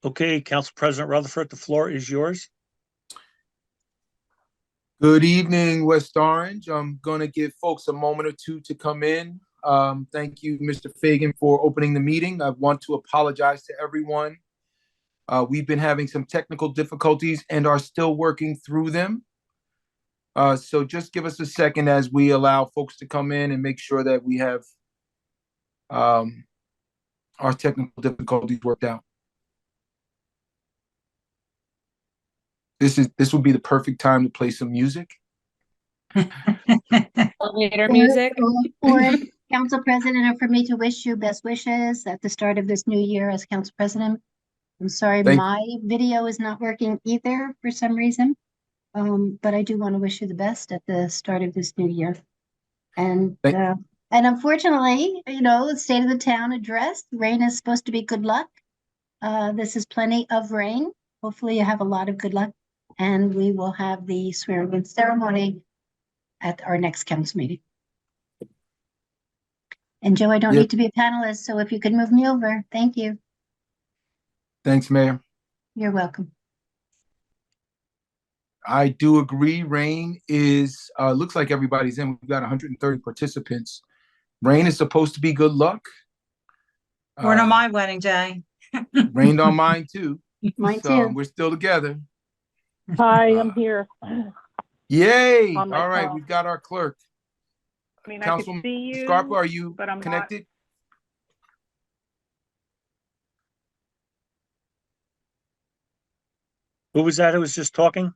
Okay, Council President Rutherford, the floor is yours. Good evening, West Orange. I'm going to give folks a moment or two to come in. Thank you, Mr. Fagan, for opening the meeting. I want to apologize to everyone. We've been having some technical difficulties and are still working through them. So just give us a second as we allow folks to come in and make sure that we have our technical difficulties worked out. This would be the perfect time to play some music. Elevator music. Or Council President, and for me to wish you best wishes at the start of this new year as Council President. I'm sorry, my video is not working either for some reason. But I do want to wish you the best at the start of this new year. And unfortunately, the state of the town address, rain is supposed to be good luck. This is plenty of rain. Hopefully you have a lot of good luck, and we will have the swearing-in ceremony at our next council meeting. And Joe, I don't need to be a panelist, so if you could move me over, thank you. Thanks, Mayor. You're welcome. I do agree. Rain is, looks like everybody's in. We've got 130 participants. Rain is supposed to be good luck. Weren't on my wedding day. Rained on mine too. Mine so too. We're still together. Hi, I'm here. Yay! On my All right, phone. we've got our clerk. I mean, I Councilman could see you, Scarpa, are you but I'm connected? Who was that who was just talking?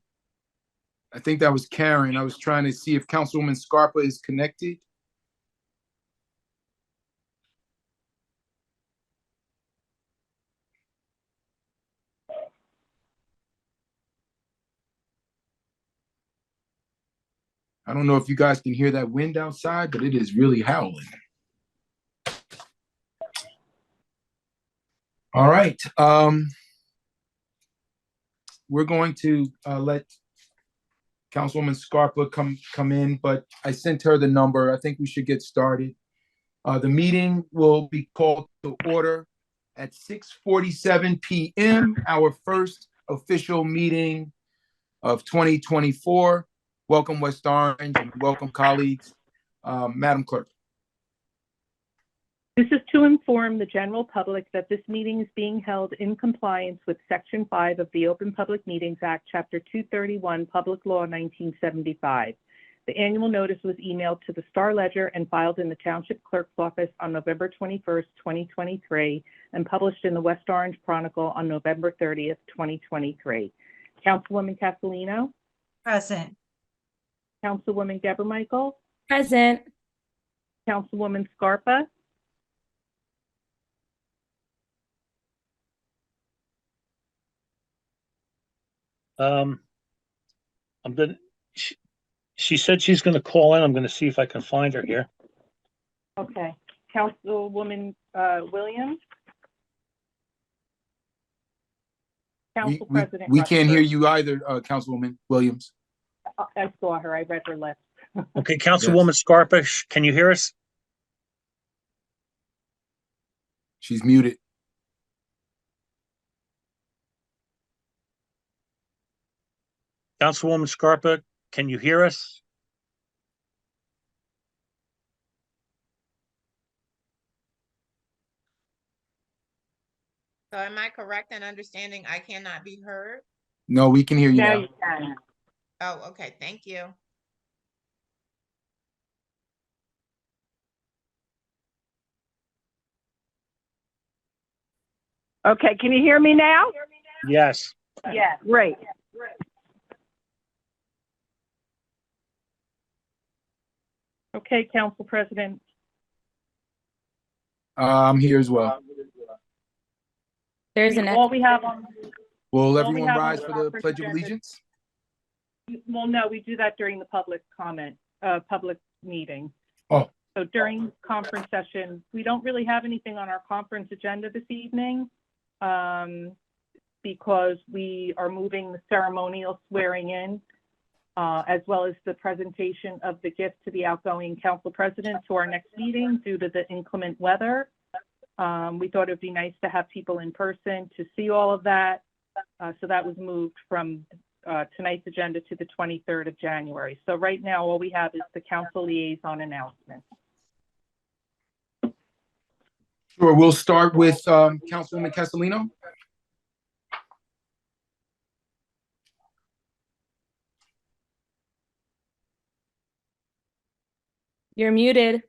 I think that was Karen. I was trying to see if Councilwoman Scarpa is connected. I don't know if you guys can hear that wind outside, but it is really howling. All right. We're going to let Councilwoman Scarpa come in, but I sent her the number. I think we should get started. The meeting will be called to order at 6:47 p.m., our first official meeting of 2024. Welcome, West Orange, and welcome, colleagues. Madam Clerk. This is to inform the general public that this meeting is being held in compliance with Section 5 of the Open Public Meetings Act, Chapter 231, Public Law 1975. The annual notice was emailed to the Star Ledger and filed in the Township Clerk's office on November 21st, 2023, and published in the West Orange Chronicle on November 30th, 2023. Councilwoman Castellino? Present. Councilwoman Geber Michael? Present. Councilwoman Scarpa? I'm gonna. She said she's going to call in. I'm going to see if I can find her here. Okay. Councilwoman Williams? Council President We can't hear Rutherford. you either, Councilwoman Williams. I saw her. I read her lips. Okay, Councilwoman Scarpa, can you hear us? She's muted. Councilwoman Scarpa, can you hear us? So am I correct in understanding I cannot be heard? No, we can hear you Now now. you can. Oh, okay, thank you. Okay, can you hear me now? Yes. Yeah, great. Okay, Council President. I'm here as well. There's an All we have on, Will Well, we everyone have on rise the for the conference Pledge of agenda- Allegiance? well, no, we do that during the public comment, public meeting. Oh. So during conference session, we don't really have anything on our conference agenda this evening, because we are moving the ceremonial swearing in, as well as the presentation of the gift to the outgoing council president to our next meeting due to the inclement weather. We thought it'd be nice to have people in person to see all of that. So that was moved from tonight's agenda to the 23rd of January. So right now, all we have is the council liaison announcement. Sure, we'll start with Councilwoman Castellino. You're muted.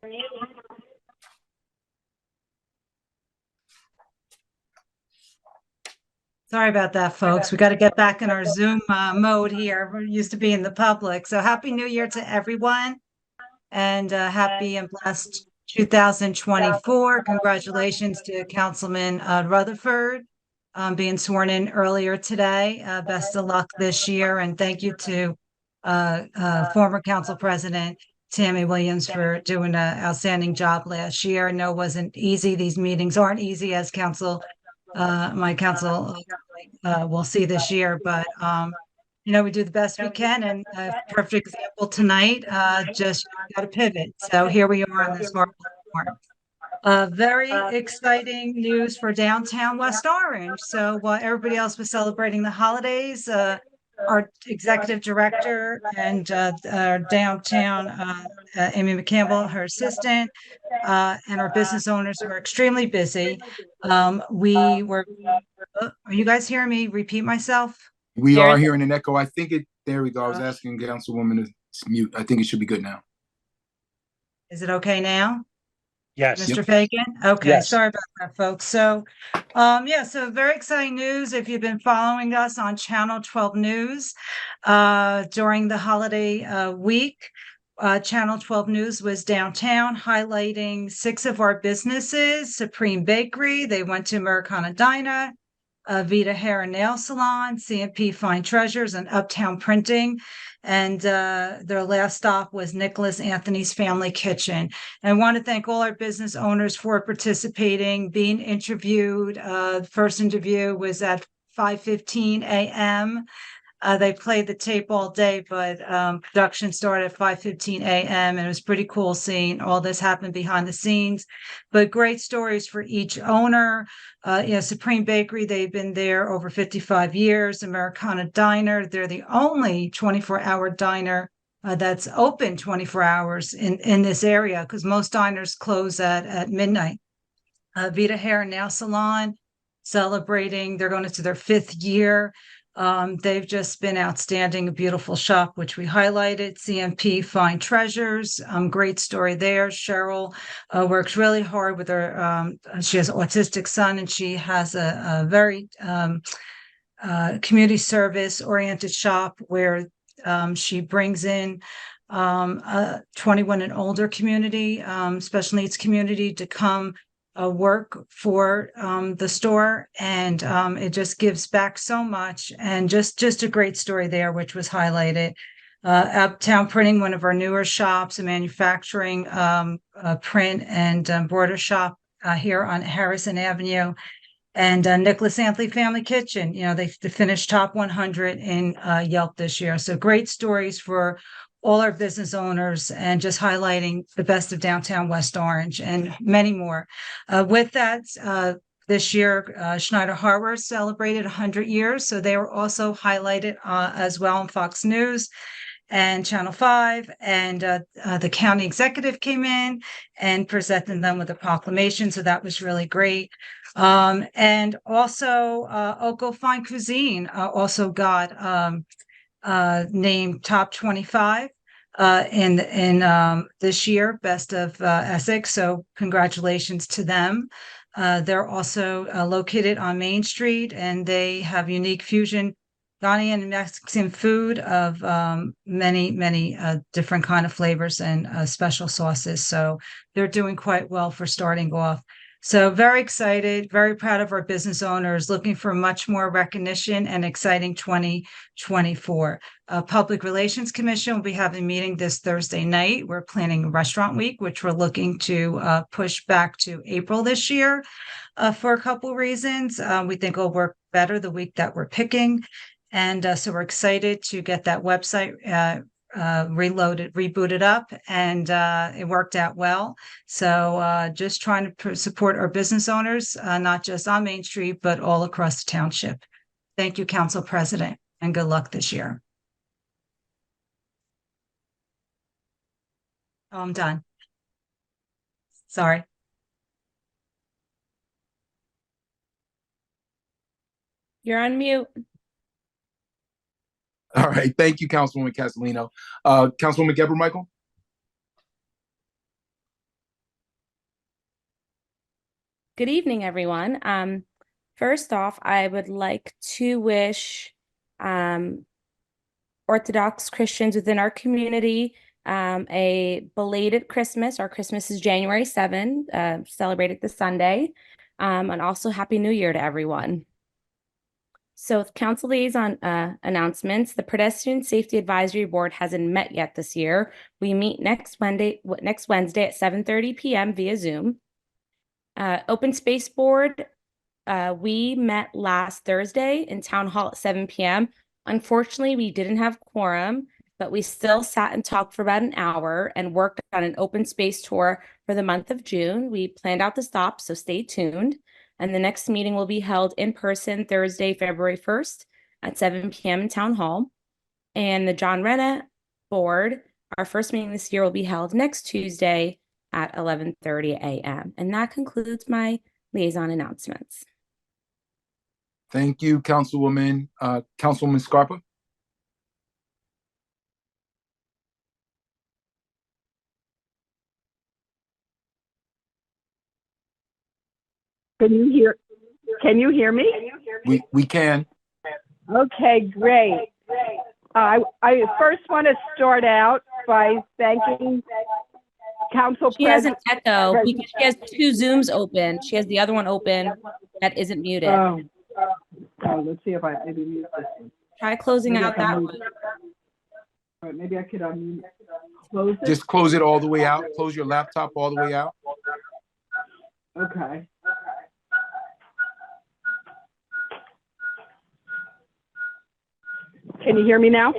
Sorry about that, folks. We got to get back in our Zoom mode here. We're used to being the public. So Happy New Year to everyone, and happy and blessed 2024. Congratulations to Councilman Rutherford being sworn in earlier today. Best of luck this year, and thank you to former Council President Tammy Williams for doing an outstanding job last year. I know it wasn't easy. These meetings aren't easy, as my council will see this year, but we do the best we can, and a perfect example tonight, just got to pivot. So here we are on this market. Very exciting news for downtown West Orange. So while everybody else was celebrating the holidays, our executive director and our downtown Amy McCampbell, her assistant, and our business owners were extremely busy. We were, are you guys hearing me repeat myself? We are hearing an echo. I think there we go. I was asking Councilwoman to mute. I think it should be good now. Is it okay now? Yes. Mr. Fagan? Okay, Yes. sorry about that, folks. So, so very exciting news. If you've been following us on Channel 12 News during the holiday week, Channel 12 News was downtown highlighting 6 of our businesses: Supreme Bakery, they went to Americana Diner, Vita Hair and Nail Salon, C&P Fine Treasures, and Uptown Printing. And their last stop was Nicholas Anthony's Family Kitchen. And I want to thank all our business owners for participating, being interviewed. The first interview was at 5:15 a.m. They played the tape all day, but production started at 5:15 a.m. and it was pretty cool seeing all this happen behind the scenes. But great stories for each owner. Supreme Bakery, they've been there over 55 years. Americana Diner, they're the only 24-hour diner that's open 24 hours in this area, because most diners close at midnight. Vita Hair and Nail Salon, celebrating, they're going into their 5th year. They've just been outstanding, a beautiful shop, which we highlighted. C&P Fine Treasures, great story there. Cheryl works really hard with her. She has an autistic son, and she has a very community service oriented shop where she brings in a 21 and older community, special needs community, to come work for the store, and it just gives back so much, and just a great story there, which was highlighted. Uptown Printing, one of our newer shops, a manufacturing print and border shop here on Harrison Avenue. And Nicholas Anthony Family Kitchen, they finished top 100 in Yelp this year. So great stories for all our business owners, and just highlighting the best of downtown West Orange and many more. With that, this year, Schneider Hardware celebrated 100 years. So they were also highlighted as well on Fox News and Channel 5. And the county executive came in and presented them with a proclamation. So that was really great. And also Oco Fine Cuisine also got named top 25 in this year, Best of Essex. So congratulations to them. They're also located on Main Street, and they have unique fusion Ghanaian and Mexican food of many different kind of flavors and special sauces. So they're doing quite well for starting off. So very excited, very proud of our business owners, looking for much more recognition and exciting 2024. Public Relations Commission will be having a meeting this Thursday night. We're planning a restaurant week, which we're looking to push back to April this year for a couple of reasons. We think it'll work better the week that we're picking. And so we're excited to get that website rebooted up, and it worked out well. So just trying to support our business owners, not just on Main Street, but all across the township. Thank you, Council President, and good luck this year. Oh, I'm done. Sorry. You're on mute. All right. Thank you, Councilwoman Castellino. Councilwoman Geber Michael? Good evening, everyone. First off, I would like to wish Orthodox Christians within our community a belated Christmas. Our Christmas is January 7th, celebrated this Sunday, and also Happy New Year to everyone. So with council liaison announcements, the Pedestrian Safety Advisory Board hasn't met yet this year. We meet next Wednesday at 7:30 p.m. via Zoom. Open Space Board, we met last Thursday in Town Hall at 7 p.m. Unfortunately, we didn't have quorum, but we still sat and talked for about an hour and worked on an open space tour for the month of June. We planned out the stops, so stay tuned. And the next meeting will be held in person Thursday, February 1st at 7 p.m. in Town Hall. And the John Renna Board, our first meeting this year will be held next Tuesday at 11:30 a.m. And that concludes my liaison announcements. Thank you, Councilwoman. Councilwoman Scarpa? Can you hear me? We can. Okay, great. I first want to start out by thanking Council She has an President. echo because she has two Zooms open. She has the other one open that isn't muted. Oh, let's see if I maybe mute this one. Try closing Maybe I out can that mute one. it. All right, maybe I could close it. Just close it all the way out. Close your laptop all the way out. Okay. Can you hear me now?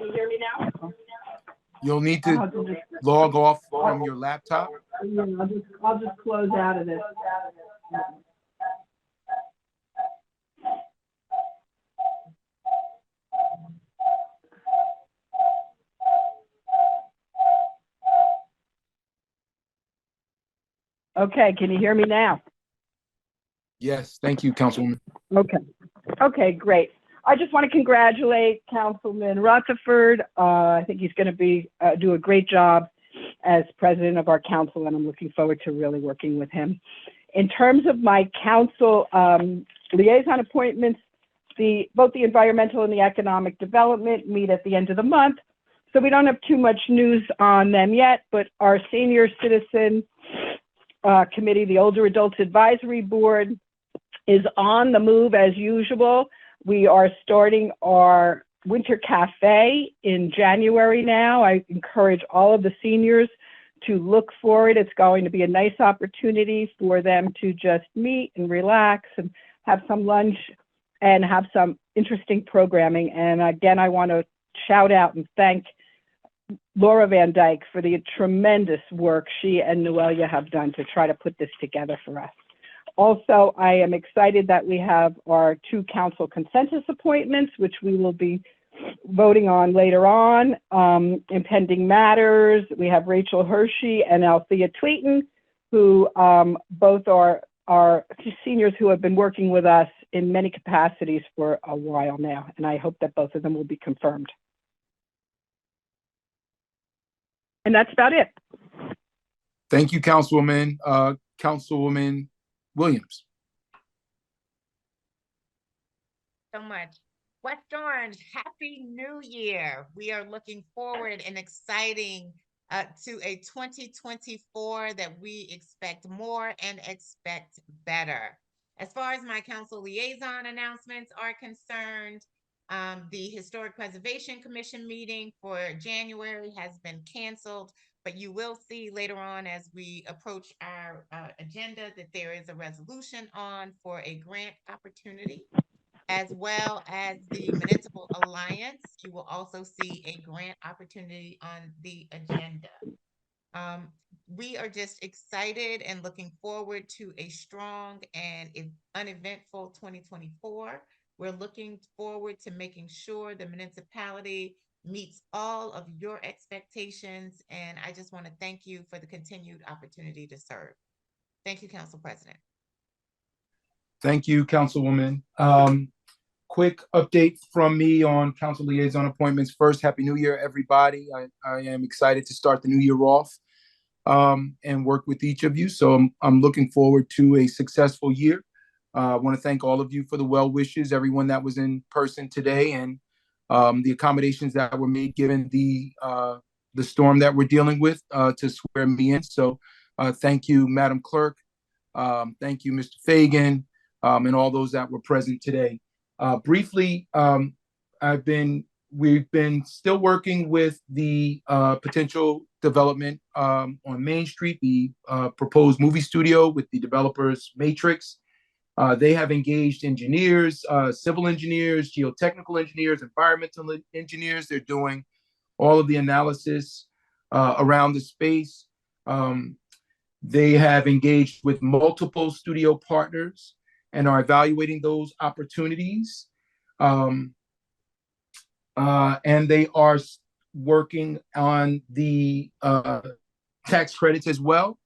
You'll need I'll to have to just, log off from your laptop. yeah, I'll just close out of this. Okay, can you hear me now? Yes, thank you, Councilwoman. Okay. Okay, great. I just want to congratulate Councilman Rutherford. I think he's going to do a great job as president of our council, and I'm looking forward to really working with him. In terms of my council liaison appointments, both the environmental and the economic development meet at the end of the month, so we don't have too much news on them yet, but our senior citizen committee, the Older Adults Advisory Board, is on the move as usual. We are starting our winter cafe in January now. I encourage all of the seniors to look for it. It's going to be a nice opportunity for them to just meet and relax and have some lunch and have some interesting programming. And again, I want to shout out and thank Laura Van Dyke for the tremendous work she and Noelia have done to try to put this together for us. Also, I am excited that we have our 2 council consensus appointments, which we will be voting on later on. Impending matters, we have Rachel Hershey and Althea Tweeton, who both are seniors who have been working with us in many capacities for a while now, and I hope that both of them will be confirmed. And that's about it. Thank you, Councilwoman. Councilwoman Williams. So much. West Orange, Happy New Year. We are looking forward and exciting to a 2024 that we expect more and expect better. As far as my council liaison announcements are concerned, the Historic Preservation Commission meeting for January has been canceled, but you will see later on as we approach our agenda that there is a resolution on for a grant opportunity. as well as the Municipal Alliance. You will also see a grant opportunity on the agenda. We are just excited and looking forward to a strong and uneventful 2024. We're looking forward to making sure the municipality meets all of your expectations. And I just want to thank you for the continued opportunity to serve. Thank you, Council President. Thank you, Councilwoman. Quick update from me on council liaison appointments. First, Happy New Year, everybody. I am excited to start the new year off and work with each of you. So I'm looking forward to a successful year. I want to thank all of you for the well wishes, everyone that was in person today, and the accommodations that were made given the storm that we're dealing with to swear me in. So thank you, Madam Clerk. Thank you, Mr. Fagan, and all those that were present today. Briefly, we've been still working with the potential development on Main Street, the proposed movie studio with the developers Matrix. They have engaged engineers, civil engineers, geotechnical engineers, environmental engineers. They're doing all of the analysis around the space. They have engaged with multiple studio partners and are evaluating those opportunities. And they are working on the tax credits as well.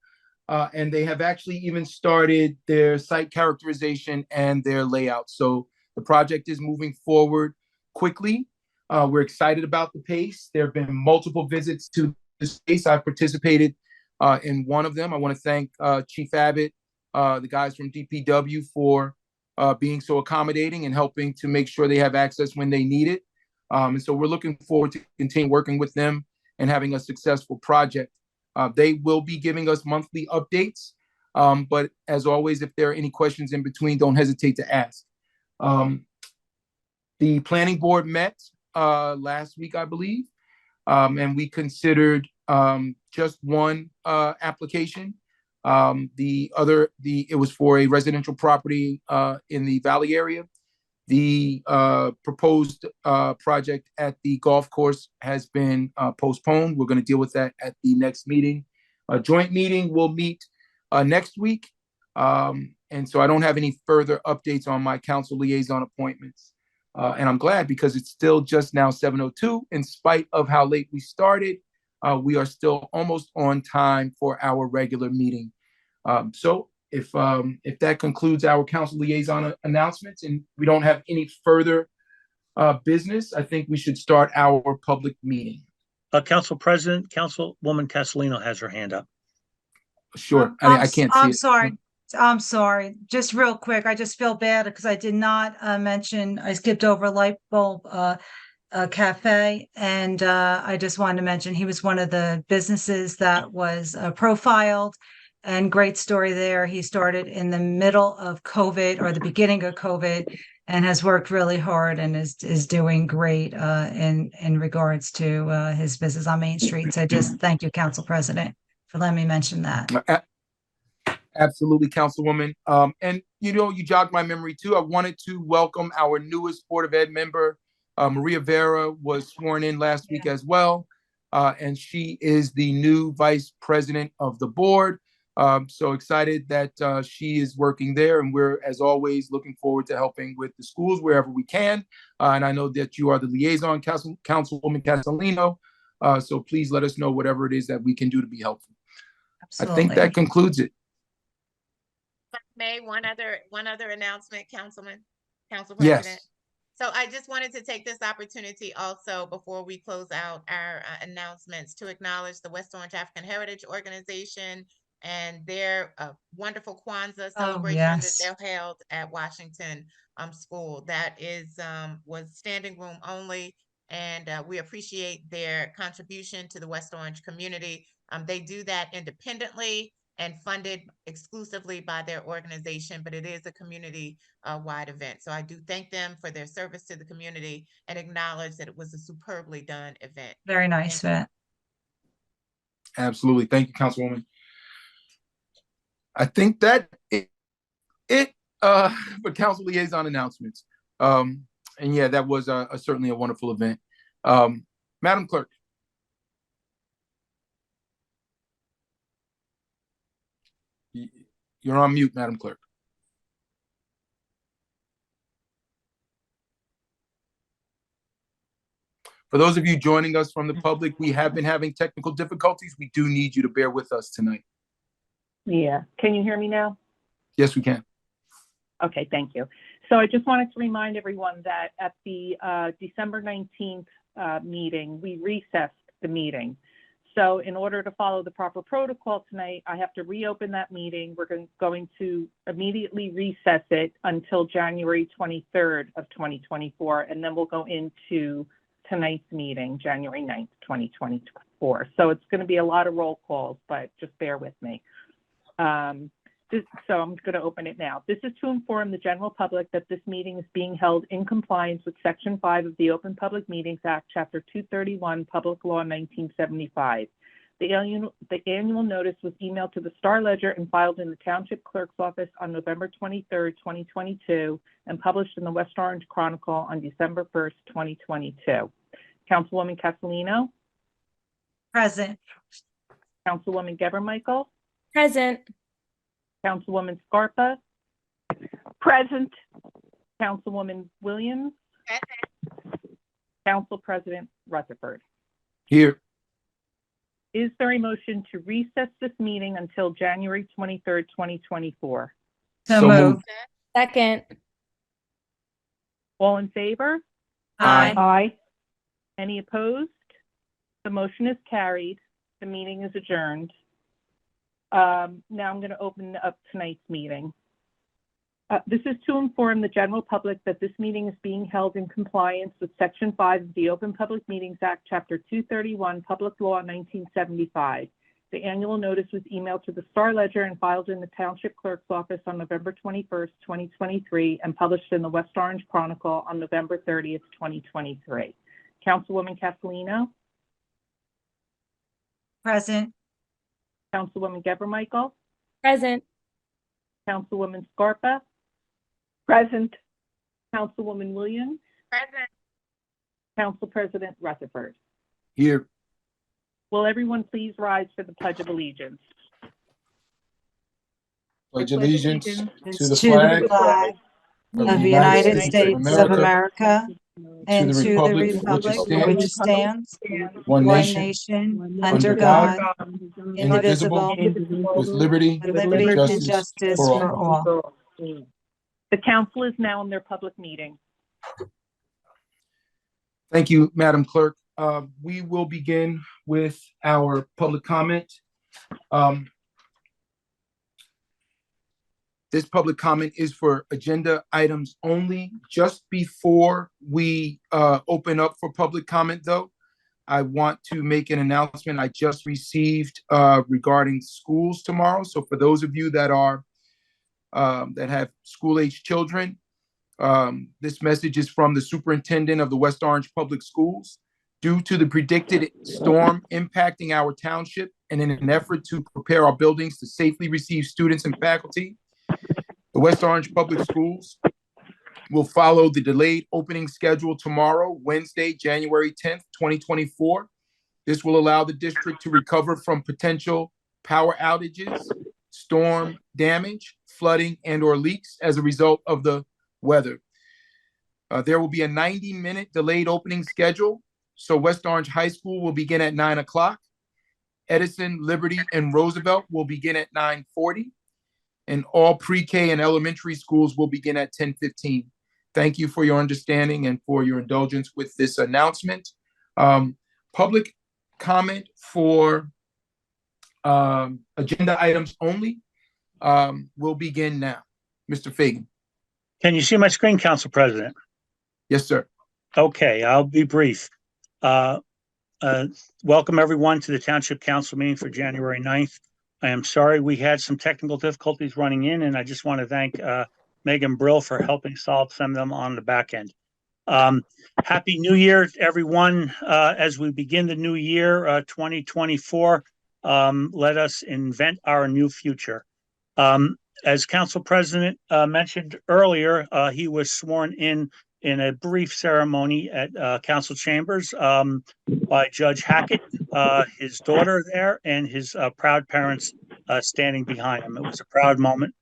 And they have actually even started their site characterization and their layout. So the project is moving forward quickly. We're excited about the pace. There have been multiple visits to the space. I've participated in one of them. I want to thank Chief Abbott, the guys from DPW for being so accommodating and helping to make sure they have access when they need it. And so we're looking forward to continue working with them and having a successful project. They will be giving us monthly updates. But as always, if there are any questions in between, don't hesitate to ask. The planning board met last week, I believe, and we considered just one application. It was for a residential property in the Valley area. The proposed project at the golf course has been postponed. We're going to deal with that at the next meeting. A joint meeting will meet next week. And so I don't have any further updates on my council liaison appointments. And I'm glad because it's still just now 7:02. In spite of how late we started, we are still almost on time for our regular meeting. So if that concludes our council liaison announcements and we don't have any further business, I think we should start our public meeting. Council President, Councilwoman Castellino has her hand up. Sure. I can't see it. I'm sorry. Just real quick. I just feel bad because I did not mention, I skipped over Light Bulb Cafe. And I just wanted to mention he was one of the businesses that was profiled. And great story there. He started in the middle of COVID or the beginning of COVID and has worked really hard and is doing great in regards to his business on Main Street. So just thank you, Council President, for letting me mention that. Absolutely, Councilwoman. And you jogged my memory too. I wanted to welcome our newest Board of Ed member. Maria Vera was sworn in last week as well. And she is the new Vice President of the board. So excited that she is working there, and we're, as always, looking forward to helping with the schools wherever we can. And I know that you are the liaison, Councilwoman Castellino. So please let us know whatever it is that we can do to be helpful. Absolutely. I think that concludes it. May one other announcement, Council President. Yes. So I just wanted to take this opportunity also before we close out our announcements to acknowledge the West Orange African Heritage Organization and their wonderful Kwanzaa celebration that they're held at Washington School. That was standing room only, and we appreciate their contribution to the West Orange community. They do that independently and funded exclusively by their organization, but it is a community-wide event. So I do thank them for their service to the community and acknowledge that it was a superbly done event. Very nice event. Absolutely. Thank you, Councilwoman. I think that it for council liaison announcements. And yeah, that was certainly a wonderful event. Madam Clerk. You're on mute, Madam Clerk. For those of you joining us from the public, we have been having technical difficulties. We do need you to bear with us tonight. Yeah. Can you hear me now? Yes, we can. Okay, thank you. So I just wanted to remind everyone that at the December 19th meeting, we recessed the meeting. So in order to follow the proper protocol tonight, I have to reopen that meeting. We're going to immediately recess it until January 23rd of 2024, and then we'll go into tonight's meeting, January 9th, 2024. So it's going to be a lot of roll calls, but just bear with me. So I'm going to open it now. This is to inform the general public that this meeting is being held in compliance with Section 5 of the Open Public Meetings Act, Chapter 231, Public Law 1975. The annual notice was emailed to the Star Ledger and filed in the Township Clerk's office on November 23rd, 2022, and published in the West Orange Chronicle on December 1st, 2022. Councilwoman Castellino? Present. Councilwoman Geber-Michael? Present. Councilwoman Scarpa? Present. Councilwoman Williams? Present. Council President Rutherford. Here. Is there a motion to recess this meeting until January 23rd, 2024? So So moved. Second. All in favor? Aye. Aye. Any opposed? The motion is carried. The meeting is adjourned. Now I'm going to open up tonight's meeting. This is to inform the general public that this meeting is being held in compliance with Section 5 of the Open Public Meetings Act, Chapter 231, Public Law 1975. The annual notice was emailed to the Star Ledger and filed in the Township Clerk's office on November 21st, 2023, and published in the West Orange Chronicle on November 30th, 2023. Councilwoman Castellino? Present. Councilwoman Geber-Michael? Present. Councilwoman Scarpa? Present. Councilwoman Williams? Present. Council President Rutherford. Here. Will everyone please rise for the Pledge of Allegiance? Pledge allegiance to the To flag the flag of the United States of America and to the republic which stands one one nation, nation under under God, God, indivisible, with liberty with liberty and and justice for for all. all. The council is now in their public meeting. Thank you, Madam Clerk. We will begin with our public comment. This public comment is for agenda items only. Just before we open up for public comment, though, I want to make an announcement I just received regarding schools tomorrow. So for those of you that are that have school-age children, this message is from the superintendent of the West Orange Public Schools. Due to the predicted storm impacting our township and in an effort to prepare our buildings to safely receive students and faculty, the West Orange Public Schools will follow the delayed opening schedule tomorrow, Wednesday, January 10th, 2024. This will allow the district to recover from potential power outages, storm damage, flooding, and/or leaks as a result of the weather. There will be a 90-minute delayed opening schedule. So West Orange High School will begin at 9 o'clock. Edison, Liberty, and Roosevelt will begin at 9:40. And all pre-K and elementary schools will begin at 10:15. Thank you for your understanding and for your indulgence with this announcement. Public comment for agenda items only will begin now. Mr. Fagan. Can you see my screen, Council President? Yes, sir. Okay, I'll be brief. Welcome everyone to the Township Council meeting for January 9th. I am sorry we had some technical difficulties running in, and I just want to thank Megan Brill for helping solve some of them on the back end. Happy New Year, everyone. As we begin the new year, 2024, let us invent our new future. As Council President mentioned earlier, he was sworn in in a brief ceremony at council chambers by Judge Hackett, his daughter there, and his proud parents standing behind him. It was a proud moment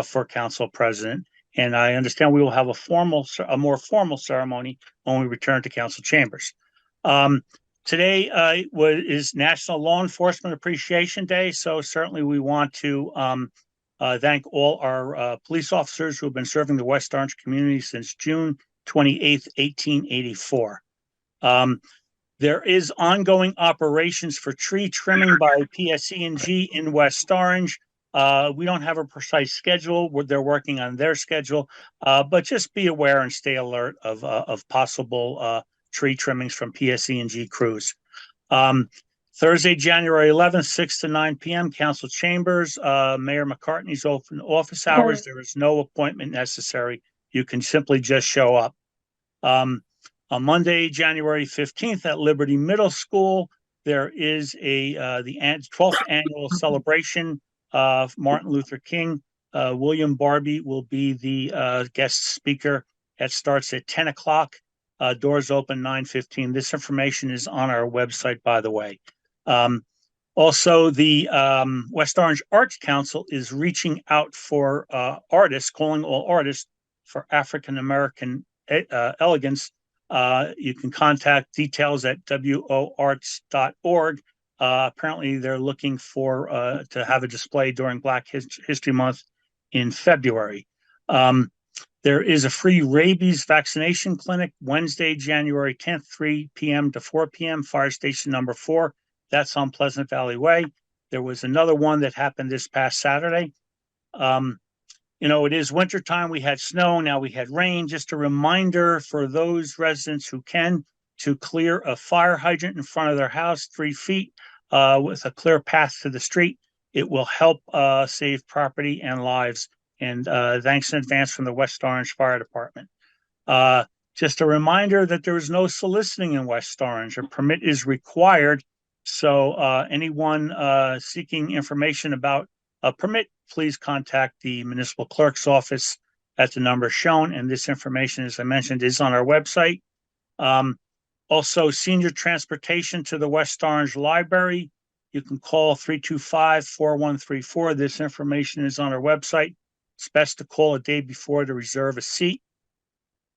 for Council President, and I understand we will have a more formal ceremony when we return to council chambers. Today is National Law Enforcement Appreciation Day, so certainly we want to thank all our police officers who have been serving the West Orange community since June 28th, 1884. There is ongoing operations for tree trimming by PSE&G in West Orange. We don't have a precise schedule. They're working on their schedule, but just be aware and stay alert of possible tree trimmings from PSE&G crews. Thursday, January 11th, 6 to 9 p.m., council chambers. Mayor McCartney's open office hours. There is no appointment necessary. You can simply just show up. On Monday, January 15th at Liberty Middle School, there is the 12th annual celebration of Martin Luther King. William Barbie will be the guest speaker. That starts at 10 o'clock. Doors open 9:15. This information is on our website, by the way. Also, the West Orange Arts Council is reaching out for artists, calling all artists for African American elegance. You can contact details at woarts.org. Apparently, they're looking for to have a display during Black History Month in February. There is a free rabies vaccination clinic Wednesday, January 10th, 3 p.m. to 4 p.m., fire station number 4. That's on Pleasant Valley Way. There was another one that happened this past Saturday. It is wintertime. We had snow. Now we had rain. Just a reminder for those residents who can to clear a fire hydrant in front of their house 3 feet with a clear path to the street. It will help save property and lives. And thanks in advance from the West Orange Fire Department. Just a reminder that there is no soliciting in West Orange. A permit is required. So anyone seeking information about a permit, please contact the municipal clerk's office at the number shown. And this information, as I mentioned, is on our website. Also, senior transportation to the West Orange Library. You can call 325-4134. This information is on our website. It's best to call a day before to reserve a seat.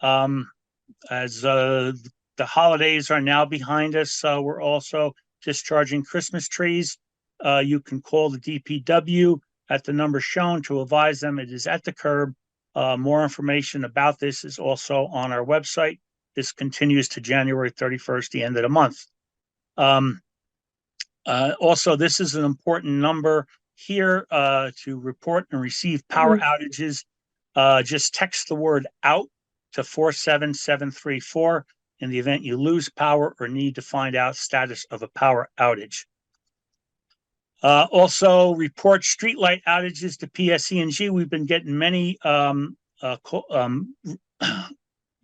As the holidays are now behind us, we're also discharging Christmas trees. You can call the DPW at the number shown to advise them it is at the curb. More information about this is also on our website. This continues to January 31st, the end of the month. Also, this is an important number here to report and receive power outages. Just text the word out to 47734 in the event you lose power or need to find out status of a power outage. Also, report streetlight outages to PSE&G. We've been getting many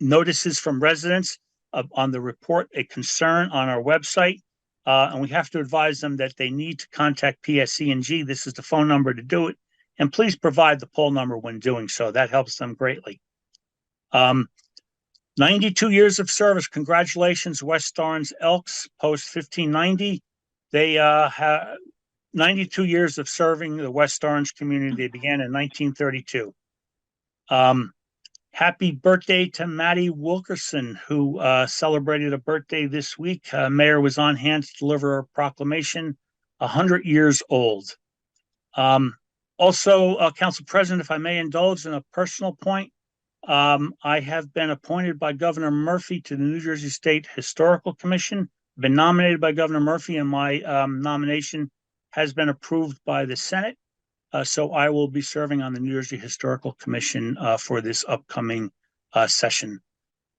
notices from residents on the report a concern on our website. And we have to advise them that they need to contact PSE&G. This is the phone number to do it. And please provide the poll number when doing so. That helps them greatly. 92 years of service. Congratulations, West Orange Elks, Post 1590. They have 92 years of serving the West Orange community. They began in 1932. Happy birthday to Maddie Wilkerson, who celebrated a birthday this week. Mayor was on hand to deliver a proclamation, 100 years old. Also, Council President, if I may indulge in a personal point, I have been appointed by Governor Murphy to the New Jersey State Historical Commission, been nominated by Governor Murphy, and my nomination has been approved by the Senate. So I will be serving on the New Jersey Historical Commission for this upcoming session.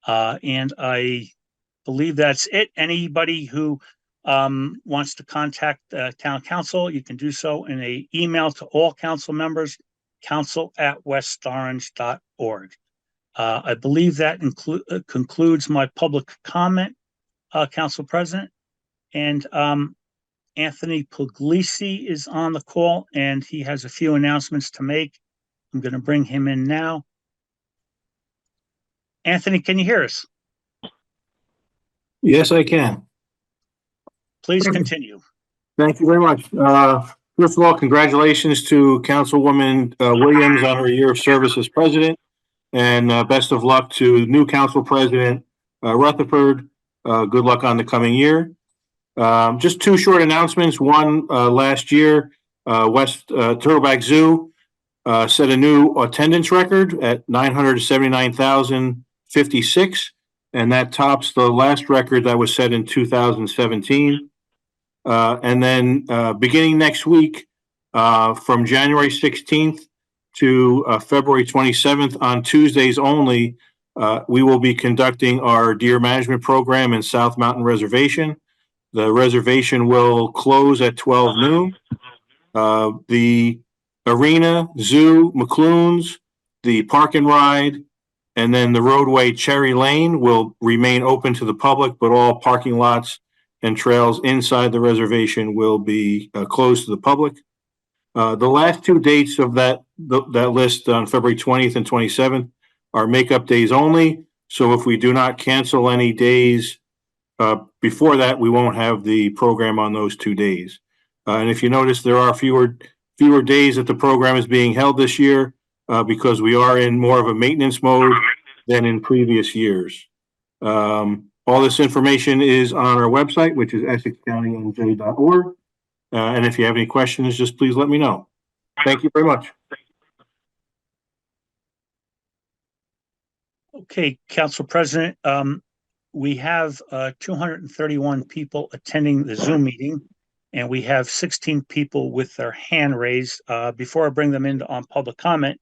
And I believe that's it. Anybody who wants to contact town council, you can do so in an email to all council members, council@westorange.org. I believe that concludes my public comment, Council President. And Anthony Puglisi is on the call, and he has a few announcements to make. I'm going to bring him in now. Anthony, can you hear us? Yes, I can. Please continue. Thank you very much. First of all, congratulations to Councilwoman Williams on her year of service as president, and best of luck to new council president Rutherford. Good luck on the coming year. Just two short announcements. One, last year, West Turtleback Zoo set a new attendance record at 979,056, and that tops the last record that was set in 2017. And then beginning next week, from January 16th to February 27th, on Tuesdays only, we will be conducting our deer management program in South Mountain Reservation. The reservation will close at 12 noon. The arena, zoo, McClune's, the park and ride, and then the roadway Cherry Lane will remain open to the public, but all parking lots and trails inside the reservation will be closed to the public. The last two dates of that list on February 20th and 27th are makeup days only. So if we do not cancel any days before that, we won't have the program on those 2 days. And if you notice, there are fewer days that the program is being held this year because we are in more of a maintenance mode than in previous years. All this information is on our website, which is EssexCountyNJ.org. And if you have any questions, just please let me know. Thank you very much. Okay, Council President, we have 231 people attending the Zoom meeting, and we have 16 people with their hand raised. Before I bring them into on public comment,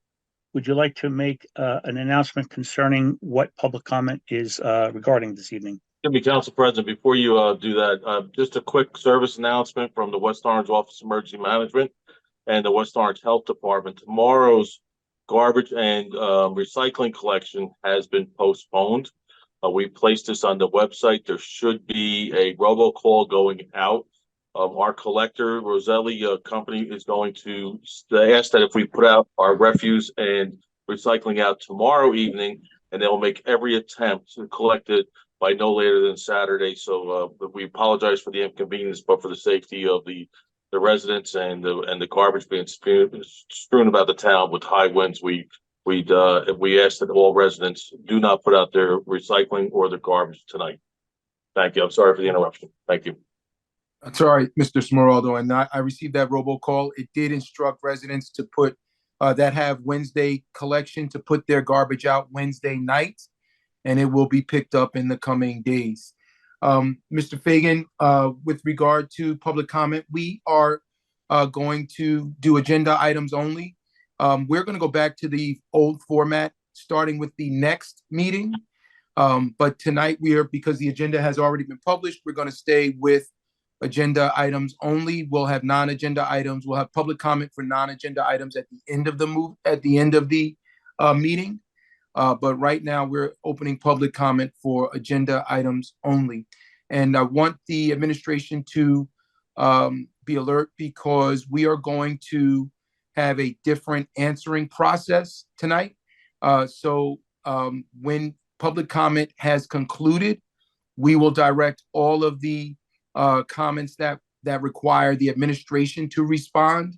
would you like to make an announcement concerning what public comment is regarding this evening? Council President, before you do that, just a quick service announcement from the West Orange Office of Emergency Management and the West Orange Health Department. Tomorrow's garbage and recycling collection has been postponed. We placed this on the website. There should be a robocall going out. Our collector, Roselli company, is going to ask that if we put out our refuse and recycling out tomorrow evening, and they'll make every attempt to collect it by no later than Saturday. So we apologize for the inconvenience, but for the safety of the residents and the garbage being strewn about the town with high winds, we ask that all residents do not put out their recycling or their garbage tonight. Thank you. I'm sorry for the interruption. Thank you. That's all right, Mr. Smeraldo. And I received that robocall. It did instruct residents to put that have Wednesday collection to put their garbage out Wednesday night, and it will be picked up in the coming days. Mr. Fagan, with regard to public comment, we are going to do agenda items only. We're going to go back to the old format, starting with the next meeting. But tonight because the agenda has already been published, we're going to stay with agenda items only. We'll have non-agenda items. We'll have public comment for non-agenda items at the end of the meeting. But right now we're opening public comment for agenda items only. And I want the administration to be alert because we are going to have a different answering process tonight. So when public comment has concluded, we will direct all of the comments that require the administration to respond.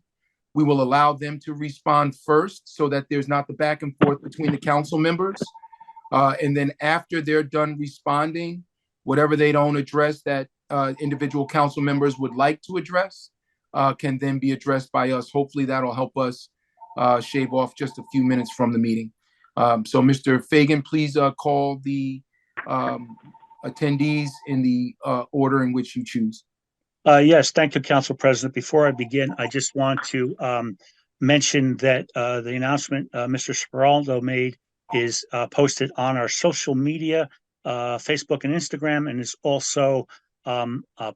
We will allow them to respond first so that there's not the back and forth between the council members. And then after they're done responding, whatever they don't address that individual council members would like to address can then be addressed by us. Hopefully that'll help us shave off just a few minutes from the meeting. So Mr. Fagan, please call the attendees in the order in which you choose. Yes, thank you, Council President. Before I begin, I just want to mention that the announcement Mr. Speraldo made is posted on our social media, Facebook and Instagram, and is also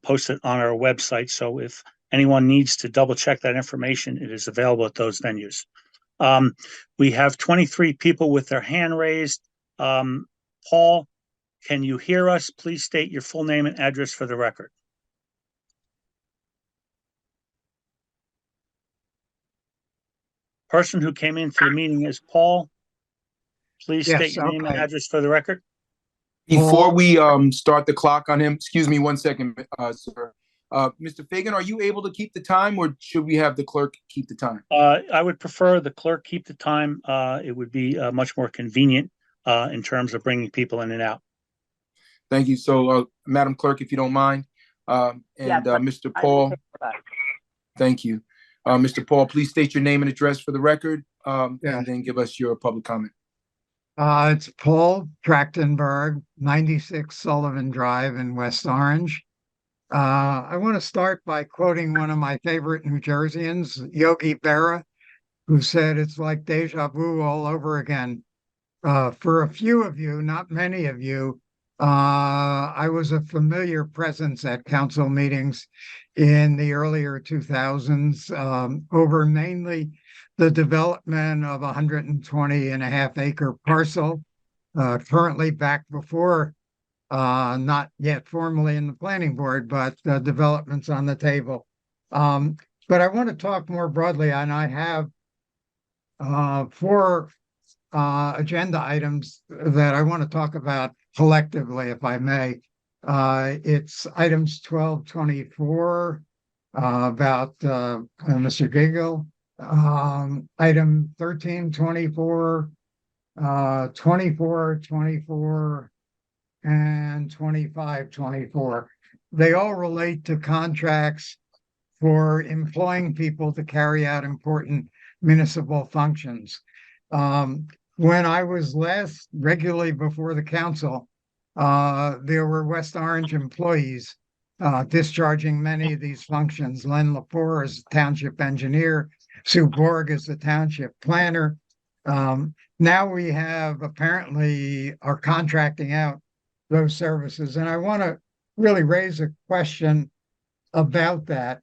posted on our website. So if anyone needs to double check that information, it is available at those venues. We have 23 people with their hand raised. Paul, can you hear us? Please state your full name and address for the record. Person who came into the meeting is Paul. Please state Yes, your name and okay. address for the record. Before we start the clock on him, excuse me 1 second, sir. Mr. Fagan, are you able to keep the time, or should we have the clerk keep the time? I would prefer the clerk keep the time. It would be much more convenient in terms of bringing people in and out. Thank you. So, Madam Clerk, if you don't mind, Mr. Paul, thank you. Mr. Paul, please state your name and address for the record, and then give us your public comment. It's Paul Trachtenberg, 96 Sullivan Drive in West Orange. I want to start by quoting one of my favorite New Jerseyans, Yogi Berra, who said it's like deja vu all over again. For a few of you, not many of you, I was a familiar presence at council meetings in the earlier 2000s, over mainly the development of 120 and a half acre parcel, currently back before, not yet formally in the planning board, but developments on the table. But I want to talk more broadly, and I have four agenda items that I want to talk about collectively, if I may. It's items 1224 about Mr. Giggle, item 1324, 2424, and 2524. They all relate to contracts for employing people to carry out important municipal functions. When I was last regularly before the council, there were West Orange employees discharging many of these functions. Len Lepore is the township engineer, Sue Borg is the township planner. Now we have apparently are contracting out those services. And I want to really raise a question about that.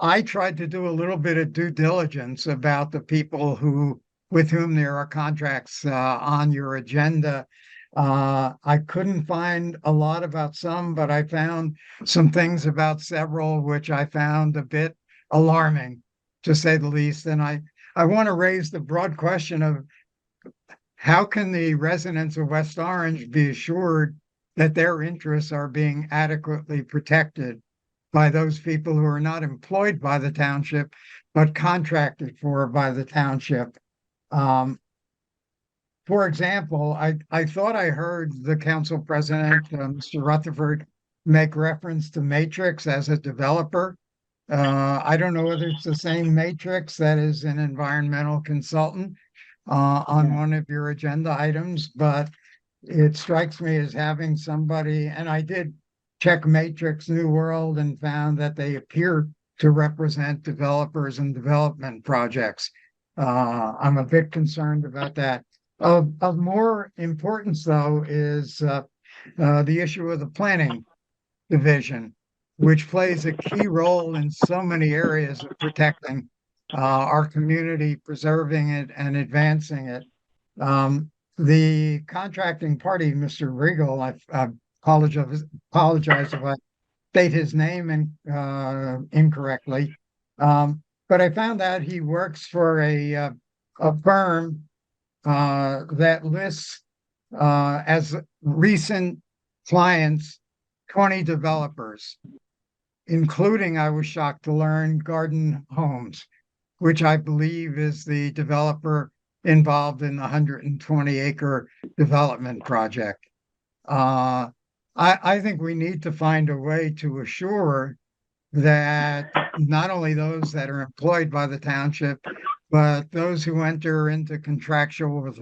I tried to do a little bit of due diligence about the people with whom there are contracts on your agenda. I couldn't find a lot about some, but I found some things about several, which I found a bit alarming, to say the least. And I want to raise the broad question of how can the residents of West Orange be assured that their interests are being adequately protected by those people who are not employed by the township, but contracted for by the township? For example, I thought I heard the council president, Mr. Rutherford, make reference to Matrix as a developer. I don't know whether it's the same Matrix that is an environmental consultant on one of your agenda items, but it strikes me as having somebody, and I did check Matrix New World and found that they appear to represent developers and development projects. I'm a bit concerned about that. Of more importance, though, is the issue of the planning division, which plays a key role in so many areas of protecting our community, preserving it, and advancing it. The contracting party, Mr. Regal, I apologize if I state his name incorrectly, but I found out he works for a firm that lists as recent clients 20 developers, including, I was shocked to learn, Garden Homes, which I believe is the developer involved in the 120-acre development project. I think we need to find a way to assure that not only those that are employed by the township, but those who enter into contractual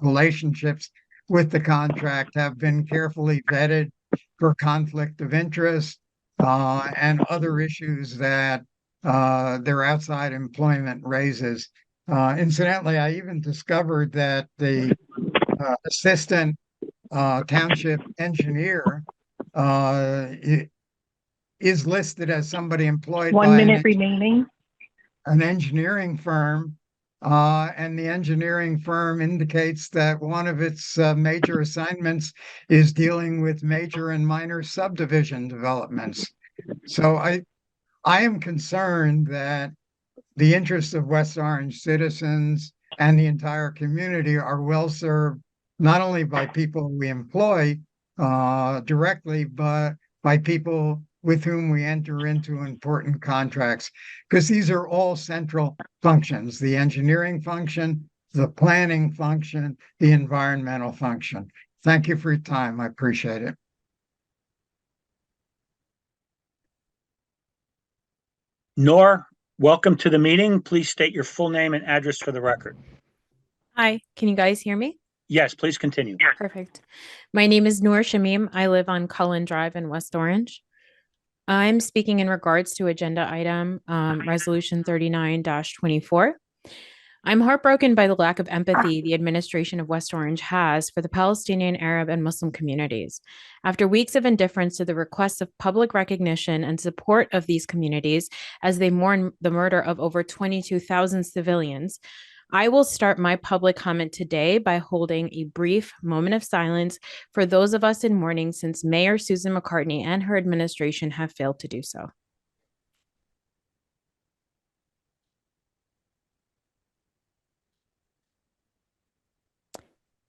relationships with the contract have been carefully vetted for conflict of interest and other issues that their outside employment raises. Incidentally, I even discovered that the assistant township engineer is listed as somebody employed 1 by minute remaining. an engineering firm, and the engineering firm indicates that one of its major assignments is dealing with major and minor subdivision developments. So I am concerned that the interests of West Orange citizens and the entire community are well served, not only by people we employ directly, but by people with whom we enter into important contracts, because these are all central functions: the engineering function, the planning function, the environmental function. Thank you for your time. I appreciate it. Nor, welcome to the meeting. Please state your full name and address for the record. Hi, can you guys hear me? Yes, please continue. Perfect. My name is Noor Shamim. I live on Cullen Drive in West Orange. I'm speaking in regards to agenda item resolution 39-24. I'm heartbroken by the lack of empathy the administration of West Orange has for the Palestinian, Arab, and Muslim communities. After weeks of indifference to the requests of public recognition and support of these communities as they mourn the murder of over 22,000 civilians, I will start my public comment today by holding a brief moment of silence for those of us in mourning, since Mayor Susan McCartney and her administration have failed to do so.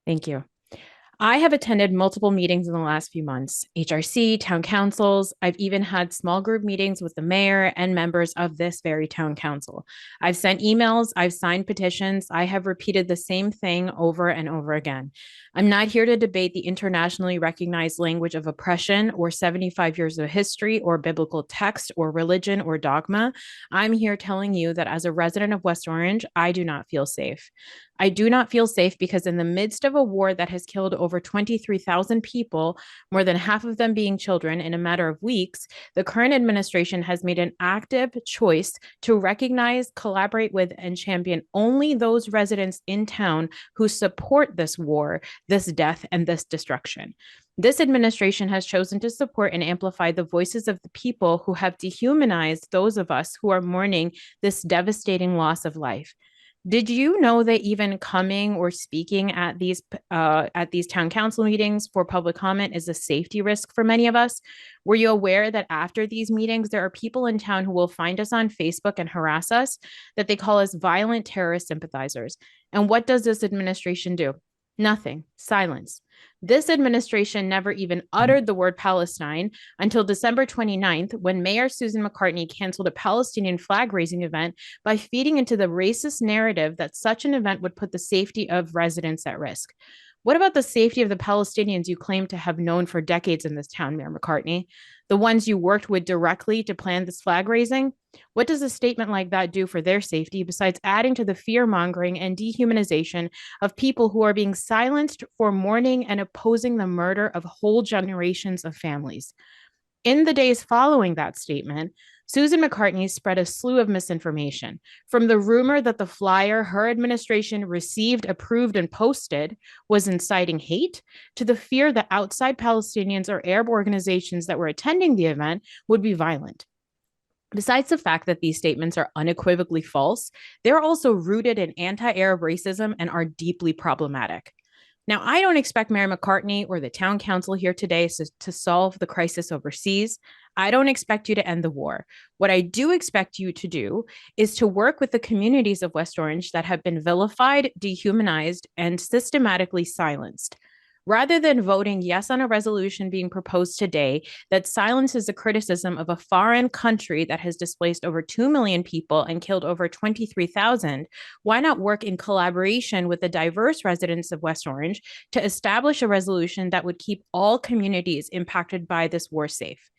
Thank you. I have attended multiple meetings in the last few months, HRC, town councils. I've even had small group meetings with the mayor and members of this very town council. I've sent emails, I've signed petitions, I have repeated the same thing over and over again. I'm not here to debate the internationally recognized language of oppression or 75 years of history or biblical text or religion or dogma. I'm here telling you that as a resident of West Orange, I do not feel safe. I do not feel safe because in the midst of a war that has killed over 23,000 people, more than half of them being children, in a matter of weeks, the current administration has made an active choice to recognize, collaborate with, and champion only those residents in town who support this war, this death, and this destruction. This administration has chosen to support and amplify the voices of the people who have dehumanized those of us who are mourning this devastating loss of life. Did you know that even coming or speaking at these town council meetings for public comment is a safety risk for many of us? Were you aware that after these meetings, there are people in town who will find us on Facebook and harass us, that they call us violent terrorist sympathizers? And what does this administration do? Nothing. Silence. This administration never even uttered the word Palestine until December 29th, when Mayor Susan McCartney canceled a Palestinian flag raising event by feeding into the racist narrative that such an event would put the safety of residents at risk. What about the safety of the Palestinians you claim to have known for decades in this town, Mayor McCartney? The ones you worked with directly to plan this flag raising? What does a statement like that do for their safety besides adding to the fear mongering and dehumanization of people who are being silenced for mourning and opposing the murder of whole generations of families? In the days following that statement, Susan McCartney spread a slew of misinformation, from the rumor that the flyer her administration received, approved, and posted was inciting hate, to the fear that outside Palestinians or Arab organizations that were attending the event would be violent. Besides the fact that these statements are unequivocally false, they're also rooted in anti-Arab racism and are deeply problematic. Now, I don't expect Mayor McCartney or the town council here today to solve the crisis overseas. I don't expect you to end the war. What I do expect you to do is to work with the communities of West Orange that have been vilified, dehumanized, and systematically silenced. Rather than voting yes on a resolution being proposed today that silences the criticism of a foreign country that has displaced over 2 million people and killed over 23,000, why not work in collaboration with the diverse residents of West Orange to establish a resolution that would keep all communities impacted by this war safe?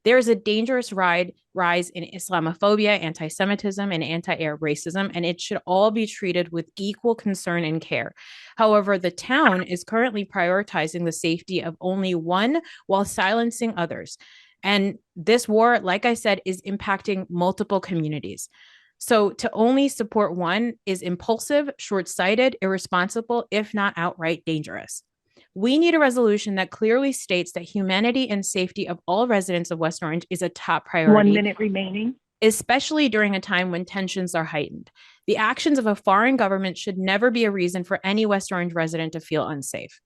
There is a dangerous rise in Islamophobia, anti-Semitism, and anti-Arab racism, and it should all be treated with equal concern and care. However, the town is currently prioritizing the safety of only one while silencing others. And this war, like I said, is impacting multiple communities. So to only support one is impulsive, short-sighted, irresponsible, if not outright dangerous. We need a resolution that clearly states that humanity and safety of all residents of West Orange is a top priority. 1 minute remaining. Especially during a time when tensions are heightened. The actions of a foreign government should never be a reason for any West Orange resident to feel unsafe.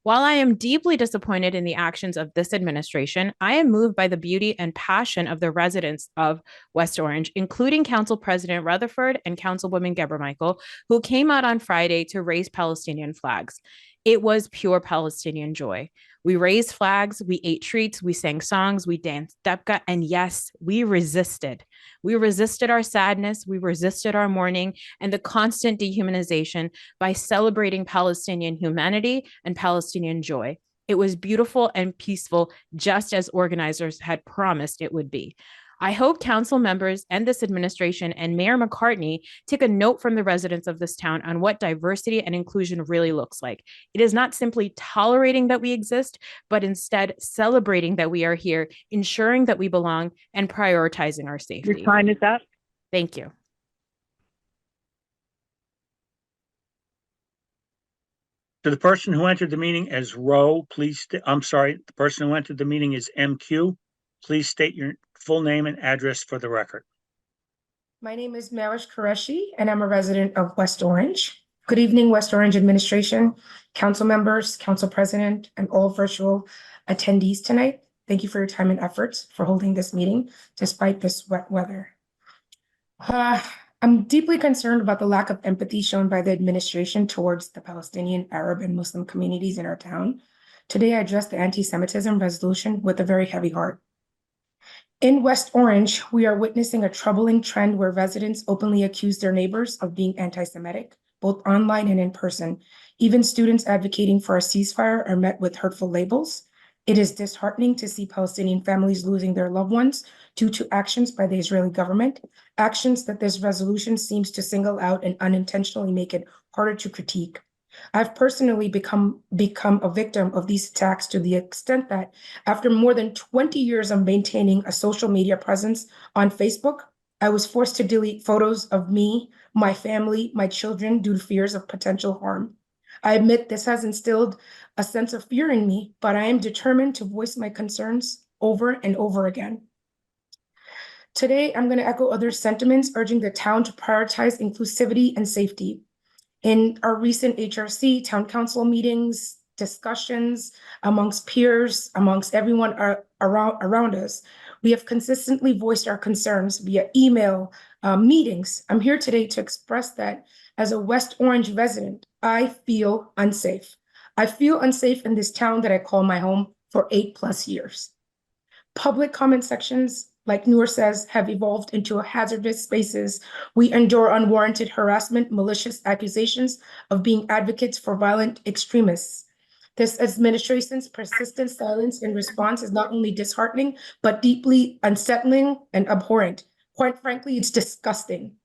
While I am deeply disappointed in the actions of this administration, I am moved by the beauty and passion of the residents of West Orange, including Council President Rutherford and Councilwoman Geber-Michael, who came out on Friday to raise Palestinian flags. It was pure Palestinian joy. We raised flags, we ate treats, we sang songs, we danced debka, and yes, we resisted. We resisted our sadness, we resisted our mourning, and the constant dehumanization by celebrating Palestinian humanity and Palestinian joy. It was beautiful and peaceful, just as organizers had promised it would be. I hope council members and this administration and Mayor McCartney take a note from the residents of this town on what diversity and inclusion really looks like. It is not simply tolerating that we exist, but instead celebrating that we are here, ensuring that we belong, and prioritizing our safety. Your time is up. Thank you. To the person who entered the meeting as Roe, please, I'm sorry, the person who entered the meeting is MQ. Please state your full name and address for the record. My name is Marish Qureshi, and I'm a resident of West Orange. Good evening, West Orange administration, council members, council president, and all virtual attendees tonight. Thank you for your time and efforts for holding this meeting despite this wet weather. I'm deeply concerned about the lack of empathy shown by the administration towards the Palestinian, Arab, and Muslim communities in our town. Today, I address the anti-Semitism resolution with a very heavy heart. In West Orange, we are witnessing a troubling trend where residents openly accuse their neighbors of being anti-Semitic, both online and in person. Even students advocating for a ceasefire are met with hurtful labels. It is disheartening to see Palestinian families losing their loved ones due to actions by the Israeli government, actions that this resolution seems to single out and unintentionally make it harder to critique. I've personally become a victim of these attacks to the extent that after more than 20 years of maintaining a social media presence on Facebook, I was forced to delete photos of me, my family, my children due to fears of potential harm. I admit this has instilled a sense of fear in me, but I am determined to voice my concerns over and over again. Today, I'm going to echo other sentiments urging the town to prioritize inclusivity and safety. In our recent HRC town council meetings, discussions amongst peers, amongst everyone around us, we have consistently voiced our concerns via email, meetings. I'm here today to express that as a West Orange resident, I feel unsafe. I feel unsafe in this town that I call my home for 8+ years. Public comment sections, like Noor says, have evolved into hazardous spaces. We endure unwarranted harassment, malicious accusations of being advocates for violent extremists. This administration's persistent silence in response is not only disheartening, but deeply unsettling and abhorrent. Quite frankly, it's disgusting.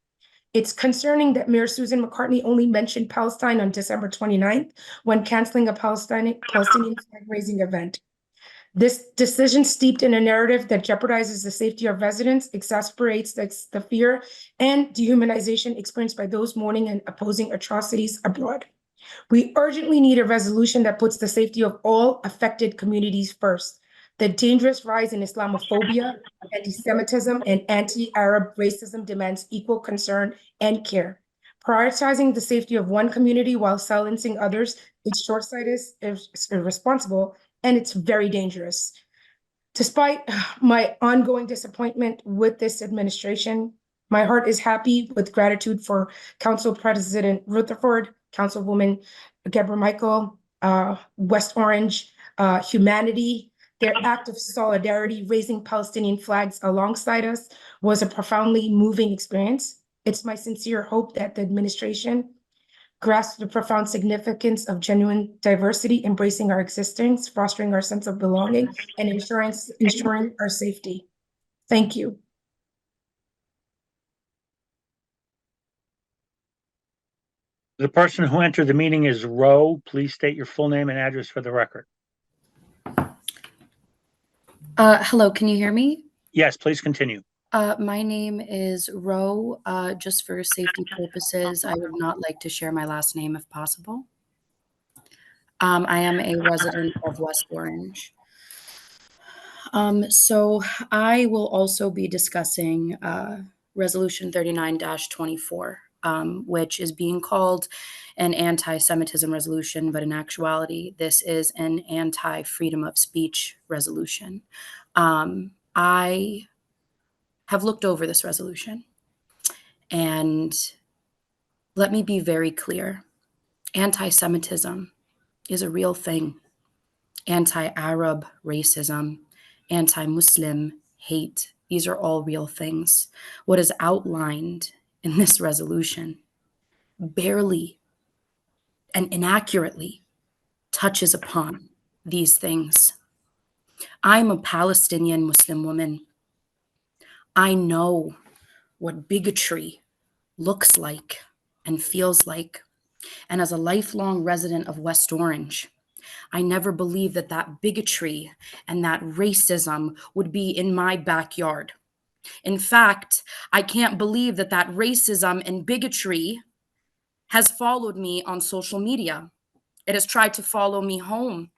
It's concerning that Mayor Susan McCartney only mentioned Palestine on December 29th when canceling a Palestinian flag-raising event. This decision, steeped in a narrative that jeopardizes the safety of residents, exasperates the fear and dehumanization experienced by those mourning and opposing atrocities abroad. We urgently need a resolution that puts the safety of all affected communities first. The dangerous rise in Islamophobia, anti-Semitism, and anti-Arab racism demands equal concern and care. Prioritizing the safety of one community while silencing others is short-sighted, is irresponsible, and it's very dangerous. Despite my ongoing disappointment with this administration, my heart is happy with gratitude for Council President Rutherford, Councilwoman Geber-Michael, West Orange, humanity. Their act of solidarity, raising Palestinian flags alongside us, was a profoundly moving experience. It's my sincere hope that the administration grasp the profound significance of genuine diversity, embracing our existence, fostering our sense of belonging, and ensuring our safety. Thank you. The person who entered the meeting is Roe. Please state your full name and address for the record. Hello, can you hear me? Yes, please continue. My name is Roe. Just for safety purposes, I would not like to share my last name if possible. I am a resident of West Orange. So I will also be discussing Resolution 39-24. which is being called an anti-Semitism resolution, but in actuality, this is an anti-freedom of speech resolution. I have looked over this resolution, and let me be very clear. Anti-Semitism is a real thing. Anti-Arab racism, anti-Muslim hate, these are all real things. What is outlined in this resolution barely and inaccurately touches upon these things. I'm a Palestinian Muslim woman. I know what bigotry looks like and feels like. And as a lifelong resident of West Orange, I never believed that that bigotry and that racism would be in my backyard. In fact, I can't believe that that racism and bigotry has followed me on social media. It has tried to follow me home.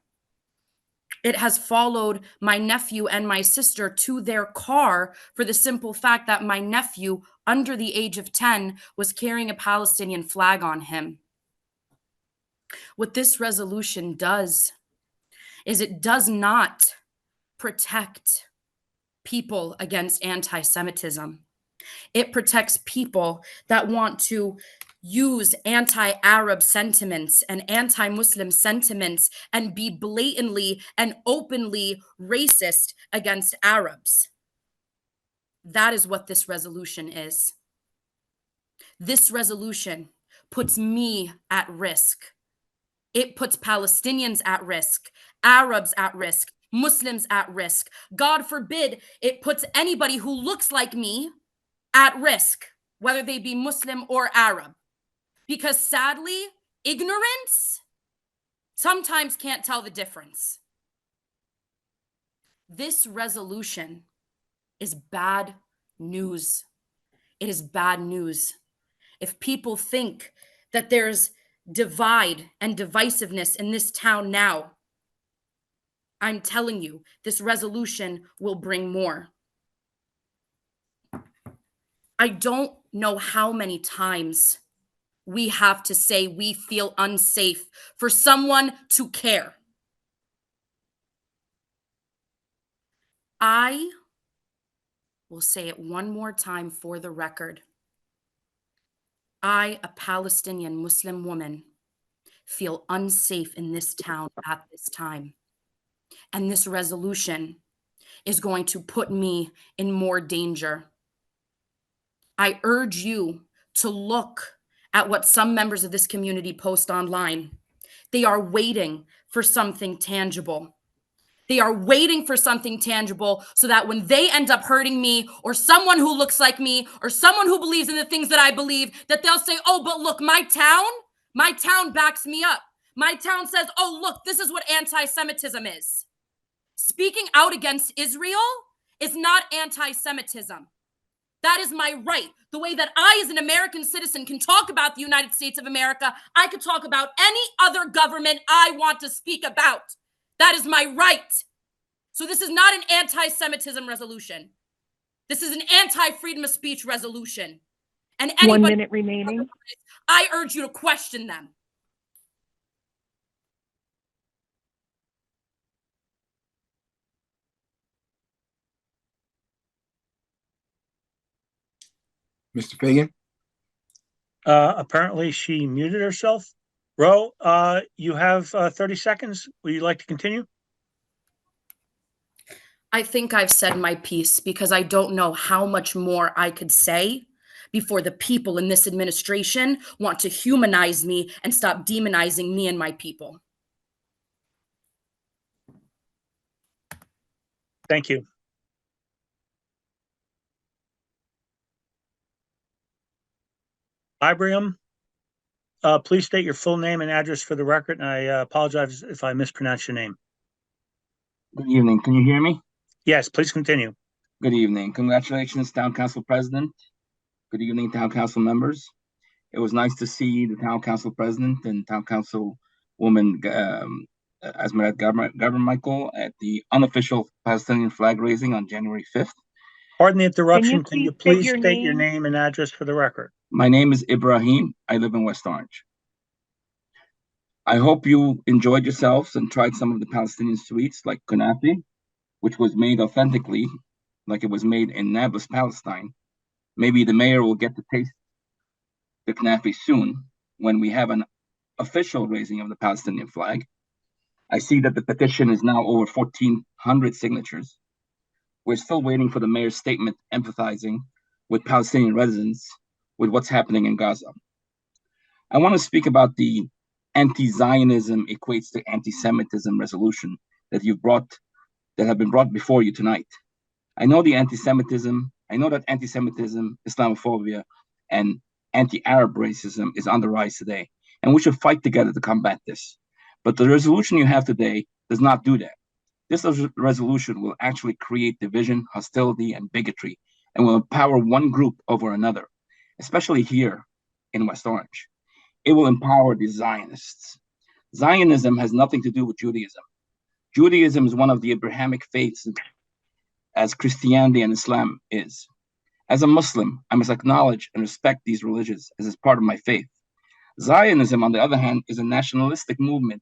It has followed my nephew and my sister to their car for the simple fact that my nephew, under the age of 10, was carrying a Palestinian flag on him. What this resolution does is it does not protect people against anti-Semitism. It protects people that want to use anti-Arab sentiments and anti-Muslim sentiments and be blatantly and openly racist against Arabs. That is what this resolution is. This resolution puts me at risk. It puts Palestinians at risk, Arabs at risk, Muslims at risk. God forbid it puts anybody who looks like me at risk, whether they be Muslim or Arab. Because sadly, ignorance sometimes can't tell the difference. This resolution is bad news. It is bad news. If people think that there's divide and divisiveness in this town now, I'm telling you, this resolution will bring more. I don't know how many times we have to say we feel unsafe for someone to care. I will say it one more time for the record. I, a Palestinian Muslim woman, feel unsafe in this town at this time. And this resolution is going to put me in more danger. I urge you to look at what some members of this community post online. They are waiting for something tangible. They are waiting for something tangible so that when they end up hurting me or someone who looks like me or someone who believes in the things that I believe, that they'll say, oh, but look, my town backs me up. My town says, oh, look, this is what anti-Semitism is. Speaking out against Israel is not anti-Semitism. That is my right. The way that I, as an American citizen, can talk about the United States of America, I could talk about any other government I want to speak about. That is my right. So this is not an anti-Semitism resolution. This is an anti-freedom of speech resolution. And anybody, 1 minute remaining. I urge you to question them. Mr. Fagan? Apparently she muted herself. Ro, you have 30 seconds. Would you like to continue? I think I've said my piece because I don't know how much more I could say before the people in this administration want to humanize me and stop demonizing me and my people. Thank you. Ibrahim, please state your full name and address for the record, and I apologize if I mispronounced your name. Good evening. Can you hear me? Yes, please continue. Good evening. Congratulations, Town Council President. Good evening, Town Council members. It was nice to see the Town Council President and Town Council Woman Asmaret Garber-Michael at the unofficial Palestinian flag raising on January 5th. Pardon the interruption. Can you please state state your name and address for the record? My name is Ibrahim. I live in West Orange. I hope you enjoyed yourselves and tried some of the Palestinian sweets like kunafi, which was made authentically, like it was made in Nablus, Palestine. Maybe the mayor will get to taste the kunafi soon when we have an official raising of the Palestinian flag. I see that the petition is now over 1,400 signatures. We're still waiting for the mayor's statement empathizing with Palestinian residents with what's happening in Gaza. I want to speak about the anti-Zionism equates to anti-Semitism resolution that have been brought before you tonight. I know that anti-Semitism, Islamophobia, and anti-Arab racism is on the rise today, and we should fight together to combat this. But the resolution you have today does not do that. This resolution will actually create division, hostility, and bigotry, and will empower one group over another, especially here in West Orange. It will empower the Zionists. Zionism has nothing to do with Judaism. Judaism is one of the Abrahamic faiths, as Christianity and Islam is. As a Muslim, I must acknowledge and respect these religions as part of my faith. Zionism, on the other hand, is a nationalistic movement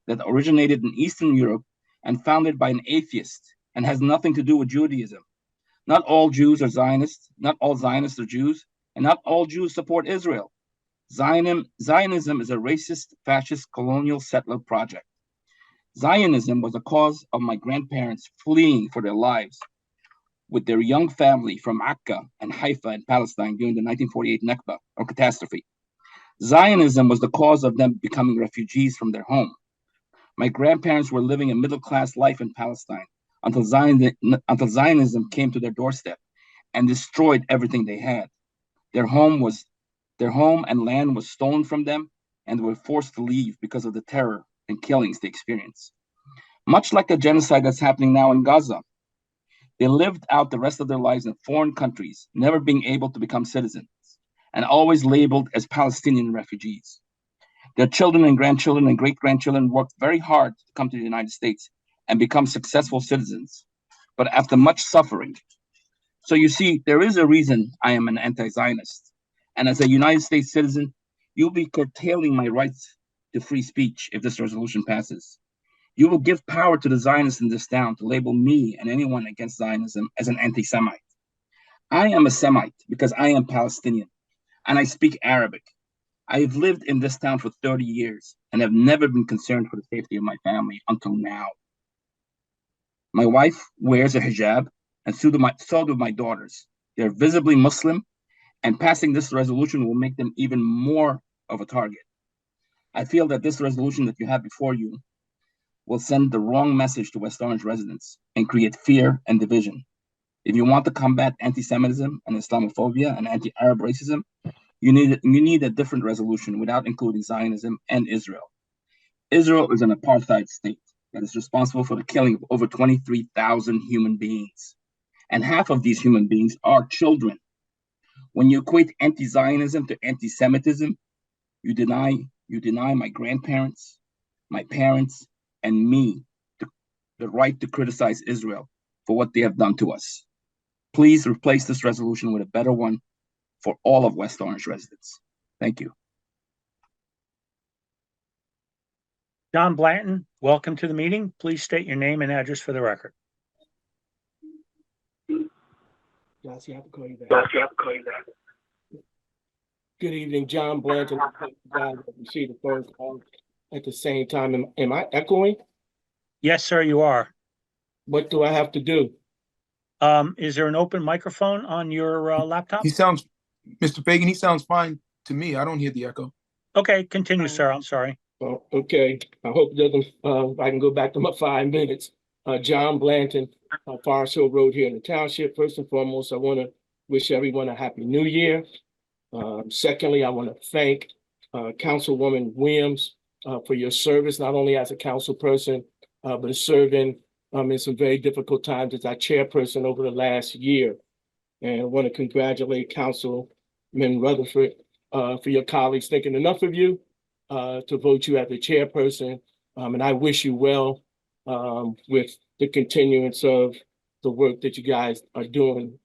that originated in Eastern Europe and founded by an atheist and has nothing to do with Judaism. Not all Jews are Zionists, not all Zionists are Jews, and not all Jews support Israel. Zionism is a racist, fascist, colonial settler project. Zionism was the cause of my grandparents fleeing for their lives with their young family from Akka and Haifa in Palestine during the 1948 Nakba, or catastrophe. Zionism was the cause of them becoming refugees from their home. My grandparents were living a middle-class life in Palestine until Zionism came to their doorstep and destroyed everything they had. Their home and land was stolen from them, and they were forced to leave because of the terror and killings they experienced. Much like the genocide that's happening now in Gaza, they lived out the rest of their lives in foreign countries, never being able to become citizens, and always labeled as Palestinian refugees. Their children and grandchildren and great-grandchildren worked very hard to come to the United States and become successful citizens, but after much suffering. So you see, there is a reason I am an anti-Zionist. And as a United States citizen, you'll be curtailing my rights to free speech if this resolution passes. You will give power to the Zionists in this town to label me and anyone against Zionism as an anti-Semite. I am a Semite because I am Palestinian, and I speak Arabic. I have lived in this town for 30 years and have never been concerned for the safety of my family until now. My wife wears a hijab, and so do my daughters. They're visibly Muslim, and passing this resolution will make them even more of a target. I feel that this resolution that you have before you will send the wrong message to West Orange residents and create fear and division. If you want to combat anti-Semitism and Islamophobia and anti-Arab racism, you need a different resolution without including Zionism and Israel. Israel is an apartheid state that is responsible for the killing of over 23,000 human beings. And half of these human beings are children. When you equate anti-Zionism to anti-Semitism, you deny my grandparents, my parents, and me the right to criticize Israel for what they have done to us. Please replace this resolution with a better one for all of West Orange residents. Thank you. John Blanton, welcome to the meeting. Please state your name and address for the record. Josh, you have to call you back. Good evening, John Blanton. I received the phone call at the same time. Am I echoing? Yes, sir, you are. What do I have to do? Is there an open microphone on your laptop? Mr. Fagan, he sounds fine to me. I don't hear the echo. Okay, continue, sir. I'm sorry. Oh, okay. I hope it doesn't, I can go back to my 5 minutes. John Blanton, Forest Hill Road here in the township. First and foremost, I want to wish everyone a happy new year. Secondly, I want to thank Councilwoman Williams for your service, not only as a council person, but serving in some very difficult times as our chairperson over the last year. And I want to congratulate Councilman Rutherford for your colleagues thinking enough of you to vote you as the chairperson. And I wish you well with the continuance of the work that you guys are doing,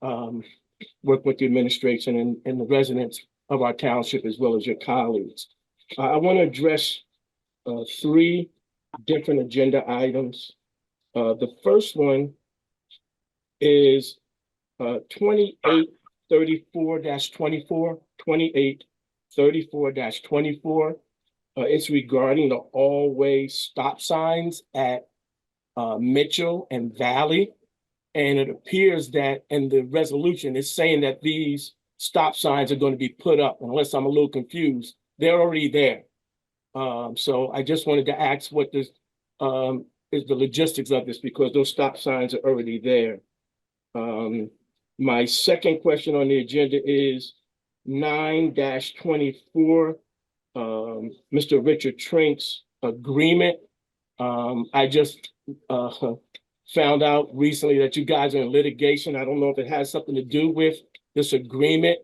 work with the administration and the residents of our township as well as your colleagues. I want to address three different agenda items. The first one is 2834-24, 2834-24. It's regarding the all-way stop signs at Mitchell and Valley. And it appears that in the resolution, it's saying that these stop signs are going to be put up, unless I'm a little confused. They're already there. So I just wanted to ask what this is the logistics of this, because those stop signs are already there. My second question on the agenda is 9-24, Mr. Richard Trink's agreement. I just found out recently that you guys are in litigation. I don't know if it has something to do with this agreement,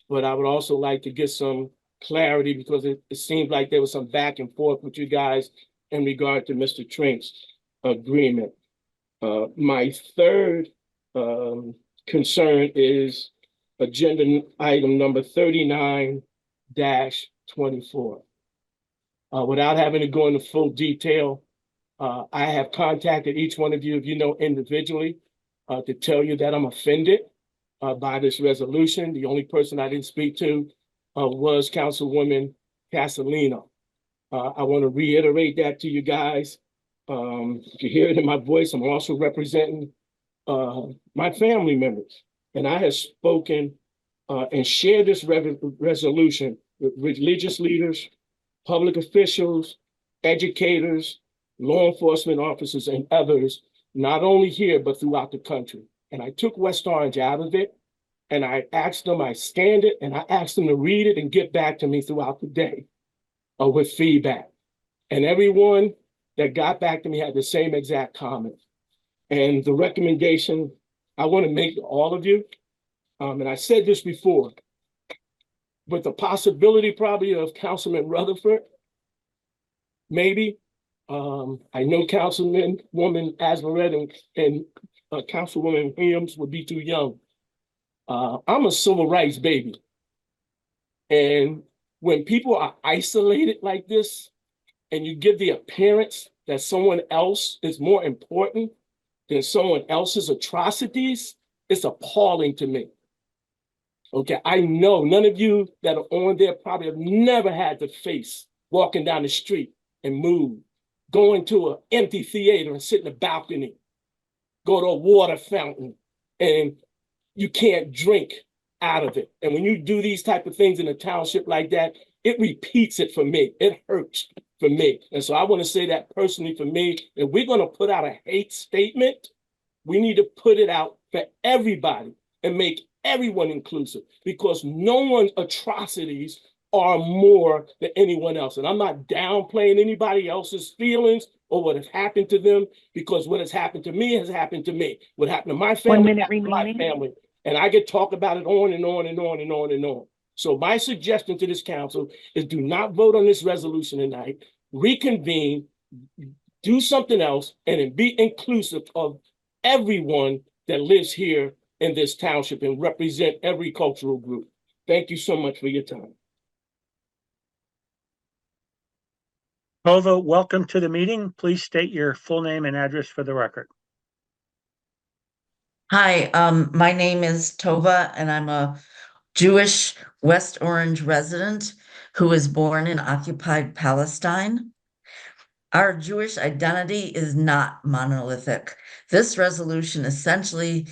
but I would also like to get some clarity, because it seemed like there was some back and forth with you guys in regard to Mr. Trink's agreement. My third concern is agenda item number 39-24. Without having to go into full detail, I have contacted each one of you, if you know individually, to tell you that I'm offended by this resolution. The only person I didn't speak to was Councilwoman Castellino. I want to reiterate that to you guys. If you hear it in my voice, I'm also representing my family members. And I have spoken and shared this resolution with religious leaders, public officials, educators, law enforcement officers, and others, not only here, but throughout the country. And I took West Orange out of it, and I asked them, I scanned it, and I asked them to read it and get back to me throughout the day with feedback. And everyone that got back to me had the same exact comment. And the recommendation I want to make to all of you, and I said this before, with the possibility probably of Councilman Rutherford, maybe. I know Councilwoman Asmaret and Councilwoman Williams would be too young. I'm a civil rights baby. And when people are isolated like this, and you give the appearance that someone else is more important than someone else's atrocities, it's appalling to me. Okay, I know none of you that are on there probably have never had to face walking down the street and move, going to an empty theater and sit in the balcony, go to a water fountain, and you can't drink out of it. And when you do these type of things in a township like that, it repeats it for me. It hurts for me. And so I want to say that personally for me, if we're going to put out a hate statement, we need to put it out for everybody and make everyone inclusive, because no one's atrocities are more than anyone else. And I'm not downplaying anybody else's feelings or what has happened to them, because what has happened to me has happened to me. What happened to my family, 1 minute happened to my remaining. family. And I could talk about it on and on and on and on and on. So my suggestion to this council is do not vote on this resolution tonight. Reconvene, do something else, and then be inclusive of everyone that lives here in this township and represent every cultural group. Thank you so much for your time. Tova, welcome to the meeting. Please state your full name and address for the record. Hi, my name is Tova, and I'm a Jewish West Orange resident who was born in occupied Palestine. Our Jewish identity is not monolithic. This resolution essentially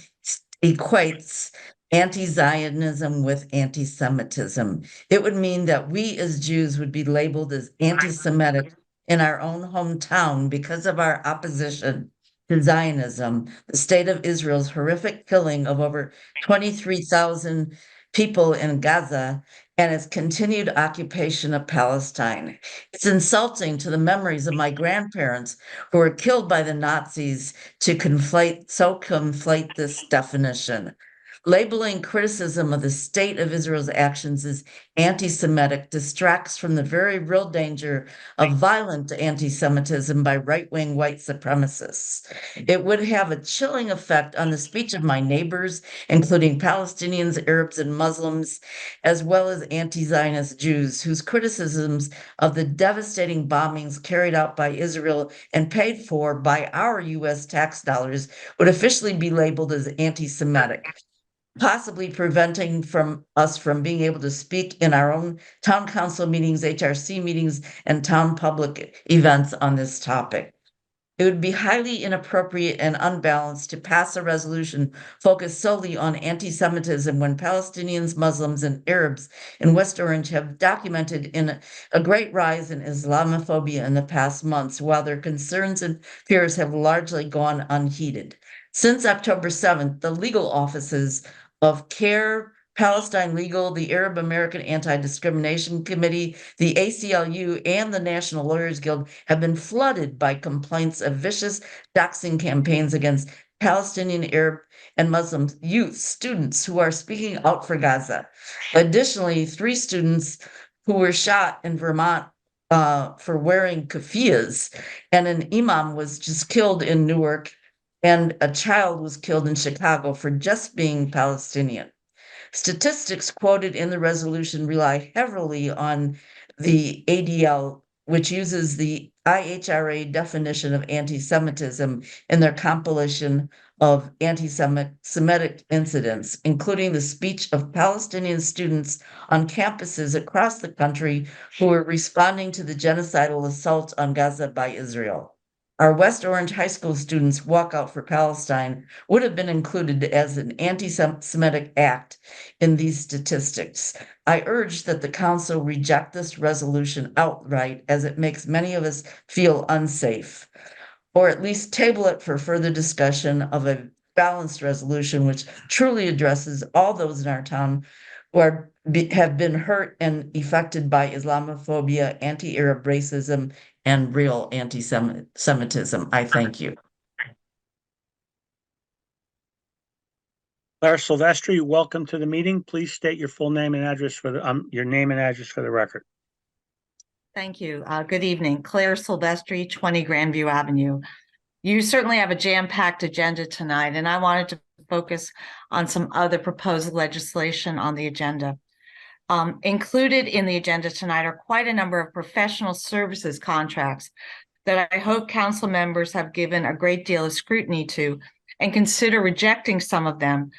equates anti-Zionism with anti-Semitism. It would mean that we as Jews would be labeled as anti-Semitic in our own hometown because of our opposition to Zionism, the state of Israel's horrific killing of over 23,000 people in Gaza, and its continued occupation of Palestine. It's insulting to the memories of my grandparents who were killed by the Nazis to conflate this definition. Labeling criticism of the state of Israel's actions as anti-Semitic distracts from the very real danger of violent anti-Semitism by right-wing white supremacists. It would have a chilling effect on the speech of my neighbors, including Palestinians, Arabs, and Muslims, as well as anti-Zionist Jews, whose criticisms of the devastating bombings carried out by Israel and paid for by our U.S. tax dollars would officially be labeled as anti-Semitic, possibly preventing us from being able to speak in our own town council meetings, HRC meetings, and town public events on this topic. It would be highly inappropriate and unbalanced to pass a resolution focused solely on anti-Semitism when Palestinians, Muslims, and Arabs in West Orange have documented in a great rise in Islamophobia in the past months, while their concerns and fears have largely gone unheeded. Since October 7th, the legal offices of CARE, Palestine Legal, the Arab American Anti-Discrimination Committee, the ACLU, and the National Lawyers Guild have been flooded by complaints of vicious doxing campaigns against Palestinian, Arab, and Muslim youth students who are speaking out for Gaza. Additionally, 3 students who were shot in Vermont for wearing keffiyehs, and an imam was just killed in Newark, and a child was killed in Chicago for just being Palestinian. Statistics quoted in the resolution rely heavily on the ADL, which uses the IHRA definition of anti-Semitism in their compilation of anti-Semitic incidents, including the speech of Palestinian students on campuses across the country who were responding to the genocidal assault on Gaza by Israel. Our West Orange High School students' walkout for Palestine would have been included as an anti-Semitic act in these statistics. I urge that the council reject this resolution outright, as it makes many of us feel unsafe, or at least table it for further discussion of a balanced resolution which truly addresses all those in our town who have been hurt and affected by Islamophobia, anti-Arab racism, and real anti-Semitism. I thank you. Claire Silvestri, welcome to the meeting. Please state your full name and address for your name and address for the record. Thank you. Good evening. Claire Silvestri, 20 Grandview Avenue. You certainly have a jam-packed agenda tonight, and I wanted to focus on some other proposed legislation on the agenda. Included in the agenda tonight are quite a number of professional services contracts that I hope council members have given a great deal of scrutiny to and consider rejecting some of them,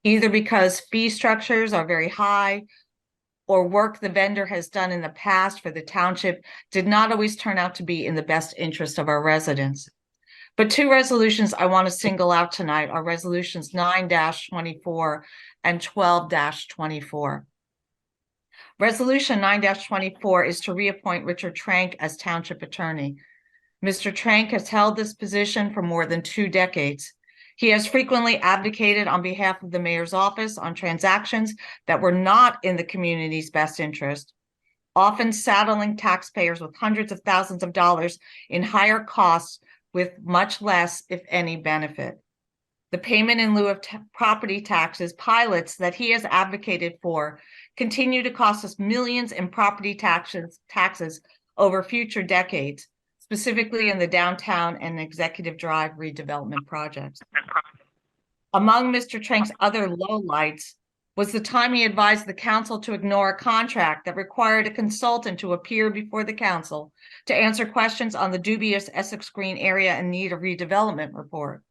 either because fee structures are very high or work the vendor has done in the past for the township did not always turn out to be in the best interest of our residents. But 2 resolutions I want to single out tonight are resolutions 9-24 and 12-24. Resolution 9-24 is to reappoint Richard Trank as township attorney. Mr. Trank has held this position for more than 2 decades. He has frequently advocated on behalf of the mayor's office on transactions that were not in the community's best interest, often saddling taxpayers with hundreds of thousands of dollars in higher costs with much less, if any, benefit. The payment in lieu of property taxes pilots that he has advocated for continue to cost us millions in property taxes over future decades, specifically in the downtown and Executive Drive redevelopment projects. Among Mr. Trank's other lowlights was the time he advised the council to ignore a contract that required a consultant to appear before the council to answer questions on the dubious Essex Green area in need of redevelopment report.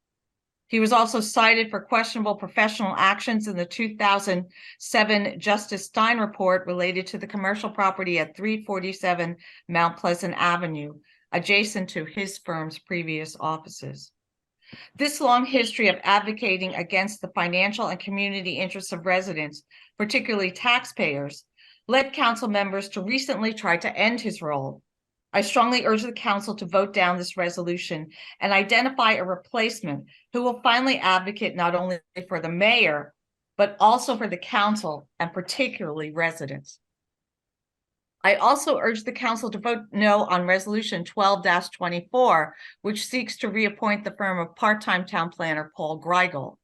He was also cited for questionable professional actions in the 2007 Justice Stein report related to the commercial property at 347 Mount Pleasant Avenue, adjacent to his firm's previous offices. This long history of advocating against the financial and community interests of residents, particularly taxpayers, led council members to recently try to end his role. I strongly urge the council to vote down this resolution and identify a replacement who will finally advocate not only for the mayor, but also for the council and particularly residents. I also urge the council to vote no on resolution 12-24, which seeks to reappoint the firm of part-time town planner Paul Greigel.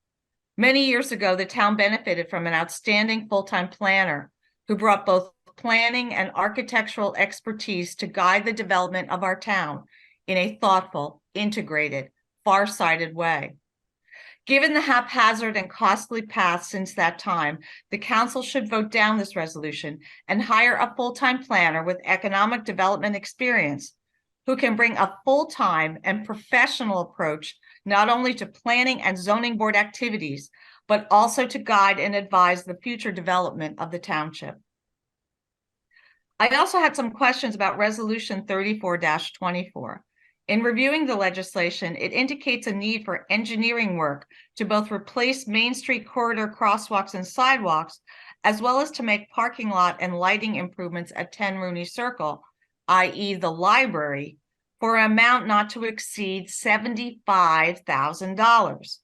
Many years ago, the town benefited from an outstanding full-time planner who brought both planning and architectural expertise to guide the development of our town in a thoughtful, integrated, far-sighted way. Given the haphazard and costly path since that time, the council should vote down this resolution and hire a full-time planner with economic development experience who can bring a full-time and professional approach not only to planning and zoning board activities, but also to guide and advise the future development of the township. I also had some questions about Resolution 34-24. In reviewing the legislation, it indicates a need for engineering work to both replace Main Street corridor crosswalks and sidewalks, as well as to make parking lot and lighting improvements at 10 Rooney Circle, i.e. the library, for an amount not to exceed $75,000.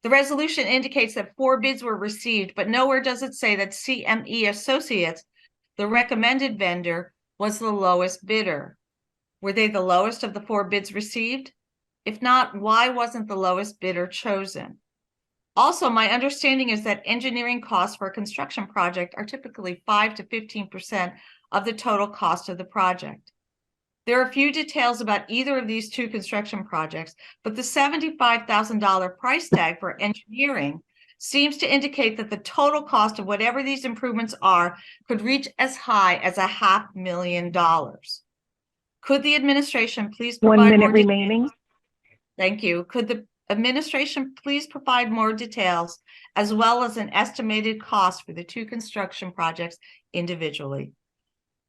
The resolution indicates that 4 bids were received, but nowhere does it say that CME Associates, the recommended vendor, was the lowest bidder. Were they the lowest of the 4 bids received? If not, why wasn't the lowest bidder chosen? Also, my understanding is that engineering costs for a construction project are typically 5 to 15% of the total cost of the project. There are a few details about either of these 2 construction projects, but the $75,000 price tag for engineering seems to indicate that the total cost of whatever these improvements are could reach as high as $500,000. Could the administration please provide 1 minute more remaining? Thank you. Could the administration please provide more details as well as an estimated cost for the 2 construction projects individually?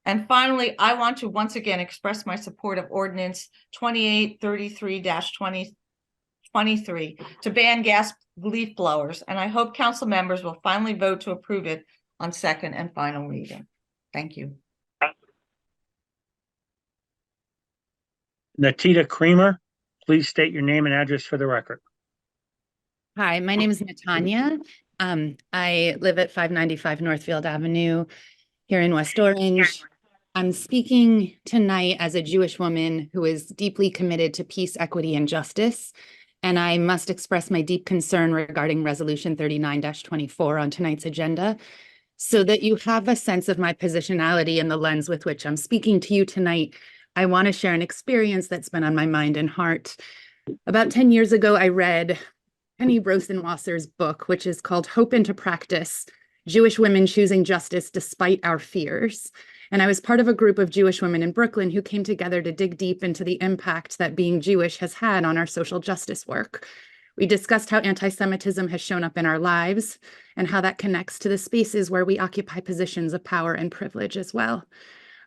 And finally, I want to once again express my support of Ordinance 2833-2023 to ban gas leaf blowers, and I hope council members will finally vote to approve it on second and final reading. Thank you. Natita Creamer, please state your name and address for the record. Hi, my name is Natanya. I live at 595 Northfield Avenue here in West Orange. I'm speaking tonight as a Jewish woman who is deeply committed to peace, equity, and justice. And I must express my deep concern regarding Resolution 39-24 on tonight's agenda, so that you have a sense of my positionality and the lens with which I'm speaking to you tonight. I want to share an experience that's been on my mind and heart. About 10 years ago, I read Penny Rosenwasser's book, which is called Hope into Practice: Jewish Women Choosing Justice Despite Our Fears. And I was part of a group of Jewish women in Brooklyn who came together to dig deep into the impact that being Jewish has had on our social justice work. We discussed how anti-Semitism has shown up in our lives and how that connects to the spaces where we occupy positions of power and privilege as well.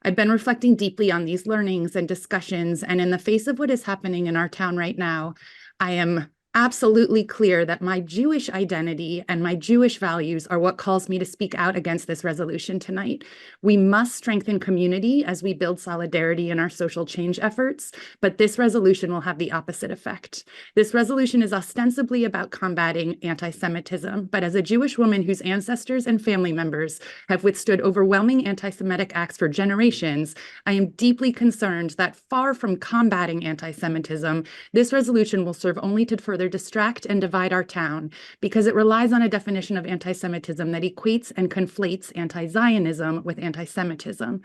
I've been reflecting deeply on these learnings and discussions, and in the face of what is happening in our town right now, I am absolutely clear that my Jewish identity and my Jewish values are what calls me to speak out against this resolution tonight. We must strengthen community as we build solidarity in our social change efforts, but this resolution will have the opposite effect. This resolution is ostensibly about combating anti-Semitism, but as a Jewish woman whose ancestors and family members have withstood overwhelming anti-Semitic acts for generations, I am deeply concerned that far from combating anti-Semitism, this resolution will serve only to further distract and divide our town, because it relies on a definition of anti-Semitism that equates and conflates anti-Zionism with anti-Semitism.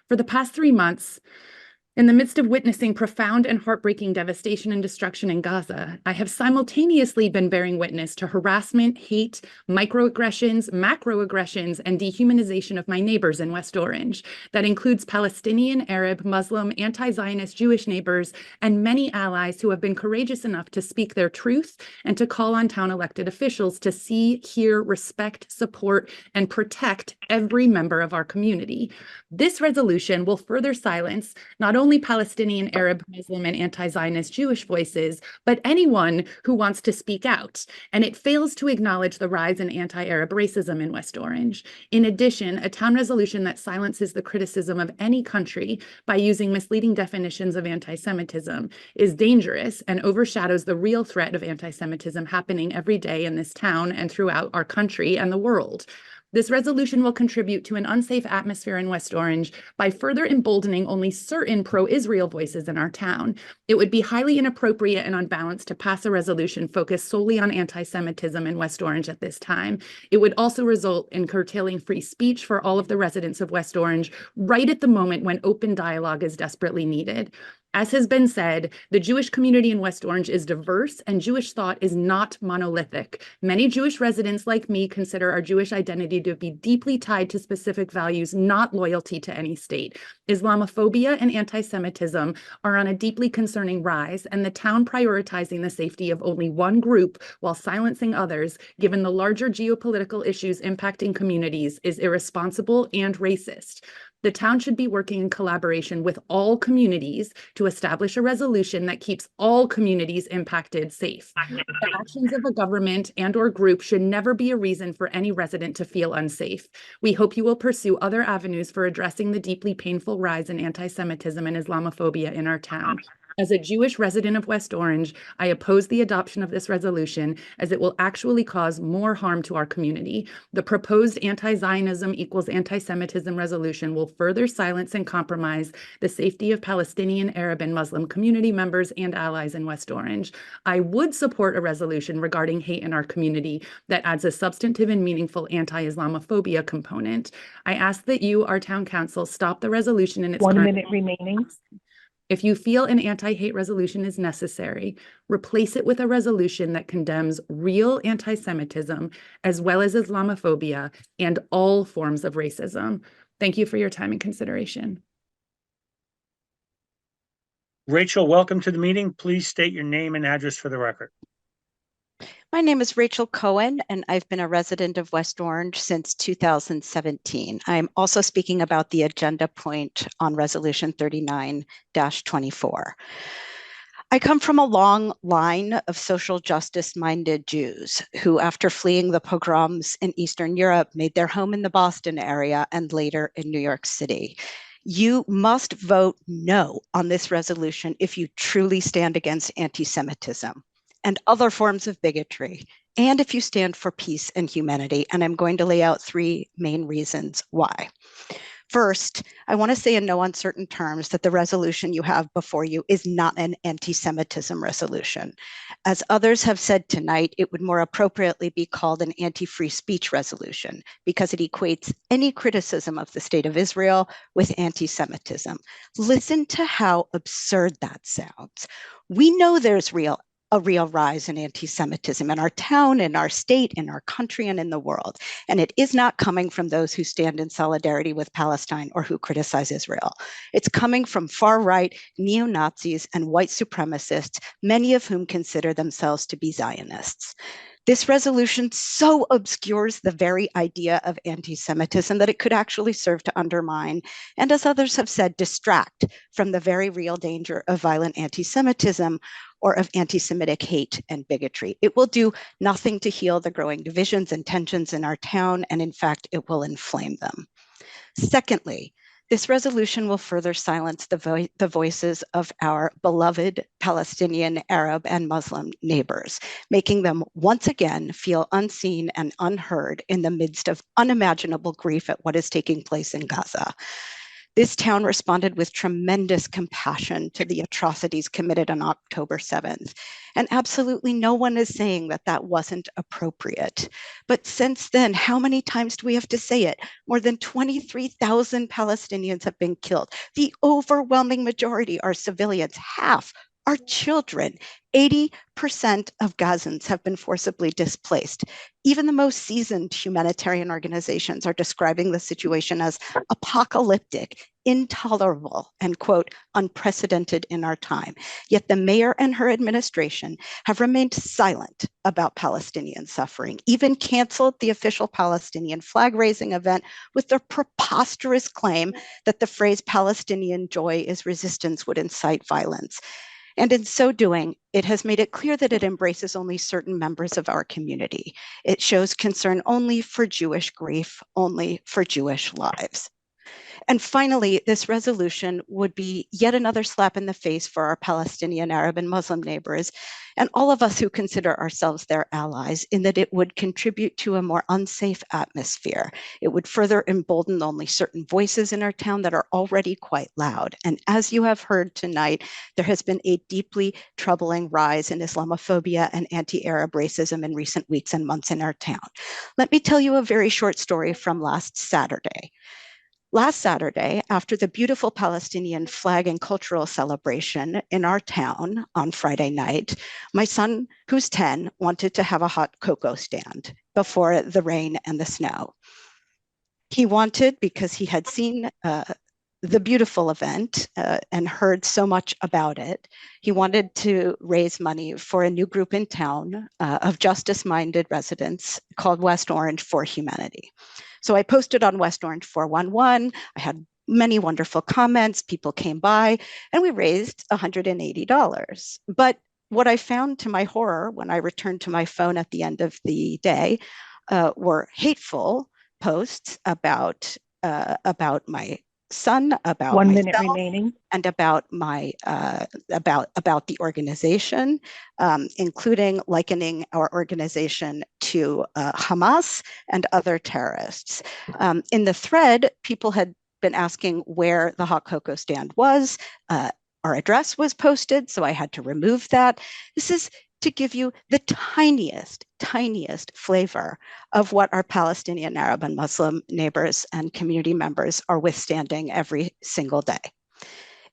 For the past 3 months, in the midst of witnessing profound and heartbreaking devastation and destruction in Gaza, I have simultaneously been bearing witness to harassment, hate, microaggressions, macroaggressions, and dehumanization of my neighbors in West Orange. That includes Palestinian, Arab, Muslim, anti-Zionist Jewish neighbors, and many allies who have been courageous enough to speak their truth and to call on town elected officials to see, hear, respect, support, and protect every member of our community. This resolution will further silence not only Palestinian, Arab, Muslim, and anti-Zionist Jewish voices, but anyone who wants to speak out. And it fails to acknowledge the rise in anti-Arab racism in West Orange. In addition, a town resolution that silences the criticism of any country by using misleading definitions of anti-Semitism is dangerous and overshadows the real threat of anti-Semitism happening every day in this town and throughout our country and the world. This resolution will contribute to an unsafe atmosphere in West Orange by further emboldening only certain pro-Israel voices in our town. It would be highly inappropriate and unbalanced to pass a resolution focused solely on anti-Semitism in West Orange at this time. It would also result in curtailing free speech for all of the residents of West Orange right at the moment when open dialogue is desperately needed. As has been said, the Jewish community in West Orange is diverse and Jewish thought is not monolithic. Many Jewish residents like me consider our Jewish identity to be deeply tied to specific values, not loyalty to any state. Islamophobia and anti-Semitism are on a deeply concerning rise, and the town prioritizing the safety of only one group while silencing others, given the larger geopolitical issues impacting communities, is irresponsible and racist. The town should be working in collaboration with all communities to establish a resolution that keeps all communities impacted safe. The actions of a government and/or group should never be a reason for any resident to feel unsafe. We hope you will pursue other avenues for addressing the deeply painful rise in anti-Semitism and Islamophobia in our town. As a Jewish resident of West Orange, I oppose the adoption of this resolution as it will actually cause more harm to our community. The proposed anti-Zionism equals anti-Semitism resolution will further silence and compromise the safety of Palestinian, Arab, and Muslim community members and allies in West Orange. I would support a resolution regarding hate in our community that adds a substantive and meaningful anti-Islamophobia component. I ask that you, our town council, stop the resolution in its 1 current minute remaining. If you feel an anti-hate resolution is necessary, replace it with a resolution that condemns real anti-Semitism as well as Islamophobia and all forms of racism. Thank you for your time and consideration. Rachel, welcome to the meeting. Please state your name and address for the record. My name is Rachel Cohen, and I've been a resident of West Orange since 2017. I'm also speaking about the agenda point on Resolution 39-24. I come from a long line of social justice-minded Jews who, after fleeing the pogroms in Eastern Europe, made their home in the Boston area and later in New York City. You must vote no on this resolution if you truly stand against anti-Semitism and other forms of bigotry, and if you stand for peace and humanity. And I'm going to lay out 3 main reasons why. First, I want to say in no uncertain terms that the resolution you have before you is not an anti-Semitism resolution. As others have said tonight, it would more appropriately be called an anti-free speech resolution because it equates any criticism of the state of Israel with anti-Semitism. Listen to how absurd that sounds. We know there's a real rise in anti-Semitism in our town, in our state, in our country, and in the world. And it is not coming from those who stand in solidarity with Palestine or who criticize Israel. It's coming from far-right neo-Nazis and white supremacists, many of whom consider themselves to be Zionists. This resolution so obscures the very idea of anti-Semitism that it could actually serve to undermine, and as others have said, distract from the very real danger of violent anti-Semitism or of anti-Semitic hate and bigotry. It will do nothing to heal the growing divisions and tensions in our town, and in fact, it will inflame them. Secondly, this resolution will further silence the voices of our beloved Palestinian, Arab, and Muslim neighbors, making them once again feel unseen and unheard in the midst of unimaginable grief at what is taking place in Gaza. This town responded with tremendous compassion to the atrocities committed on October 7th. And absolutely no one is saying that that wasn't appropriate. But since then, how many times do we have to say it? More than 23,000 Palestinians have been killed. The overwhelming majority are civilians, half are children. 80% of Gazans have been forcibly displaced. Even the most seasoned humanitarian organizations are describing the situation as apocalyptic, intolerable, and quote, unprecedented in our time. Yet the mayor and her administration have remained silent about Palestinian suffering, even canceled the official Palestinian flag raising event with their preposterous claim that the phrase Palestinian joy is resistance would incite violence. And in so doing, it has made it clear that it embraces only certain members of our community. It shows concern only for Jewish grief, only for Jewish lives. And finally, this resolution would be yet another slap in the face for our Palestinian, Arab, and Muslim neighbors, and all of us who consider ourselves their allies, in that it would contribute to a more unsafe atmosphere. It would further embolden only certain voices in our town that are already quite loud. And as you have heard tonight, there has been a deeply troubling rise in Islamophobia and anti-Arab racism in recent weeks and months in our town. Let me tell you a very short story from last Saturday. Last Saturday, after the beautiful Palestinian flag and cultural celebration in our town on Friday night, my son, who's 10, wanted to have a hot cocoa stand before the rain and the snow. He wanted, because he had seen the beautiful event and heard so much about it, he wanted to raise money for a new group in town of justice-minded residents called West Orange for Humanity. So I posted on West Orange 411. I had many wonderful comments. People came by and we raised $180. But what I found to my horror when I returned to my phone at the end of the day were hateful posts about my son, about 1 minute myself, remaining, and about my about the organization, including likening our organization to Hamas and other terrorists. In the thread, people had been asking where the hot cocoa stand was. Our address was posted, so I had to remove that. This is to give you the tiniest flavor of what our Palestinian, Arab, and Muslim neighbors and community members are withstanding every single day.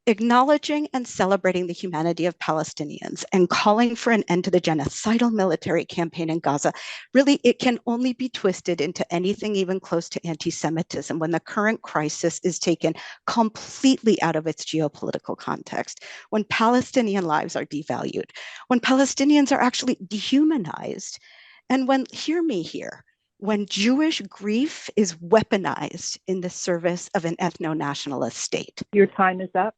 Acknowledging and celebrating the humanity of Palestinians and calling for an end to the genocidal military campaign in Gaza, really, it can only be twisted into anything even close to anti-Semitism when the current crisis is taken completely out of its geopolitical context, when Palestinian lives are devalued, when Palestinians are actually dehumanized, and when, hear me here, when Jewish grief is weaponized in the service of an ethno-nationalist state. your time is up.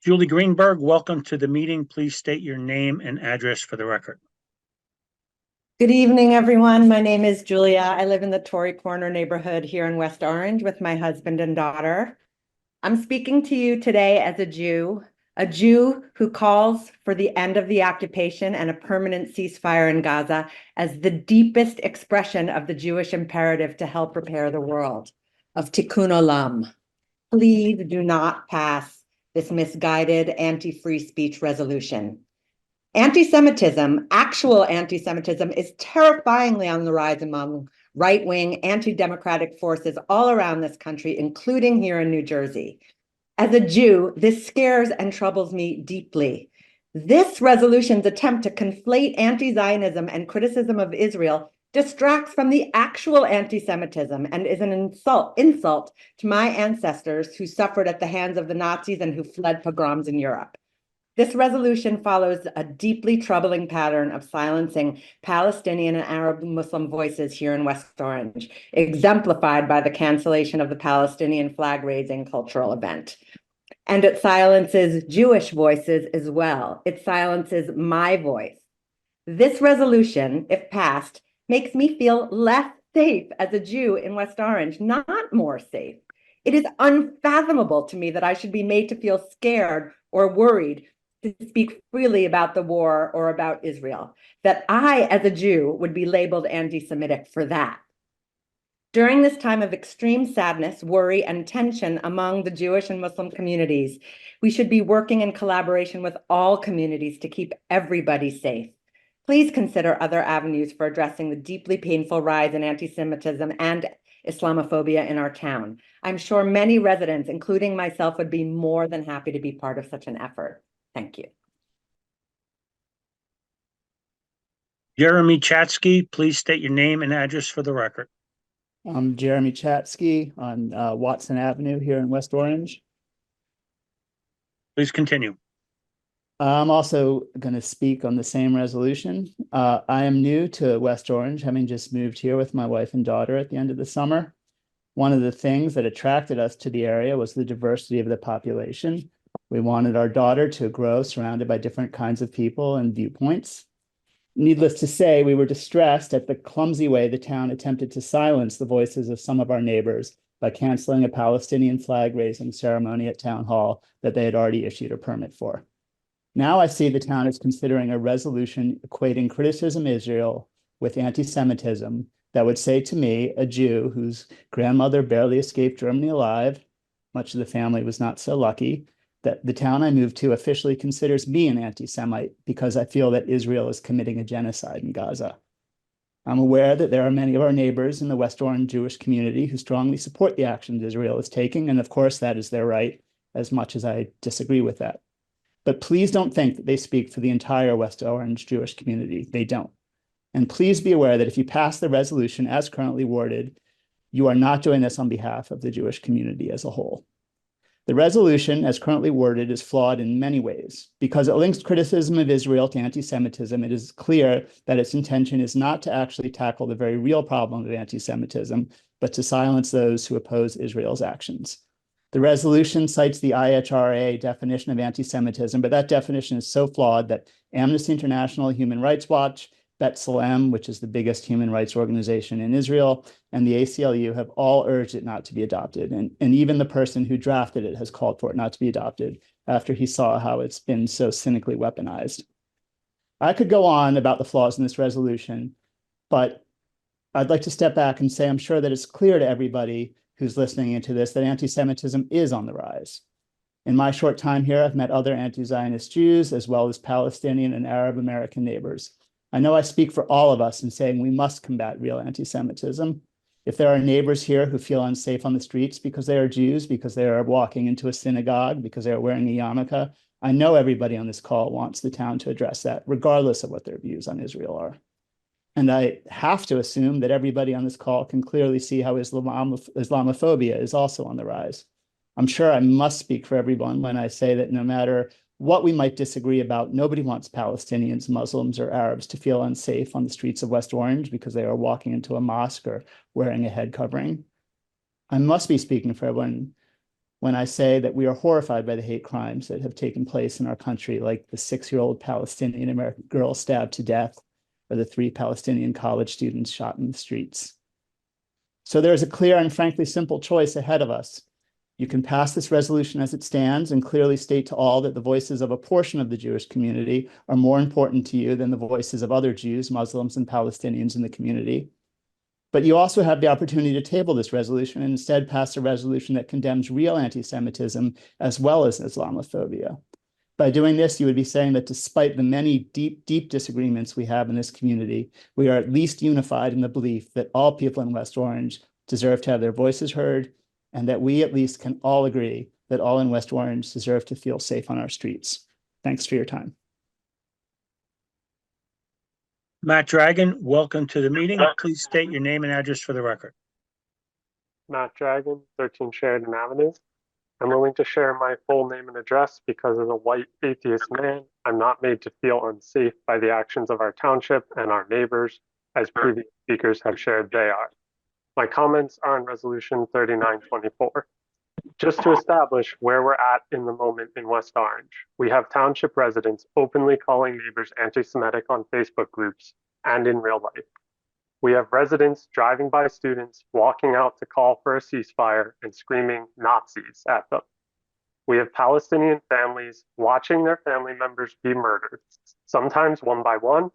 Julie Greenberg, welcome to the meeting. Please state your name and address for the record. Good evening, everyone. My name is Julia. I live in the Torrey Corner neighborhood here in West Orange with my husband and daughter. I'm speaking to you today as a Jew who calls for the end of the occupation and a permanent ceasefire in Gaza as the deepest expression of the Jewish imperative to help repair the world, of tikkun olam. Please do not pass this misguided anti-free speech resolution. Anti-Semitism, actual anti-Semitism, is terrifyingly on the rise among right-wing anti-democratic forces all around this country, including here in New Jersey. As a Jew, this scares and troubles me deeply. This resolution's attempt to conflate anti-Zionism and criticism of Israel distracts from the actual anti-Semitism and is an insult to my ancestors who suffered at the hands of the Nazis and who fled pogroms in Europe. This resolution follows a deeply troubling pattern of silencing Palestinian and Arab Muslim voices here in West Orange, exemplified by the cancellation of the Palestinian flag-raising cultural event. And it silences Jewish voices as well. It silences my voice. This resolution, if passed, makes me feel less safe as a Jew in West Orange, not more safe. It is unfathomable to me that I should be made to feel scared or worried to speak freely about the war or about Israel, that I, as a Jew, would be labeled anti-Semitic for that. During this time of extreme sadness, worry, and tension among the Jewish and Muslim communities, we should be working in collaboration with all communities to keep everybody safe. Please consider other avenues for addressing the deeply painful rise in anti-Semitism and Islamophobia in our town. I'm sure many residents, including myself, would be more than happy to be part of such an effort. Thank you. Jeremy Chatsky, please state your name and address for the record. I'm Jeremy Chatsky on Watson Avenue here in West Orange. Please continue. I'm also going to speak on the same resolution. I am new to West Orange, having just moved here with my wife and daughter at the end of the summer. One of the things that attracted us to the area was the diversity of the population. We wanted our daughter to grow surrounded by different kinds of people and viewpoints. Needless to say, we were distressed at the clumsy way the town attempted to silence the voices of some of our neighbors by canceling a Palestinian flag raising ceremony at Town Hall that they had already issued a permit for. Now I see the town is considering a resolution equating criticism of Israel with anti-Semitism that would say to me, a Jew whose grandmother barely escaped Germany alive, much of the family was not so lucky, that the town I moved to officially considers me an anti-Semite because I feel that Israel is committing a genocide in Gaza. I'm aware that there are many of our neighbors in the West Orange Jewish community who strongly support the actions Israel is taking, and of course that is their right, as much as I disagree with that. But please don't think that they speak for the entire West Orange Jewish community. They don't. And please be aware that if you pass the resolution as currently worded, you are not doing this on behalf of the Jewish community as a whole. The resolution, as currently worded, is flawed in many ways. Because it links criticism of Israel to anti-Semitism, it is clear that its intention is not to actually tackle the very real problem of anti-Semitism, but to silence those who oppose Israel's actions. The resolution cites the IHRA definition of anti-Semitism, but that definition is so flawed that Amnesty International, Human Rights Watch, B'Tselem, which is the biggest human rights organization in Israel, and the ACLU have all urged it not to be adopted. And even the person who drafted it has called for it not to be adopted after he saw how it's been so cynically weaponized. I could go on about the flaws in this resolution, but I'd like to step back and say I'm sure that it's clear to everybody who's listening into this that anti-Semitism is on the rise. In my short time here, I've met other anti-Zionist Jews as well as Palestinian and Arab American neighbors. I know I speak for all of us in saying we must combat real anti-Semitism. If there are neighbors here who feel unsafe on the streets because they are Jews, because they are walking into a synagogue, because they are wearing a yarmulke, I know everybody on this call wants the town to address that, regardless of what their views on Israel are. And I have to assume that everybody on this call can clearly see how Islamophobia is also on the rise. I'm sure I must speak for everyone when I say that no matter what we might disagree about, nobody wants Palestinians, Muslims, or Arabs to feel unsafe on the streets of West Orange because they are walking into a mosque or wearing a head covering. I must be speaking for everyone when I say that we are horrified by the hate crimes that have taken place in our country, like the 6-year-old Palestinian American girl stabbed to death, or the 3 Palestinian college students shot in the streets. So there is a clear and frankly simple choice ahead of us. You can pass this resolution as it stands and clearly state to all that the voices of a portion of the Jewish community are more important to you than the voices of other Jews, Muslims, and Palestinians in the community. But you also have the opportunity to table this resolution and instead pass a resolution that condemns real anti-Semitism as well as Islamophobia. By doing this, you would be saying that despite the many deep, deep disagreements we have in this community, we are at least unified in the belief that all people in West Orange deserve to have their voices heard, and that we at least can all agree that all in West Orange deserve to feel safe on our streets. Thanks for your time. Matt Dragon, welcome to the meeting. Please state your name and address for the record. Matt Dragon, 13 Sheridan Avenue. I'm willing to share my full name and address because as a white atheist man, I'm not made to feel unsafe by the actions of our township and our neighbors, as previous speakers have shared they are. My comments are on Resolution 3924. Just to establish where we're at in the moment in West Orange, we have township residents openly calling neighbors anti-Semitic on Facebook groups and in real life. We have residents driving by students walking out to call for a ceasefire and screaming Nazis at them. We have Palestinian families watching their family members be murdered, sometimes one by one,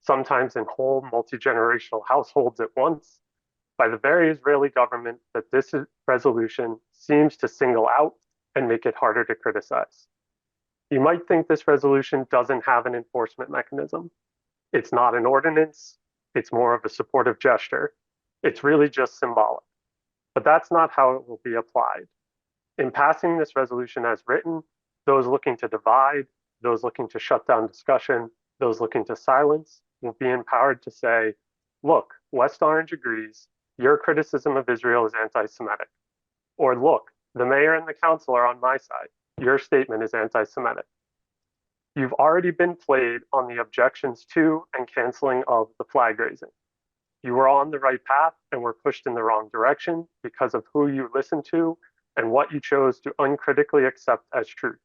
sometimes in whole multi-generational households at once, by the very Israeli government that this resolution seems to single out and make it harder to criticize. You might think this resolution doesn't have an enforcement mechanism. It's not an ordinance. It's more of a supportive gesture. It's really just symbolic. But that's not how it will be applied. In passing this resolution as written, those looking to divide, those looking to shut down discussion, those looking to silence will be empowered to say, look, West Orange agrees, your criticism of Israel is anti-Semitic. Or look, the mayor and the council are on my side. Your statement is anti-Semitic. You've already been played on the objections to and canceling of the flag raising. You were on the right path and were pushed in the wrong direction because of who you listened to and what you chose to uncritically accept as truth.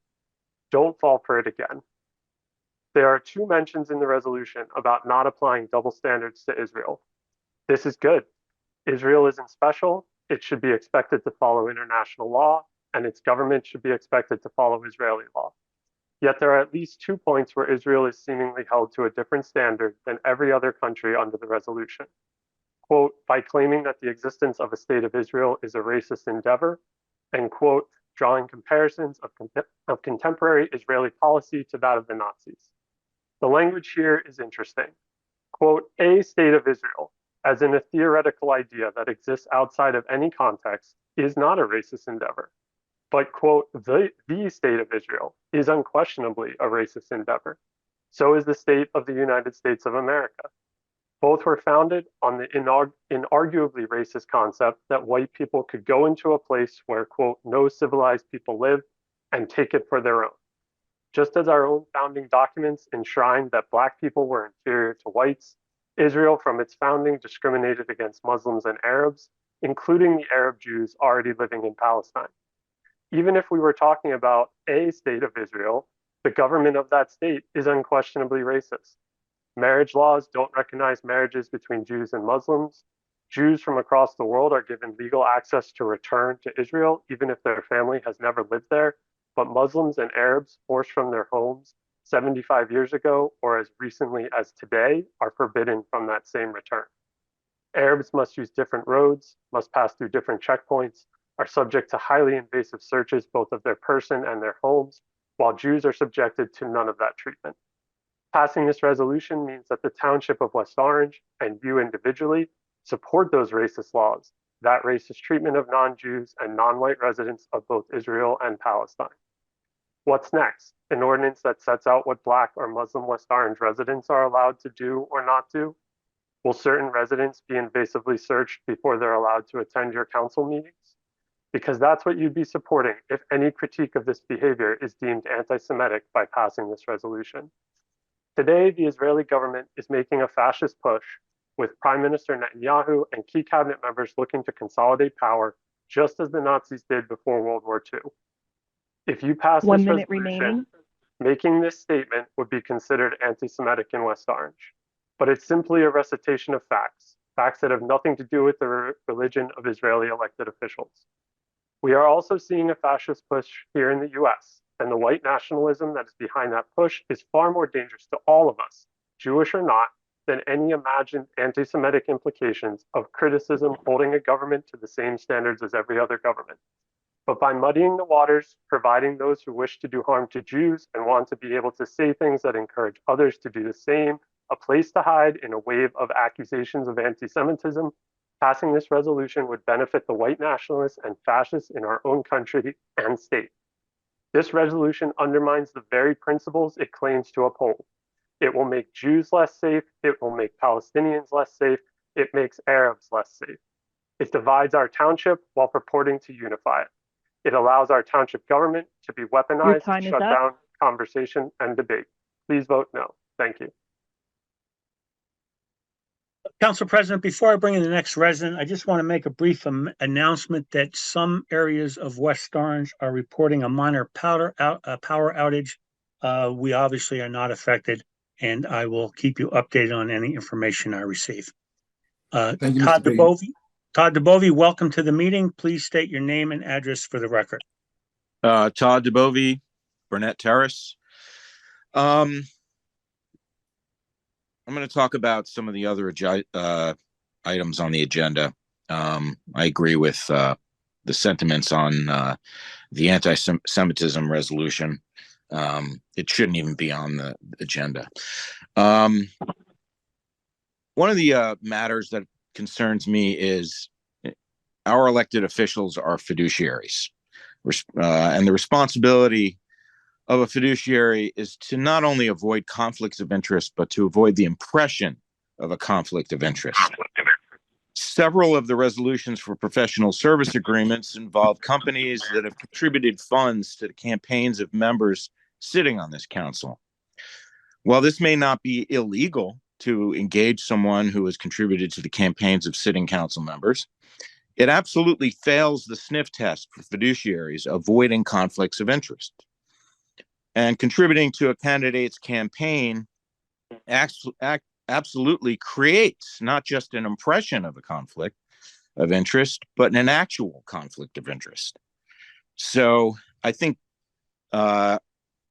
Don't fall for it again. There are two mentions in the resolution about not applying double standards to Israel. This is good. Israel isn't special. It should be expected to follow international law, and its government should be expected to follow Israeli law. Yet there are at least 2 points where Israel is seemingly held to a different standard than every other country under the resolution. Quote, by claiming that the existence of a state of Israel is a racist endeavor, and quote, drawing comparisons of contemporary Israeli policy to that of the Nazis. The language here is interesting. Quote, a state of Israel, as in a theoretical idea that exists outside of any context, is not a racist endeavor. But, quote, the state of Israel is unquestionably a racist endeavor. So is the state of the United States of America. Both were founded on the inarguably racist concept that white people could go into a place where, quote, no civilized people live and take it for their own. Just as our own founding documents enshrined that Black people were inferior to whites, Israel from its founding discriminated against Muslims and Arabs, including the Arab Jews already living in Palestine. Even if we were talking about a state of Israel, the government of that state is unquestionably racist. Marriage laws don't recognize marriages between Jews and Muslims. Jews from across the world are given legal access to return to Israel, even if their family has never lived there. But Muslims and Arabs forced from their homes 75 years ago, or as recently as today, are forbidden from that same return. Arabs must use different roads, must pass through different checkpoints, are subject to highly invasive searches both of their person and their homes, while Jews are subjected to none of that treatment. Passing this resolution means that the Township of West Orange and you individually support those racist laws, that racist treatment of non-Jews and non-white residents of both Israel and Palestine. What's next? An ordinance that sets out what Black or Muslim West Orange residents are allowed to do or not do? Will certain residents be invasively searched before they're allowed to attend your council meetings? Because that's what you'd be supporting if any critique of this behavior is deemed anti-Semitic by passing this resolution. Today, the Israeli government is making a fascist push with Prime Minister Netanyahu and key cabinet members looking to consolidate power, just as the Nazis did before World War II. If you pass this resolution, making this statement would be considered anti-Semitic in West Orange. But it's simply a recitation of facts, facts that have nothing to do with the religion of Israeli elected officials. We are also seeing a fascist push here in the US, and the white nationalism that is behind that push is far more dangerous to all of us, Jewish or not, than any imagined anti-Semitic implications of criticism holding a government to the same standards as every other government. But by muddying the waters, providing those who wish to do harm to Jews and want to be able to say things that encourage others to do the same, a place to hide in a wave of accusations of anti-Semitism, passing this resolution would benefit the white nationalists and fascists in our own country and state. This resolution undermines the very principles it claims to uphold. It will make Jews less safe. It will make Palestinians less safe. It makes Arabs less safe. It divides our township while purporting to unify it. It allows our township government to be weaponized to shut down conversation and debate. Please vote no. Thank you. Council President, before I bring in the next resident, I just want to make a brief announcement that some areas of West Orange are reporting a minor power outage. We obviously are not affected, and I will keep you updated on any information I receive. Thank you, Todd Mr. DeBovie. Todd DeBovie, welcome to the meeting. Please state your name and address for the record. Todd DeBovie, Burnett Terrace. I'm going to talk about some of the other items on the agenda. I agree with the sentiments on the anti-Semitism resolution. It shouldn't even be on the agenda. One of the matters that concerns me is our elected officials are fiduciaries. And the responsibility of a fiduciary is to not only avoid conflicts of interest, but to avoid the impression of a conflict of interest. Several of the resolutions for professional service agreements involve companies that have contributed funds to the campaigns of members sitting on this council. While this may not be illegal to engage someone who has contributed to the campaigns of sitting council members, it absolutely fails the sniff test for fiduciaries avoiding conflicts of interest. And contributing to a candidate's campaign absolutely creates not just an impression of a conflict of interest, but an actual conflict of interest. So I think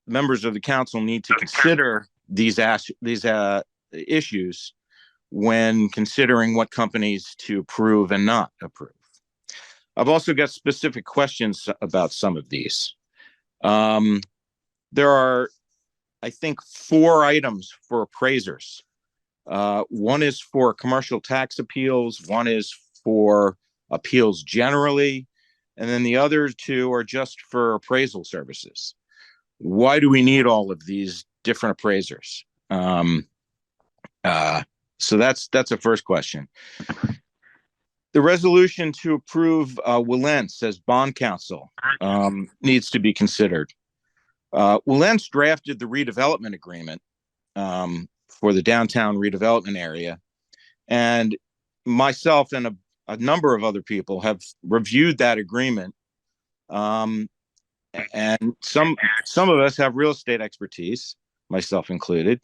members of the council need to consider these issues when considering what companies to approve and not approve. I've also got specific questions about some of these. There are, I think, 4 items for appraisers. One is for commercial tax appeals, one is for appeals generally, and then the other 2 are just for appraisal services. Why do we need all of these different appraisers? So that's a first question. The resolution to approve Willents as bond counsel needs to be considered. Willents drafted the redevelopment agreement for the downtown redevelopment area, and myself and a number of other people have reviewed that agreement. And some of us have real estate expertise, myself included,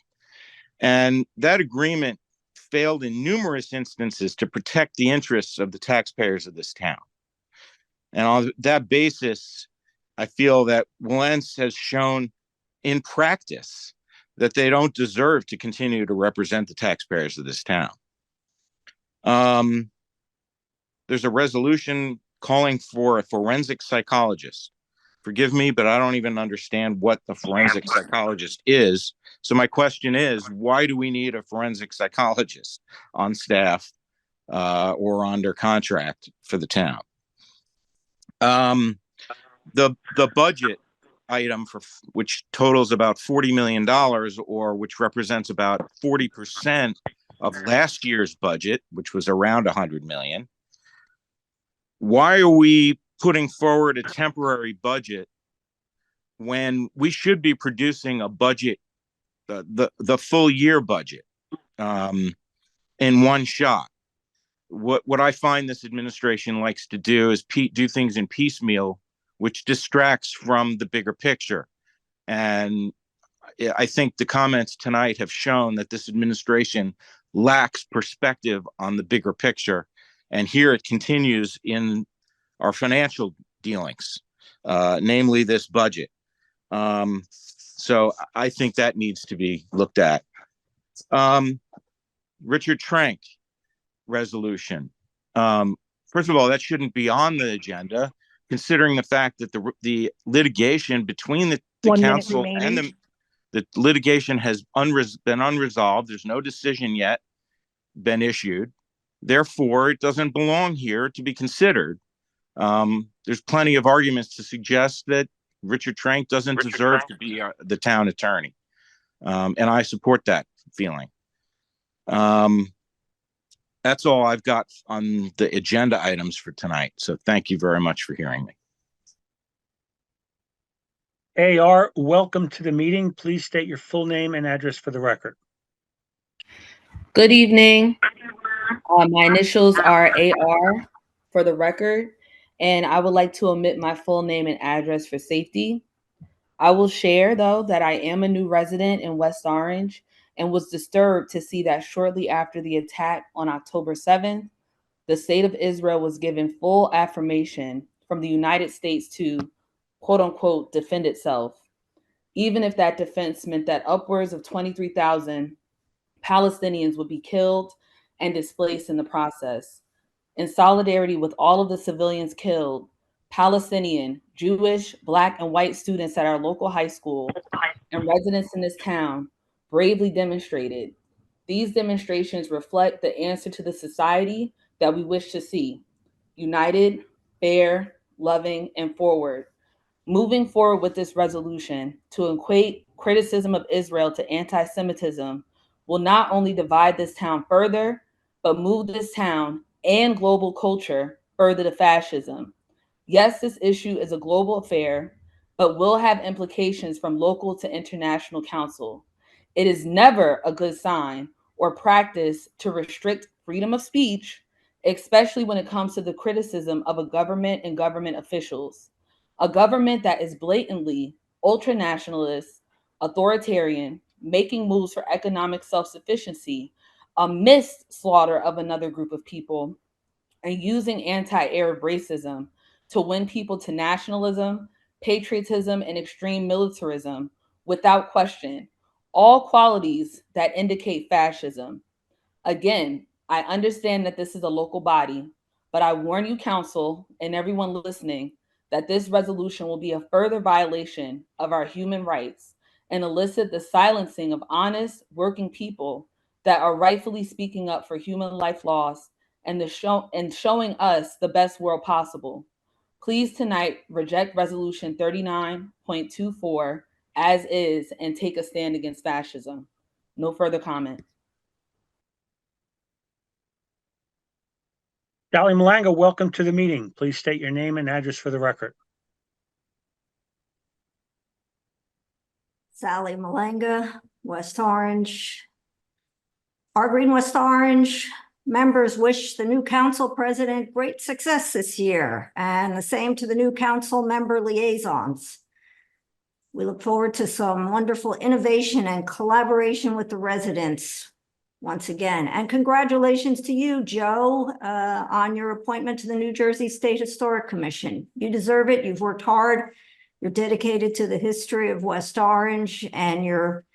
and that agreement failed in numerous instances to protect the interests of the taxpayers of this town. And on that basis, I feel that Willents has shown in practice that they don't deserve to continue to represent the taxpayers of this town. There's a resolution calling for a forensic psychologist. Forgive me, but I don't even understand what the forensic psychologist is. So my question is, why do we need a forensic psychologist on staff or under contract for the town? The budget item for which totals about $40 million, or which represents about 40% of last year's budget, which was around $100 million. Why are we putting forward a temporary budget when we should be producing a budget, the full year budget, in one shot? What I find this administration likes to do is do things in piecemeal, which distracts from the bigger picture. And I think the comments tonight have shown that this administration lacks perspective on the bigger picture. And here it continues in our financial dealings, namely this budget. So I think that needs to be looked at. Richard Trank resolution. First of all, that shouldn't be on the agenda, considering the fact that the litigation between the council and the litigation has been unresolved. There's no decision yet been issued. Therefore, it doesn't belong here to be considered. There's plenty of arguments to suggest that Richard Trank doesn't deserve to be the town attorney. And I support that feeling. That's all I've got on the agenda items for tonight. So thank you very much for hearing me. AR, welcome to the meeting. Please state your full name and address for the record. Good evening. My initials are AR for the record, and I would like to omit my full name and address for safety. I will share, though, that I am a new resident in West Orange and was disturbed to see that shortly after the attack on October 7th, the state of Israel was given full affirmation from the United States to, quote unquote, defend itself, even if that defense meant that upwards of 23,000 Palestinians would be killed and displaced in the process. In solidarity with all of the civilians killed, Palestinian, Jewish, Black, and white students at our local high school and residents in this town bravely demonstrated. These demonstrations reflect the answer to the society that we wish to see: united, fair, loving, and forward. Moving forward with this resolution to equate criticism of Israel to anti-Semitism will not only divide this town further, but move this town and global culture further to fascism. Yes, this issue is a global affair, but will have implications from local to international council. It is never a good sign or practice to restrict freedom of speech, especially when it comes to the criticism of a government and government officials. A government that is blatantly, ultranationalist, authoritarian, making moves for economic self-sufficiency amidst slaughter of another group of people, and using anti-Arab racism to win people to nationalism, patriotism, and extreme militarism without question, all qualities that indicate fascism. Again, I understand that this is a local body, but I warn you, council, and everyone listening, that this resolution will be a further violation of our human rights and elicit the silencing of honest, working people that are rightfully speaking up for human life loss and showing us the best world possible. Please tonight reject Resolution 39.24 as is and take a stand against fascism. No further comment. Sally Malanga, welcome to the meeting. Please state your name and address for the record. Sally Malanga, West Orange. Our Green West Orange members wish the new council president great success this year, and the same to the new council member liaisons. We look forward to some wonderful innovation and collaboration with the residents once again. And congratulations to you, Joe, on your appointment to the New Jersey State Historic Commission. You deserve it. You've worked hard. You're dedicated to the history of West Orange, and your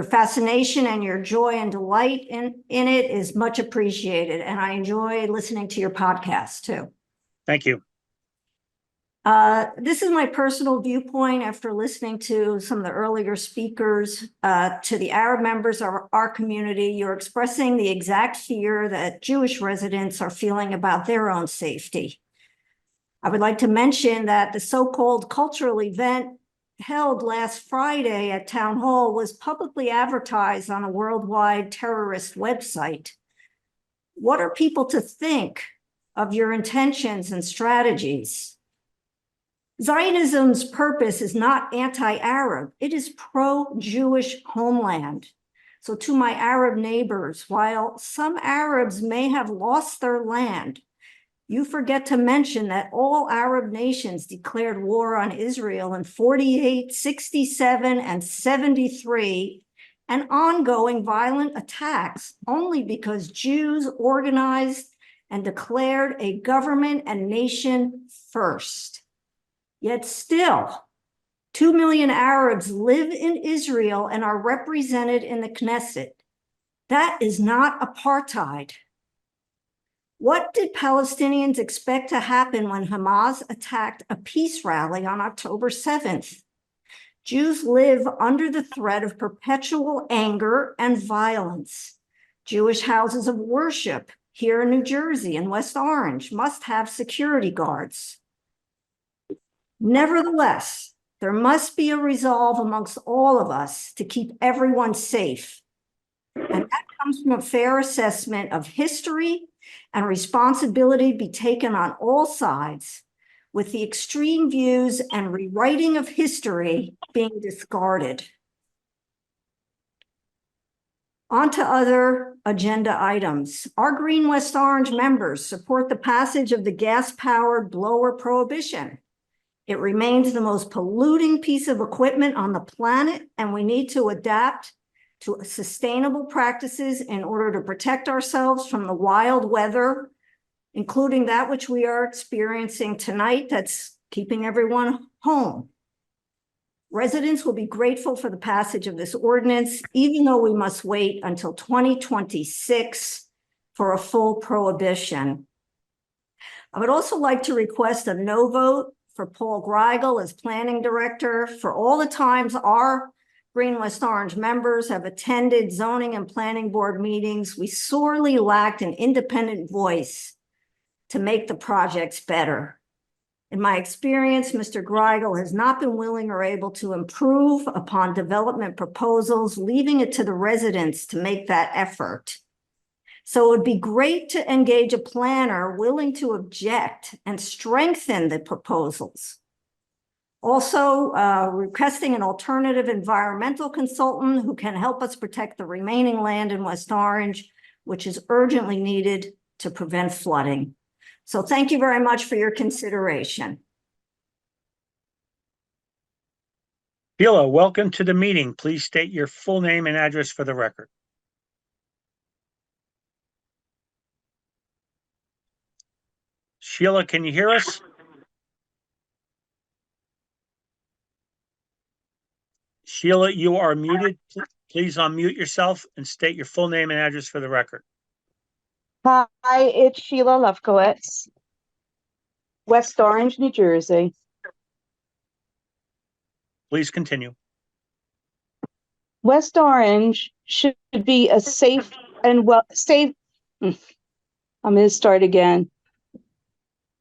fascination and your joy and delight in it is much appreciated. And I enjoy listening to your podcast too. Thank you. This is my personal viewpoint after listening to some of the earlier speakers. To the Arab members of our community, you're expressing the exact fear that Jewish residents are feeling about their own safety. I would like to mention that the so-called cultural event held last Friday at Town Hall was publicly advertised on a worldwide terrorist website. What are people to think of your intentions and strategies? Zionism's purpose is not anti-Arab, it is pro-Jewish homeland. So to my Arab neighbors, while some Arabs may have lost their land, you forget to mention that all Arab nations declared war on Israel in 48, 67, and 73, and ongoing violent attacks only because Jews organized and declared a government and nation first. Yet still, 2 million Arabs live in Israel and are represented in the Knesset. That is not apartheid. What did Palestinians expect to happen when Hamas attacked a peace rally on October 7th? Jews live under the threat of perpetual anger and violence. Jewish houses of worship here in New Jersey and West Orange must have security guards. Nevertheless, there must be a resolve amongst all of us to keep everyone safe. And that comes from a fair assessment of history and responsibility be taken on all sides, with the extreme views and rewriting of history being discarded. On to other agenda items. Our Green West Orange members support the passage of the gas-powered blower prohibition. It remains the most polluting piece of equipment on the planet, and we need to adapt to sustainable practices in order to protect ourselves from the wild weather, including that which we are experiencing tonight that's keeping everyone home. Residents will be grateful for the passage of this ordinance, even though we must wait until 2026 for a full prohibition. I would also like to request a no vote for Paul Greigel as planning director. For all the times our Green West Orange members have attended zoning and planning board meetings, we sorely lacked an independent voice to make the projects better. In my experience, Mr. Greigel has not been willing or able to improve upon development proposals, leaving it to the residents to make that effort. So it would be great to engage a planner willing to object and strengthen the proposals. Also, requesting an alternative environmental consultant who can help us protect the remaining land in West Orange, which is urgently needed to prevent flooding. So thank you very much for your consideration. Sheila, welcome to the meeting. Please state your full name and address for the record. Sheila, can you hear us? Sheila, you are muted. Please unmute yourself and state your full name and address for the record. Hi, it's Sheila Lefkowitz, West Orange, New Jersey. Please continue. West Orange should be a safe and safe. I'm going to start again.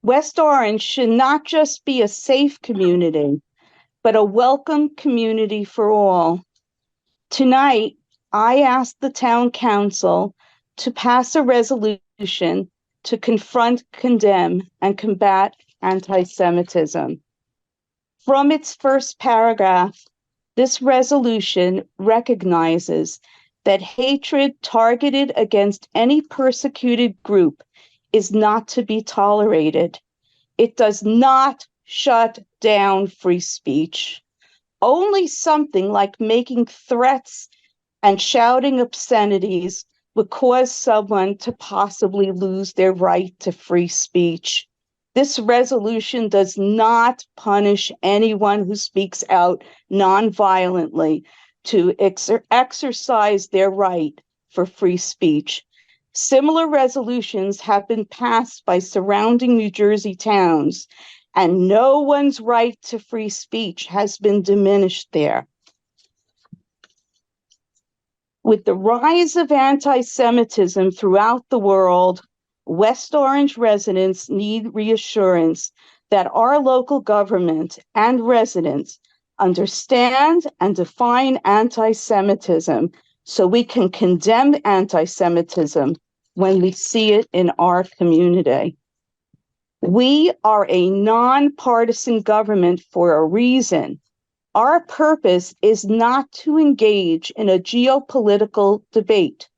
West Orange should not just be a safe community, but a welcome community for all. Tonight, I asked the town council to pass a resolution to confront, condemn, and combat anti-Semitism. From its first paragraph, this resolution recognizes that hatred targeted against any persecuted group is not to be tolerated. It does not shut down free speech. Only something like making threats and shouting obscenities would cause someone to possibly lose their right to free speech. This resolution does not punish anyone who speaks out nonviolently to exercise their right for free speech. Similar resolutions have been passed by surrounding New Jersey towns, and no one's right to free speech has been diminished there. With the rise of anti-Semitism throughout the world, West Orange residents need reassurance that our local government and residents understand and define anti-Semitism so we can condemn anti-Semitism when we see it in our community. We are a nonpartisan government for a reason. Our purpose is not to engage in a geopolitical debate.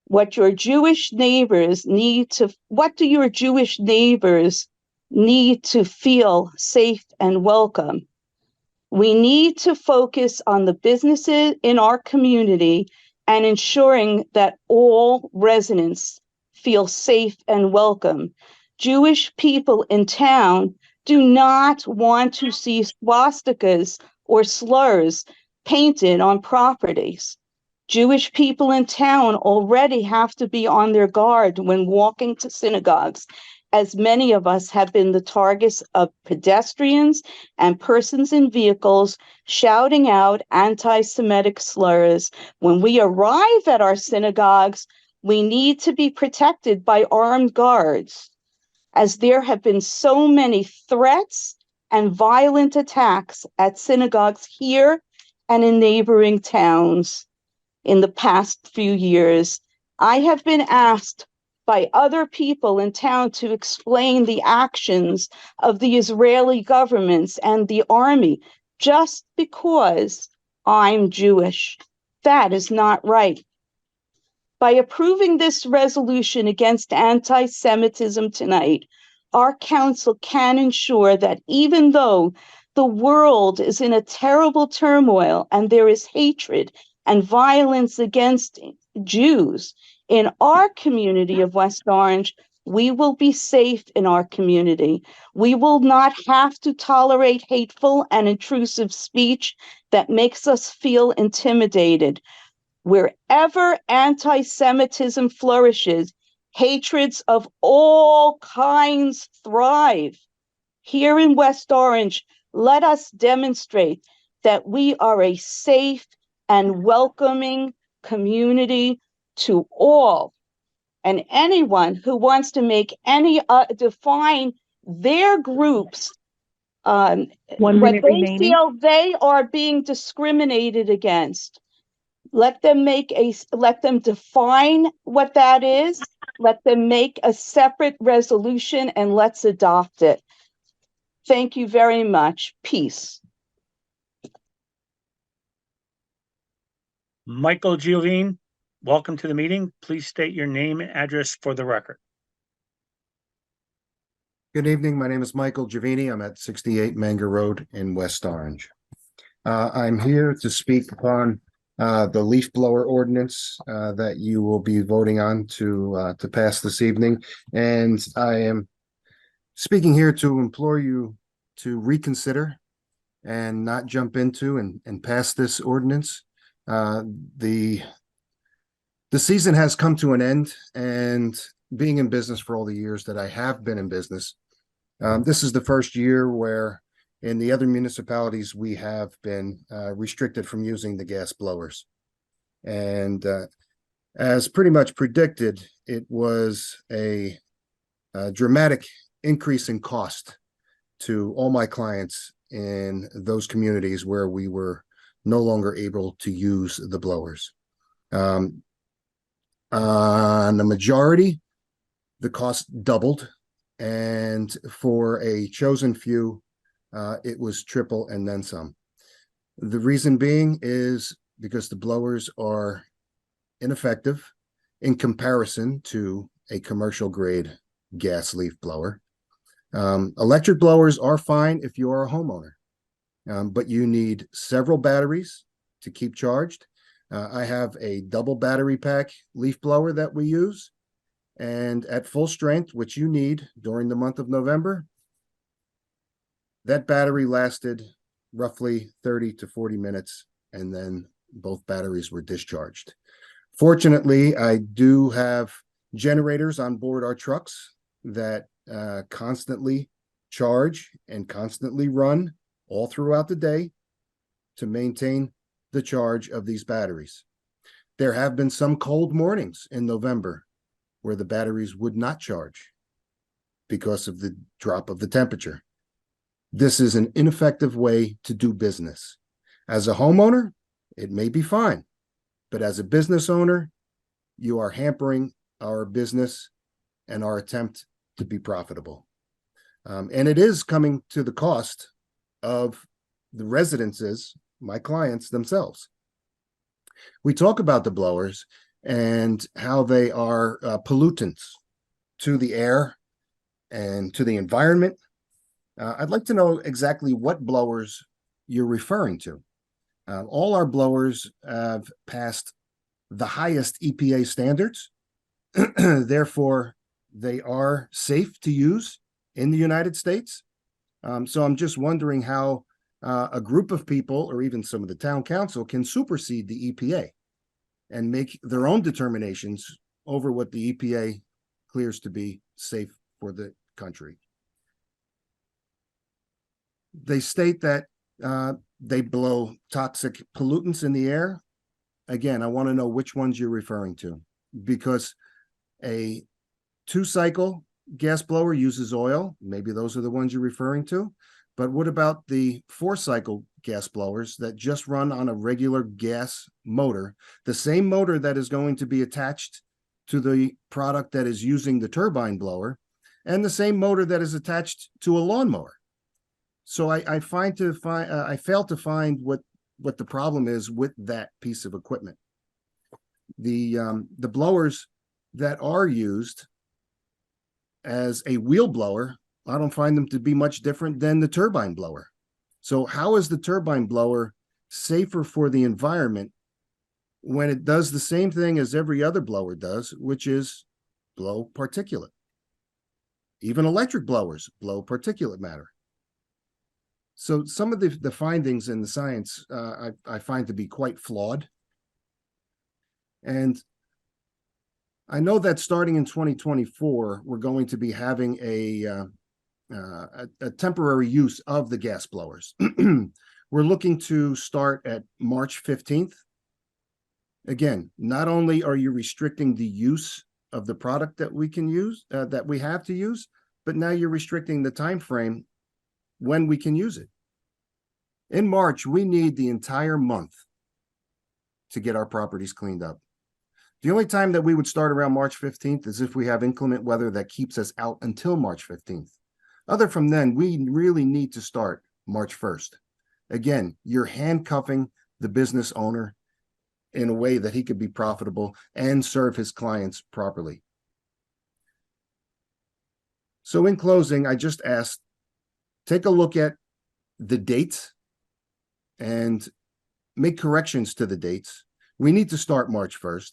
What do your Jewish neighbors need to feel safe and welcome? We need to focus on the businesses in our community and ensuring that all residents feel safe and welcome. Jewish people in town do not want to see swastikas or slurs painted on properties. Jewish people in town already have to be on their guard when walking to synagogues, as many of us have been the targets of pedestrians and persons in vehicles shouting out anti-Semitic slurs. When we arrive at our synagogues, we need to be protected by armed guards, as there have been so many threats and violent attacks at synagogues here and in neighboring towns in the past few years. I have been asked by other people in town to explain the actions of the Israeli governments and the army just because I'm Jewish. That is not right. By approving this resolution against anti-Semitism tonight, our council can ensure that even though the world is in a terrible turmoil and there is hatred and violence against Jews, in our community of West Orange, we will be safe in our community. We will not have to tolerate hateful and intrusive speech that makes us feel intimidated. Wherever anti-Semitism flourishes, hatreds of all kinds thrive. Here in West Orange, let us demonstrate that we are a safe and welcoming community to all. And anyone who wants to make define their groups, what they feel they are being discriminated against. Let them define what that is. Let them make a separate resolution and let's adopt it. Thank you very much. Peace. Michael Giovine, welcome to the meeting. Please state your name and address for the record. Good evening. My name is Michael Giovini. I'm at 68 Manga Road in West Orange. I'm here to speak upon the leaf blower ordinance that you will be voting on to pass this evening. And I am speaking here to implore you to reconsider and not jump into and pass this ordinance. The season has come to an end, and being in business for all the years that I have been in business, this is the first year where in the other municipalities we have been restricted from using the gas blowers. And as pretty much predicted, it was a dramatic increase in cost to all my clients in those communities where we were no longer able to use the blowers. On the majority, the cost doubled, and for a chosen few, it was triple and then some. The reason being is because the blowers are ineffective in comparison to a commercial grade gas leaf blower. Electric blowers are fine if you are a homeowner, but you need several batteries to keep charged. I have a double battery pack leaf blower that we use, and at full strength, which you need during the month of November, that battery lasted roughly 30 to 40 minutes, and then both batteries were discharged. Fortunately, I do have generators on board our trucks that constantly charge and constantly run all throughout the day to maintain the charge of these batteries. There have been some cold mornings in November where the batteries would not charge because of the drop of the temperature. This is an ineffective way to do business. As a homeowner, it may be fine, but as a business owner, you are hampering our business and our attempt to be profitable. And it is coming to the cost of the residences, my clients themselves. We talk about the blowers and how they are pollutants to the air and to the environment. I'd like to know exactly what blowers you're referring to. All our blowers have passed the highest EPA standards. Therefore, they are safe to use in the United States. So I'm just wondering how a group of people, or even some of the town council, can supersede the EPA and make their own determinations over what the EPA clears to be safe for the country. They state that they blow toxic pollutants in the air. Again, I want to know which ones you're referring to, because a 2-cycle gas blower uses oil. Maybe those are the ones you're referring to. But what about the 4-cycle gas blowers that just run on a regular gas motor, the same motor that is going to be attached to the product that is using the turbine blower, and the same motor that is attached to a lawnmower? So I fail to find what the problem is with that piece of equipment. The blowers that are used as a wheel blower, I don't find them to be much different than the turbine blower. So how is the turbine blower safer for the environment when it does the same thing as every other blower does, which is blow particulate? Even electric blowers blow particulate matter. So some of the findings in the science I find to be quite flawed. And I know that starting in 2024, we're going to be having a temporary use of the gas blowers. We're looking to start at March 15th. Again, not only are you restricting the use of the product that we can use, that we have to use, but now you're restricting the time frame when we can use it. In March, we need the entire month to get our properties cleaned up. The only time that we would start around March 15th is if we have inclement weather that keeps us out until March 15th. Other from then, we really need to start March 1st. Again, you're handcuffing the business owner in a way that he could be profitable and serve his clients properly. So in closing, I just asked, take a look at the dates and make corrections to the dates. We need to start March 1st.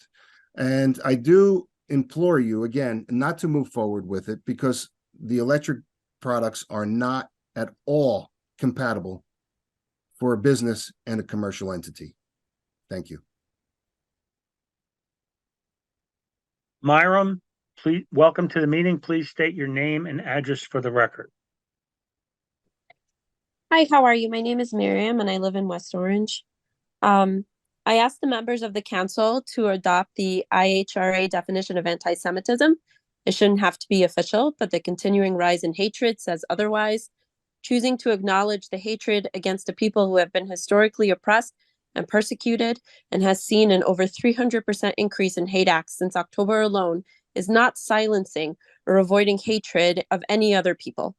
And I do implore you again, not to move forward with it because the electric products are not at all compatible for a business and a commercial entity. Thank you. Myram, please, welcome to the meeting. Please state your name and address for the record. Hi, how are you? My name is Miriam and I live in West Orange. I asked the members of the council to adopt the IHRA definition of anti-Semitism. It shouldn't have to be official, but the continuing rise in hatred says otherwise. Choosing to acknowledge the hatred against the people who have been historically oppressed and persecuted and has seen an over 300% increase in hate acts since October alone is not silencing or avoiding hatred of any other people.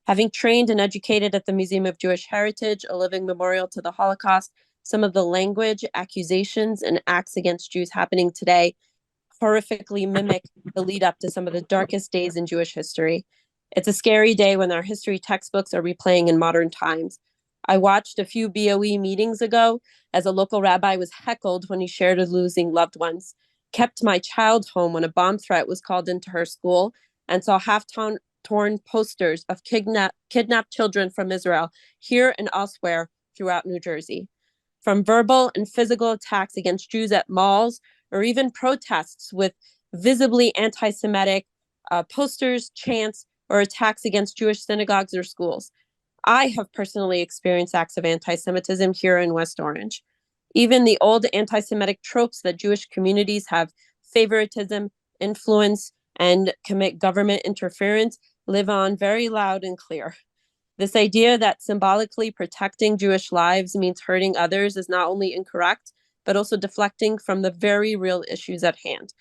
Having trained and educated at the Museum of Jewish Heritage, a living memorial to the Holocaust, some of the language, accusations, and acts against Jews happening today horrifically mimic the lead up to some of the darkest days in Jewish history. It's a scary day when our history textbooks are replaying in modern times. I watched a few BOE meetings ago as a local rabbi was heckled when he shared of losing loved ones, kept my child home when a bomb threat was called into her school, and saw half-torn posters of kidnapped children from Israel here and elsewhere throughout New Jersey. From verbal and physical attacks against Jews at malls, or even protests with visibly anti-Semitic posters, chants, or attacks against Jewish synagogues or schools. I have personally experienced acts of anti-Semitism here in West Orange. Even the old anti-Semitic tropes that Jewish communities have favoritism, influence, and commit government interference live on very loud and clear. This idea that symbolically protecting Jewish lives means hurting others is not only incorrect, but also deflecting from the very real issues at hand.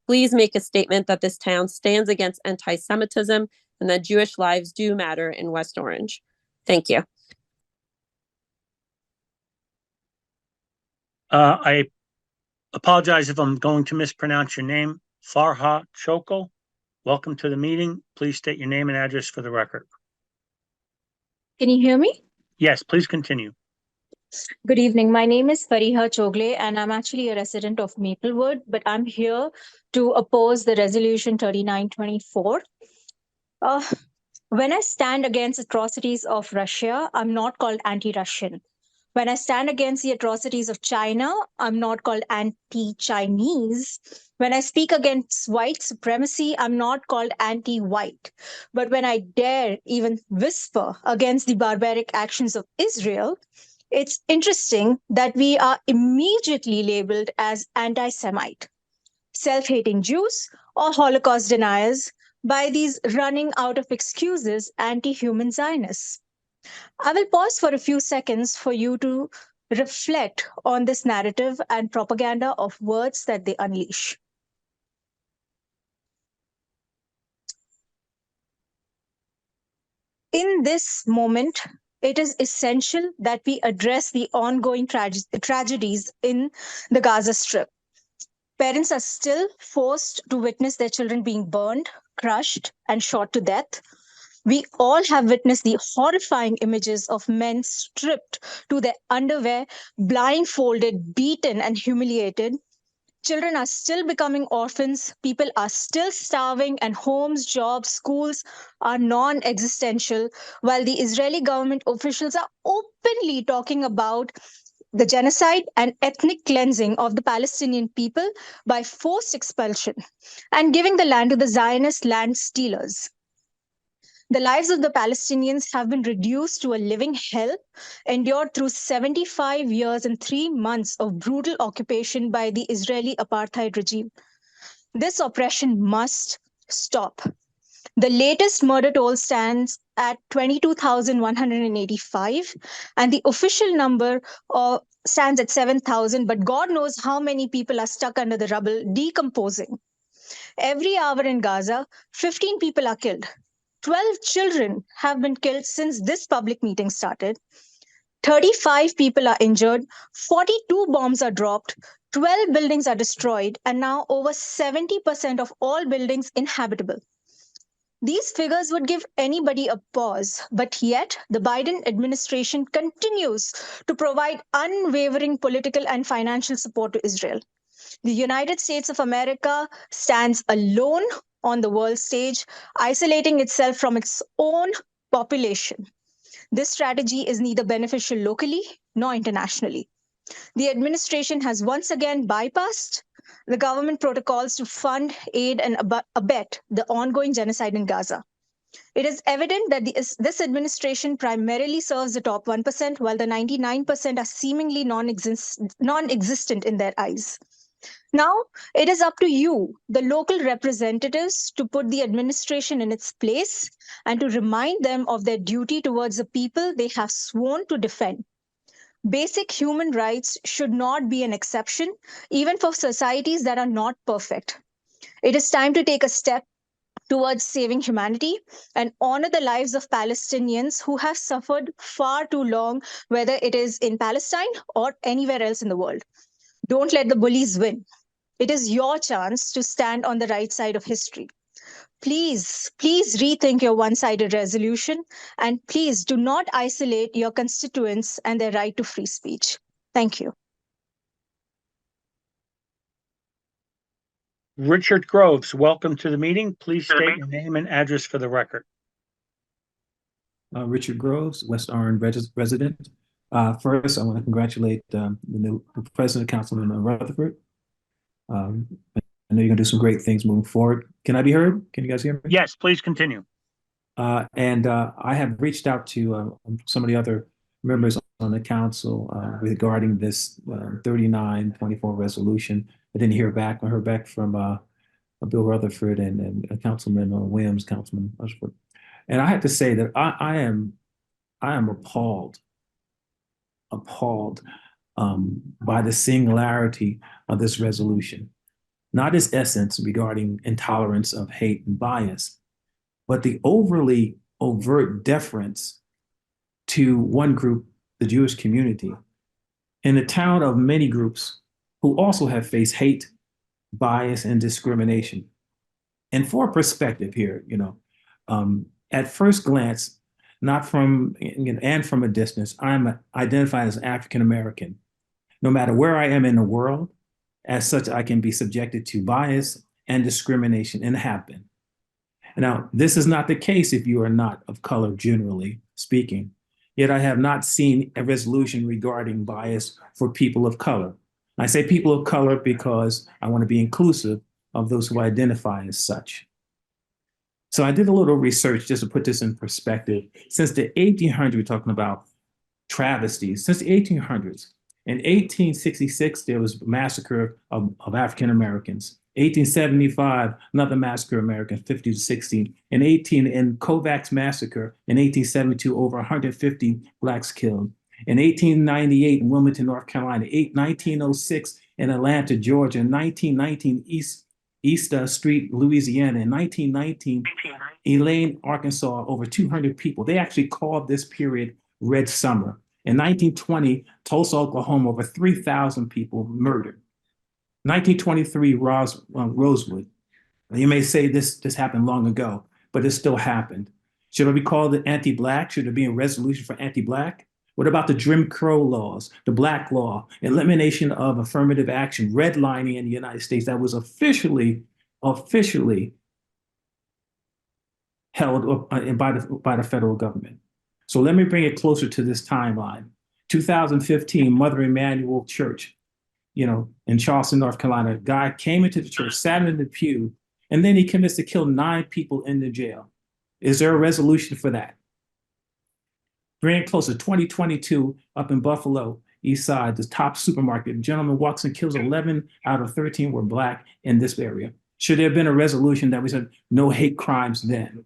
Please make a statement that this town stands against anti-Semitism and that Jewish lives do matter in West Orange. Thank you. I apologize if I'm going to mispronounce your name. Farha Chokol, welcome to the meeting. Please state your name and address for the record. Can you hear me? Yes, please continue. Good evening. My name is Fariha Chogle, and I'm actually a resident of Maplewood, but I'm here to oppose the resolution 3924. When I stand against atrocities of Russia, I'm not called anti-Russian. When I stand against the atrocities of China, I'm not called anti-Chinese. When I speak against white supremacy, I'm not called anti-white. But when I dare even whisper against the barbaric actions of Israel, it's interesting that we are immediately labeled as anti-Semite, self-hating Jews, or Holocaust deniers by these running out of excuses anti-human Zionists. I will pause for a few seconds for you to reflect on this narrative and propaganda of words that they unleash. In this moment, it is essential that we address the ongoing tragedies in the Gaza Strip. Parents are still forced to witness their children being burned, crushed, and shot to death. We all have witnessed the horrifying images of men stripped to their underwear, blindfolded, beaten, and humiliated. Children are still becoming orphans. People are still starving, and homes, jobs, schools are non-existential, while the Israeli government officials are openly talking about the genocide and ethnic cleansing of the Palestinian people by forced expulsion and giving the land to the Zionist land stealers. The lives of the Palestinians have been reduced to a living hell, endured through 75 years and 3 months of brutal occupation by the Israeli apartheid regime. This oppression must stop. The latest murder toll stands at 22,185, and the official number stands at 7,000, but God knows how many people are stuck under the rubble, decomposing. Every hour in Gaza, 15 people are killed. 12 children have been killed since this public meeting started. 35 people are injured. 42 bombs are dropped. 12 buildings are destroyed, and now over 70% of all buildings inhabitable. These figures would give anybody a pause, but yet the Biden administration continues to provide unwavering political and financial support to Israel. The United States of America stands alone on the world stage, isolating itself from its own population. This strategy is neither beneficial locally nor internationally. The administration has once again bypassed the government protocols to fund, aid, and abet the ongoing genocide in Gaza. It is evident that this administration primarily serves the top 1%, while the 99% are seemingly non-existent in their eyes. Now, it is up to you, the local representatives, to put the administration in its place and to remind them of their duty towards the people they have sworn to defend. Basic human rights should not be an exception, even for societies that are not perfect. It is time to take a step towards saving humanity and honor the lives of Palestinians who have suffered far too long, whether it is in Palestine or anywhere else in the world. Don't let the bullies win. It is your chance to stand on the right side of history. Please rethink your one-sided resolution, and please do not isolate your constituents and their right to free speech. Thank you. Richard Groves, welcome to the meeting. Please state your name and address for the record. Richard Groves, West Orange resident. First, I want to congratulate the new president, Councilman Rutherford. I know you're going to do some great things moving forward. Can I be heard? Can you guys hear me? Yes, please continue. I have reached out to some of the other members on the council regarding this 3924 resolution. I didn't hear back. I heard back from Bill Rutherford and Councilman Williams, Councilman Rushford. And I have to say that I am appalled by the singularity of this resolution. Not its essence regarding intolerance of hate and bias, but the overly overt deference to one group, the Jewish community, in a town of many groups who also have faced hate, bias, and discrimination. And for perspective here, at first glance, not from, and from a distance, I'm identified as African American. No matter where I am in the world, as such, I can be subjected to bias and discrimination, and have been. Now, this is not the case if you are not of color, generally speaking. Yet I have not seen a resolution regarding bias for people of color. I say people of color because I want to be inclusive of those who identify as such. So I did a little research just to put this in perspective. Since the 1800s, we're talking about travesties. Since the 1800s, in 1866, there was a massacre of African Americans. 1875, another massacre of Americans, 50 to 60. In Kovacs massacre in 1872, over 150 Blacks killed. In 1898, in Wilmington, North Carolina. 1906 in Atlanta, Georgia. In 1919, East Street, Louisiana. In 1919, Elaine, Arkansas, over 200 people. They actually called this period Red Summer. In 1920, Tulsa, Oklahoma, over 3,000 people murdered. 1923, Rosewood. You may say this happened long ago, but it still happened. Should it be called anti-Black? Should there be a resolution for anti-Black? What about the Jim Crow laws, the Black Law, elimination of affirmative action, redlining in the United States that was officially held by the federal government? So let me bring it closer to this timeline. 2015, Mother Emanuel Church, in Charleston, North Carolina. A guy came into the church, sat in the pew, and then he commits to kill 9 people in the jail. Is there a resolution for that? Bring it closer, 2022, up in Buffalo, East Side, the top supermarket. A gentleman walks and kills 11 out of 13 were Black in this area. Should there have been a resolution that we said no hate crimes then?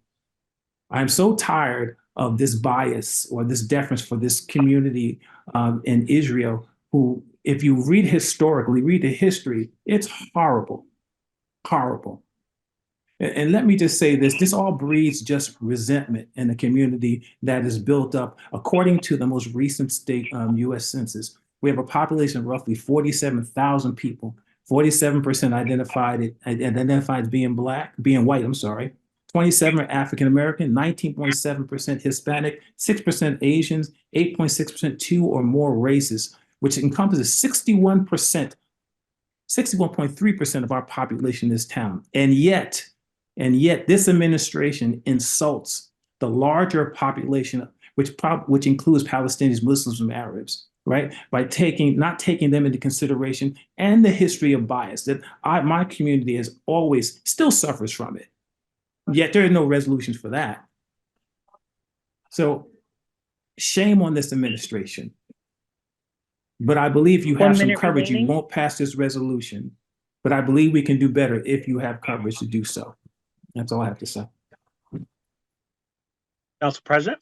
I'm so tired of this bias or this deference for this community in Israel, who, if you read historically, read the history, it's horrible, horrible. And let me just say this all breeds just resentment in a community that is built up. According to the most recent state US Census, we have a population of roughly 47,000 people. 47% identified as being white, 27 are African American, 19.7% Hispanic, 6% Asians, 8.6% two or more races, which encompasses 61.3% of our population in this town. And yet this administration insults the larger population, which includes Palestinians, Muslims, and Arabs, right? By not taking them into consideration and the history of bias that my community has always still suffers from it. Yet there are no resolutions for that. So shame on this administration. But I believe you have some courage. You won't pass this resolution. But I believe we can do better if you have courage to do so. That's all I have to say. Council President.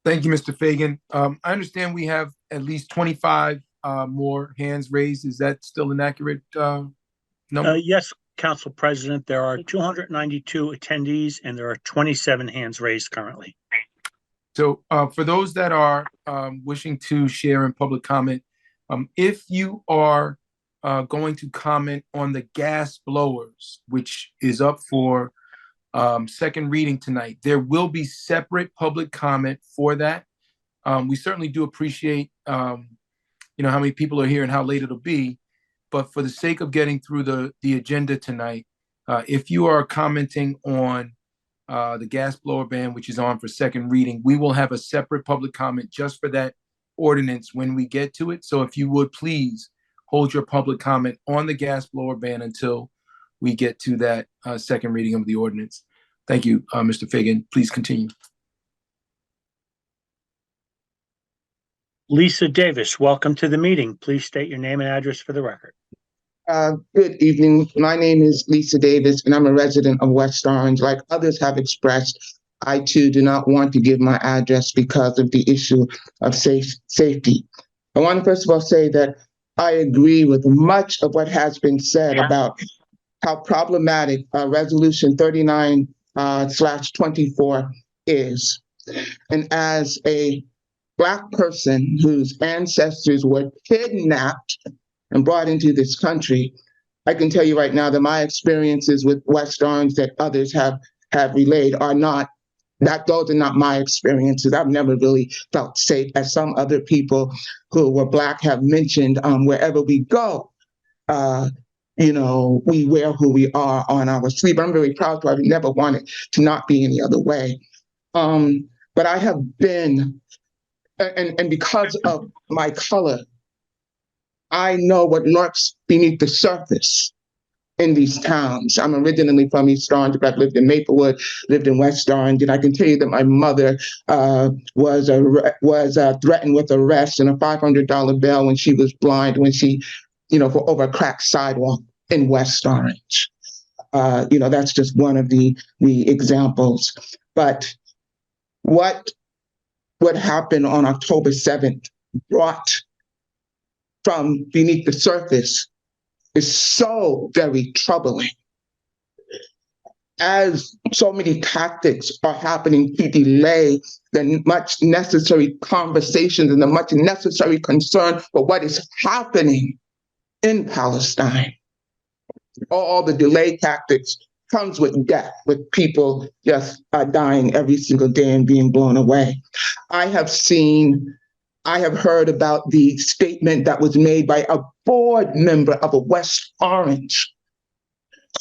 Thank you, Mr. Fagan. I understand we have at least 25 more hands raised. Is that still an accurate number? Yes, Council President. There are 292 attendees and there are 27 hands raised currently. So for those that are wishing to share in public comment, if you are going to comment on the gas blowers, which is up for second reading tonight, there will be separate public comment for that. We certainly do appreciate how many people are here and how late it'll be, but for the sake of getting through the agenda tonight, if you are commenting on the gas blower ban, which is on for second reading, we will have a separate public comment just for that ordinance when we get to it. So if you would please hold your public comment on the gas blower ban until we get to that second reading of the ordinance. Thank you, Mr. Fagan. Please continue. Lisa Davis, welcome to the meeting. Please state your name and address for the record. Good evening. My name is Lisa Davis, and I'm a resident of West Orange. Like others have expressed, I too do not want to give my address because of the issue of safety. I want to first of all say that I agree with much of what has been said about how problematic Resolution 39/24 is. And as a Black person whose ancestors were kidnapped and brought into this country, I can tell you right now that my experiences with West Orange that others have relayed are not, those are not my experiences. I've never really felt safe, as some other people who were Black have mentioned. Wherever we go, we wear who we are on our sleeve. I'm very proud to have never wanted to not be any other way. But I have been, and because of my color, I know what lurks beneath the surface in these towns. I'm originally from East Orange, but I've lived in Maplewood, lived in West Orange, and I can tell you that my mother was threatened with arrest and a $500 bail when she was blind, when she, for over a cracked sidewalk in West Orange. That's just one of the examples. But what happened on October 7th brought from beneath the surface is so very troubling. As so many tactics are happening to delay the much necessary conversations and the much necessary concern for what is happening in Palestine. All the delay tactics comes with death, with people just dying every single day and being blown away. I have heard about the statement that was made by a board member of a West Orange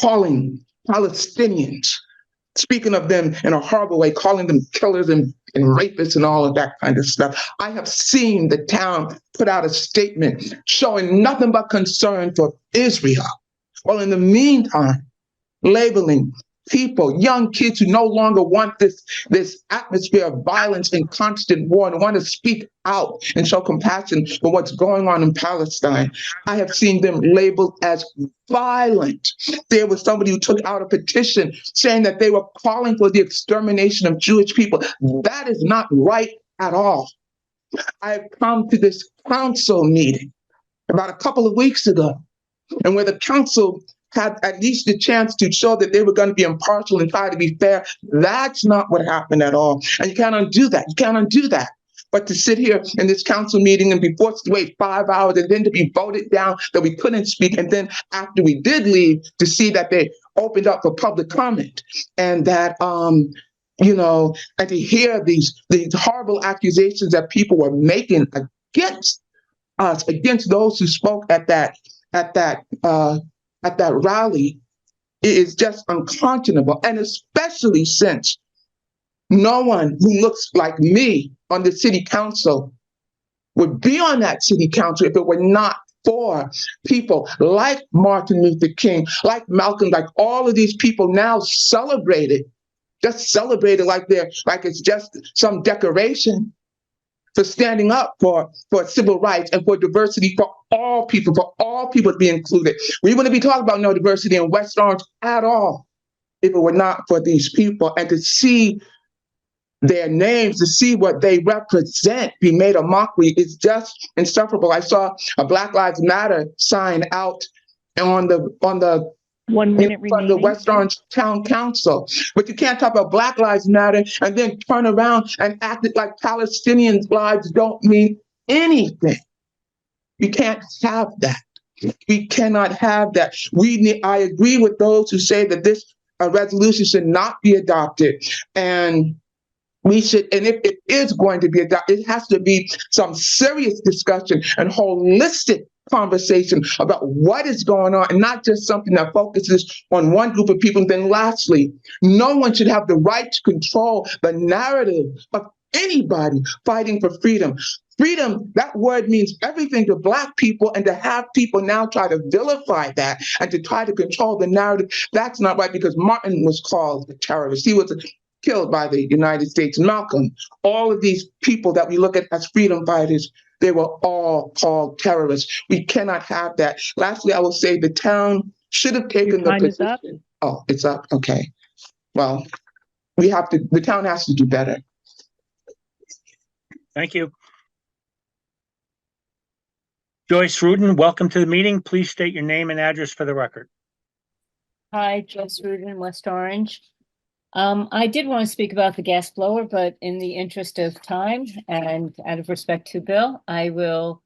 calling Palestinians, speaking of them in a horrible way, calling them killers and rapists and all of that kind of stuff. I have seen the town put out a statement showing nothing but concern for Israel. Well, in the meantime, labeling people, young kids who no longer want this atmosphere of violence and constant war and want to speak out and show compassion for what's going on in Palestine. I have seen them labeled as violent. There was somebody who took out a petition saying that they were calling for the extermination of Jewish people. That is not right at all. I have come to this council meeting about a couple of weeks ago, and where the council had at least the chance to show that they were going to be impartial and try to be fair. That's not what happened at all. And you can't undo that. You can't undo that. But to sit here in this council meeting and be forced to wait 5 hours and then to be voted down that we couldn't speak. And then after we did leave, to see that they opened up for public comment, and that and to hear these horrible accusations that people were making against us, against those who spoke at that rally, it is just unconscionable. And especially since no one who looks like me on the city council would be on that city council if it were not for people like Martin Luther King, like Malcolm, like all of these people now celebrated, just celebrated like it's just some decoration, for standing up for civil rights and for diversity for all people to be included. We wouldn't be talking about no diversity in West Orange at all if it were not for these people. And to see their names, to see what they represent be made a mockery is just insufferable. I saw a Black Lives Matter sign out on the 1 minute from the remaining. West Orange Town Council. But you can't talk about Black Lives Matter and then turn around and act like Palestinians' lives don't mean anything. We can't have that. We cannot have that. I agree with those who say that this resolution should not be adopted. And we should, and if it is going to be adopted, it has to be some serious discussion and holistic conversation about what is going on, and not just something that focuses on one group of people. And then lastly, no one should have the right to control the narrative of anybody fighting for freedom. Freedom, that word means everything to Black people, and to have people now try to vilify that and to try to control the narrative, that's not right, because Martin was called a terrorist. He was killed by the United States. Malcolm, all of these people that we look at as freedom fighters, they were all called terrorists. We cannot have that. Lastly, I will say the town should have taken the position. Oh, it's up. Okay. Well, the town has to do better. Thank you. Joyce Rudin, welcome to the meeting. Please state your name and address for the record. Hi, Joyce Rudin, West Orange. I did want to speak about the gas blower, but in the interest of time and out of respect to Bill, I will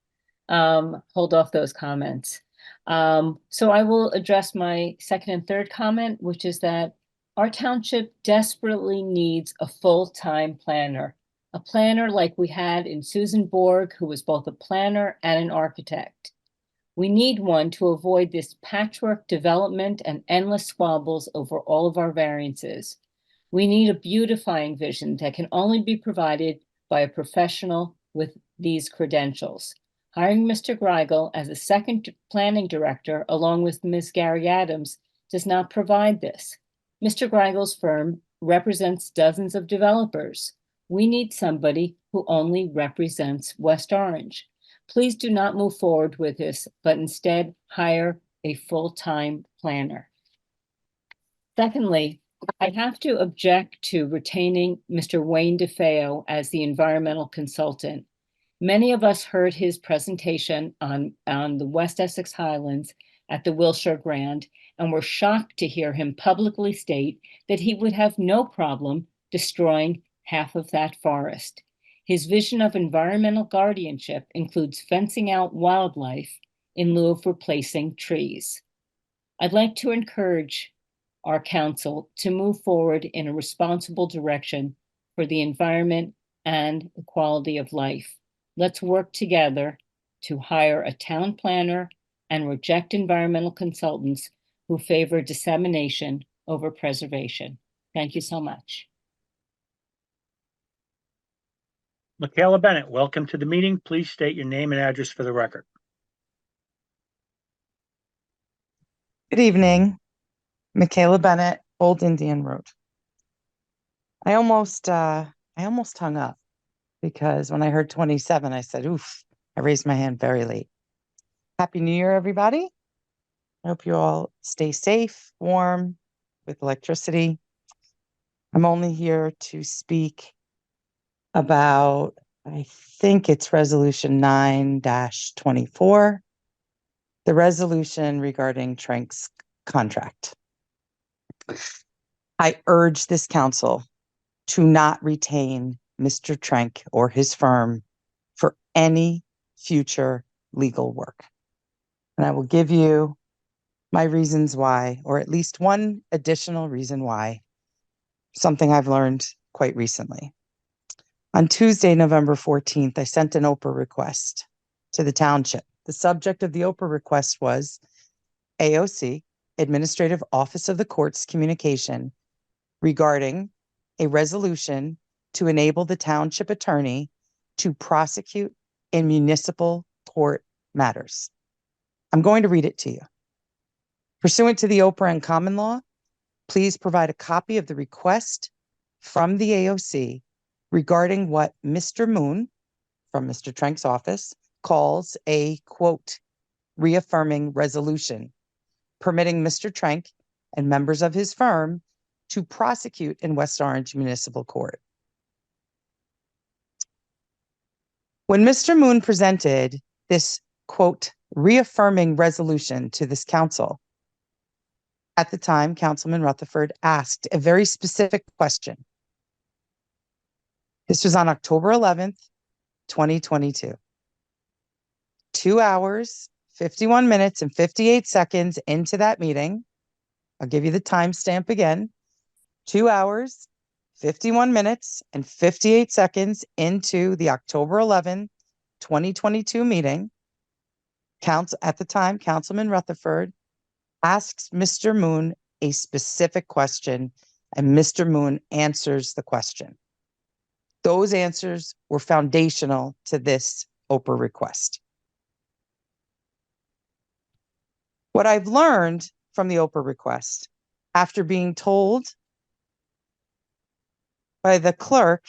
hold off those comments. So I will address my second and third comment, which is that our township desperately needs a full-time planner, a planner like we had in Susan Borg, who was both a planner and an architect. We need one to avoid this patchwork development and endless squabbles over all of our variances. We need a beautifying vision that can only be provided by a professional with these credentials. Hiring Mr. Greigel as a second planning director, along with Ms. Gary Adams, does not provide this. Mr. Greigel's firm represents dozens of developers. We need somebody who only represents West Orange. Please do not move forward with this, but instead hire a full-time planner. Secondly, I have to object to retaining Mr. Wayne DeFeo as the environmental consultant. Many of us heard his presentation on the West Essex Highlands at the Wilshire Grand and were shocked to hear him publicly state that he would have no problem destroying half of that forest. His vision of environmental guardianship includes fencing out wildlife in lieu of replacing trees. I'd like to encourage our council to move forward in a responsible direction for the environment and the quality of life. Let's work together to hire a town planner and reject environmental consultants who favor dissemination over preservation. Thank you so much. Michaela Bennett, welcome to the meeting. Please state your name and address for the record. Good evening. Michaela Bennett, Old Indian Road. I almost hung up because when I heard 27, I said, oof, I raised my hand very late. Happy New Year, everybody. I hope you all stay safe, warm, with electricity. I'm only here to speak about, I think it's resolution 9-24, the resolution regarding Trank's contract. I urge this council to not retain Mr. Trank or his firm for any future legal work. And I will give you my reasons why, or at least one additional reason why, something I've learned quite recently. On Tuesday, November 14th, I sent an Oprah request to the township. The subject of the Oprah request was AOC, Administrative Office of the Courts communication regarding a resolution to enable the township attorney to prosecute in municipal court matters. I'm going to read it to you. Pursuant to the Oprah and common law, please provide a copy of the request from the AOC regarding what Mr. Moon, from Mr. Trank's office, calls a, quote, reaffirming resolution, permitting Mr. Trank and members of his firm to prosecute in West Orange Municipal Court. When Mr. Moon presented this, quote, reaffirming resolution to this council, at the time, Councilman Rutherford asked a very specific question. This was on October 11th, 2022. 2 hours, 51 minutes, and 58 seconds into that meeting. I'll give you the timestamp again. 2 hours, 51 minutes, and 58 seconds into the October 11, 2022 meeting. At the time, Councilman Rutherford asks Mr. Moon a specific question, and Mr. Moon answers the question. Those answers were foundational to this Oprah request. What I've learned from the Oprah request, after being told by the clerk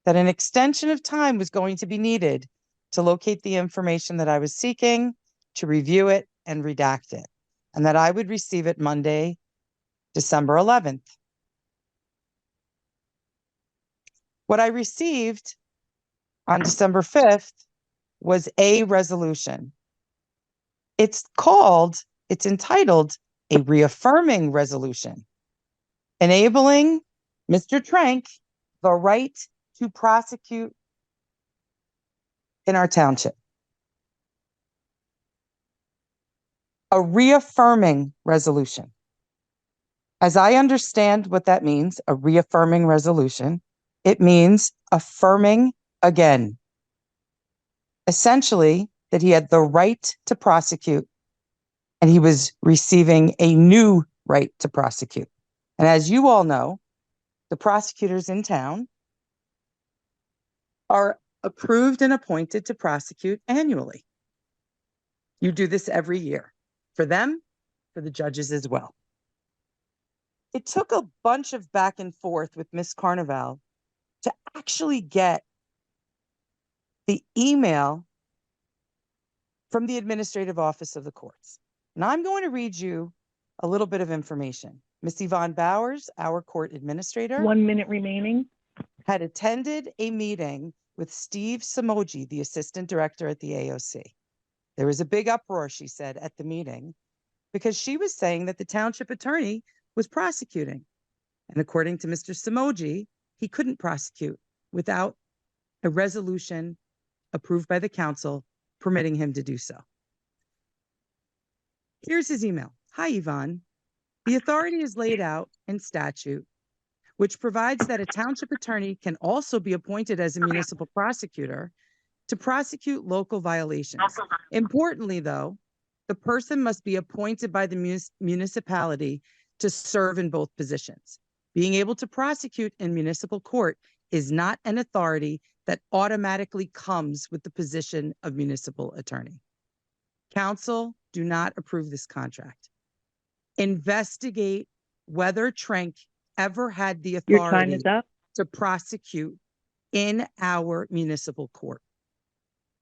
that an extension of time was going to be needed to locate the information that I was seeking, to review it and redact it, and that I would receive it Monday, December 11th. What I received on December 5th was a resolution. It's entitled a reaffirming resolution, enabling Mr. Trank the right to prosecute in our township. A reaffirming resolution. As I understand what that means, a reaffirming resolution, it means affirming again. Essentially, that he had the right to prosecute, and he was receiving a new right to prosecute. And as you all know, the prosecutors in town are approved and appointed to prosecute annually. You do this every year. For them, for the judges as well. It took a bunch of back and forth with Miss Carnival to actually get the email from the Administrative Office of the Courts. And I'm going to read you a little bit of information. Miss Yvonne Bowers, our court administrator. 1 minute remaining. Had attended a meeting with Steve Samoji, the assistant director at the AOC. There was a big uproar, she said, at the meeting, because she was saying that the township attorney was prosecuting. And according to Mr. Samoji, he couldn't prosecute without a resolution approved by the council permitting him to do so. Here's his email. Hi, Yvonne. The authority is laid out in statute, which provides that a township attorney can also be appointed as a municipal prosecutor to prosecute local violations. Importantly, though, the person must be appointed by the municipality to serve in both positions. Being able to prosecute in municipal court is not an authority that automatically comes with the position of municipal attorney. Council, do not approve this contract. Investigate whether Trank ever had the Your time authority is up. to prosecute in our municipal court.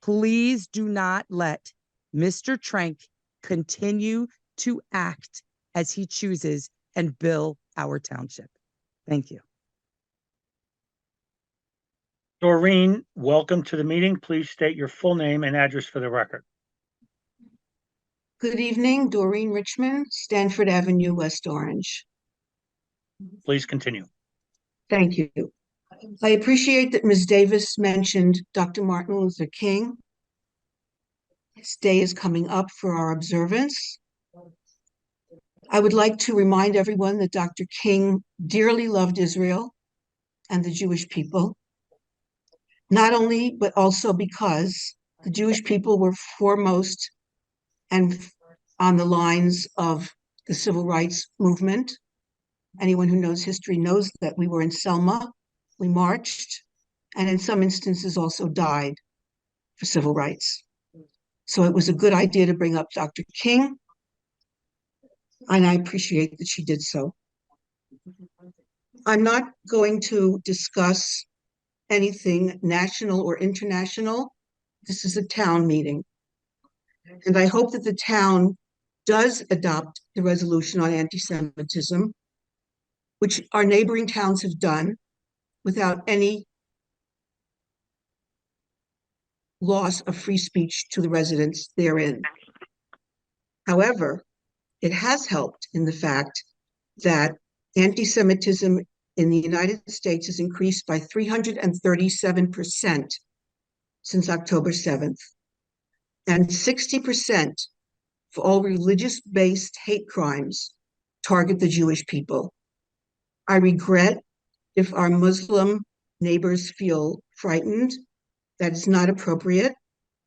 Please do not let Mr. Trank continue to act as he chooses and bill our township. Thank you. Doreen, welcome to the meeting. Please state your full name and address for the record. Good evening, Doreen Richmond, Stanford Avenue, West Orange. Please continue. Thank you. I appreciate that Ms. Davis mentioned Dr. Martin Luther King. His day is coming up for our observance. I would like to remind everyone that Dr. King dearly loved Israel and the Jewish people, not only, but also because the Jewish people were foremost and on the lines of the civil rights movement. Anyone who knows history knows that we were in Selma, we marched, and in some instances also died for civil rights. So it was a good idea to bring up Dr. King, and I appreciate that she did so. I'm not going to discuss anything national or international. This is a town meeting. And I hope that the town does adopt the resolution on anti-Semitism, which our neighboring towns have done without any loss of free speech to the residents therein. However, it has helped in the fact that anti-Semitism in the United States has increased by 337% since October 7th, and 60% of all religious-based hate crimes target the Jewish people. I regret if our Muslim neighbors feel frightened. That is not appropriate,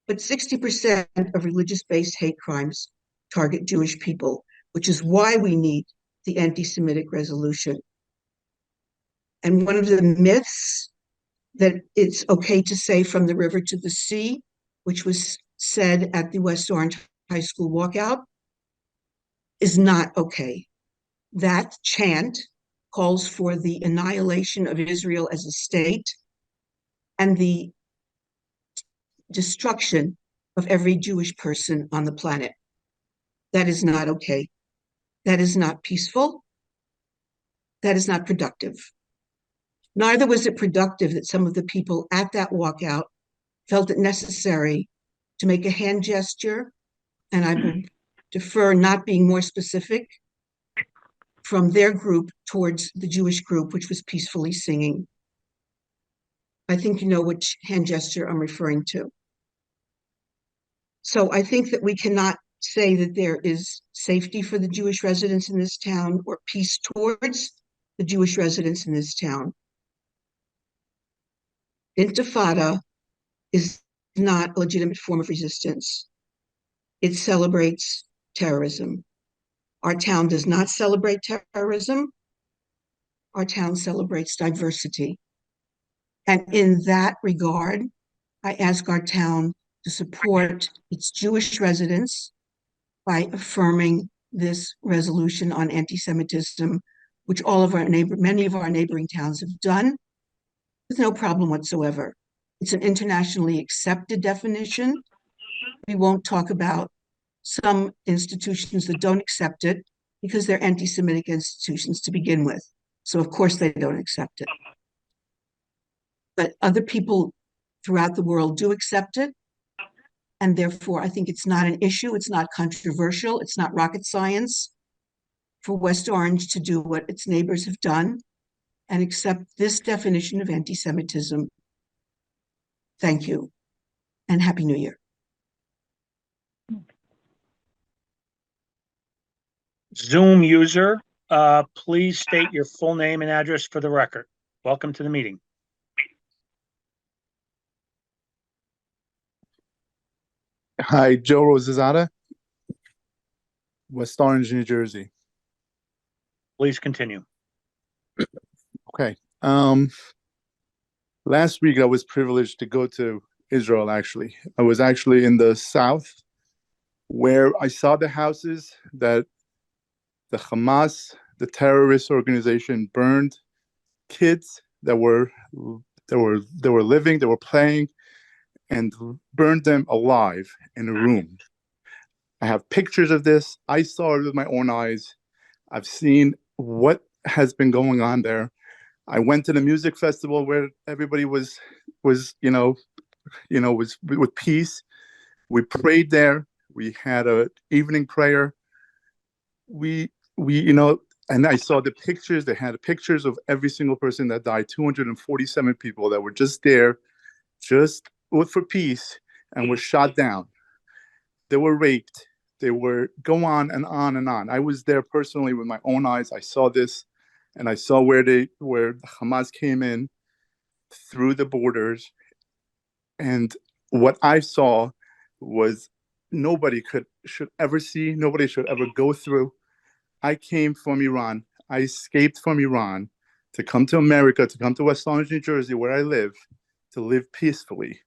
but 60% of religious-based hate crimes target Jewish people, which is why we need the anti-Semitic resolution. And one of the myths that it's okay to say from the river to the sea, which was said at the West Orange High School walkout, is not okay. That chant calls for the annihilation of Israel as a state and the destruction of every Jewish person on the planet. That is not okay. That is not peaceful. That is not productive. Neither was it productive that some of the people at that walkout felt it necessary to make a hand gesture, and I will defer not being more specific, from their group towards the Jewish group, which was peacefully singing. I think you know which hand gesture I'm referring to. So I think that we cannot say that there is safety for the Jewish residents in this town or peace towards the Jewish residents in this town. Intifada is not a legitimate form of resistance. It celebrates terrorism. Our town does not celebrate terrorism. Our town celebrates diversity. And in that regard, I ask our town to support its Jewish residents by affirming this resolution on anti-Semitism, which many of our neighboring towns have done with no problem whatsoever. It's an internationally accepted definition. We won't talk about some institutions that don't accept it because they're anti-Semitic institutions to begin with. So of course they don't accept it. But other people throughout the world do accept it. And therefore, I think it's not an issue. It's not controversial. It's not rocket science for West Orange to do what its neighbors have done and accept this definition of anti-Semitism. Thank you, and Happy New Year. Zoom user, please state your full name and address for the record. Welcome to the meeting. Hi, Joe Rosazada, West Orange, New Jersey. Please continue. Okay. Last week I was privileged to go to Israel, actually. I was actually in the south where I saw the houses that the Hamas, the terrorist organization, burned. Kids that were living, they were playing, and burned them alive in a room. I have pictures of this. I saw it with my own eyes. I've seen what has been going on there. I went to the music festival where everybody was with peace. We prayed there. We had an evening prayer. And I saw the pictures. They had pictures of every single person that died. 247 people that were just there, just for peace, and were shot down. They were raped. They were go on and on and on. I was there personally with my own eyes. I saw this, and I saw where the Hamas came in through the borders. And what I saw was should ever see, nobody should ever go through. I came from Iran. I escaped from Iran to come to America, to come to West Orange, New Jersey, where I live, to live peacefully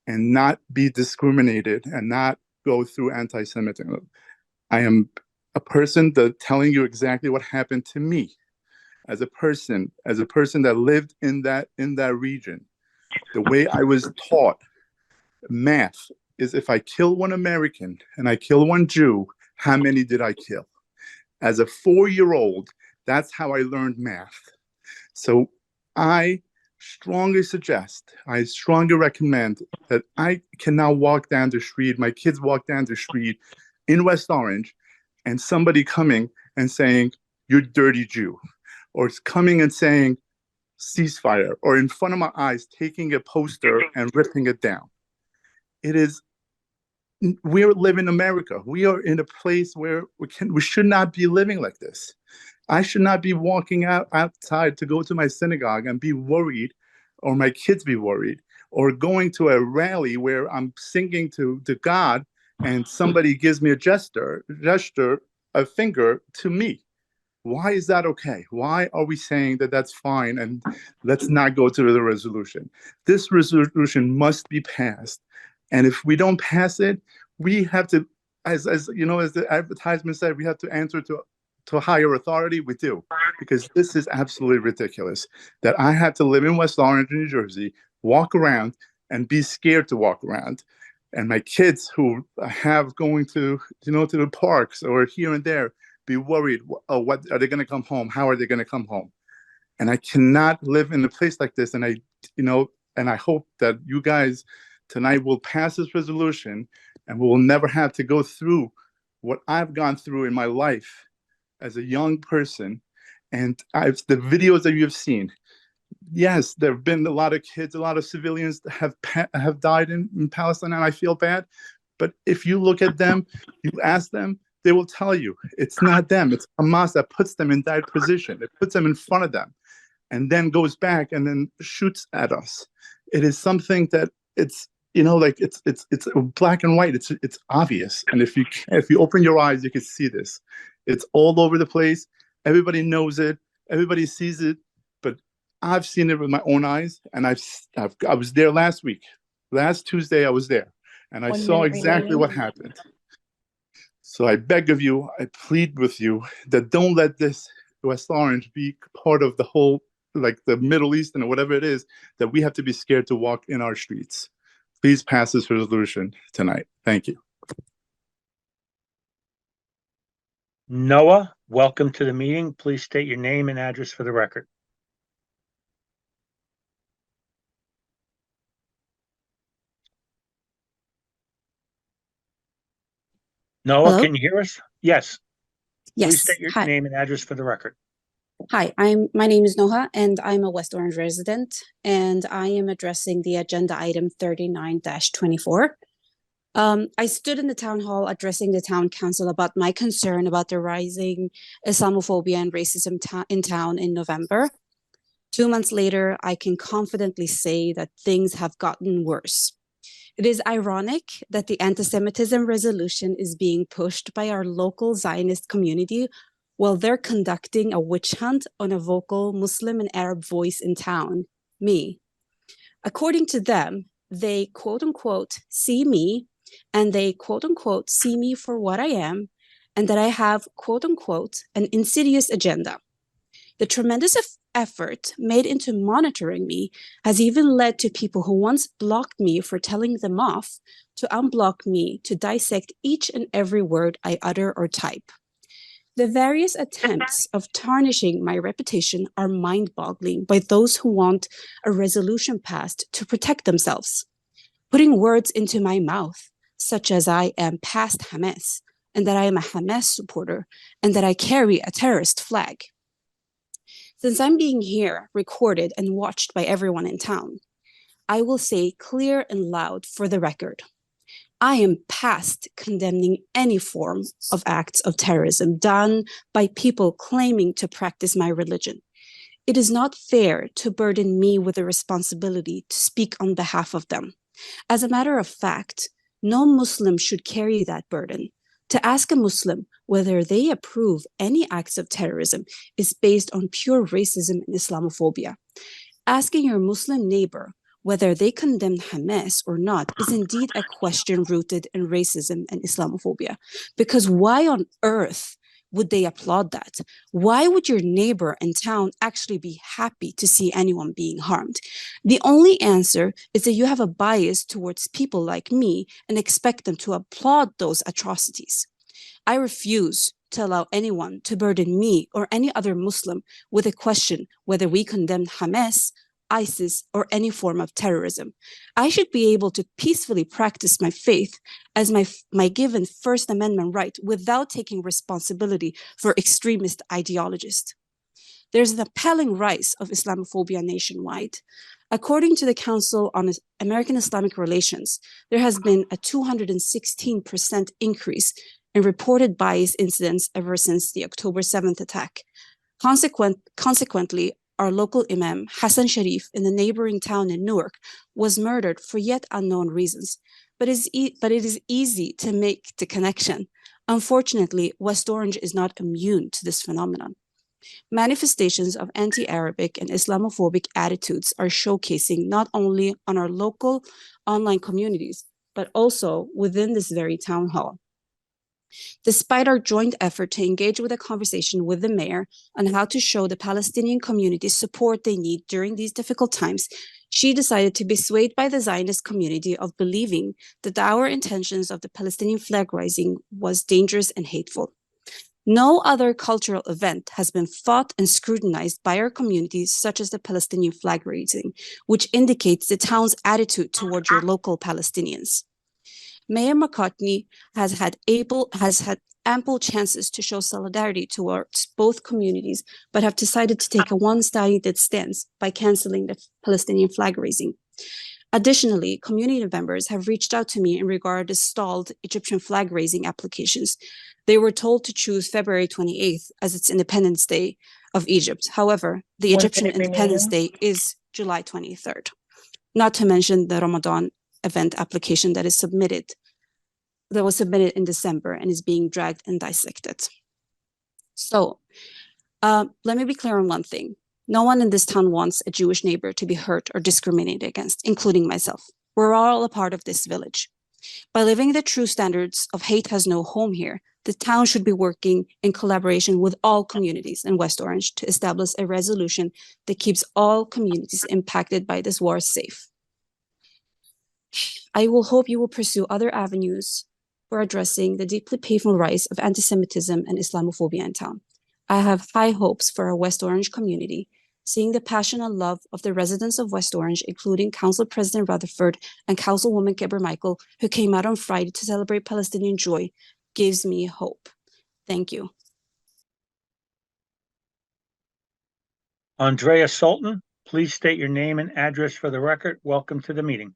and not be discriminated and not go through anti-Semitism. I am a person that telling you exactly what happened to me as a person that lived in that region. The way I was taught math is if I kill one American and I kill one Jew, how many did I kill? As a 4-year-old, that's how I learned math. So I strongly recommend that I can now walk down the street, my kids walk down the street in West Orange, and somebody coming and saying, "You're dirty Jew," or it's coming and saying, "Ceasefire," or in front of my eyes, taking a poster and ripping it down. We live in America. We are in a place where we should not be living like this. I should not be walking outside to go to my synagogue and be worried, or my kids be worried, or going to a rally where I'm singing to God and somebody gives me a gesture, a finger to me. Why is that okay? Why are we saying that that's fine and let's not go to the resolution? This resolution must be passed. And if we don't pass it, we have to, as the advertisement said, we have to answer to a higher authority. We do, because this is absolutely ridiculous that I had to live in West Orange, New Jersey, walk around and be scared to walk around. And my kids who have going to the parks or here and there, be worried, oh, what are they going to come home? How are they going to come home? And I cannot live in a place like this. And I hope that you guys tonight will pass this resolution and we will never have to go through what I've gone through in my life as a young person. And the videos that you have seen, yes, there have been a lot of kids, a lot of civilians that have died in Palestine, and I feel bad. But if you look at them, you ask them, they will tell you it's not them. It's Hamas that puts them in that position. It puts them in front of them and then goes back and then shoots at us. It is something that it's black and white. It's obvious. And if you open your eyes, you can see this. It's all over the place. Everybody knows it. Everybody sees it. But I've seen it with my own eyes. And I was there last week. Last Tuesday, I was there. And I saw exactly what happened. So I beg of you, I plead with you that don't let this West Orange be part of the whole, like the Middle Eastern or whatever it is, that we have to be scared to walk in our streets. Please pass this resolution tonight. Thank you. Noah, welcome to the meeting. Please state your name and address for the record. Noah, Hello? can you hear us? Yes. Yes. Please state your Hi. name and address for the record. Hi, my name is Noha, and I'm a West Orange resident, and I am addressing the agenda item 39-24. I stood in the town hall addressing the town council about my concern about the rising Islamophobia and racism in town in November. 2 months later, I can confidently say that things have gotten worse. It is ironic that the anti-Semitism resolution is being pushed by our local Zionist community while they're conducting a witch hunt on a vocal Muslim and Arab voice in town, me. According to them, they quote unquote see me, and they quote unquote see me for what I am, and that I have quote unquote an insidious agenda. The tremendous effort made into monitoring me has even led to people who once blocked me for telling them off to unblock me to dissect each and every word I utter or type. The various attempts of tarnishing my reputation are mind-boggling by those who want a resolution passed to protect themselves, putting words into my mouth, such as I am past Hamas, and that I am a Hamas supporter, and that I carry a terrorist flag. Since I'm being here, recorded, and watched by everyone in town, I will say clear and loud for the record. I am past condemning any form of acts of terrorism done by people claiming to practice my religion. It is not fair to burden me with the responsibility to speak on behalf of them. As a matter of fact, no Muslim should carry that burden. To ask a Muslim whether they approve any acts of terrorism is based on pure racism and Islamophobia. Asking your Muslim neighbor whether they condemn Hamas or not is indeed a question rooted in racism and Islamophobia. Because why on earth would they applaud that? Why would your neighbor in town actually be happy to see anyone being harmed? The only answer is that you have a bias towards people like me and expect them to applaud those atrocities. I refuse to allow anyone to burden me or any other Muslim with a question whether we condemn Hamas, ISIS, or any form of terrorism. I should be able to peacefully practice my faith as my given First Amendment right without taking responsibility for extremist ideologists. There's an appalling rise of Islamophobia nationwide. According to the Council on American Islamic Relations, there has been a 216% increase in reported bias incidents ever since the October 7th attack. Consequently, our local imam, Hassan Sharif, in the neighboring town in Newark, was murdered for yet unknown reasons. But it is easy to make the connection. Unfortunately, West Orange is not immune to this phenomenon. Manifestations of anti-Arabic and Islamophobic attitudes are showcasing not only on our local online communities, but also within this very town hall. Despite our joint effort to engage with a conversation with the mayor on how to show the Palestinian community support they need during these difficult times, she decided to be swayed by the Zionist community of believing that our intentions of the Palestinian flag raising was dangerous and hateful. No other cultural event has been fought and scrutinized by our communities, such as the Palestinian flag raising, which indicates the town's attitude toward your local Palestinians. Mayor McCartney has had ample chances to show solidarity towards both communities, but have decided to take a one-sided stance by canceling the Palestinian flag raising. Additionally, community members have reached out to me in regard to stalled Egyptian flag raising applications. They were told to choose February 28th as its Independence Day of Egypt. However, the Egyptian Independence Day is July 23rd, not to mention the Ramadan event application that was submitted in December and is being dragged and dissected. So let me be clear on one thing. No one in this town wants a Jewish neighbor to be hurt or discriminated against, including myself. We're all a part of this village. By living the true standards of hate has no home here, the town should be working in collaboration with all communities in West Orange to establish a resolution that keeps all communities impacted by this war safe. I will hope you will pursue other avenues for addressing the deeply painful rise of anti-Semitism and Islamophobia in town. I have high hopes for our West Orange community. Seeing the passion and love of the residents of West Orange, including Council President Rutherford and Councilwoman Geber-Michael, who came out on Friday to celebrate Palestinian joy, gives me hope. Thank you. Andrea Sultan, please state your name and address for the record. Welcome to the meeting.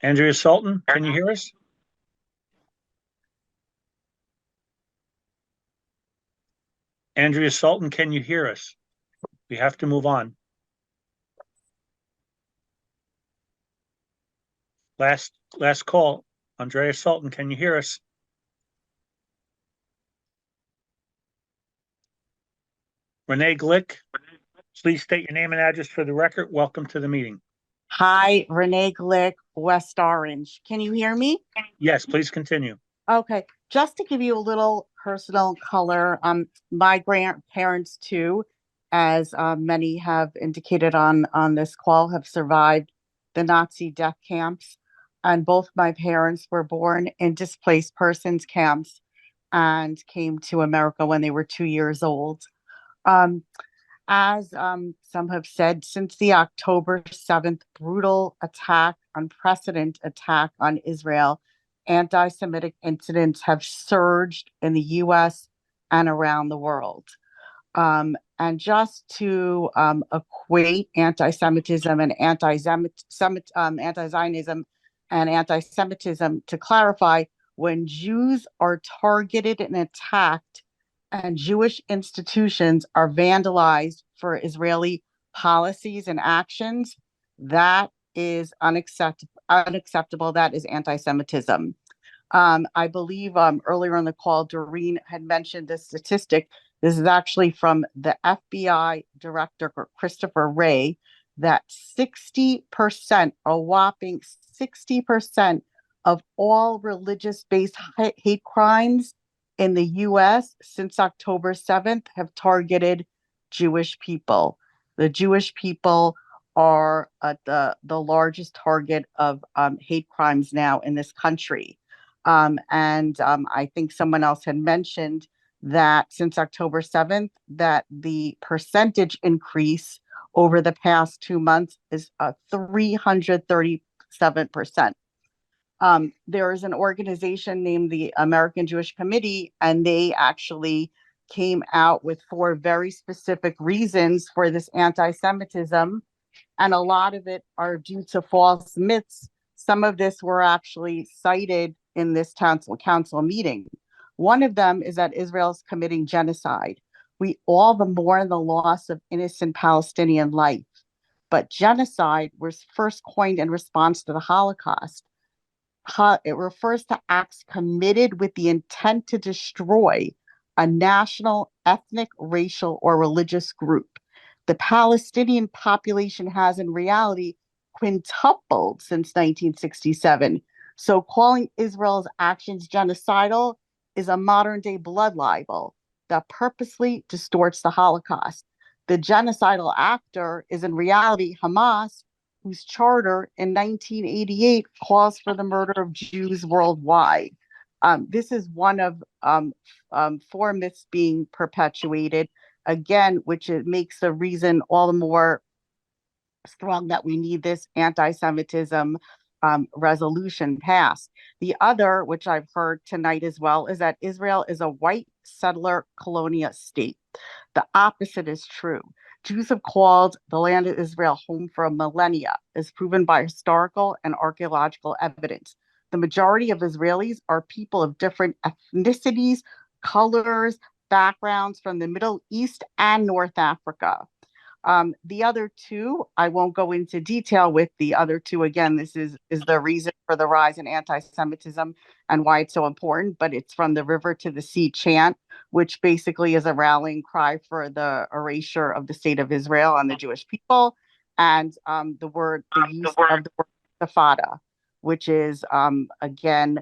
Andrea Sultan, can you hear us? Andrea Sultan, can you hear us? We have to move on. Last call. Andrea Sultan, can you hear us? Renee Glick, please state your name and address for the record. Welcome to the meeting. Hi, Renee Glick, West Orange. Can you hear me? Yes, please continue. Okay, just to give you a little personal color, my grandparents too, as many have indicated on this call, have survived the Nazi death camps. And both my parents were born in displaced persons camps and came to America when they were 2 years old. As some have said, since the October 7th brutal attack, unprecedented attack on Israel, anti-Semitic incidents have surged in the US and around the world. And just to equate anti-Semitism and anti-Zionism and anti-Semitism, to clarify, when Jews are targeted and attacked and Jewish institutions are vandalized for Israeli policies and actions, that is unacceptable. That is anti-Semitism. I believe earlier in the call, Doreen had mentioned this statistic. This is actually from the FBI Director, Christopher Wray, that 60%, a whopping 60% of all religious-based hate crimes in the U.S. since October 7th have targeted Jewish people. The Jewish people are the largest target of hate crimes now in this country. I think someone else had mentioned that since October 7th, that the percentage increase over the past 2 months is 337%. There is an organization named the American Jewish Committee, and they actually came out with 4 very specific reasons for this anti-Semitism, and a lot of it are due to false myths. Some of this were actually cited in this council meeting. One of them is that Israel is committing genocide. We all mourn the loss of innocent Palestinian life, but genocide was first coined in response to the Holocaust. It refers to acts committed with the intent to destroy a national, ethnic, racial, or religious group. The Palestinian population has in reality quintupled since 1967. So calling Israel's actions genocidal is a modern day blood libel that purposely distorts the Holocaust. The genocidal actor is in reality Hamas, whose charter in 1988 calls for the murder of Jews worldwide. This is one of 4 myths being perpetuated, again, which makes the reason all the more strong that we need this anti-Semitism resolution passed. The other, which I've heard tonight as well, is that Israel is a white settler colonial state. The opposite is true. Jews have called the land of Israel home for millennia, as proven by historical and archaeological evidence. The majority of Israelis are people of different ethnicities, colors, backgrounds from the Middle East and North Africa. The other 2, I won't go into detail with the other 2. Again, this is the reason for the rise in anti-Semitism and why it's so important, but it's from the river to the sea chant, which basically is a rallying cry for the erasure of the state of Israel and the Jewish people, and the use of the word intifada, which is, again,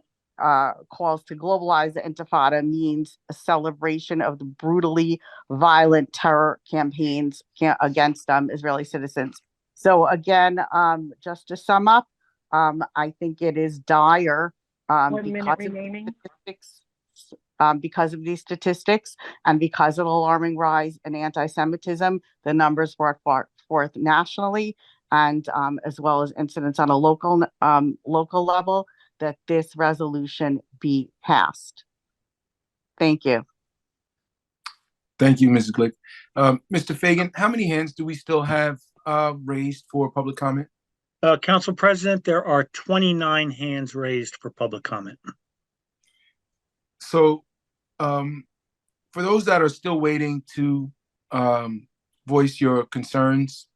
calls to globalize the intifada, means a celebration of the brutally violent terror campaigns against Israeli citizens. So again, just to sum up, I think it is dire because of these statistics and because of the alarming rise in anti-Semitism. The numbers brought forth nationally and as well as incidents on a local level, that this resolution be passed. Thank you. Thank you, Mrs. Glick. Mr. Fagan, how many hands do we still have raised for public comment? Council President, there are 29 hands raised for public comment. So for those that are still waiting to voice your concerns,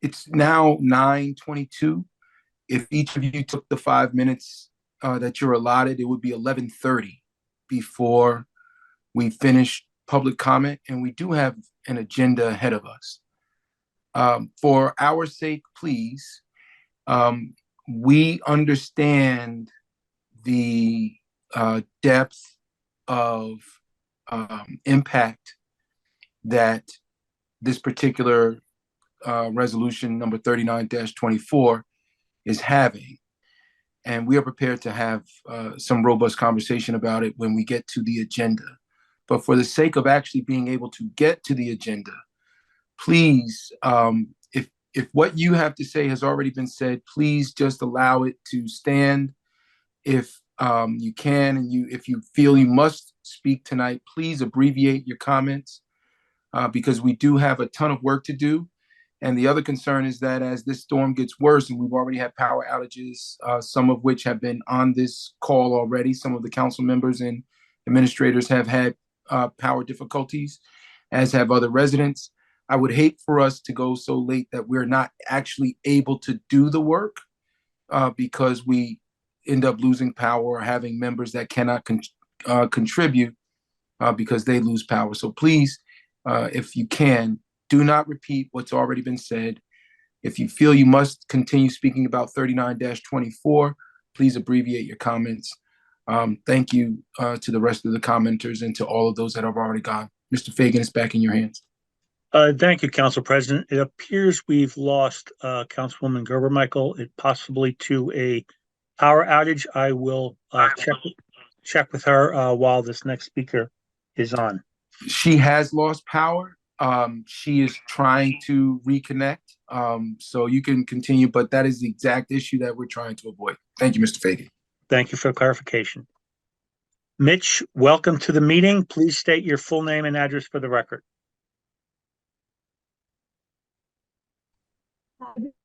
it's now 9:22. If each of you took the 5 minutes that you're allotted, it would be 11:30 before we finish public comment, and we do have an agenda ahead of us. For our sake, please, we understand the depth of impact that this particular resolution number 39-24 is having. And we are prepared to have some robust conversation about it when we get to the agenda. But for the sake of actually being able to get to the agenda, please, if what you have to say has already been said, please just allow it to stand. If You can, and if you feel you must speak tonight, please abbreviate your comments because we do have a ton of work to do. And the other concern is that as this storm gets worse, and we've already had power outages, some of which have been on this call already, some of the council members and administrators have had power difficulties, as have other residents. I would hate for us to go so late that we're not actually able to do the work because we end up losing power or having members that cannot contribute because they lose power. So please, if you can, do not repeat what's already been said. If you feel you must continue speaking about 39-24, please abbreviate your comments. Thank you to the rest of the commenters and to all of those that have already gone. Mr. Fagan, it's back in your hands. Thank you, Council President. It appears we've lost Councilwoman Gerber, Michael, possibly to a power outage. I will check with her while this next speaker is on. She has lost power. She is trying to reconnect. So you can continue, but that is the exact issue that we're trying to avoid. Thank you, Mr. Fagan. Thank you for clarification. Mitch, welcome to the meeting. Please state your full name and address for the record.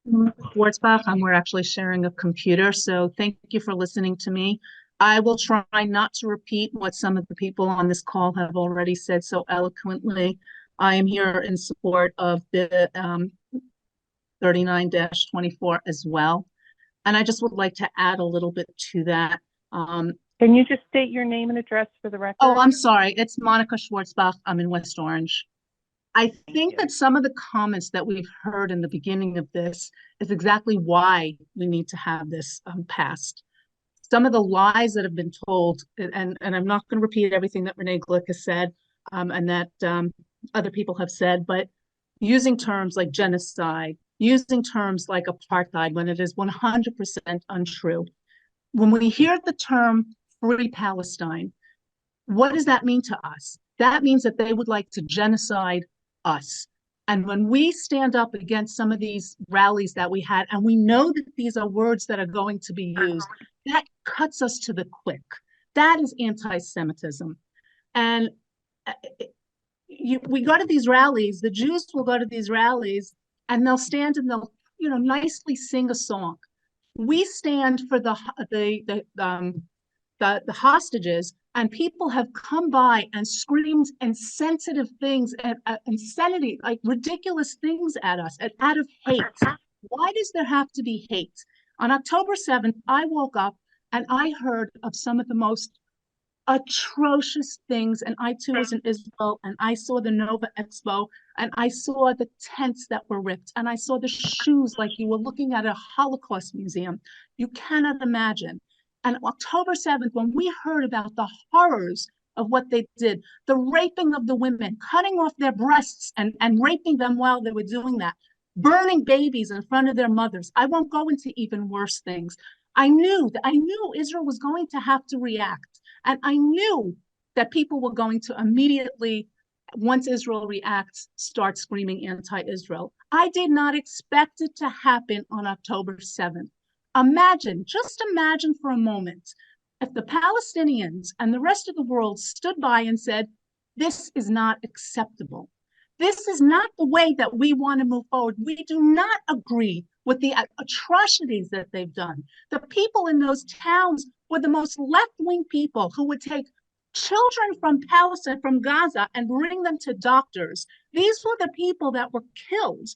Schwartzbach, we're actually sharing a computer, so thank you for listening to me. I will try not to repeat what some of the people on this call have already said so eloquently. I am here in support of the 39-24 as well. And I just would like to add a little bit to that. Can you just state your name and address for the record? Oh, I'm sorry. It's Monica Schwartzbach. I'm in West Orange. I think that some of the comments that we've heard in the beginning of this is exactly why we need to have this passed. Some of the lies that have been told, and I'm not going to repeat everything that Renee Glick has said and that other people have said, but using terms like genocide, using terms like apartheid when it is 100% untrue. When we hear the term Free Palestine, what does that mean to us? That means that they would like to genocide us. And when we stand up against some of these rallies that we had, and we know that these are words that are going to be used, that cuts us to the quick. That is anti-Semitism. And we go to these rallies, the Jews will go to these rallies, and they'll stand and they'll, nicely sing a song. We stand for the hostages, and people have come by and screamed insensitive things and insanity, like ridiculous things at us out of hate. Why does there have to be hate? On October 7th, I woke up and I heard of some of the most atrocious things, and I too was in Israel, and I saw the Nova Expo, and I saw the tents that were ripped, and I saw the shoes like you were looking at a Holocaust museum. You cannot imagine. And October 7th, when we heard about the horrors of what they did, the raping of the women, cutting off their breasts and raping them while they were doing that, burning babies in front of their mothers. I won't go into even worse things. I knew Israel was going to have to react. And I knew that people were going to immediately, once Israel reacts, start screaming anti-Israel. I did not expect it to happen on October 7th. Just imagine for a moment, if the Palestinians and the rest of the world stood by and said, this is not acceptable. This is not the way that we want to move forward. We do not agree with the atrocities that they've done. The people in those towns were the most left-wing people who would take children from Palestine, from Gaza, and bring them to doctors. These were the people that were killed.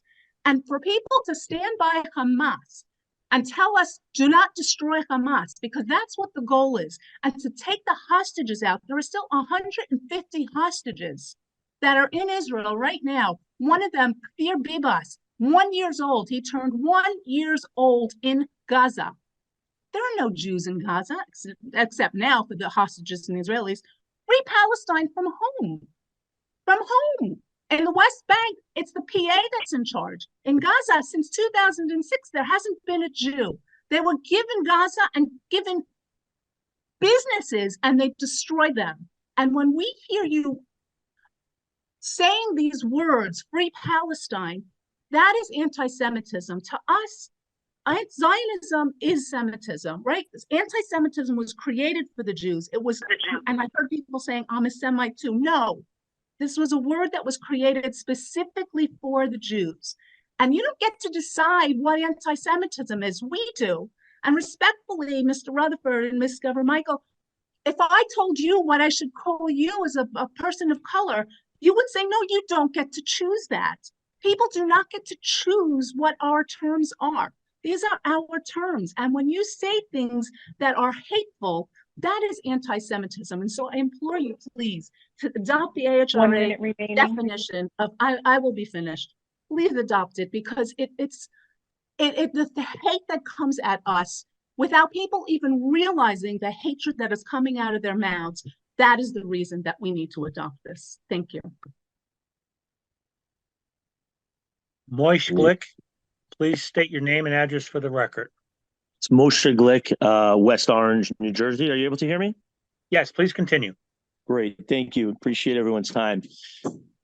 And for people to stand by Hamas and tell us, do not destroy Hamas, because that's what the goal is, and to take the hostages out. There are still 150 hostages that are in Israel right now. One of them, Kfir Bibas, 1 year old. He turned 1 year old in Gaza. There are no Jews in Gaza, except now for the hostages and Israelis. Free Palestine from home. From home. In the West Bank, it's the PA that's in charge. In Gaza, since 2006, there hasn't been a Jew. They were given Gaza and given businesses, and they destroyed them. And when we hear you saying these words, Free Palestine, that is anti-Semitism. To us, Zionism is Semitism, right? Anti-Semitism was created for the Jews. It was, and I heard people saying, I'm a Semite too. No, this was a word that was created specifically for the Jews. And you don't get to decide what anti-Semitism is. We do. And respectfully, Mr. Rutherford and Ms. Michael, if I told you what I should call you as a person of color, you would say, no, you don't get to choose that. People do not get to choose what our terms are. These are our terms. And when you say things that are hateful, that is anti-Semitism. And so I implore you, please, to adopt the 1 AHRA minute remaining. definition of, I will be finished. Please adopt it, because the hate that comes at us without people even realizing the hatred that is coming out of their mouths, that is the reason that we need to adopt this. Thank you. Moish Glick, please state your name and address for the record. It's Moshe Glick, West Orange, New Jersey. Are you able to hear me? Yes, please continue. Great, thank you. Appreciate everyone's time.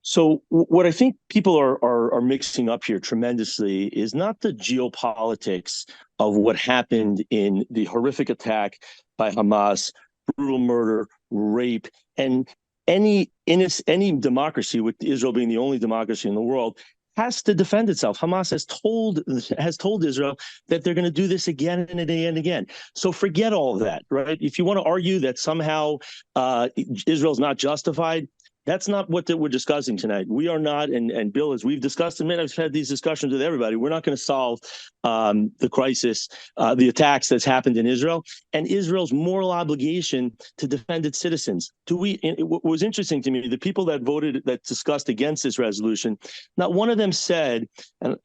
So what I think people are mixing up here tremendously is not the geopolitics of what happened in the horrific attack by Hamas, brutal murder, rape, and any democracy, with Israel being the only democracy in the world, has to defend itself. Hamas has told Israel that they're going to do this again and again and again. So forget all of that, right? If you want to argue that somehow Israel's not justified, that's not what we're discussing tonight. We are not, and Bill, as we've discussed, and I've had these discussions with everybody, we're not going to solve the crisis, the attacks that's happened in Israel, and Israel's moral obligation to defend its citizens. What was interesting to me, the people that discussed against this resolution, not one of them said, and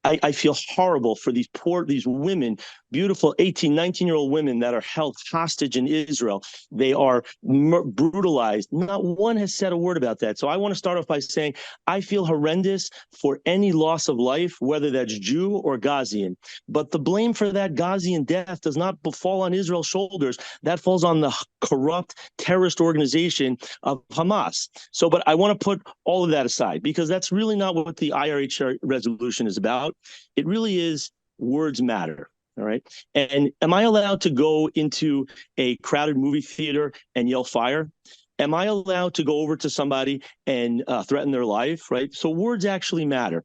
I feel horrible for these women, beautiful 18, 19-year-old women that are held hostage in Israel. They are brutalized. Not one has said a word about that. So I want to start off by saying I feel horrendous for any loss of life, whether that's Jew or Ghazian. But the blame for that Ghazian death does not fall on Israel's shoulders. That falls on the corrupt terrorist organization of Hamas. So, but I want to put all of that aside, because that's really not what the IRH resolution is about. It really is words matter. All right. And am I allowed to go into a crowded movie theater and yell fire? Am I allowed to go over to somebody and threaten their life? Right. So words actually matter.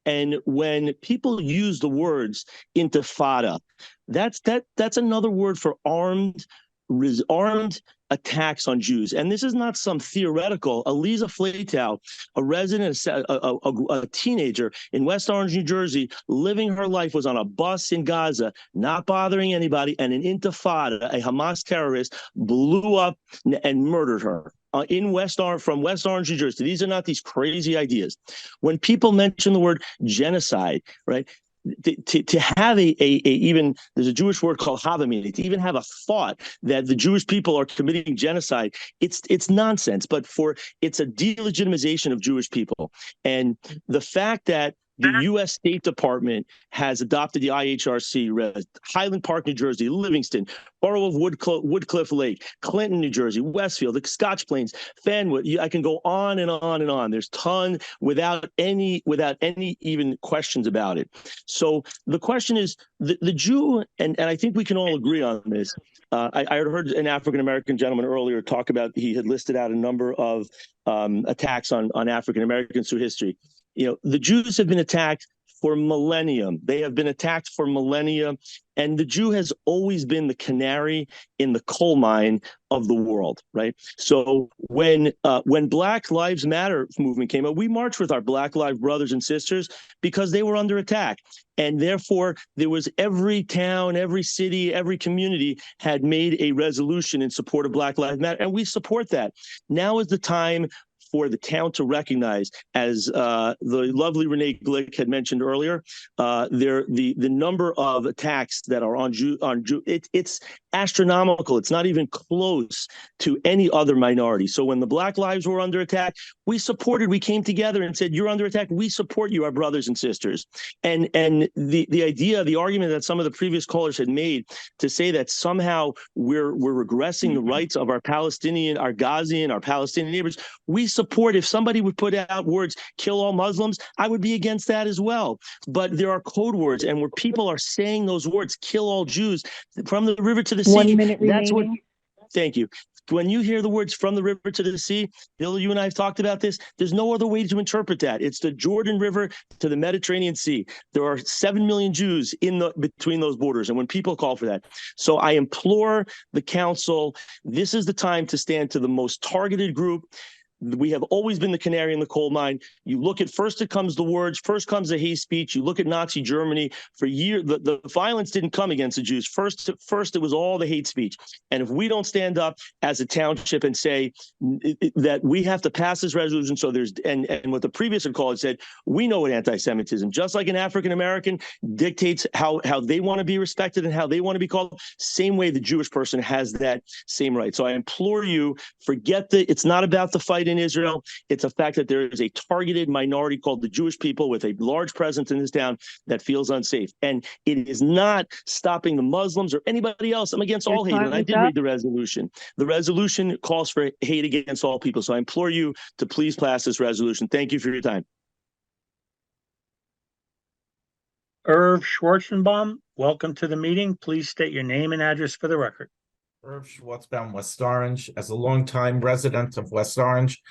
And when people use the words intifada, that's another word for armed attacks on Jews. And this is not some theoretical. Eliza Flatow, a resident, a teenager in West Orange, New Jersey, living her life, was on a bus in Gaza, not bothering anybody, and an intifada, a Hamas terrorist, blew up and murdered her. From West Orange, New Jersey. These are not these crazy ideas. When people mention the word genocide, right? To have even there's a Jewish word called havamina, to even have a thought that the Jewish people are committing genocide, it's nonsense. But it's a delegitimization of Jewish people, and the fact that the U.S. State Department has adopted the IHRC, Highland Park, New Jersey, Livingston, Borough of Woodcliff Lake, Clinton, New Jersey, Westfield, the Scotch Plains, Fanwood. I can go on and on and on. There's tons without any even questions about it. So the question is, the Jew, and I think we can all agree on this. I heard an African-American gentleman earlier talk about, he had listed out a number of attacks on African-Americans through history. The Jews have been attacked for millennium. They have been attacked for millennia, and the Jew has always been the canary in the coal mine of the world, right? So when Black Lives Matter movement came out, we marched with our Black Lives brothers and sisters because they were under attack. And therefore, there was every town, every city, every community had made a resolution in support of Black Lives Matter, and we support that. Now is the time for the town to recognize, as the lovely Renee Glick had mentioned earlier, the number of attacks that are on Jew, it's astronomical. It's not even close to any other minority. So when the Black lives were under attack, we came together and said, you're under attack. We support you, our brothers and sisters. And the argument that some of the previous callers had made to say that somehow we're regressing the rights of our Palestinian, our Ghazian, our Palestinian neighbors, we support support, if somebody would put out words, kill all Muslims, I would be against that as well. But there are code words, and where people are saying those words, kill all Jews, from the river to the sea. 1 minute That's what. remaining. Thank you. When you hear the words from the river to the sea, Bill, you and I have talked about this. There's no other way to interpret that. It's the Jordan River to the Mediterranean Sea. There are 7 million Jews between those borders. And when people call for that. So I implore the council, this is the time to stand to the most targeted group. We have always been the canary in the coal mine. You look at, first it comes the words, first comes the hate speech. You look at Nazi Germany. For years, the violence didn't come against the Jews. First it was all the hate speech. And if we don't stand up as a township and say that we have to pass this resolution, so there's, and what the previous caller said, we know what anti-Semitism, just like an African-American dictates how they want to be respected and how they want to be called, same way the Jewish person has that same right. So I implore you, it's not about the fight in Israel. It's a fact that there is a targeted minority called the Jewish people with a large presence in this town that feels unsafe. And it is not stopping the Muslims or anybody else. I'm against all hate. And I did read the resolution. The resolution calls for hate against all people. So I implore you to please pass this resolution. Thank you for your time. Irv Schwarzenbaum, welcome to the meeting. Please state your name and address for the record. Irv Schwartzbaum, West Orange. As a longtime resident of West Orange,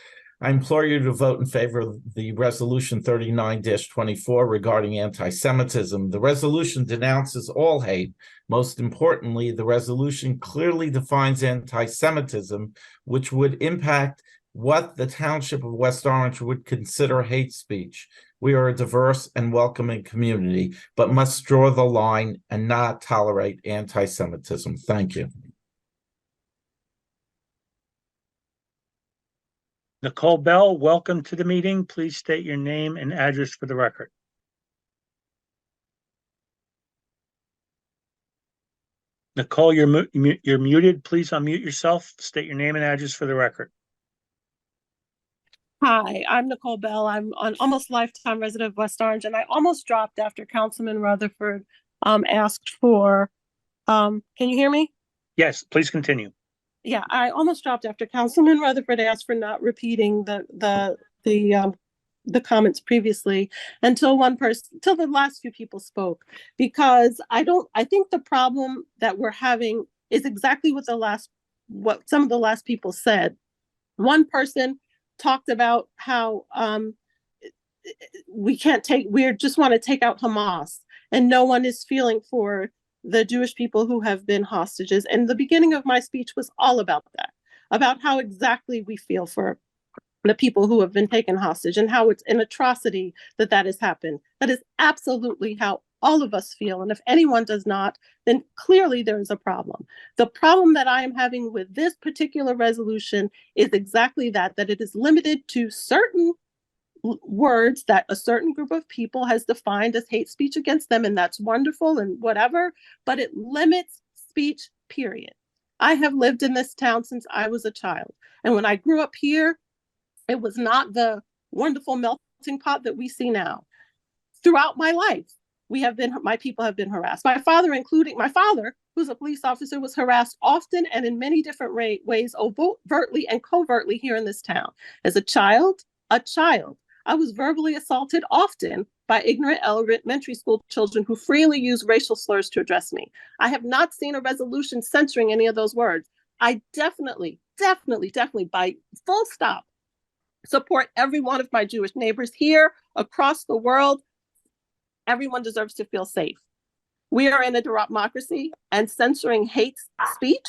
I implore you to vote in favor of the resolution 39-24 regarding anti-Semitism. The resolution denounces all hate. Most importantly, the resolution clearly defines anti-Semitism, which would impact what the township of West Orange would consider hate speech. We are a diverse and welcoming community, but must draw the line and not tolerate anti-Semitism. Thank you. Nicole Bell, welcome to the meeting. Please state your name and address for the record. Nicole, you're muted. Please unmute yourself. State your name and address for the record. Hi, I'm Nicole Bell. I'm an almost lifetime resident of West Orange, and I almost dropped after Councilman Rutherford asked for, can you hear me? Yes, please continue. Yeah, I almost dropped after Councilman Rutherford asked for not repeating the comments previously until the last few people spoke, because I think the problem that we're having is exactly what some of the last people said. One person talked about how we just want to take out Hamas, and no one is feeling for the Jewish people who have been hostages. And the beginning of my speech was all about that, about how exactly we feel for the people who have been taken hostage and how it's an atrocity that has happened. That is absolutely how all of us feel. And if anyone does not, then clearly there is a problem. The problem that I am having with this particular resolution is exactly that it is limited to certain words that a certain group of people has defined as hate speech against them, and that's wonderful and whatever, but it limits speech, period. I have lived in this town since I was a child, and when I grew up here, it was not the wonderful melting pot that we see now. Throughout my life, my people have been harassed. My father, who's a police officer, was harassed often and in many different ways, overtly and covertly here in this town. As a child, I was verbally assaulted often by ignorant elementary school children who freely use racial slurs to address me. I have not seen a resolution censoring any of those words. I definitely, by full stop, support every one of my Jewish neighbors here, across the world. Everyone deserves to feel safe. We are in a democracy, and censoring hate speech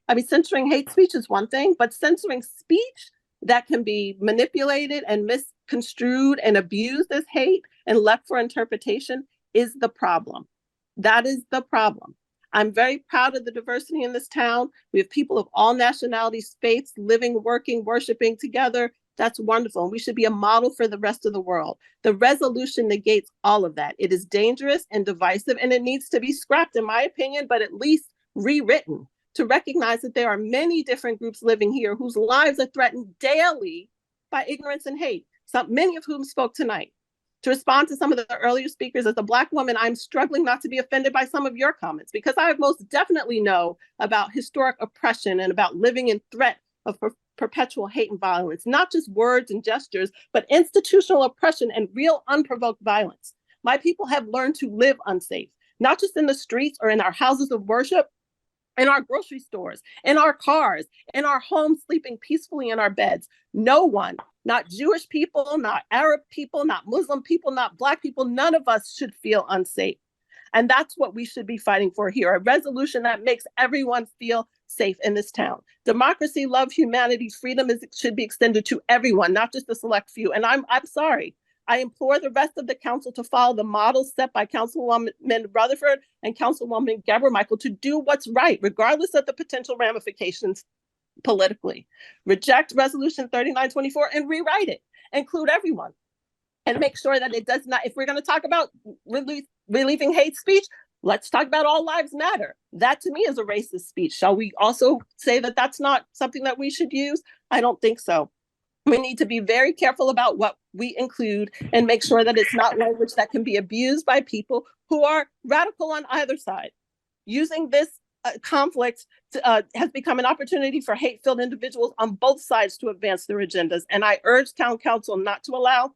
is one thing, but censoring speech that can be manipulated and misconstrued and abused as hate and left for interpretation is the problem. That is the problem. I'm very proud of the diversity in this town. We have people of all nationalities, faiths, living, working, worshiping together. That's wonderful. And we should be a model for the rest of the world. The resolution negates all of that. It is dangerous and divisive, and it needs to be scrapped, in my opinion, but at least rewritten, to recognize that there are many different groups living here whose lives are threatened daily by ignorance and hate, many of whom spoke tonight. To respond to some of the earlier speakers, as a Black woman, I'm struggling not to be offended by some of your comments, because I most definitely know about historic oppression and about living in threat of perpetual hate and violence, not just words and gestures, but institutional oppression and real unprovoked violence. My people have learned to live unsafe, not just in the streets or in our houses of worship, in our grocery stores, in our cars, in our homes, sleeping peacefully in our beds. No one, not Jewish people, not Arab people, not Muslim people, not Black people, none of us should feel unsafe. And that's what we should be fighting for here, a resolution that makes everyone feel safe in this town. Democracy, love, humanity, freedom should be extended to everyone, not just a select few. And I'm sorry. I implore the rest of the council to follow the model set by Councilwoman Rutherford and Councilwoman Geber Michael to do what's right, regardless of the potential ramifications politically. Reject Resolution 3924 and rewrite it. Include everyone. And make sure that it does not, if we're going to talk about relieving hate speech, let's talk about all lives matter. That to me is a racist speech. Shall we also say that that's not something that we should use? I don't think so. We need to be very careful about what we include and make sure that it's not language that can be abused by people who are radical on either side. Using this conflict has become an opportunity for hate-filled individuals on both sides to advance their agendas. And I urge town council not to allow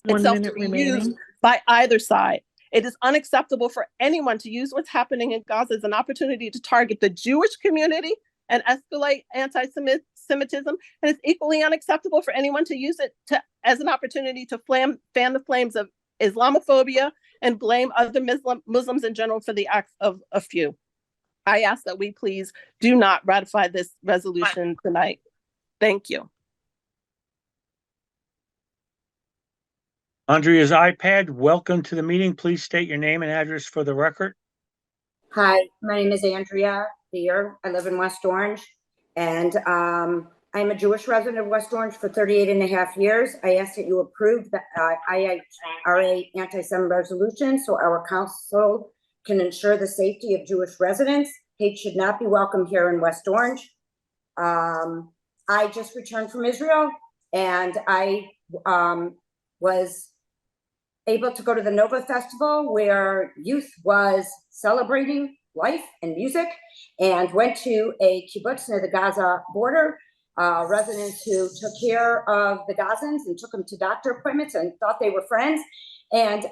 itself to be used by either side. It is unacceptable for anyone to use what's happening in Gaza as an opportunity to target the Jewish community and escalate anti-Semitism. And it's equally unacceptable for anyone to use it as an opportunity to fan the flames of Islamophobia and blame other Muslims in general for the acts of a few. I ask that we please do not ratify this resolution tonight. Thank you. Andrea's iPad, welcome to the meeting. Please state your name and address for the record. Hi, my name is Andrea Beer. I live in West Orange, and I'm a Jewish resident of West Orange for 38 and a half years. I ask that you approve the IHRA anti-Semitism resolution so our council can ensure the safety of Jewish residents. Hate should not be welcome here in West Orange. I just returned from Israel, and I was able to go to the Nova Festival where youth was celebrating life and music, and went to a kibbutz near the Gaza border, residents who took care of the Gazans and took them to doctor appointments and thought they were friends, and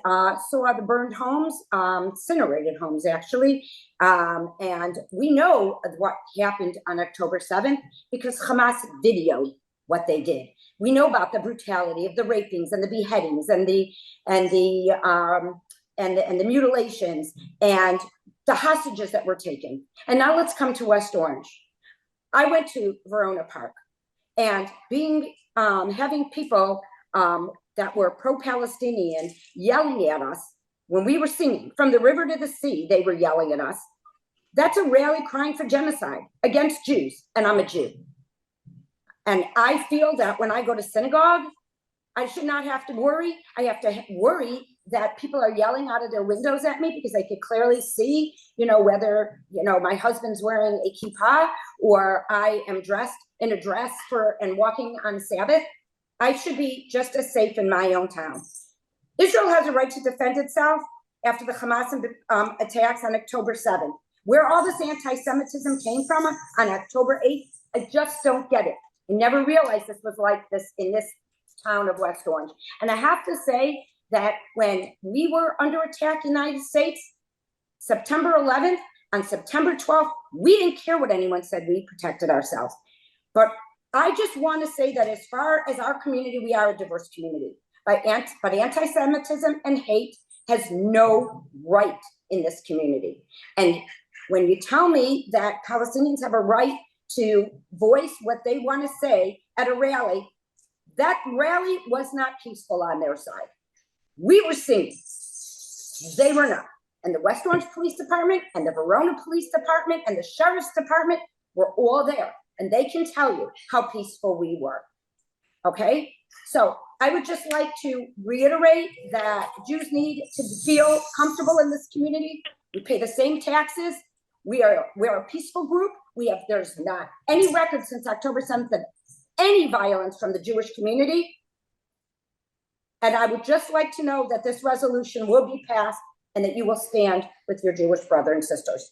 saw the burned homes, incinerated homes actually. And we know what happened on October 7th because Hamas videoed what they did. We know about the brutality of the rapings and the beheadings and the mutilations and the hostages that were taken. And now let's come to West Orange. I went to Verona Park, and having people that were pro-Palestinian yelling at us when we were singing From the River to the Sea, they were yelling at us. That's a rally crying for genocide against Jews, and I'm a Jew. And I feel that when I go to synagogue, I should not have to worry. I have to worry that people are yelling out of their windows at me because they could clearly see, whether, my husband's wearing a kippah or I am dressed in a dress and walking on Sabbath. I should be just as safe in my own town. Israel has a right to defend itself after the Hamas attacks on October 7th. Where all this anti-Semitism came from on October 8th, I just don't get it. I never realized this was like this in this town of West Orange. And I have to say that when we were under attack in the United States, September 11th, on September 12th, we didn't care what anyone said, we protected ourselves. But I just want to say that as far as our community, we are a diverse community. But anti-Semitism and hate has no right in this community. And when you tell me that Palestinians have a right to voice what they want to say at a rally, that rally was not peaceful on their side. We were singing, they were not. And the West Orange Police Department and the Verona Police Department and the Sheriff's Department were all there. And they can tell you how peaceful we were, okay? So I would just like to reiterate that Jews need to feel comfortable in this community. We pay the same taxes. We're a peaceful group. There's not any record since October 7th of any violence from the Jewish community. And I would just like to know that this resolution will be passed and that you will stand with your Jewish brothers and sisters.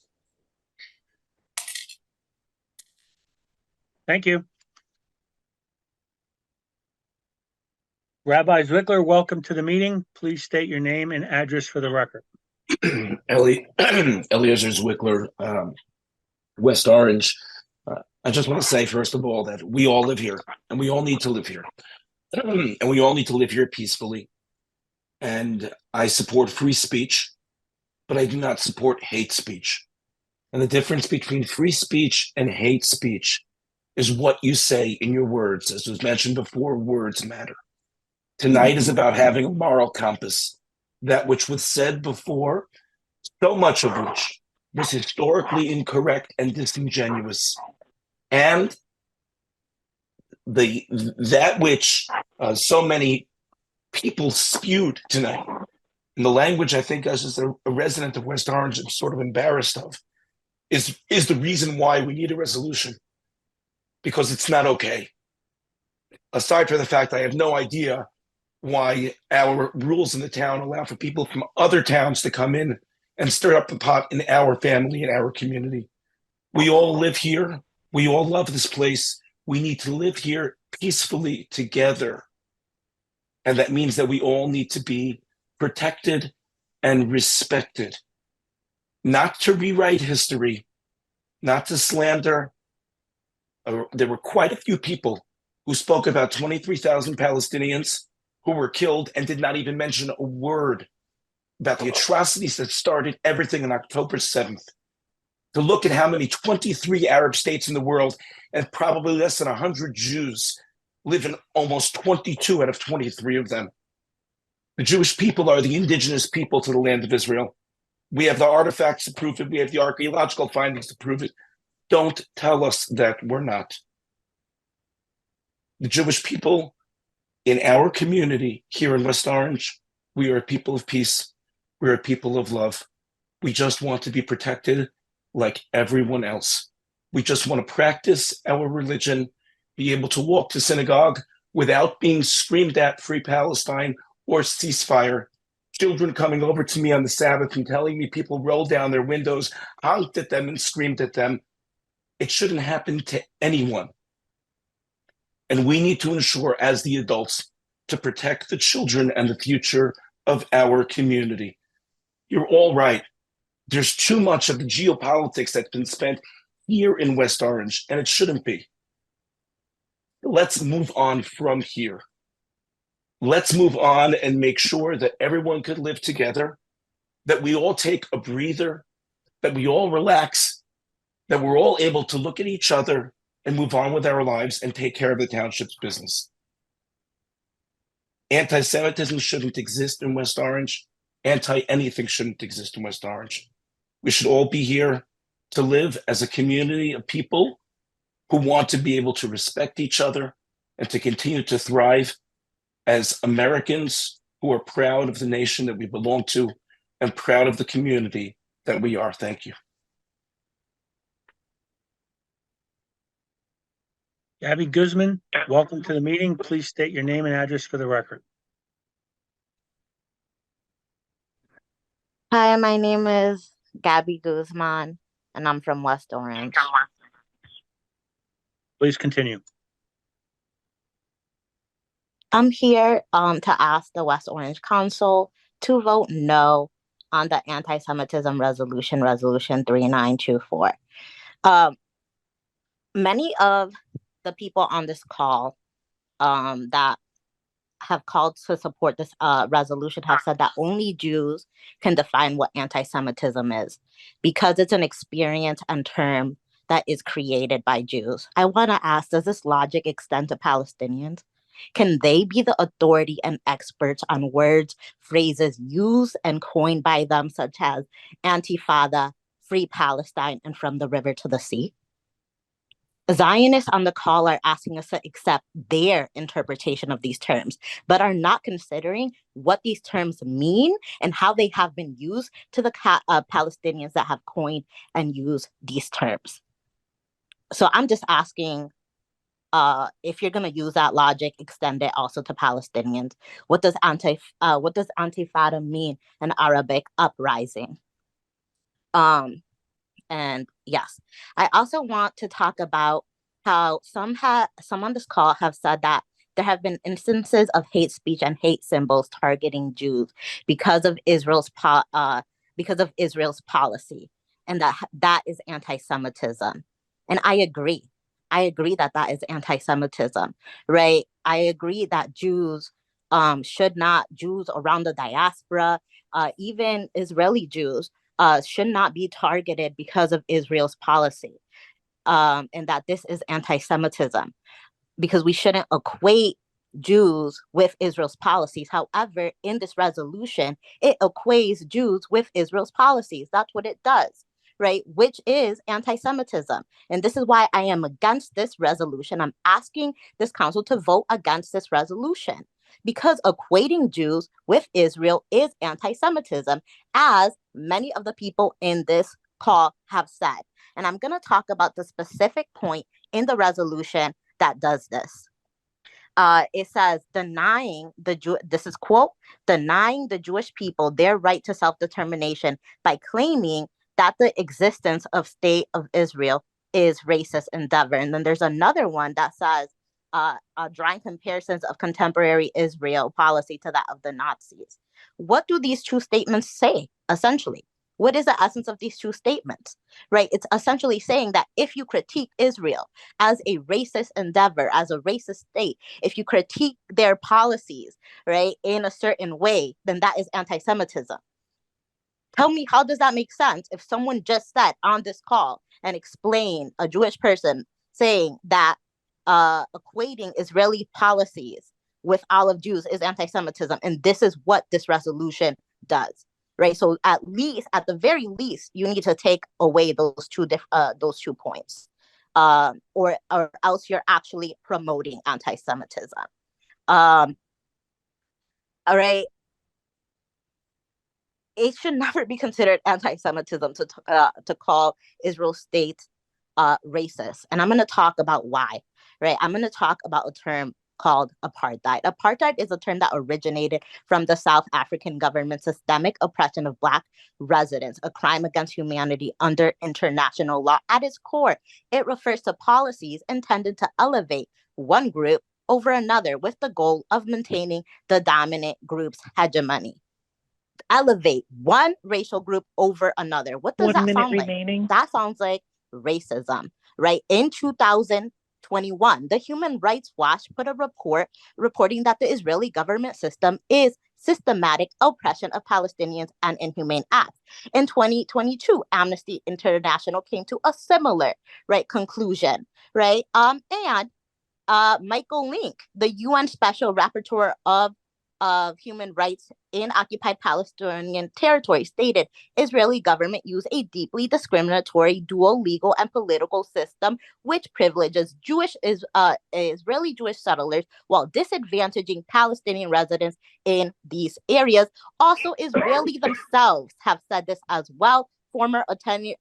Thank you. Rabbi Zwickler, welcome to the meeting. Please state your name and address for the record. Eliezer Zwickler, West Orange. I just want to say, first of all, that we all live here and we all need to live here. And we all need to live here peacefully. And I support free speech, but I do not support hate speech. And the difference between free speech and hate speech is what you say in your words. As was mentioned before, words matter. Tonight is about having a moral compass. That which was said before, so much of which was historically incorrect and disingenuous. And that which so many people spewed tonight, and the language I think as a resident of West Orange I'm sort of embarrassed of, is the reason why we need a resolution, because it's not okay. Aside from the fact I have no idea why our rules in the town allow for people from other towns to come in and stir up the pot in our family and our community. We all live here. We all love this place. We need to live here peacefully together. And that means that we all need to be protected and respected. Not to rewrite history, not to slander. There were quite a few people who spoke about 23,000 Palestinians who were killed and did not even mention a word about the atrocities that started everything on October 7th. To look at how many 23 Arab states in the world and probably less than 100 Jews live in almost 22 out of 23 of them. The Jewish people are the indigenous people to the land of Israel. We have the artifacts to prove it. We have the archaeological findings to prove it. Don't tell us that we're not. The Jewish people in our community here in West Orange, we are a people of peace. We're a people of love. We just want to be protected like everyone else. We just want to practice our religion, be able to walk to synagogue without being screamed at Free Palestine or ceasefire. Children coming over to me on the Sabbath and telling me people rolled down their windows, honked at them and screamed at them. It shouldn't happen to anyone. And we need to ensure, as the adults, to protect the children and the future of our community. You're all right. There's too much of the geopolitics that's been spent here in West Orange, and it shouldn't be. Let's move on from here. Let's move on and make sure that everyone could live together, that we all take a breather, that we all relax, that we're all able to look at each other and move on with our lives and take care of the township's business. Anti-Semitism shouldn't exist in West Orange. Anti-anything shouldn't exist in West Orange. We should all be here to live as a community of people who want to be able to respect each other and to continue to thrive as Americans who are proud of the nation that we belong to and proud of the community that we are. Thank you. Gabby Guzman, welcome to the meeting. Please state your name and address for the record. Hi, my name is Gabby Guzman, and I'm from West Orange. Please continue. I'm here to ask the West Orange Council to vote no on the anti-Semitism resolution 3924. Many of the people on this call that have called to support this resolution have said that only Jews can define what anti-Semitism is because it's an experience and term that is created by Jews. I want to ask, does this logic extend to Palestinians? Can they be the authority and experts on words, phrases used and coined by them, such as Antifada, Free Palestine, and From the River to the Sea? Zionists on the call are asking us to accept their interpretation of these terms, but are not considering what these terms mean and how they have been used to the Palestinians that have coined and used these terms. So I'm just asking, if you're going to use that logic, extend it also to Palestinians. What does Antifada mean in Arabic? Uprising. And yes, I also want to talk about how some on this call have said that there have been instances of hate speech and hate symbols targeting Jews because of Israel's policy, and that is anti-Semitism. And I agree. I agree that that is anti-Semitism, right? I agree that Jews Jews around the diaspora, even Israeli Jews, should not be targeted because of Israel's policy, and that this is anti-Semitism, because we shouldn't equate Jews with Israel's policies. However, in this resolution, it equates Jews with Israel's policies. That's what it does, right? Which is anti-Semitism. And this is why I am against this resolution. I'm asking this council to vote against this resolution, because equating Jews with Israel is anti-Semitism, as many of the people in this call have said. And I'm going to talk about the specific point in the resolution that does this. It says this is quote, denying the Jewish people their right to self-determination by claiming that the existence of State of Israel is racist endeavor. And then there's another one that says, drawing comparisons of contemporary Israel policy to that of the Nazis. What do these two statements say, essentially? What is the essence of these two statements, right? It's essentially saying that if you critique Israel as a racist endeavor, as a racist state, if you critique their policies, right, in a certain way, then that is anti-Semitism. Tell me, how does that make sense if someone just said on this call and explained, a Jewish person saying that equating Israeli policies with all of Jews is anti-Semitism, and this is what this resolution does, right? So at the very least, you need to take away those two points, or else you're actually promoting anti-Semitism. All right. It should never be considered anti-Semitism to call Israel state racist. And I'm going to talk about why, right? I'm going to talk about a term called apartheid. Apartheid is a term that originated from the South African government's systemic oppression of Black residents, a crime against humanity under international law. At its core, it refers to policies intended to elevate one group over another with the goal of maintaining the dominant group's hegemony. Elevate one racial group over another. What does that sound like? That sounds like racism, right? In 2021, the Human Rights Watch put a report reporting that the Israeli government system is systematic oppression of Palestinians and inhumane acts. In 2022, Amnesty International came to a similar, right, conclusion, right? And Michael Link, the UN Special Rapporteur of Human Rights in occupied Palestinian territory, stated Israeli government use a deeply discriminatory dual legal and political system which privileges Israeli Jewish settlers while disadvantaging Palestinian residents in these areas. Also, Israeli themselves have said this as well. Former Attorney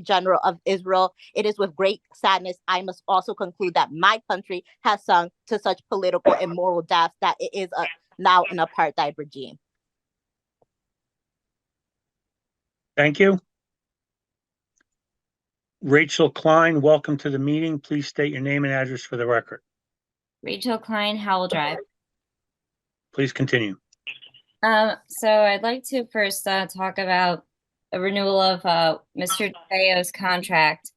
General of Israel, it is with great sadness I must also conclude that my country has sunk to such political and moral depths that it is now an apartheid regime. Thank you. Rachel Klein, welcome to the meeting. Please state your name and address for the record. Rachel Klein, Howell Drive. Please continue. So I'd like to first talk about a renewal of Mr. DeFeo's contract.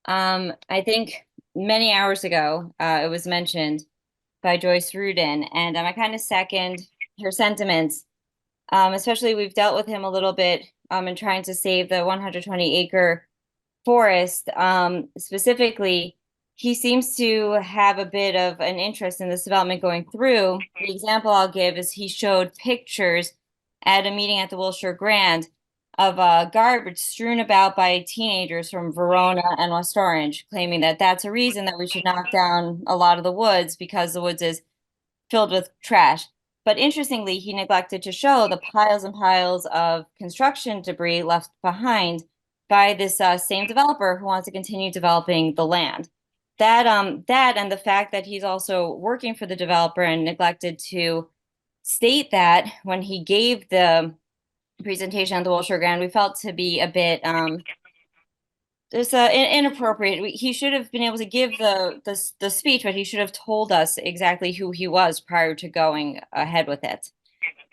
I think many hours ago, it was mentioned by Joyce Rudin, and I kind of second her sentiments. Especially we've dealt with him a little bit in trying to save the 120-acre forest. Specifically, he seems to have a bit of an interest in this development going through. The example I'll give is he showed pictures at a meeting at the Wilshire Grand of garbage strewn about by teenagers from Verona and West Orange, claiming that that's a reason that we should knock down a lot of the woods because the woods is filled with trash. But interestingly, he neglected to show the piles and piles of construction debris left behind by this same developer who wants to continue developing the land. That and the fact that he's also working for the developer and neglected to state that when he gave the presentation at the Wilshire Grand, we felt to be a bit it's inappropriate. He should have been able to give the speech, but he should have told us exactly who he was prior to going ahead with it.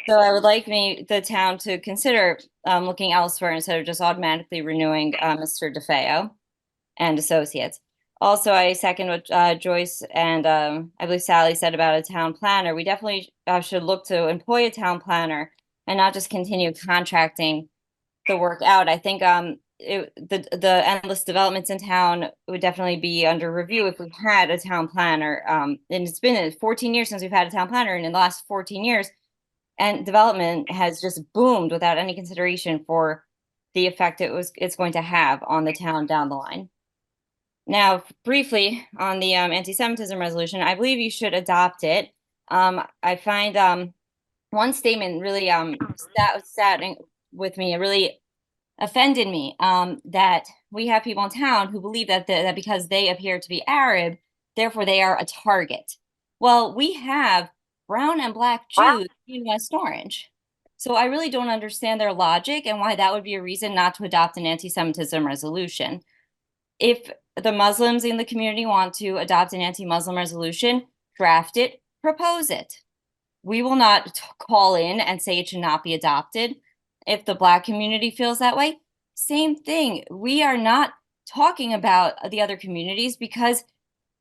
So I would like the town to consider looking elsewhere instead of just automatically renewing Mr. DeFeo and associates. Also, I second what Joyce and I believe Sally said about a town planner. We definitely should look to employ a town planner and not just continue contracting the work out. I think the endless developments in town would definitely be under review if we had a town planner. And it's been 14 years since we've had a town planner, and in the last 14 years, and development has just boomed without any consideration for the effect it's going to have on the town down the line. Now, briefly on the anti-Semitism resolution, I believe you should adopt it. I find one statement really sat with me. It really offended me that we have people in town who believe that because they appear to be Arab, therefore they are a target. Well, we have brown and black Jews in West Orange. So I really don't understand their logic and why that would be a reason not to adopt an anti-Semitism resolution. If the Muslims in the community want to adopt an anti-Muslim resolution, draft it, propose it. We will not call in and say it should not be adopted. If the Black community feels that way, same thing. We are not talking about the other communities because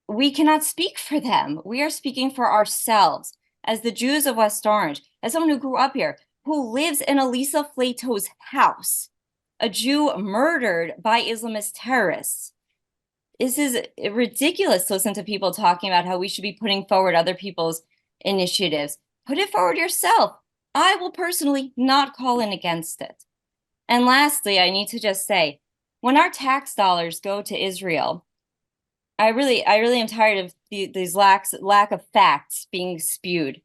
we cannot speak for them. We are speaking for ourselves. As the Jews of West Orange, as someone who grew up here, who lives in Elisa Flato's house, a Jew murdered by Islamist terrorists. This is ridiculous to listen to people talking about how we should be putting forward other people's initiatives. Put it forward yourself. I will personally not call in against it. And lastly, I need to just say, when our tax dollars go to Israel, I really am tired of these lack of facts being spewed.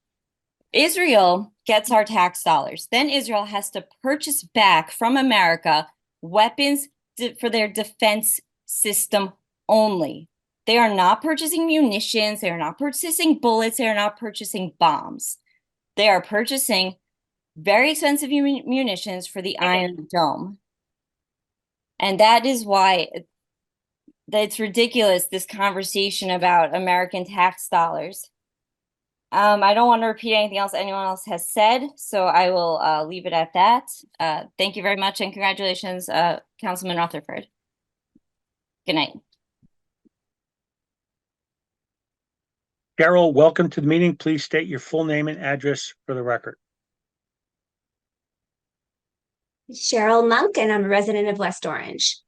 Israel gets our tax dollars. Then Israel has to purchase back from America weapons for their defense system only. They are not purchasing munitions. They are not purchasing bullets. They are not purchasing bombs. They are purchasing very expensive munitions for the Iron Dome. And that is why it's ridiculous, this conversation about American tax dollars. I don't want to repeat anything else anyone else has said, so I will leave it at that. Thank you very much, and congratulations, Councilman Rutherford. Good night. Cheryl, welcome to the meeting. Please state your full name and address for the record. Cheryl Monk, and I'm a resident of West Orange.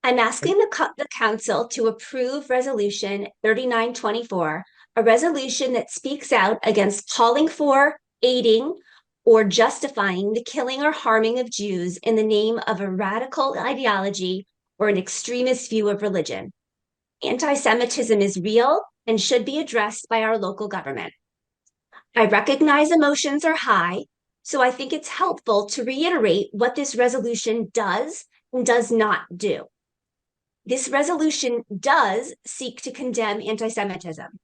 I'm asking the council to approve Resolution 3924, a resolution that speaks out against calling for, aiding, or justifying the killing or harming of Jews in the name of a radical ideology or an extremist view of religion. Anti-Semitism is real and should be addressed by our local government. I recognize emotions are high, so I think it's helpful to reiterate what this resolution does and does not do. This resolution does seek to condemn anti-Semitism.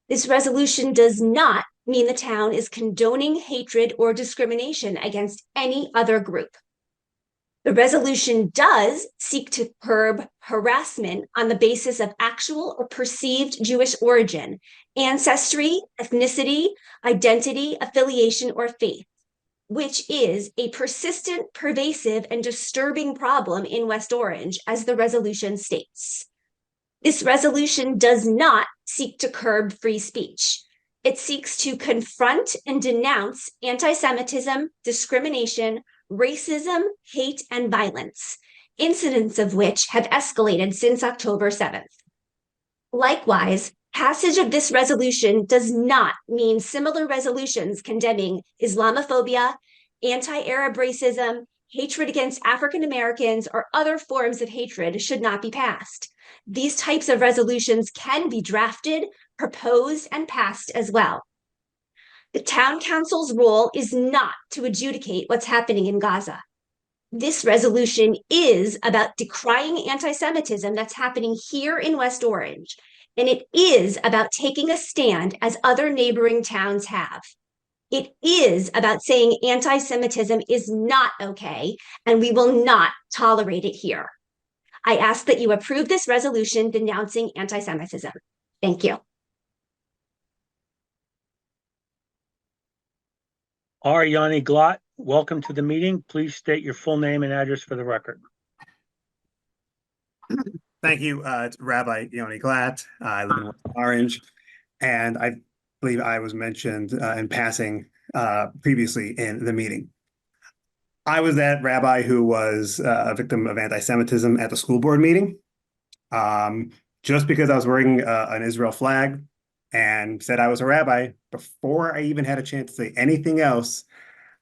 This resolution does not mean the town is condoning hatred or discrimination against any other group. The resolution does seek to curb harassment on the basis of actual or perceived Jewish origin, ancestry, ethnicity, identity, affiliation, or faith, which is a persistent, pervasive, and disturbing problem in West Orange, as the resolution states. This resolution does not seek to curb free speech. It seeks to confront and denounce anti-Semitism, discrimination, racism, hate, and violence, incidents of which have escalated since October 7th. Likewise, passage of this resolution does not mean similar resolutions condemning Islamophobia, anti-Arab racism, hatred against African Americans, or other forms of hatred should not be passed. These types of resolutions can be drafted, proposed, and passed as well. The town council's role is not to adjudicate what's happening in Gaza. This resolution is about decrying anti-Semitism that's happening here in West Orange, and it is about taking a stand as other neighboring towns have. It is about saying anti-Semitism is not okay, and we will not tolerate it here. I ask that you approve this resolution denouncing anti-Semitism. Thank you. Jan.9, welcome to the meeting. Please state your full name and address for the record. Thank you. It's Rabbi Yoni Glatt. I live in West Orange, and I believe I was mentioned in passing previously in the meeting. I was that rabbi who was a victim of anti-Semitism at the school board meeting. Just because I was wearing an Israel flag and said I was a rabbi, before I even had a chance to say anything else,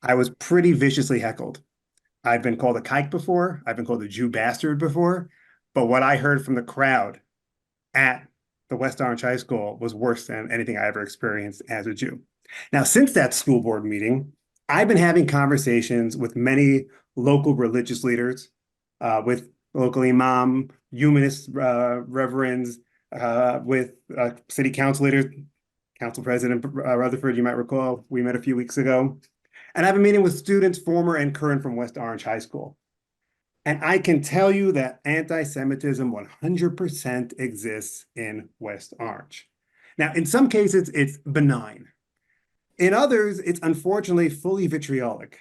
I was pretty viciously heckled. I've been called a kike before. I've been called a Jew bastard before. But what I heard from the crowd at the West Orange High School was worse than anything I ever experienced as a Jew. Now, since that school board meeting, I've been having conversations with many local religious leaders, with local imam, humanist reverends, with city council leaders, Council President Rutherford, you might recall, we met a few weeks ago. And I've been meeting with students, former and current, from West Orange High School. And I can tell you that anti-Semitism 100% exists in West Orange. Now, in some cases, it's benign. In others, it's unfortunately fully vitriolic.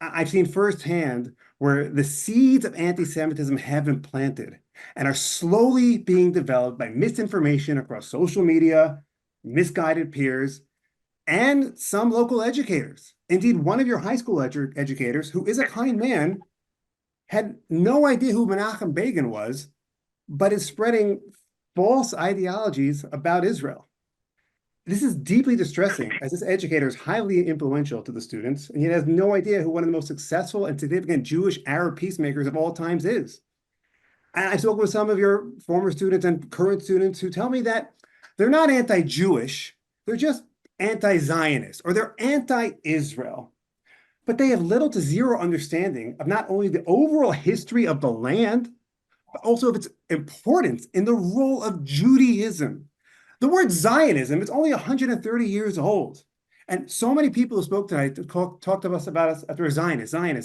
I've seen firsthand where the seeds of anti-Semitism have been planted and are slowly being developed by misinformation across social media, misguided peers, and some local educators. Indeed, one of your high school educators, who is a kind man, had no idea who Menachem Begin was, but is spreading false ideologies about Israel. This is deeply distressing, as this educator is highly influential to the students, and he has no idea who one of the most successful and significant Jewish Arab peacemakers of all times is. And I spoke with some of your former students and current students who tell me that they're not anti-Jewish, they're just anti-Zionist, or they're anti-Israel. But they have little to zero understanding of not only the overall history of the land, but also of its importance in the role of Judaism. The word Zionism is only 130 years old. And so many people who spoke tonight talked to us about us after Zionists. I'm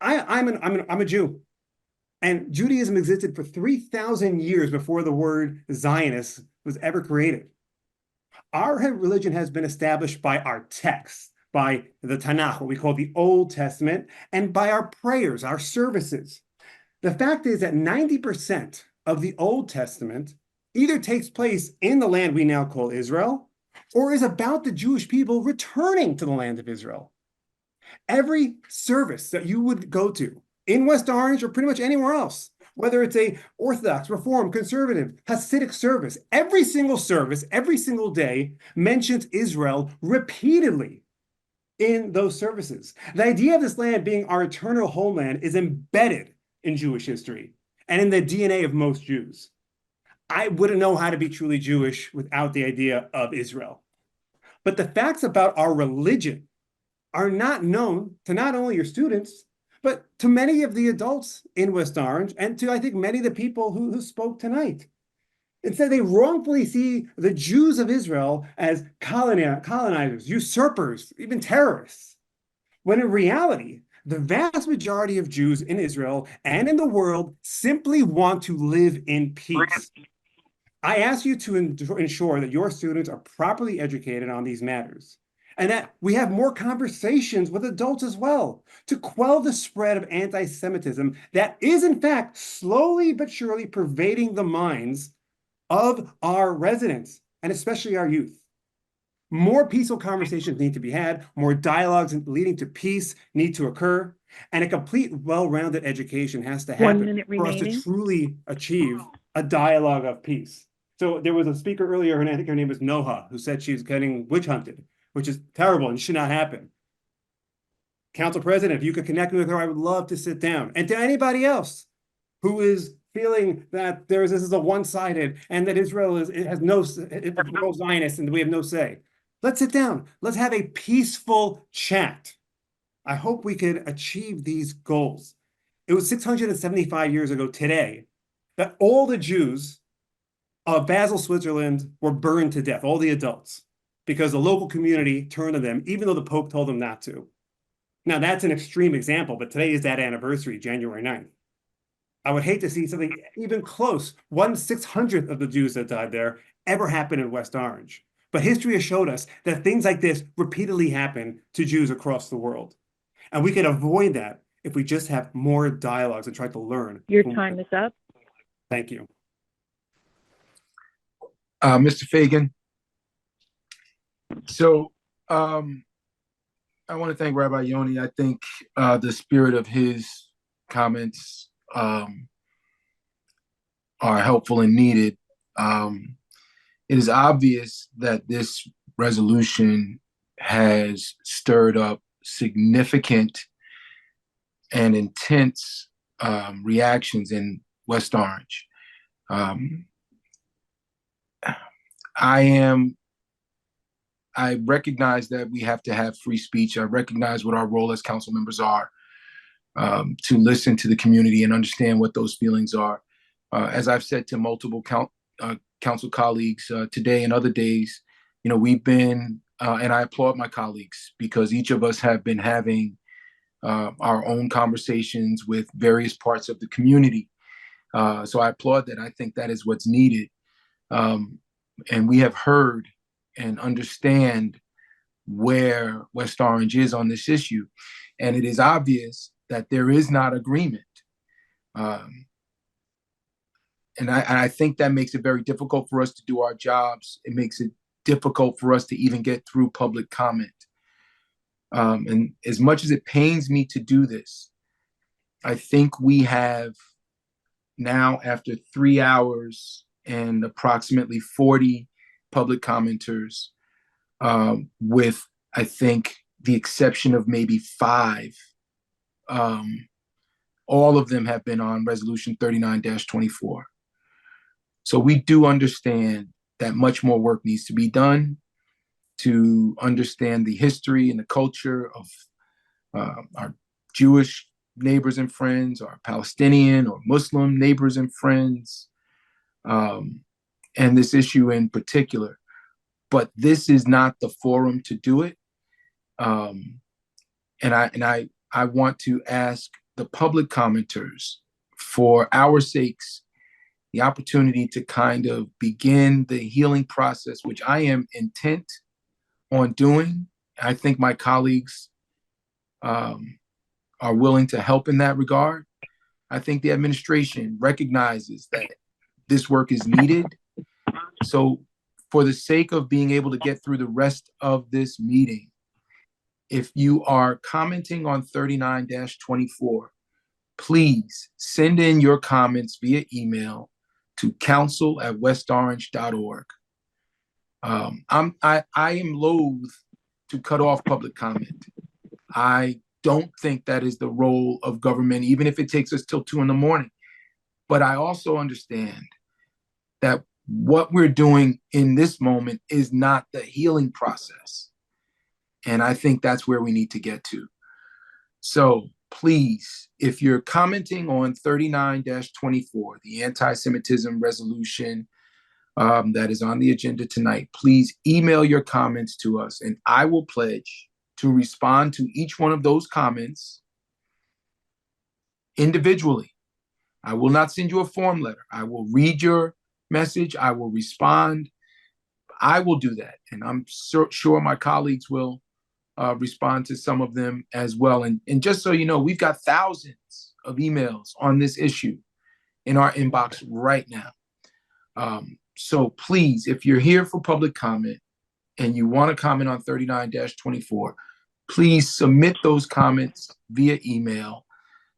a Jew. And Judaism existed for 3,000 years before the word Zionist was ever created. Our religion has been established by our texts, by the Tanakh, what we call the Old Testament, and by our prayers, our services. The fact is that 90% of the Old Testament either takes place in the land we now call Israel, or is about the Jewish people returning to the land of Israel. Every service that you would go to in West Orange or pretty much anywhere else, whether it's a Orthodox, Reform, Conservative, Hasidic service, every single service, every single day mentions Israel repeatedly in those services. The idea of this land being our eternal homeland is embedded in Jewish history and in the DNA of most Jews. I wouldn't know how to be truly Jewish without the idea of Israel. But the facts about our religion are not known to not only your students, but to many of the adults in West Orange and to, I think, many of the people who spoke tonight. Instead, they wrongfully see the Jews of Israel as colonizers, usurpers, even terrorists. When in reality, the vast majority of Jews in Israel and in the world simply want to live in peace. I ask you to ensure that your students are properly educated on these matters, and that we have more conversations with adults as well to quell the spread of anti-Semitism that is, in fact, slowly but surely pervading the minds of our residents, and especially our youth. More peaceful conversations need to be had, more dialogues leading to peace need to occur, and a complete, well-rounded education has to happen for us to truly achieve a dialogue of peace. So there was a speaker earlier, and I think her name was Noha, who said she's getting witch hunted, which is terrible and should not happen. Council President, if you could connect me with her, I would love to sit down. And to anybody else who is feeling that this is a one-sided and that Israel has no Zionists and we have no say. Let's sit down. Let's have a peaceful chat. I hope we could achieve these goals. It was 675 years ago today that all the Jews of Basel, Switzerland were burned to death, all the adults, because the local community turned on them, even though the Pope told them not to. Now, that's an extreme example, but today is that anniversary, January 9th. I would hate to see something even close, 1/600th of the Jews that died there, ever happen in West Orange. But history has showed us that things like this repeatedly happen to Jews across the world. And we can avoid that if we just have more dialogues and try to learn. Your time is up. Thank you. Mr. Fagan. So I want to thank Rabbi Yoni. I think the spirit of his comments are helpful and needed. It is obvious that this resolution has stirred up significant and intense reactions in West Orange. I recognize that we have to have free speech. I recognize what our role as council members are, to listen to the community and understand what those feelings are. As I've said to multiple council colleagues today and other days, we've been, and I applaud my colleagues because each of us have been having our own conversations with various parts of the community. So I applaud that. I think that is what's needed. And we have heard and understand where West Orange is on this issue. And it is obvious that there is not agreement. And I think that makes it very difficult for us to do our jobs. It makes it difficult for us to even get through public comment. And as much as it pains me to do this, I think we have now, after 3 hours and approximately 40 public commenters, with, I think, the exception of maybe 5, all of them have been on Resolution 39-24. So we do understand that much more work needs to be done to understand the history and the culture of our Jewish neighbors and friends, our Palestinian or Muslim neighbors and friends, and this issue in particular. But this is not the forum to do it. And I want to ask the public commenters, for our sakes, the opportunity to kind of begin the healing process, which I am intent on doing. I think my colleagues are willing to help in that regard. I think the administration recognizes that this work is needed. So for the sake of being able to get through the rest of this meeting, if you are commenting on 39-24, please send in your comments via email to council@westorange.org. I am loath to cut off public comment. I don't think that is the role of government, even if it takes us till 2 a.m. But I also understand that what we're doing in this moment is not the healing process. And I think that's where we need to get to. So please, if you're commenting on 39-24, the anti-Semitism resolution that is on the agenda tonight, please email your comments to us, and I will pledge to respond to each one of those comments individually. I will not send you a form letter. I will read your message. I will respond. I will do that. And I'm sure my colleagues will respond to some of them as well. And just so you know, we've got thousands of emails on this issue in our inbox right now. So please, if you're here for public comment and you want to comment on 39-24, please submit those comments via email.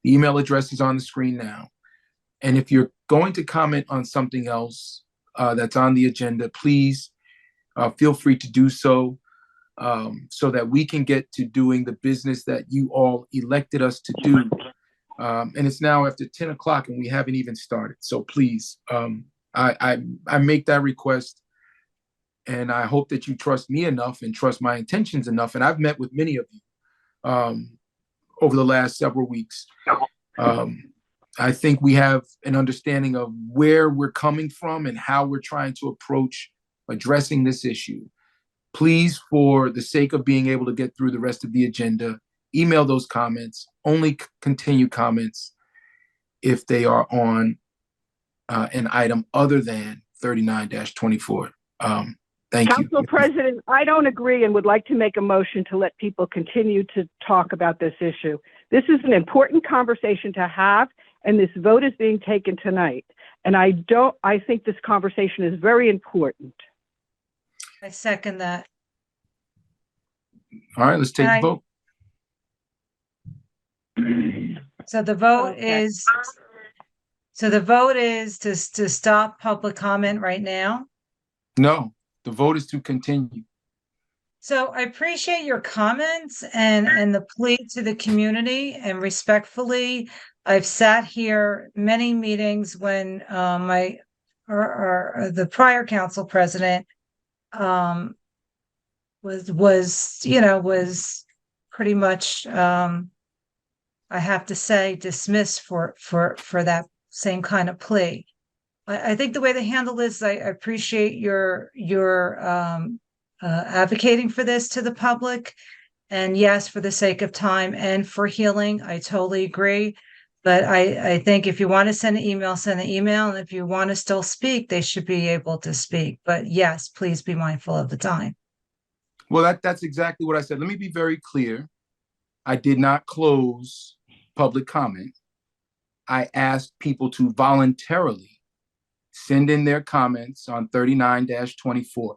The email address is on the screen now. And if you're going to comment on something else that's on the agenda, please feel free to do so, so that we can get to doing the business that you all elected us to do. And it's now after 10 o'clock and we haven't even started. So please, I make that request, and I hope that you trust me enough and trust my intentions enough. And I've met with many of you over the last several weeks. I think we have an understanding of where we're coming from and how we're trying to approach addressing this issue. Please, for the sake of being able to get through the rest of the agenda, email those comments, only continue comments, if they are on an item other than 39-24. Thank you. Council President, I don't agree and would like to make a motion to let people continue to talk about this issue. This is an important conversation to have, and this vote is being taken tonight. And I think this conversation is very important. I second that. All right, let's take the vote. So the vote is, to stop public comment right now. No, the vote is to continue. So I appreciate your comments and the plea to the community, and respectfully, I've sat here many meetings when the prior council president was pretty much I have to say dismissed for that same kind of plea. I think the way they handle this, I appreciate your advocating for this to the public. And yes, for the sake of time and for healing, I totally agree. But I think if you want to send an email, send an email. And if you want to still speak, they should be able to speak. But yes, please be mindful of the time. Well, that's exactly what I said. Let me be very clear. I did not close public comment. I asked people to voluntarily send in their comments on 39-24.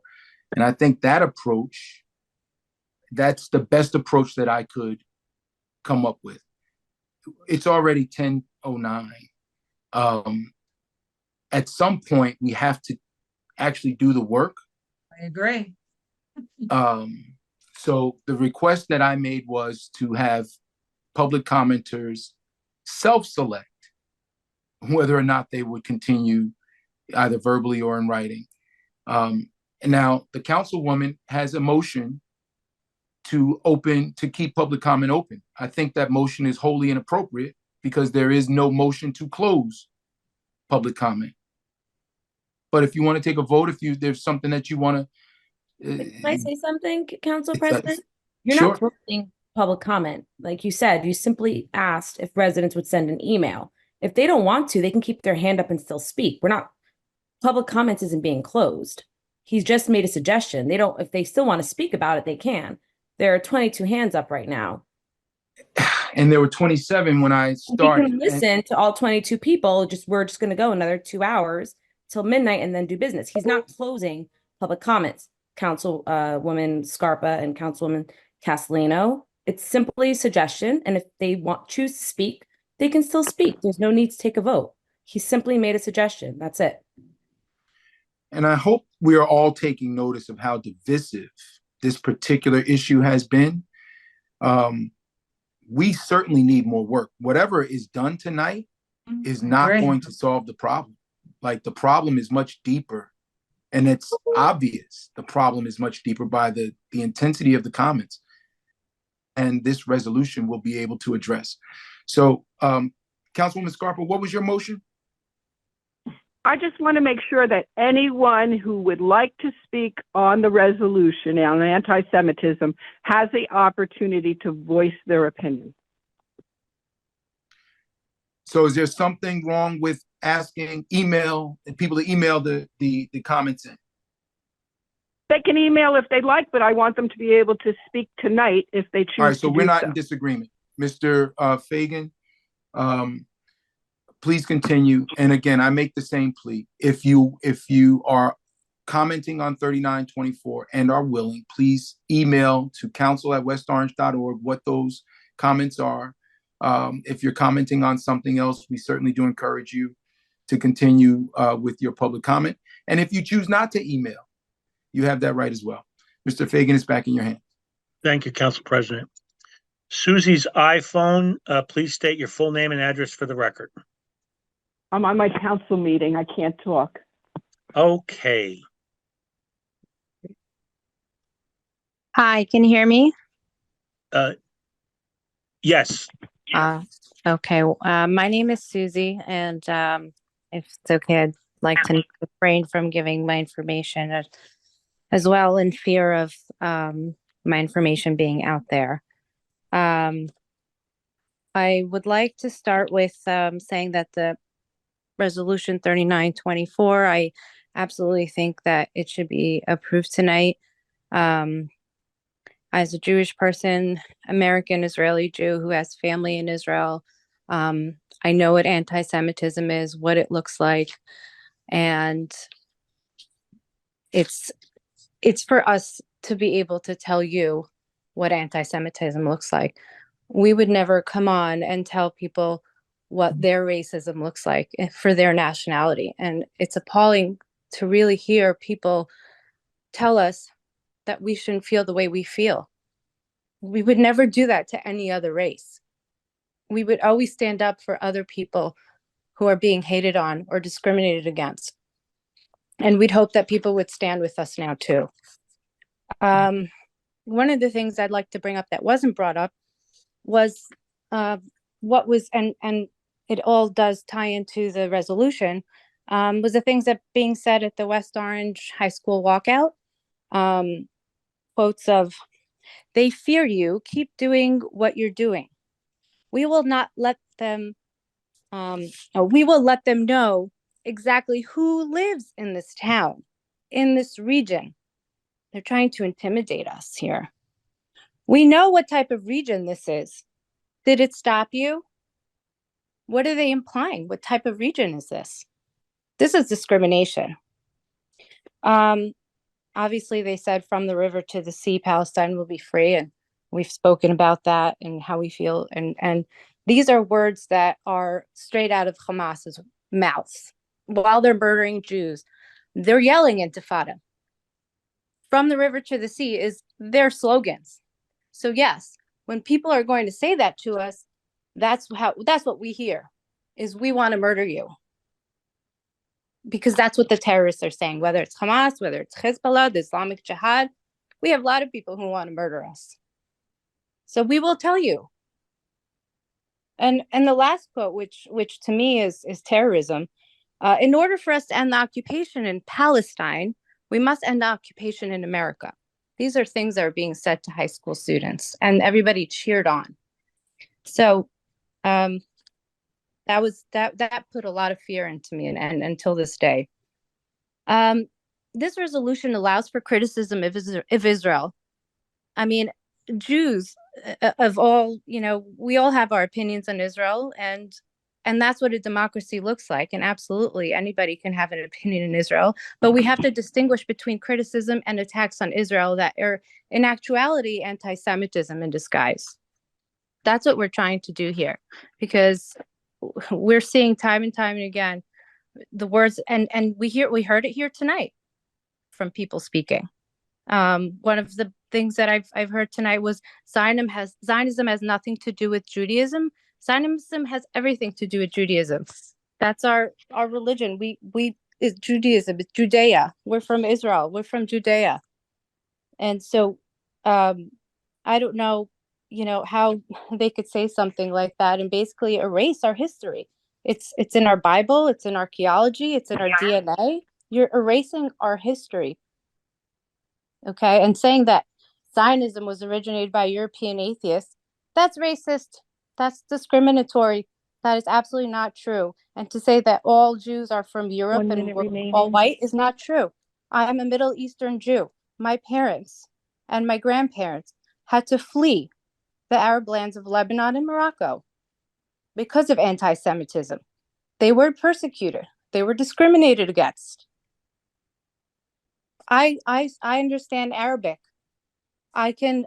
And I think that approach, that's the best approach that I could come up with. It's already 10:09. At some point, we have to actually do the work. I agree. So the request that I made was to have public commenters self-select whether or not they would continue either verbally or in writing. And now the councilwoman has a motion to keep public comment open. I think that motion is wholly inappropriate because there is no motion to close public comment. But if you want to take a vote, there's something that you want to. Can I say something, Council President? You're Sure. not closing public comment. Like you said, you simply asked if residents would send an email. If they don't want to, they can keep their hand up and still speak. Public comments isn't being closed. He's just made a suggestion. If they still want to speak about it, they can. There are 22 hands up right now. And there were 27 when I started. You can listen to all 22 people. We're just going to go another 2 hours till midnight and then do business. He's not closing public comments, Councilwoman Scarpa and Councilwoman Castellino. It's simply a suggestion. And if they choose to speak, they can still speak. There's no need to take a vote. He simply made a suggestion. That's it. And I hope we are all taking notice of how divisive this particular issue has been. We certainly need more work. Whatever is done tonight is not going to solve the problem. Like, the problem is much deeper, and it's obvious the problem is much deeper by the intensity of the comments. And this resolution will be able to address. So, Councilwoman Scarpa, what was your motion? I just want to make sure that anyone who would like to speak on the resolution on anti-Semitism has the opportunity to voice their opinion. So is there something wrong with asking people to email the comments in? They can email if they'd like, but I want them to be able to speak tonight if they choose to. All right, so we're not so. in disagreement. Mr. Fagan, please continue. And again, I make the same plea. If you are commenting on 3924 and are willing, please email to council@westorange.org what those comments are. If you're commenting on something else, we certainly do encourage you to continue with your public comment. And if you choose not to email, you have that right as well. Mr. Fagan, it's back in your hands. Thank you, Council President. Susie's iPhone, please state your full name and address for the record. I'm on my council meeting. I can't talk. Okay. Hi, can you hear me? Yes. Okay. My name is Susie, and if it's okay, I'd like to refrain from giving my information as well, in fear of my information being out there. I would like to start with saying that the resolution 3924, I absolutely think that it should be approved tonight. As a Jewish person, American Israeli Jew who has family in Israel, I know what anti-Semitism is, what it looks like, and it's for us to be able to tell you what anti-Semitism looks like. We would never come on and tell people what their racism looks like for their nationality. And it's appalling to really hear people tell us that we shouldn't feel the way we feel. We would never do that to any other race. We would always stand up for other people who are being hated on or discriminated against. And we'd hope that people would stand with us now too. One of the things I'd like to bring up that wasn't brought up was what was, and it all does tie into the resolution, was the things that being said at the West Orange High School walkout. Quotes of, "They fear you, keep doing what you're doing. We will not let them, we will let them know exactly who lives in this town, in this region." They're trying to intimidate us here. We know what type of region this is. Did it stop you? What are they implying? What type of region is this? This is discrimination. Obviously, they said from the river to the sea, Palestine will be free. And we've spoken about that and how we feel. And these are words that are straight out of Hamas's mouths. While they're murdering Jews, they're yelling intifada. From the river to the sea is their slogans. So yes, when people are going to say that to us, that's what we hear, is we want to murder you. Because that's what the terrorists are saying, whether it's Hamas, whether it's Hezbollah, the Islamic Jihad. We have a lot of people who want to murder us. So we will tell you. And the last quote, which to me is terrorism. In order for us to end the occupation in Palestine, we must end the occupation in America. These are things that are being said to high school students, and everybody cheered on. So that put a lot of fear into me, and until this day. This resolution allows for criticism of Israel. I mean, Jews of all, we all have our opinions on Israel, and that's what a democracy looks like. And absolutely, anybody can have an opinion in Israel, but we have to distinguish between criticism and attacks on Israel that are, in actuality, anti-Semitism in disguise. That's what we're trying to do here, because we're seeing time and time and again the words, and we heard it here tonight from people speaking. One of the things that I've heard tonight was Zionism has nothing to do with Judaism. Zionism has everything to do with Judaism. That's our religion. We is Judaism. It's Judea. We're from Israel. We're from Judea. And so I don't know, how they could say something like that and basically erase our history. It's in our Bible, it's in archaeology, it's in our DNA. You're erasing our history. Okay, and saying that Zionism was originated by European atheists, that's racist, that's discriminatory, that is absolutely not true. And to say that all Jews are from Europe and we're all white is not true. I am a Middle Eastern Jew. My parents and my grandparents had to flee the Arab lands of Lebanon and Morocco because of anti-Semitism. They were persecuted. They were discriminated against. I understand Arabic. I can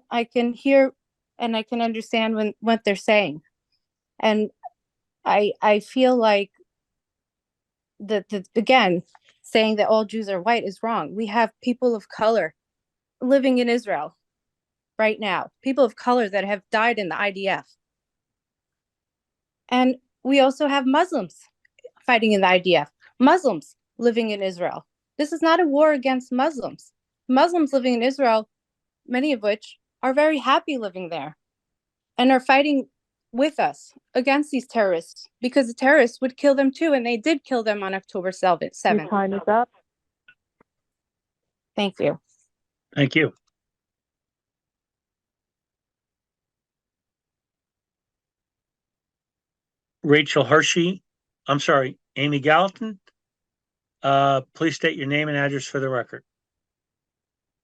hear and I can understand what they're saying. And I feel like again, saying that all Jews are white is wrong. We have people of color living in Israel right now, people of color that have died in the IDF. And we also have Muslims fighting in the IDF, Muslims living in Israel. This is not a war against Muslims. Muslims living in Israel, many of which are very happy living there and are fighting with us against these terrorists, because the terrorists would kill them too, and they did kill them on October 7th. Your time is up. Thank you. Thank you. Rachel Hershey, I'm sorry, Amy Gallatin. Please state your name and address for the record.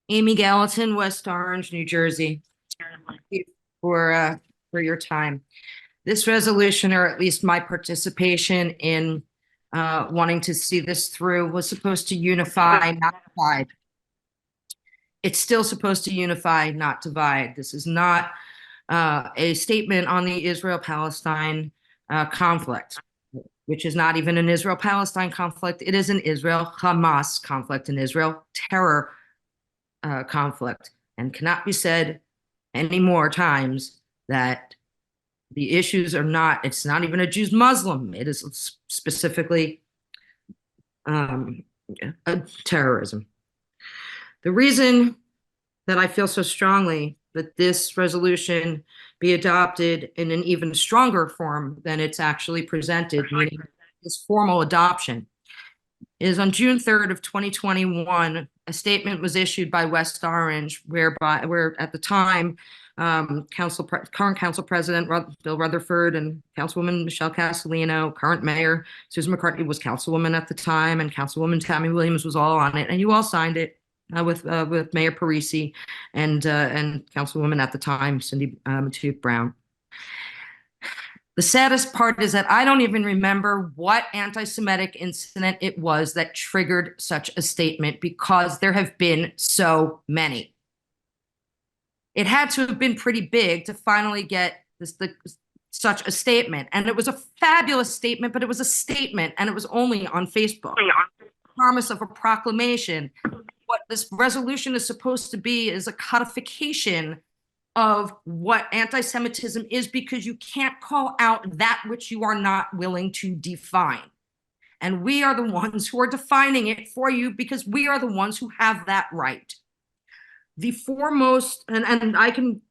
Amy Gallatin, West Orange, New Jersey. Thank you for your time. This resolution, or at least my participation in wanting to see this through, was supposed to unify, not divide. It's still supposed to unify, not divide. This is not a statement on the Israel-Palestine conflict, which is not even an Israel-Palestine conflict. It is an Israel-Hamas conflict, an Israel terror conflict, and cannot be said any more times that the issues are not, it's not even a Jews Muslim. It is specifically terrorism. The reason that I feel so strongly that this resolution be adopted in an even stronger form than it's actually presented, meaning this formal adoption, is on June 3rd of 2021, a statement was issued by West Orange where at the time, current council president Bill Rutherford and Councilwoman Michelle Castellino, current mayor Susan McCartney was councilwoman at the time, and Councilwoman Tammy Williams was all on it, and you all signed it with Mayor Parisi and Councilwoman at the time Cindy Matute Brown. The saddest part is that I don't even remember what anti-Semitic incident it was that triggered such a statement, because there have been so many. It had to have been pretty big to finally get such a statement. And it was a fabulous statement, but it was a statement, and it was only on Facebook. Promise of a proclamation. What this resolution is supposed to be is a codification of what anti-Semitism is, because you can't call out that which you are not willing to define. And we are the ones who are defining it for you, because we are the ones who have that right. The foremost, and I can,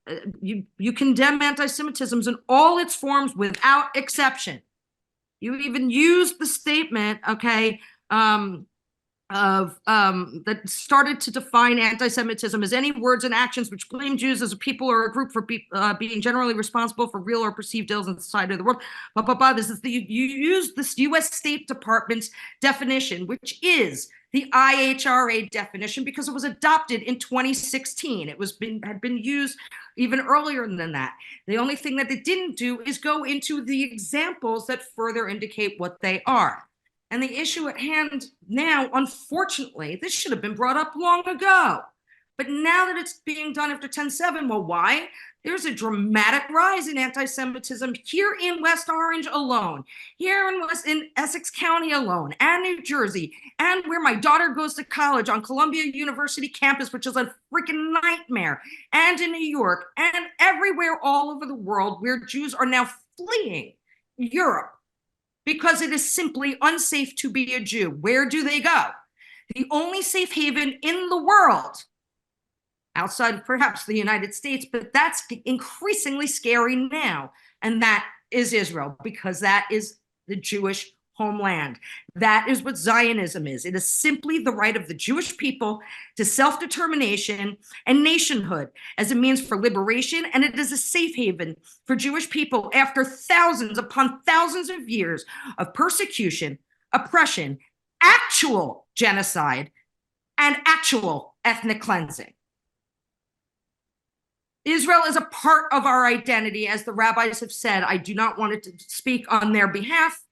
you condemn anti-Semitism in all its forms without exception. You even use the statement, okay, that started to define anti-Semitism as any words and actions which blame Jews as a people or a group for being generally responsible for real or perceived ills in society or the world. This is you use this U.S. State Department's definition, which is the IHRA definition, because it was adopted in 2016. It had been used even earlier than that. The only thing that it didn't do is go into the examples that further indicate what they are. And the issue at hand now, unfortunately, this should have been brought up long ago. But now that it's being done after 10/7, well, why? There's a dramatic rise in anti-Semitism here in West Orange alone, here in Essex County alone, and New Jersey, and where my daughter goes to college on Columbia University campus, which is a freaking nightmare, and in New York, and everywhere all over the world where Jews are now fleeing Europe, because it is simply unsafe to be a Jew. Where do they go? The only safe haven in the world, outside of perhaps the United States, but that's increasingly scary now, and that is Israel, because that is the Jewish homeland. That is what Zionism is. It is simply the right of the Jewish people to self-determination and nationhood as a means for liberation, and it is a safe haven for Jewish people after thousands upon thousands of years of persecution, oppression, actual genocide, and actual ethnic cleansing. Israel is a part of our identity, as the rabbis have said. I do not want to speak on their behalf.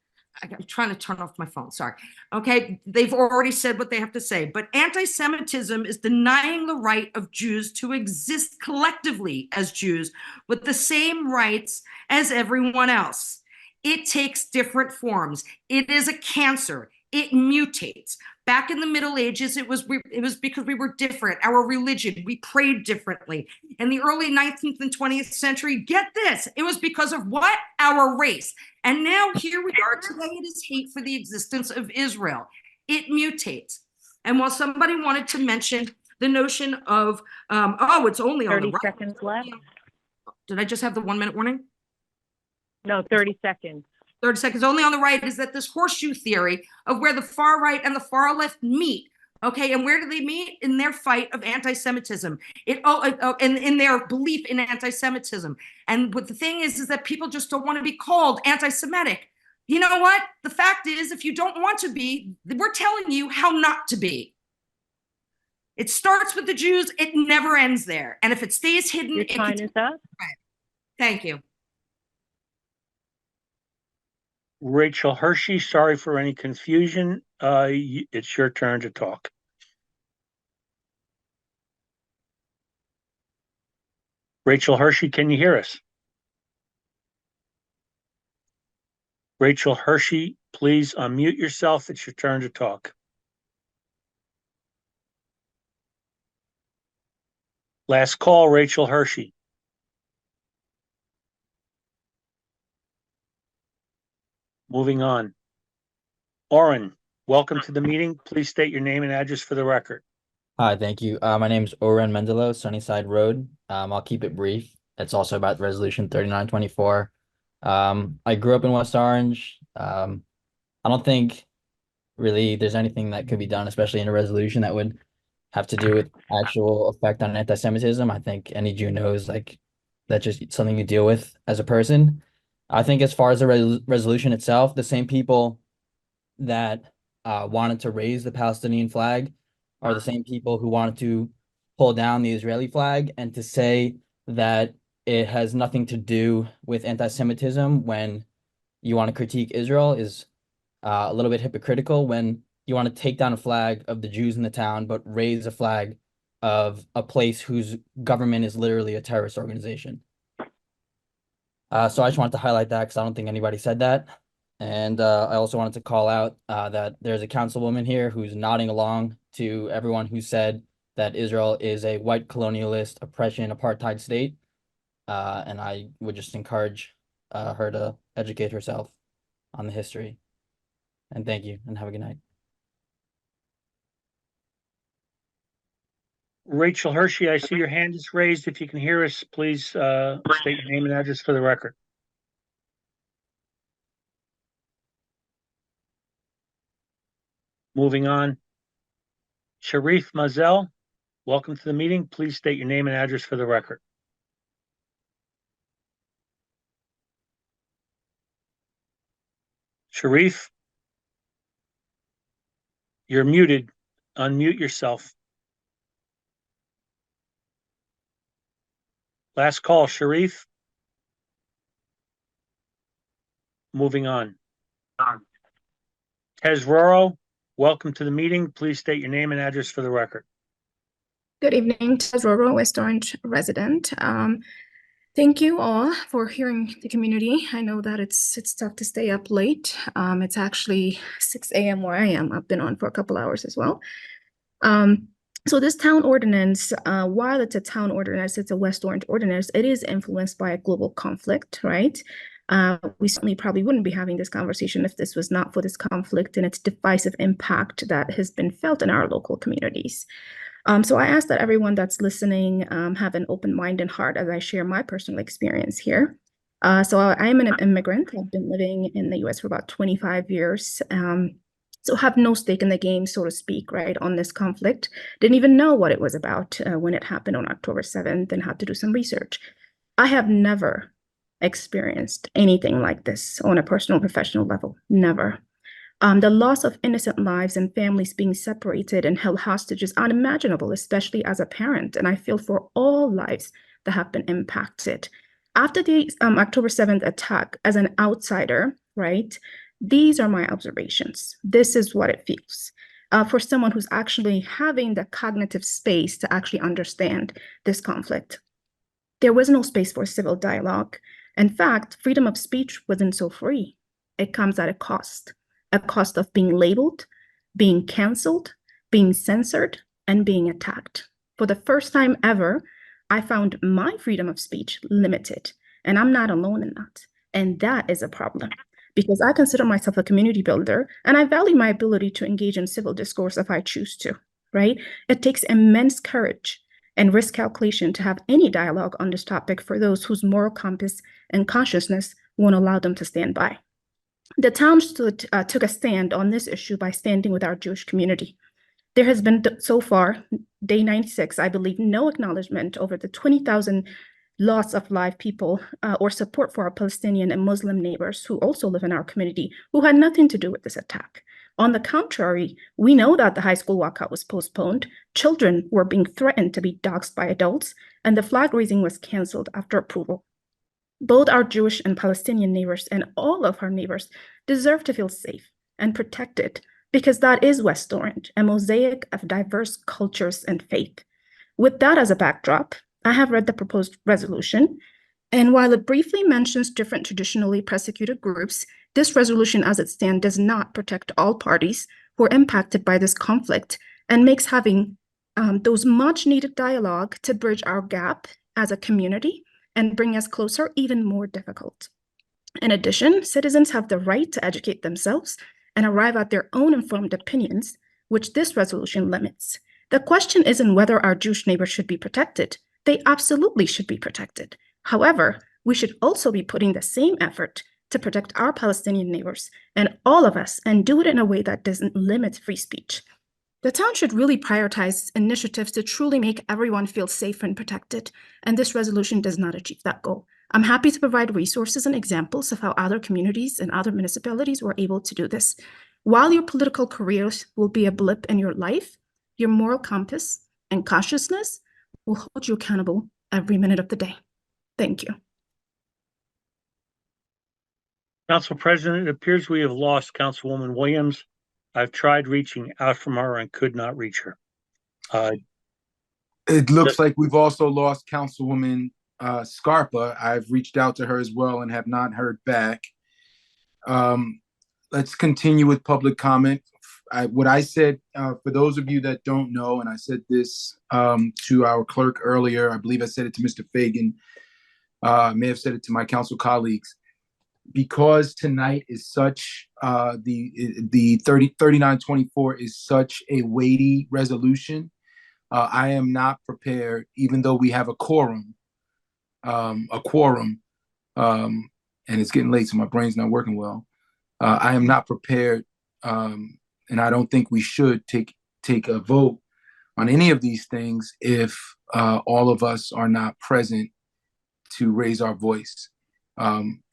I'm trying to turn off my phone, sorry. Okay, they've already said what they have to say, but anti-Semitism is denying the right of Jews to exist collectively as Jews with the same rights as everyone else. It takes different forms. It is a cancer. It mutates. Back in the Middle Ages, it was because we were different. Our religion, we prayed differently. In the early 19th and 20th century, get this, it was because of what? Our race. And now here we are today, it is hate for the existence of Israel. It mutates. And while somebody wanted to mention the notion of, oh, it's only on the right. 30 seconds left. Did I just have the 1 minute warning? No, 30 seconds. 30 seconds only on the right, is that this horseshoe theory of where the far right and the far left meet Okay, and where do they meet? In their fight of anti-Semitism. And in their belief in anti-Semitism. And what the thing is that people just don't want to be called anti-Semitic. You know what? The fact is, if you don't want to be, we're telling you how not to be. It starts with the Jews. It never ends there. And if it stays hidden, Your time is up. Thank you. Rachel Hershey, sorry for any confusion. It's your turn to talk. Rachel Hershey, can you hear us? Rachel Hershey, please unmute yourself. It's your turn to talk. Last call, Rachel Hershey. Moving on. Oren, welcome to the meeting. Please state your name and address for the record. Hi, thank you. My name is Oren Mendelo, Sunnyside Road. I'll keep it brief. It's also about Resolution 3924. I grew up in West Orange. I don't think really there's anything that could be done, especially in a resolution that would have to do with actual effect on anti-Semitism. I think any Jew knows like that's just something you deal with as a person. I think as far as the resolution itself, the same people that wanted to raise the Palestinian flag are the same people who wanted to pull down the Israeli flag, and to say that it has nothing to do with anti-Semitism when you want to critique Israel is a little bit hypocritical when you want to take down a flag of the Jews in the town, but raise a flag of a place whose government is literally a terrorist organization. So I just wanted to highlight that because I don't think anybody said that. And I also wanted to call out that there's a councilwoman here who's nodding along to everyone who said that Israel is a white colonialist, oppression, apartheid state. And I would just encourage her to educate herself on the history. And thank you, and have a good night. Rachel Hershey, I see your hand is raised. If you can hear us, please state your name and address for the record. Moving on. Sharif Mazel, welcome to the meeting. Please state your name and address for the record. Sharif, you're muted. Unmute yourself. Last call, Sharif. Moving on. Tez Roro, welcome to the meeting. Please state your name and address for the record. Good evening, Tez Roro, West Orange resident. Thank you all for hearing the community. I know that it's tough to stay up late. It's actually 6 a.m. where I am. I've been on for a couple hours as well. So this town ordinance, while it's a town ordinance, it's a West Orange ordinance, it is influenced by a global conflict, right? We certainly probably wouldn't be having this conversation if this was not for this conflict and its divisive impact that has been felt in our local communities. So I ask that everyone that's listening have an open mind and heart as I share my personal experience here. So I am an immigrant. I've been living in the U.S. for about 25 years. So have no stake in the game, so to speak, right, on this conflict. Didn't even know what it was about when it happened on October 7th and had to do some research. I have never experienced anything like this on a personal, professional level, never. The loss of innocent lives and families being separated and held hostage is unimaginable, especially as a parent. And I feel for all lives that have been impacted. After the October 7th attack, as an outsider, right, these are my observations. This is what it feels for someone who's actually having the cognitive space to actually understand this conflict. There was no space for civil dialogue. In fact, freedom of speech wasn't so free. It comes at a cost of being labeled, being canceled, being censored, and being attacked. For the first time ever, I found my freedom of speech limited, and I'm not alone in that. And that is a problem because I consider myself a community builder, and I value my ability to engage in civil discourse if I choose to, right? It takes immense courage and risk calculation to have any dialogue on this topic for those whose moral compass and consciousness won't allow them to stand by. The town took a stand on this issue by standing with our Jewish community. There has been so far, day 96, I believe, no acknowledgement over the 20,000 loss of live people or support for our Palestinian and Muslim neighbors who also live in our community who had nothing to do with this attack. On the contrary, we know that the high school walkout was postponed, children were being threatened to be doxxed by adults, and the flag raising was canceled after approval. Both our Jewish and Palestinian neighbors and all of our neighbors deserve to feel safe and protected because that is West Orange, a mosaic of diverse cultures and faith. With that as a backdrop, I have read the proposed resolution, and while it briefly mentions different traditionally persecuted groups, this resolution as it stands does not protect all parties who are impacted by this conflict and makes having those much needed dialogue to bridge our gap as a community and bring us closer even more difficult. In addition, citizens have the right to educate themselves and arrive at their own informed opinions, which this resolution limits. The question isn't whether our Jewish neighbors should be protected. They absolutely should be protected. However, we should also be putting the same effort to protect our Palestinian neighbors and all of us and do it in a way that doesn't limit free speech. The town should really prioritize initiatives to truly make everyone feel safe and protected, and this resolution does not achieve that goal. I'm happy to provide resources and examples of how other communities and other municipalities were able to do this. While your political careers will be a blip in your life, your moral compass and consciousness will hold you accountable every minute of the day. Thank you. Council President, it appears we have lost Councilwoman Williams. I've tried reaching out from her and could not reach her. It looks like we've also lost Councilwoman Scarpa. I've reached out to her as well and have not heard back. Let's continue with public comment. What I said, for those of you that don't know, and I said this to our clerk earlier, I believe I said it to Mr. Fagan, may have said it to my council colleagues, because tonight is such, the 3924 is such a weighty resolution. I am not prepared, even though we have a quorum, and it's getting late, so my brain's not working well. I am not prepared, and I don't think we should take a vote on any of these things if all of us are not present to raise our voice.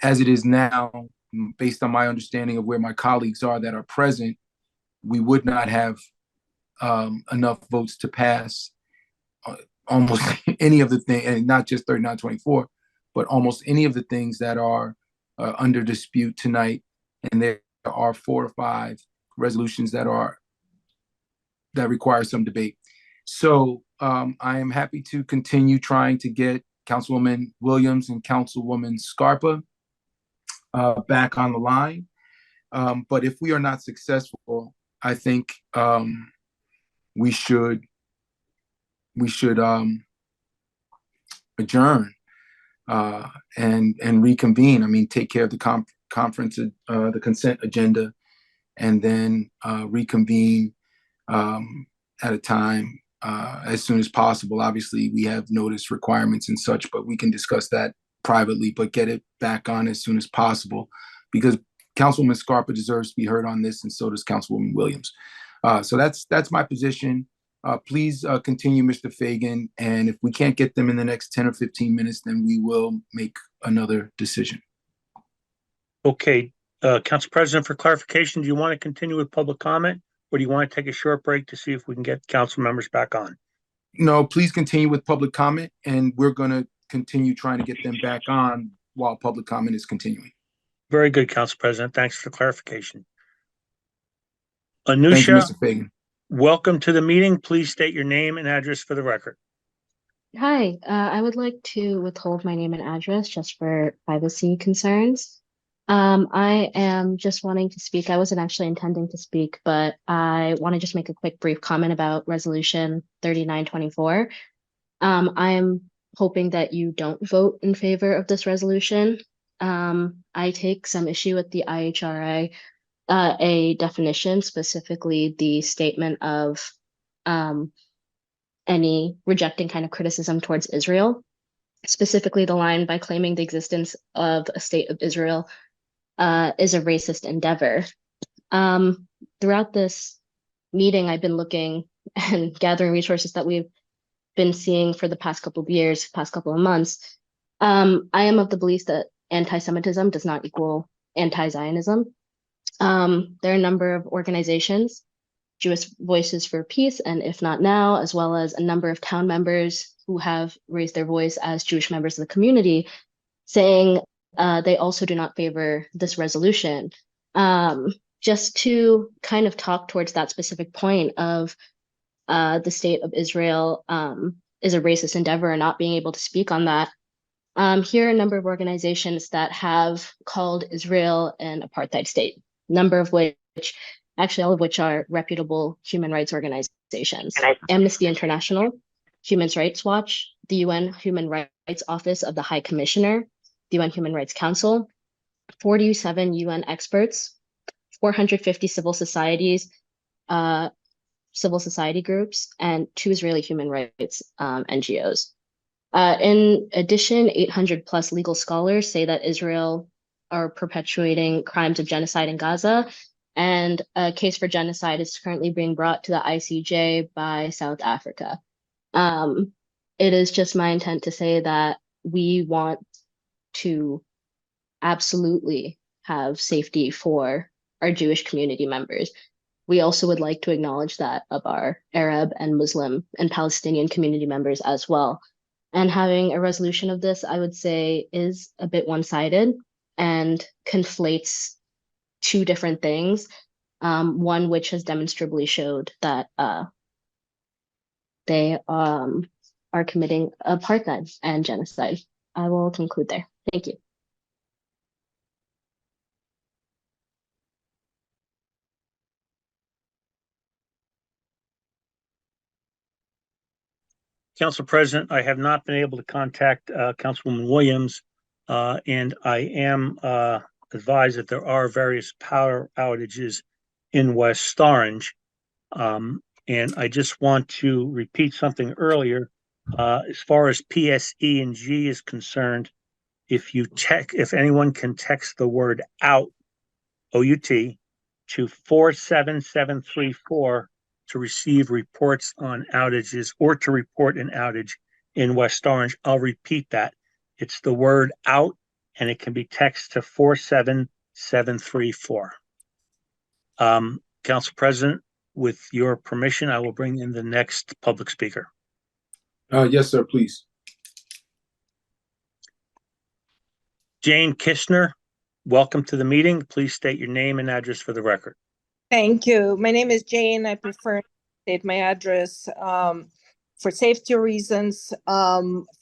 As it is now, based on my understanding of where my colleagues are that are present, we would not have enough votes to pass almost any of the things, and not just 3924, but almost any of the things that are under dispute tonight. And there are 4 or 5 resolutions that require some debate. So I am happy to continue trying to get Councilwoman Williams and Councilwoman Scarpa back on the line. But if we are not successful, I think we should adjourn and reconvene. I mean, take care of the conference, the consent agenda, and then reconvene at a time as soon as possible. Obviously, we have notice requirements and such, but we can discuss that privately, but get it back on as soon as possible, because Councilwoman Scarpa deserves to be heard on this, and so does Councilwoman Williams. So that's my position. Please continue, Mr. Fagan, and if we can't get them in the next 10 or 15 minutes, then we will make another decision. Okay, Council President, for clarification, do you want to continue with public comment, or do you want to take a short break to see if we can get council members back on? No, please continue with public comment, and we're going to continue trying to get them back on while public comment is continuing. Very good, Council President. Thanks for the clarification. Thank you, Anusha, Mr. Fagan. welcome to the meeting. Please state your name and address for the record. Hi, I would like to withhold my name and address just for privacy concerns. I am just wanting to speak. I wasn't actually intending to speak, but I want to just make a quick brief comment about Resolution 3924. I'm hoping that you don't vote in favor of this resolution. I take some issue with the IHRA a definition, specifically the statement of any rejecting kind of criticism towards Israel, specifically the line by claiming the existence of a state of Israel is a racist endeavor. Throughout this meeting, I've been looking and gathering resources that we've been seeing for the past couple of years, past couple of months. I am of the belief that anti-Semitism does not equal anti-Zionism. There are a number of organizations, Jewish Voices for Peace and If Not Now, as well as a number of town members who have raised their voice as Jewish members of the community, saying they also do not favor this resolution. Just to kind of talk towards that specific point of the state of Israel is a racist endeavor and not being able to speak on that. Here are a number of organizations that have called Israel an apartheid state, number of which, actually all of which are reputable human rights organizations. Amnesty International, Human Rights Watch, the UN Human Rights Office of the High Commissioner, the UN Human Rights Council, 47 UN experts, 450 civil society groups, and 2 Israeli human rights NGOs. In addition, 800 plus legal scholars say that Israel are perpetuating crimes of genocide in Gaza, and a case for genocide is currently being brought to the ICJ by South Africa. It is just my intent to say that we want to absolutely have safety for our Jewish community members. We also would like to acknowledge that of our Arab and Muslim and Palestinian community members as well. And having a resolution of this, I would say, is a bit one-sided and conflates 2 different things. One which has demonstrably showed that they are committing apartheid and genocide. I will conclude there. Thank you. Council President, I have not been able to contact Councilwoman Williams, and I am advised that there are various power outages in West Orange. And I just want to repeat something earlier. As far as PSE and G is concerned, if anyone can text the word out, OUT, to 47734 to receive reports on outages or to report an outage in West Orange. I'll repeat that. It's the word out, and it can be text to 47734. Council President, with your permission, I will bring in the next public speaker. Yes, sir, please. Jane Kistner, welcome to the meeting. Please state your name and address for the record. Thank you. My name is Jane. I prefer to state my address for safety reasons.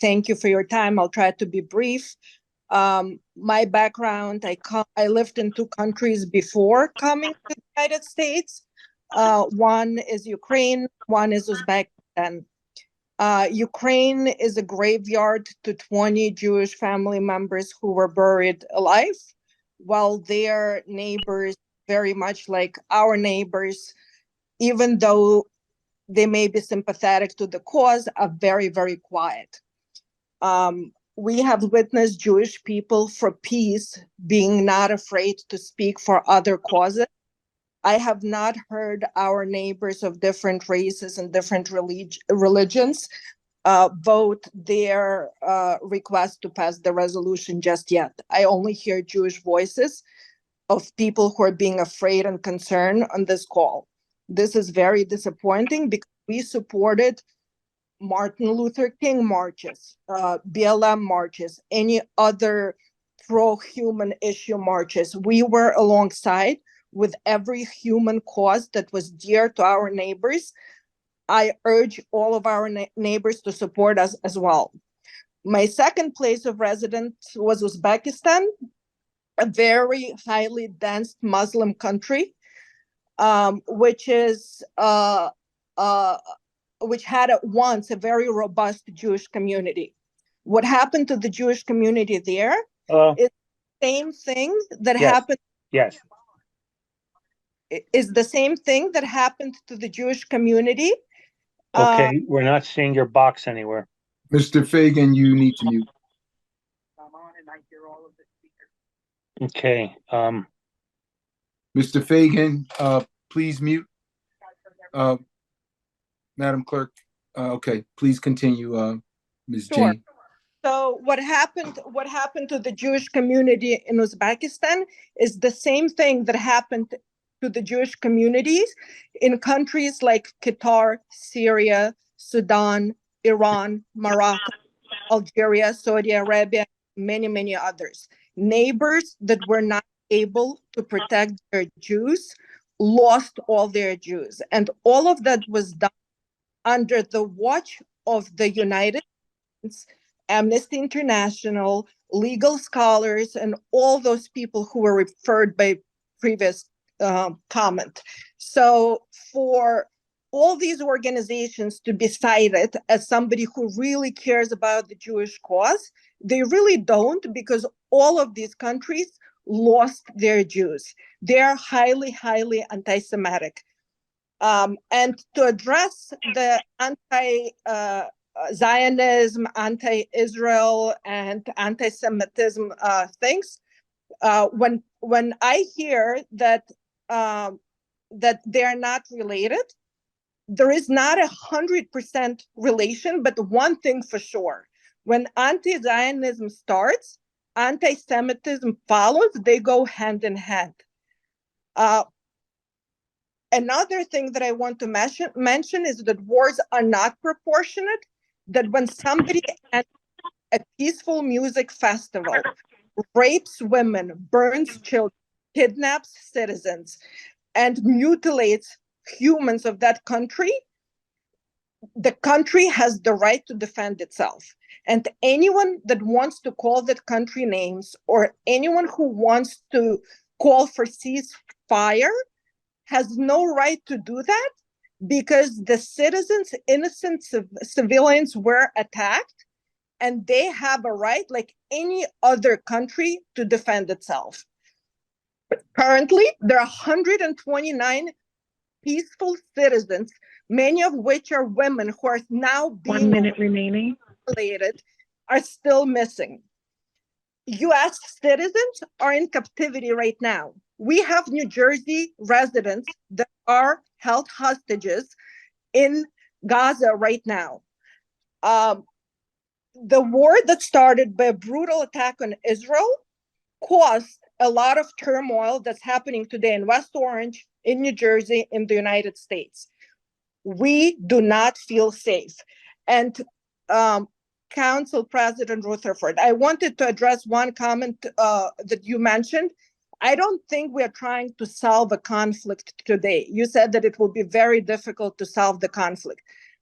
Thank you for your time. I'll try to be brief. My background, I lived in 2 countries before coming to the United States. One is Ukraine, one is Uzbekistan. Ukraine is a graveyard to 20 Jewish family members who were buried alive, while their neighbors, very much like our neighbors, even though they may be sympathetic to the cause, are very, very quiet. We have witnessed Jewish people for peace being not afraid to speak for other causes. I have not heard our neighbors of different races and different religions vote their request to pass the resolution just yet. I only hear Jewish voices of people who are being afraid and concerned on this call. This is very disappointing because we supported Martin Luther King marches, BLM marches, any other pro-human issue marches. We were alongside with every human cause that was dear to our neighbors. I urge all of our neighbors to support us as well. My second place of residence was Uzbekistan, a very highly dense Muslim country, which had at once a very robust Jewish community. What happened to the Jewish community there is the same thing that happened. Yes. Is the same thing that happened to the Jewish community. Okay, we're not seeing your box anywhere. Mr. Fagan, you need to mute. Okay. Mr. Fagan, please mute. Madam Clerk, okay, please continue, Ms. Sure. Jane. So what happened to the Jewish community in Uzbekistan is the same thing that happened to the Jewish communities in countries like Qatar, Syria, Sudan, Iran, Morocco, Algeria, Saudi Arabia, many others. Neighbors that were not able to protect their Jews lost all their Jews. And all of that was done under the watch of the United States, Amnesty International, legal scholars, and all those people who were referred by previous comment. So for all these organizations to be cited as somebody who really cares about the Jewish cause, they really don't, because all of these countries lost their Jews. They're highly anti-Semitic. And to address the anti-Zionism, anti-Israel, and anti-Semitism things, when I hear that they're not related, there is not 100% relation, but one thing for sure: when anti-Zionism starts, anti-Semitism follows. They go hand in hand. Another thing that I want to mention is that wars are not proportionate. That when somebody at a peaceful music festival rapes women, burns children, kidnaps citizens, and mutilates humans of that country, the country has the right to defend itself. And anyone that wants to call that country names, or anyone who wants to call for ceasefire, has no right to do that, because the citizens, innocent civilians, were attacked, and they have a right, like any other country, to defend itself. But currently, there are 129 peaceful citizens, many of which are women who are now being 1 minute remaining, are still missing. US citizens are in captivity right now. We have New Jersey residents that are held hostages in Gaza right now. The war that started by a brutal attack on Israel caused a lot of turmoil that's happening today in West Orange, in New Jersey, in the United States. We do not feel safe. And Council President Rutherford, I wanted to address one comment that you mentioned. I don't think we're trying to solve a conflict today. You said that it will be very difficult to solve the conflict.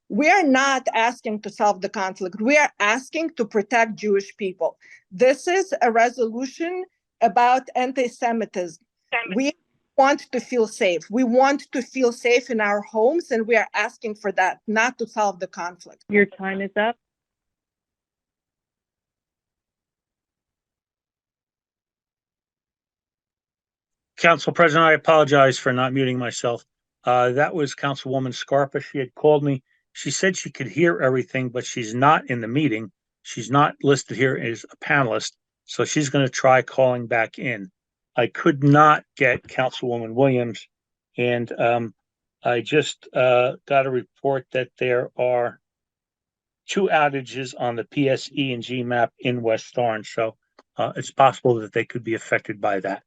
We are not asking to solve the conflict. We are asking to protect Jewish people. This is a resolution about anti-Semitism. We want to feel safe. We want to feel safe in our homes, and we are asking for that, not to solve the conflict. your time is up. Council President, I apologize for not muting myself. That was Councilwoman Scarpa. She had called me. She said she could hear everything, but she's not in the meeting. She's not listed here as a panelist, so she's going to try calling back in. I could not get Councilwoman Williams, and I just got a report that there are 2 outages on the PSE and G map in West Orange, so it's possible that they could be affected by that.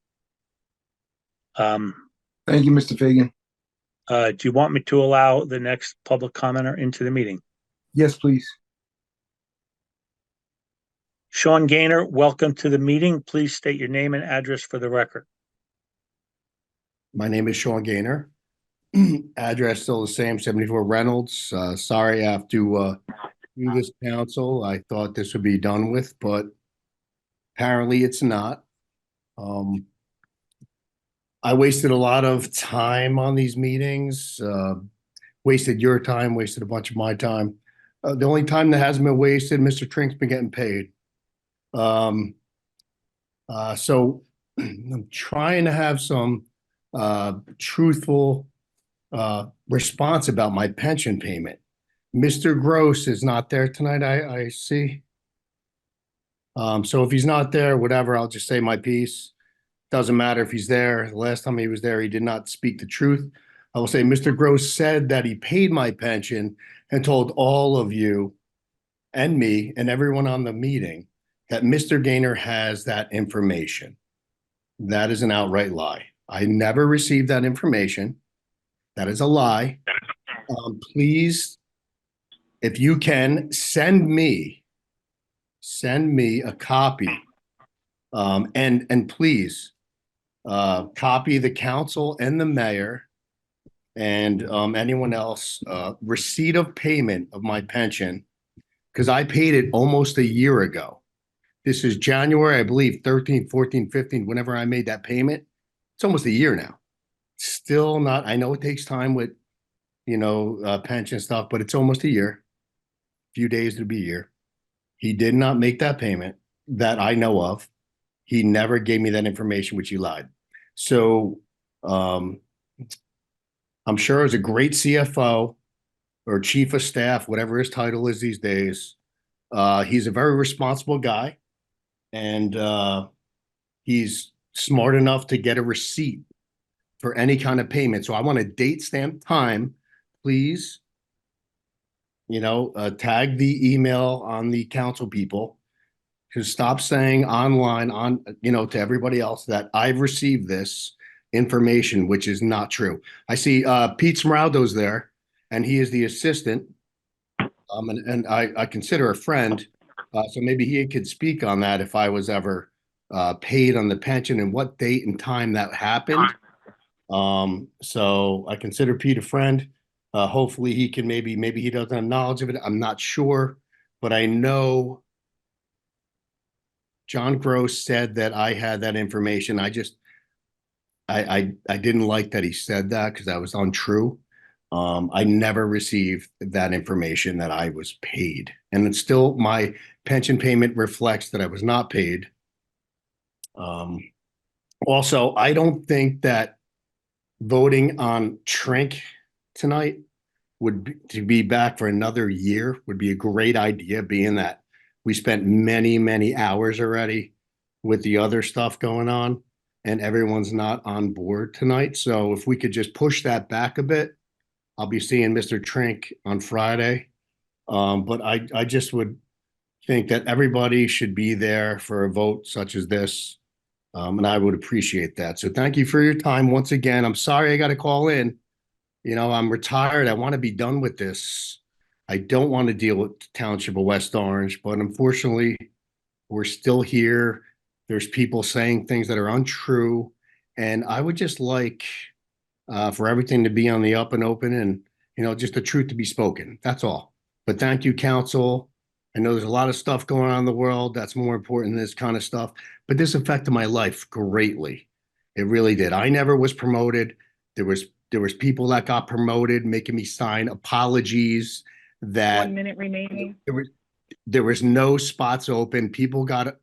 Thank you, Mr. Fagan. Do you want me to allow the next public commenter into the meeting? Yes, please. Sean Gaynor, welcome to the meeting. Please state your name and address for the record. My name is Sean Gaynor. Address still the same, 74 Reynolds. Sorry I have to do this, council. I thought this would be done with, but apparently it's not. I wasted a lot of time on these meetings, wasted your time, wasted a bunch of my time. The only time that hasn't been wasted, Mr. Trink's been getting paid. So I'm trying to have some truthful response about my pension payment. Mr. Gross is not there tonight, I see. So if he's not there, whatever, I'll just say my piece. Doesn't matter if he's there. The last time he was there, he did not speak the truth. I will say Mr. Gross said that he paid my pension and told all of you and me and everyone on the meeting that Mr. Gaynor has that information. That is an outright lie. I never received that information. That is a lie. Please, if you can, send me a copy. And please copy the council and the mayor and anyone else receipt of payment of my pension, because I paid it almost a year ago. This is January, I believe, 13, 14, 15, whenever I made that payment. It's almost a year now. Still not, I know it takes time with, pension stuff, but it's almost a year. Few days to be a year. He did not make that payment that I know of. He never gave me that information, which he lied. So I'm sure as a great CFO or chief of staff, whatever his title is these days, he's a very responsible guy. And he's smart enough to get a receipt for any kind of payment. So I want a date stamp time, please. Tag the email on the council people to stop saying online to everybody else that I've received this information, which is not true. I see Pete Smeraldo's there, and he is the assistant. And I consider a friend. So maybe he could speak on that if I was ever paid on the pension and what date and time that happened. So I consider Pete a friend. Hopefully he can maybe he doesn't have knowledge of it. I'm not sure, but I know John Gross said that I had that information. I didn't like that he said that because that was untrue. I never received that information that I was paid. And it's still, my pension payment reflects that I was not paid. Also, I don't think that voting on Trink tonight to be back for another year would be a great idea, being that we spent many, many hours already with the other stuff going on and everyone's not on board tonight. So if we could just push that back a bit, I'll be seeing Mr. Trink on Friday. But I just would think that everybody should be there for a vote such as this. And I would appreciate that. So thank you for your time once again. I'm sorry I got to call in. I'm retired. I want to be done with this. I don't want to deal with the Township of West Orange, but unfortunately, we're still here. There's people saying things that are untrue. And I would just like for everything to be on the up and open and, just the truth to be spoken. That's all. But thank you, council. I know there's a lot of stuff going on in the world that's more important than this kind of stuff, but this affected my life greatly. It really did. I never was promoted. There was people that got promoted, making me sign apologies that 1 minute remaining. There was no spots open. People got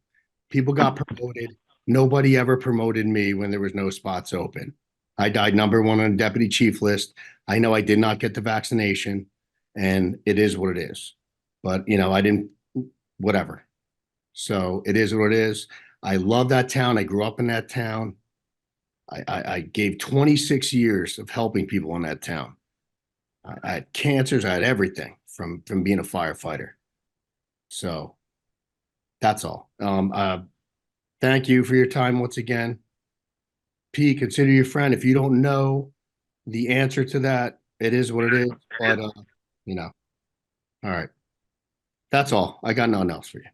promoted. Nobody ever promoted me when there was no spots open. I died number one on the deputy chief list. I know I did not get the vaccination, and it is what it is. But, I didn't, whatever. So it is what it is. I love that town. I grew up in that town. I gave 26 years of helping people in that town. I had cancers. I had everything from being a firefighter. So that's all. Thank you for your time once again. P, consider your friend. If you don't know the answer to that, it is what it is. But, all right. That's all. I got nothing else for you.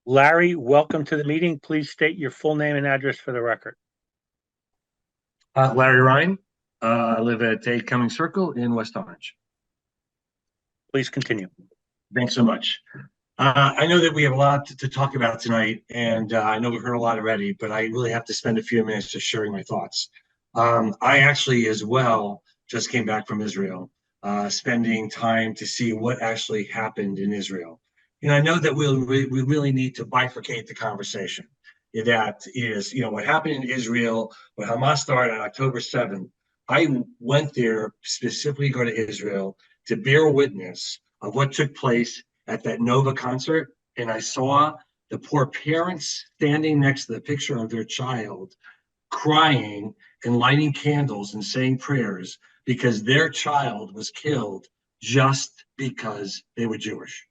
Larry, welcome to the meeting. Please state your full name and address for the record. Larry Ryan. I live at 8 Cummings Circle in West Orange. Please continue. Thanks so much. I know that we have a lot to talk about tonight, and I know we've heard a lot already, but I really have to spend a few minutes just sharing my thoughts. I actually, as well, just came back from Israel, spending time to see what actually happened in Israel. And I know that we really need to bifurcate the conversation. That is, what happened in Israel, when Hamas started on October 7th. I went there specifically to go to Israel to bear witness of what took place at that Nova concert, and I saw the poor parents standing next to the picture of their child, crying and lighting candles and saying prayers because their child was killed just because they were Jewish.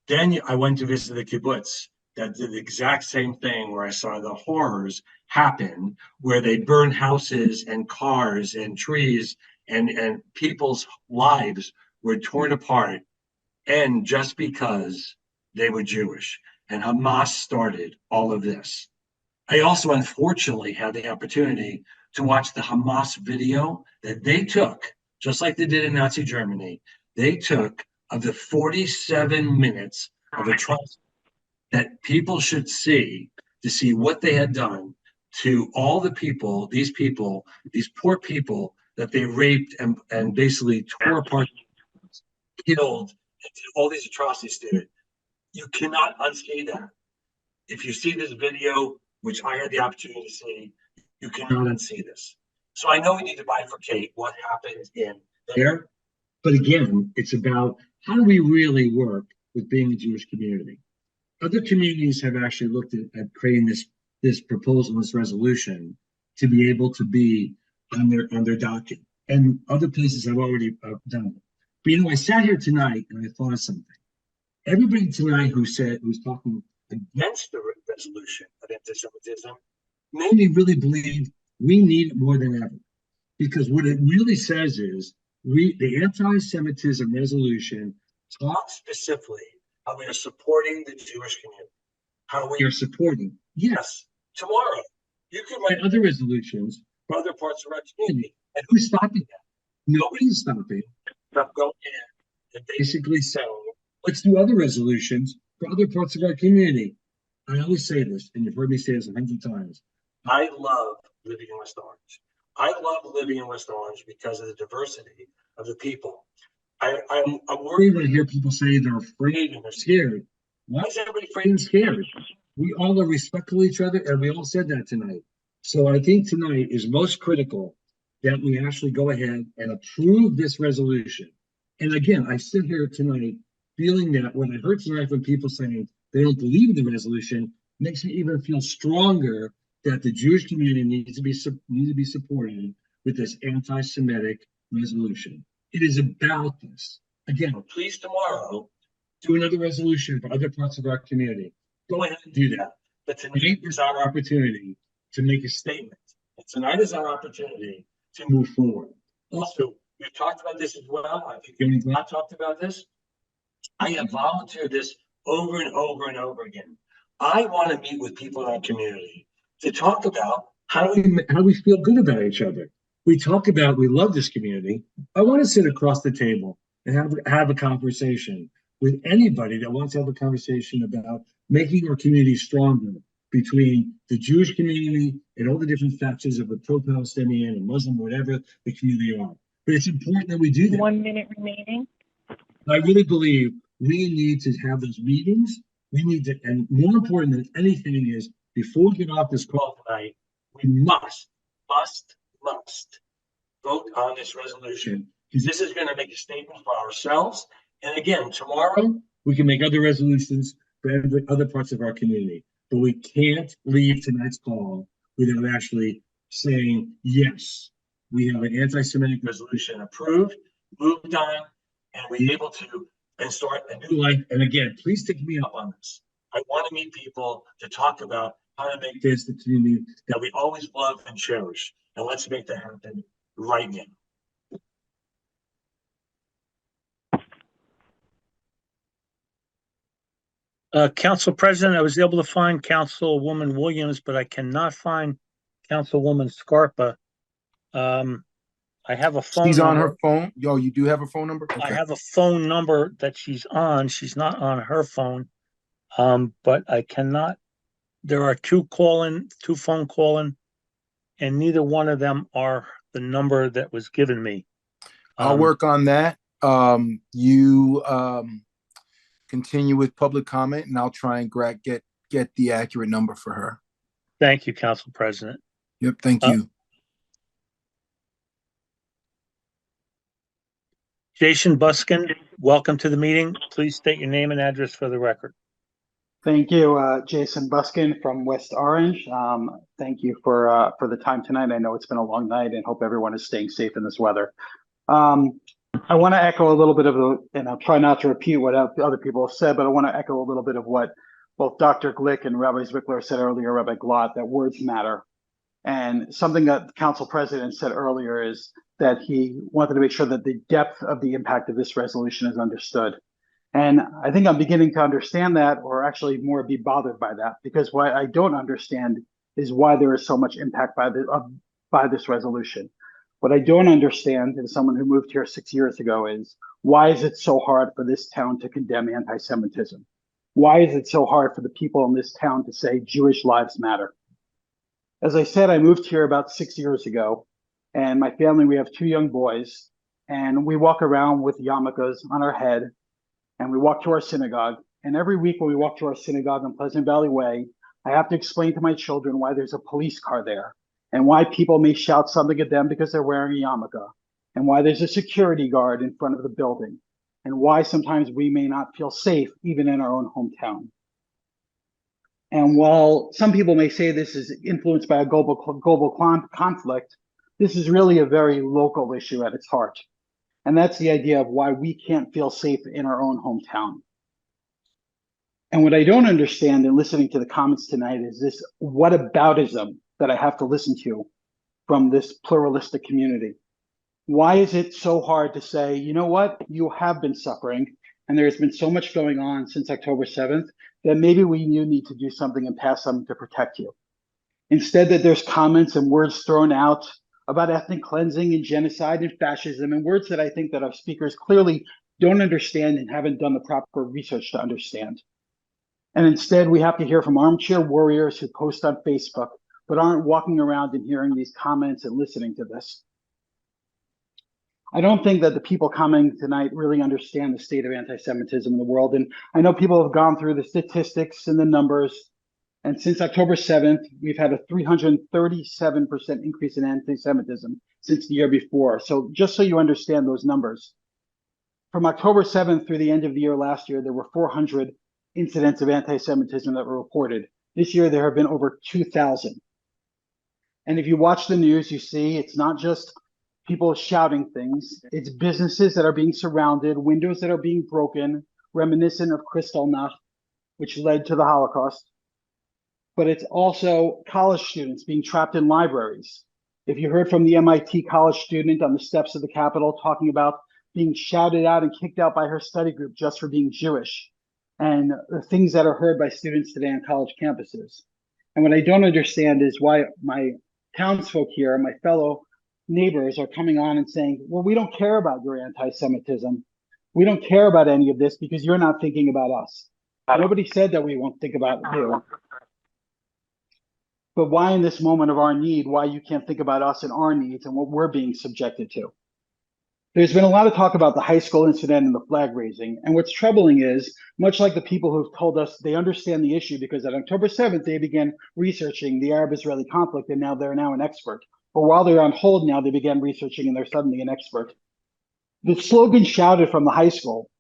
Then I went to visit the kibbutz that did the exact same thing, where I saw the horrors happen, where they burned houses and cars and trees, and people's lives were torn apart, and just because they were Jewish. And Hamas started all of this. I also unfortunately had the opportunity to watch the Hamas video that they took, just like they did in Nazi Germany. They took of the 47 minutes of atrocity that people should see, to see what they had done to all the people, these poor people that they raped and basically tore apart, killed, and did all these atrocities to it. You cannot unsee that. If you see this video, which I had the opportunity to see, you cannot unsee this. So I know we need to bifurcate what happened in there, but again, it's about how do we really work with being a Jewish community. Other communities have actually looked at creating this proposal, this resolution, to be able to be on their docket, and other places have already done it. But I sat here tonight and I thought of something. Everybody tonight who's talking against the resolution of anti-Semitism made me really believe we need it more than ever. Because what it really says is the anti-Semitism resolution talks specifically how we are supporting the Jewish community, how we are supporting. Yes, tomorrow you can write other resolutions for other parts of our community. And who's stopping that? Nobody's stopping from going in and basically saying, let's do other resolutions for other parts of our community. I always say this, and you've heard me say this 100 times. I love living in West Orange. I love living in West Orange because of the diversity of the people. I'm worried when I hear people say they're afraid and they're scared. Why is everybody afraid and scared? We all are respectful of each other, and we all said that tonight. So I think tonight is most critical that we actually go ahead and approve this resolution. And again, I sit here tonight feeling that when I heard tonight from people saying they don't believe in the resolution, makes me even feel stronger that the Jewish community needs to be supported with this anti-Semitic resolution. It is about this. Again, please tomorrow do another resolution for other parts of our community. Go ahead and do that. But tonight is our opportunity to make a statement. And tonight is our opportunity to move forward. Also, we've talked about this as well. I think Amy Glad talked about this. I have volunteered this over and over and over again. I want to meet with people in our community to talk about how we feel good about each other. We talk about we love this community. I want to sit across the table and have a conversation with anybody that wants to have a conversation about making our community stronger between the Jewish community and all the different factions of the pro-Palestinian and Muslim, whatever the community are. But it's important that we do that. 1 minute remaining. I really believe we need to have those meetings. We need to, and more important than anything is, before we get off this call tonight, we must vote on this resolution, because this is going to make a statement for ourselves. And again, tomorrow we can make other resolutions for other parts of our community. But we can't leave tonight's call without actually saying, yes, we have an anti-Semitic resolution approved, moved on, and we're able to and start a new life. And again, please take me up on this. I want to meet people to talk about how to make this the community that we always love and cherish. And let's make that happen right now. Council President, I was able to find Councilwoman Williams, but I cannot find Councilwoman Scarpa. I have a phone She's number. on her phone. Yo, you do have a phone number? Okay. I have a phone number that she's on. She's not on her phone. But I cannot. There are two phone calling, and neither one of them are the number that was given me. I'll work on that. You continue with public comment, and I'll try and get the accurate number for her. Thank you, Council President. Yep, thank you. Jason Buskin, welcome to the meeting. Please state your name and address for the record. Thank you, Jason Buskin from West Orange. Thank you for the time tonight. I know it's been a long night and hope everyone is staying safe in this weather. I want to echo a little bit of and I'll try not to repeat what other people have said, but I want to echo a little bit of what both Dr. Glick and Rabbi Zwickler said earlier, Rabbi Glott, that words matter. And something that the council president said earlier is that he wanted to make sure that the depth of the impact of this resolution is understood. And I think I'm beginning to understand that, or actually more be bothered by that, because what I don't understand is why there is so much impact by this resolution. What I don't understand, as someone who moved here 6 years ago, is why is it so hard for this town to condemn anti-Semitism? Why is it so hard for the people in this town to say Jewish lives matter? As I said, I moved here about 6 years ago, and my family, we have 2 young boys, and we walk around with yarmulkes on our head, and we walk to our synagogue. And every week when we walk to our synagogue on Pleasant Valley Way, I have to explain to my children why there's a police car there, and why people may shout something at them because they're wearing a yarmulke, and why there's a security guard in front of the building, and why sometimes we may not feel safe even in our own hometown. And while some people may say this is influenced by a global conflict, this is really a very local issue at its heart. And that's the idea of why we can't feel safe in our own hometown. And what I don't understand in listening to the comments tonight is this whataboutism that I have to listen to from this pluralistic community. Why is it so hard to say, you know what, you have been suffering, and there's been so much going on since October 7th that maybe you need to do something and pass something to protect you. Instead, that there's comments and words thrown out about ethnic cleansing and genocide and fascism, and words that I think that our speakers clearly don't understand and haven't done the proper research to understand. And instead, we have to hear from armchair warriors who post on Facebook, but aren't walking around and hearing these comments and listening to this. I don't think that the people commenting tonight really understand the state of anti-Semitism in the world. And I know people have gone through the statistics and the numbers. And since October 7th, we've had a 337% increase in anti-Semitism since the year before. So just so you understand those numbers, from October 7th through the end of the year last year, there were 400 incidents of anti-Semitism that were reported. This year, there have been over 2,000. And if you watch the news, you see it's not just people shouting things, it's businesses that are being surrounded, windows that are being broken, reminiscent of Kristallnacht, which led to the Holocaust. But it's also college students being trapped in libraries. If you heard from the MIT college student on the steps of the Capitol talking about being shouted out and kicked out by her study group just for being Jewish, and the things that are heard by students today on college campuses. And what I don't understand is why my townsfolk here, my fellow neighbors, are coming on and saying, well, we don't care about your anti-Semitism. We don't care about any of this because you're not thinking about us. Nobody said that we won't think about you. But why in this moment of our need, why you can't think about us and our needs and what we're being subjected to? There's been a lot of talk about the high school incident and the flag raising. And what's troubling is, much like the people who've told us they understand the issue because on October 7th, they began researching the Arab-Israeli conflict and they're now an expert. Or while they're on hold now, they began researching and they're suddenly an expert. The slogans shouted from the high school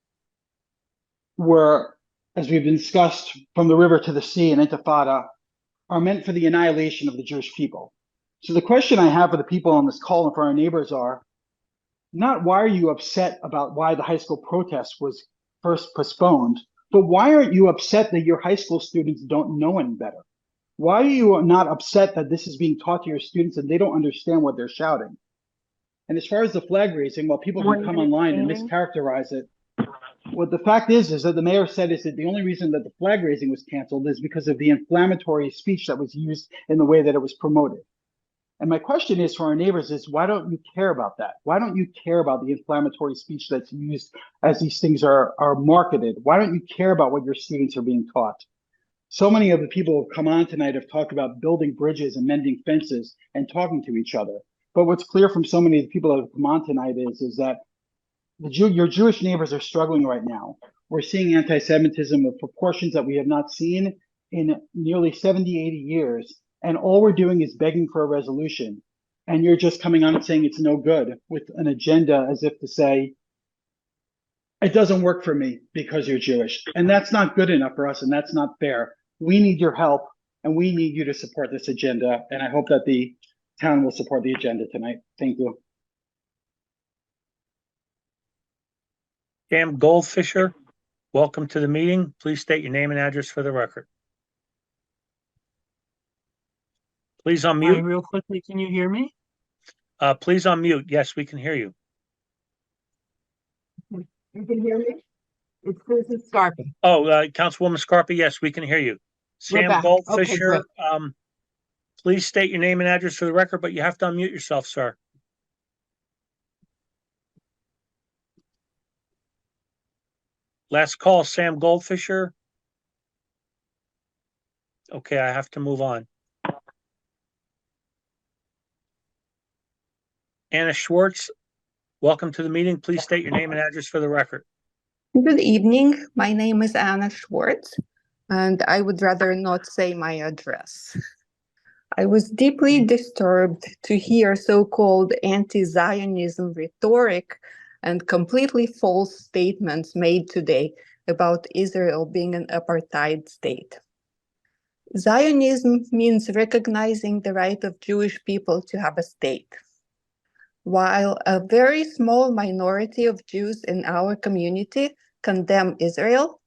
were, as we've discussed, from the river to the sea and Intifada, are meant for the annihilation of the Jewish people. So the question I have for the people on this call and for our neighbors are, not why are you upset about why the high school protest was first postponed, but why aren't you upset that your high school students don't know any better? Why are you not upset that this is being taught to your students and they don't understand what they're shouting? And as far as the flag raising, while people can come online and mischaracterize it, what the fact is that the mayor said is that the only reason that the flag raising was canceled is because of the inflammatory speech that was used in the way that it was promoted. And my question is for our neighbors is, why don't you care about that? Why don't you care about the inflammatory speech that's used as these things are marketed? Why don't you care about what your students are being taught? So many of the people who have come on tonight have talked about building bridges and mending fences and talking to each other. But what's clear from so many of the people that have come on tonight is that your Jewish neighbors are struggling right now. We're seeing anti-Semitism of proportions that we have not seen in nearly 70, 80 years. And all we're doing is begging for a resolution. And you're just coming on and saying it's no good with an agenda as if to say, it doesn't work for me because you're Jewish. And that's not good enough for us, and that's not fair. We need your help, and we need you to support this agenda. And I hope that the town will support the agenda tonight. Thank you. Sam Goldfisher, welcome to the meeting. Please state your name and address for the record. Please unmute. Hi, real quickly, can you hear me? Please unmute. Yes, we can hear you. You can hear me? It's Susan Scarpa. Oh, Councilwoman Scarpa, yes, we can hear you. Sam back. Okay, Goldfisher, please state your name and address for the record, but you have to unmute yourself, sir. Last call, Sam Goldfisher. Okay, I have to move on. Anna Schwartz, welcome to the meeting. Please state your name and address for the record. Good evening. My name is Anna Schwartz, and I would rather not say my address. I was deeply disturbed to hear so-called anti-Zionism rhetoric and completely false statements made today about Israel being an apartheid state. Zionism means recognizing the right of Jewish people to have a state. While a very small minority of Jews in our community condemn Israel,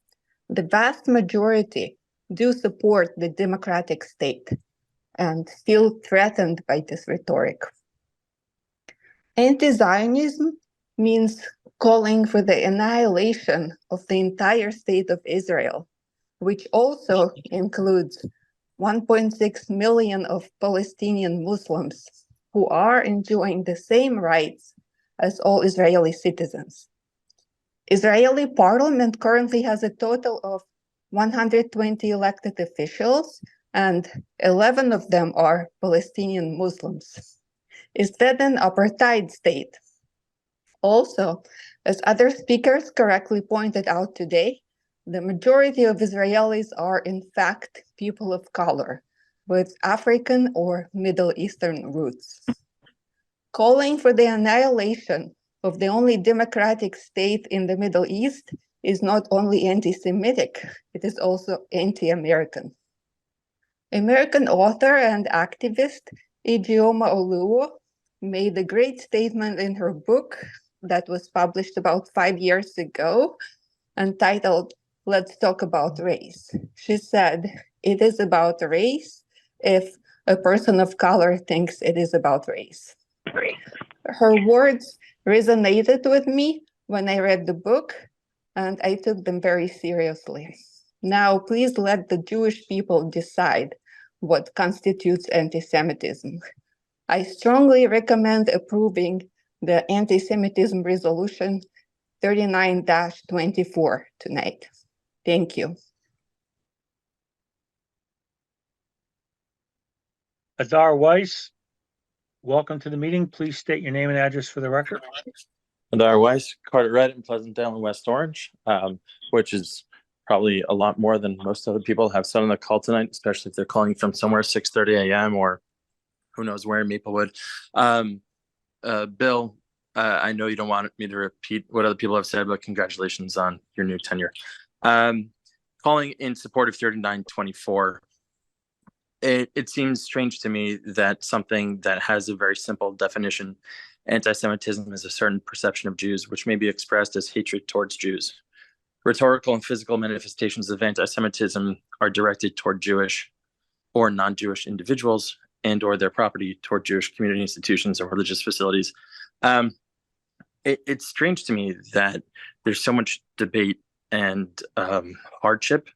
the vast majority do support the democratic state and feel threatened by this rhetoric. Anti-Zionism means calling for the annihilation of the entire state of Israel, which also includes 1.6 million of Palestinian Muslims who are enjoying the same rights as all Israeli citizens. Israeli parliament currently has a total of 120 elected officials, and 11 of them are Palestinian Muslims. Is that an apartheid state? Also, as other speakers correctly pointed out today, the majority of Israelis are in fact people of color with African or Middle Eastern roots. Calling for the annihilation of the only democratic state in the Middle East is not only anti-Semitic, it is also anti-American. American author and activist Ijeoma Oluo made a great statement in her book that was published about 5 years ago, entitled Let's Talk About Race. She said, it is about race if a person of color thinks it is about race. Her words resonated with me when I read the book, and I took them very seriously. Now, please let the Jewish people decide what constitutes anti-Semitism. I strongly recommend approving the anti-Semitism resolution 39-24 tonight. Thank you. Adar Weiss, welcome to the meeting. Please state your name and address for the record. Adar Weiss, Carteret in Pleasantdale and West Orange, which is probably a lot more than most other people have said on the call tonight, especially if they're calling from somewhere 6:30 a.m. or who knows where in Maplewood. Bill, I know you don't want me to repeat what other people have said, but congratulations on your new tenure. Calling in support of 3924. It seems strange to me that something that has a very simple definition, anti-Semitism, is a certain perception of Jews, which may be expressed as hatred towards Jews. Rhetorical and physical manifestations of anti-Semitism are directed toward Jewish or non-Jewish individuals and or their property, toward Jewish community institutions or religious facilities. It's strange to me that there's so much debate and hardship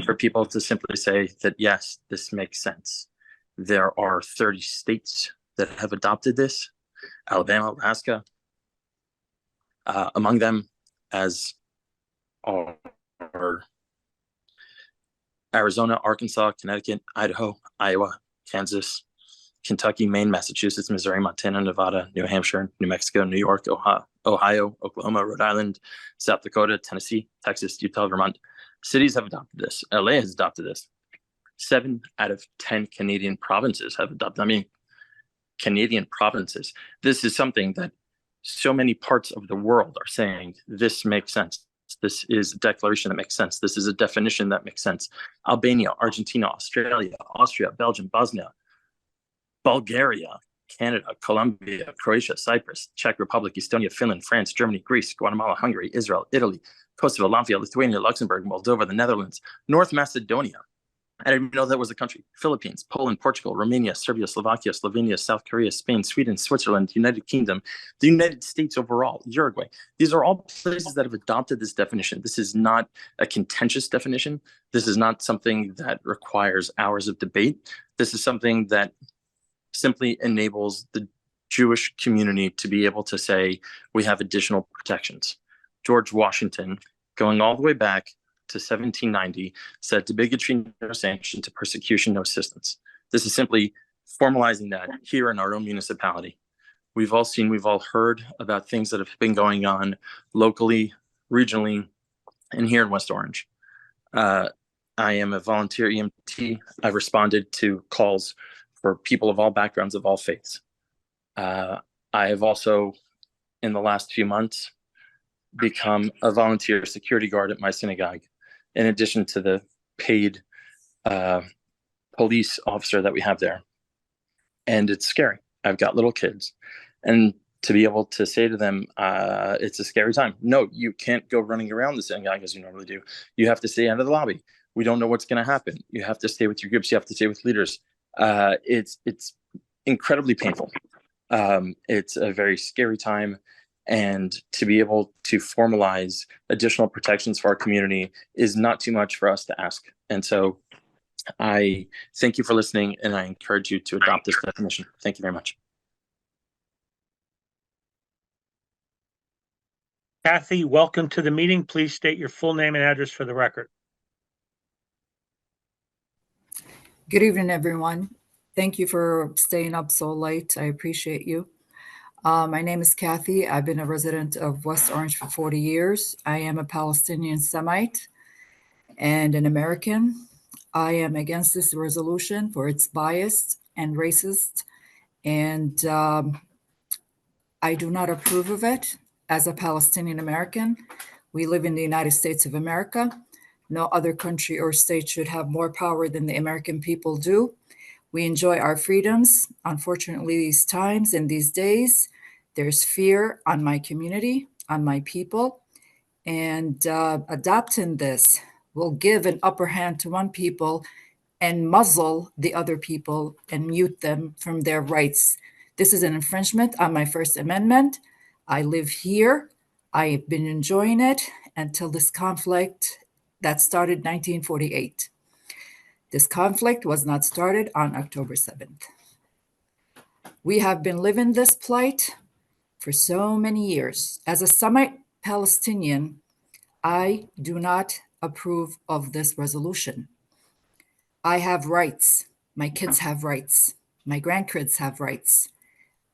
for people to simply say that, yes, this makes sense. There are 30 states that have adopted this, Alabama, Alaska, among them, as are Arizona, Arkansas, Connecticut, Idaho, Iowa, Kansas, Kentucky, Maine, Massachusetts, Missouri, Montana, Nevada, New Hampshire, New Mexico, New York, Ohio, Oklahoma, Rhode Island, South Dakota, Tennessee, Texas, Utah, Vermont. Cities have adopted this. LA has adopted this. 7 out of 10 Canadian provinces have adopted. I mean, Canadian provinces. This is something that so many parts of the world are saying this makes sense. This is a declaration that makes sense. This is a definition that makes sense. Albania, Argentina, Australia, Austria, Belgium, Bosnia, Bulgaria, Canada, Colombia, Croatia, Cyprus, Czech Republic, Estonia, Finland, France, Germany, Greece, Guatemala, Hungary, Israel, Italy, Kosovo, Latvia, Lithuania, Luxembourg, Moldova, the Netherlands, North Macedonia. I didn't even know that was a country. Philippines, Poland, Portugal, Romania, Serbia, Slovakia, Slovenia, South Korea, Spain, Sweden, Switzerland, United Kingdom, the United States overall, Uruguay. These are all places that have adopted this definition. This is not a contentious definition. This is not something that requires hours of debate. This is something that simply enables the Jewish community to be able to say, we have additional protections. George Washington, going all the way back to 1790, said to bigotry no sanction, to persecution no assistance. This is simply formalizing that here in our own municipality. We've all seen, we've all heard about things that have been going on locally, regionally, and here in West Orange. I am a volunteer EMT. I've responded to calls for people of all backgrounds, of all faiths. I have also, in the last few months, become a volunteer security guard at my synagogue, in addition to the paid police officer that we have there. And it's scary. I've got little kids. And to be able to say to them, it's a scary time. No, you can't go running around the synagogue as you normally do. You have to stay out of the lobby. We don't know what's going to happen. You have to stay with your groups. You have to stay with leaders. It's incredibly painful. It's a very scary time. And to be able to formalize additional protections for our community is not too much for us to ask. And so I thank you for listening, and I encourage you to adopt this definition. Thank you very much. Kathy, welcome to the meeting. Please state your full name and address for the record. Good evening, everyone. Thank you for staying up so late. I appreciate you. My name is Kathy. I've been a resident of West Orange for 40 years. I am a Palestinian Semite and an American. I am against this resolution for its biased and racist, and I do not approve of it. As a Palestinian American, we live in the United States of America. No other country or state should have more power than the American people do. We enjoy our freedoms. Unfortunately, these times and these days, there's fear on my community, on my people, and adopting this will give an upper hand to one people and muzzle the other people and mute them from their rights. This is an infringement on my First Amendment. I live here. I've been enjoying it until this conflict that started 1948. This conflict was not started on October 7th. We have been living this plight for so many years. As a Semite Palestinian, I do not approve of this resolution. I have rights. My kids have rights. My grandkids have rights.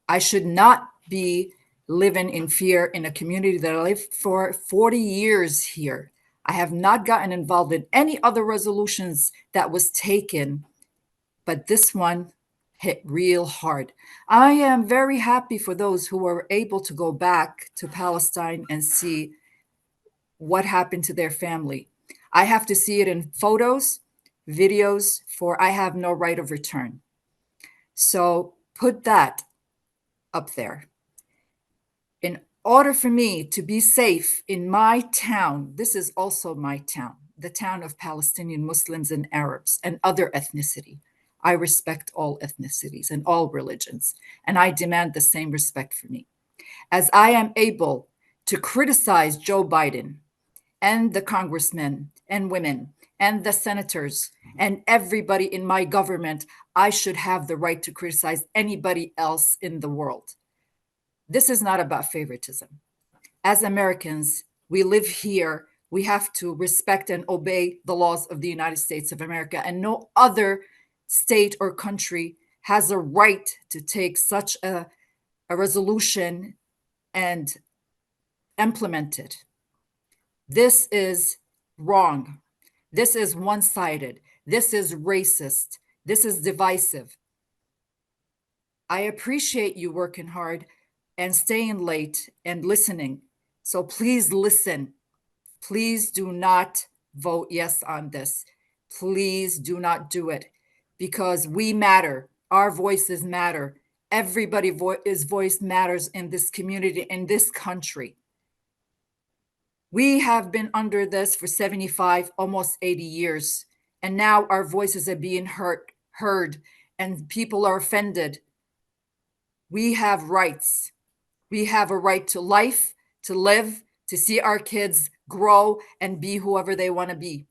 I should not be living in fear in a community that I lived for 40 years here. I have not gotten involved in any other resolutions that was taken, but this one hit real hard. I am very happy for those who were able to go back to Palestine and see what happened to their family. I have to see it in photos, videos, for I have no right of return. So put that up there. In order for me to be safe in my town, this is also my town, the town of Palestinian Muslims and Arabs and other ethnicity. I respect all ethnicities and all religions, and I demand the same respect for me. As I am able to criticize Joe Biden and the congressmen and women and the senators and everybody in my government, I should have the right to criticize anybody else in the world. This is not about favoritism. As Americans, we live here. We have to respect and obey the laws of the United States of America, and no other state or country has a right to take such a resolution and implement it. This is wrong. This is one-sided. This is racist. This is divisive. I appreciate you working hard, and staying late and listening. So please listen. Please do not vote yes on this. Please do not do it, because we matter. Our voices matter. Everybody's voice matters in this community, in this country. We have been under this for 75, almost 80 years. And now our voices are being heard, and people are offended. We have rights. We have a right to life, to live, to see our kids grow and be whoever they want to be.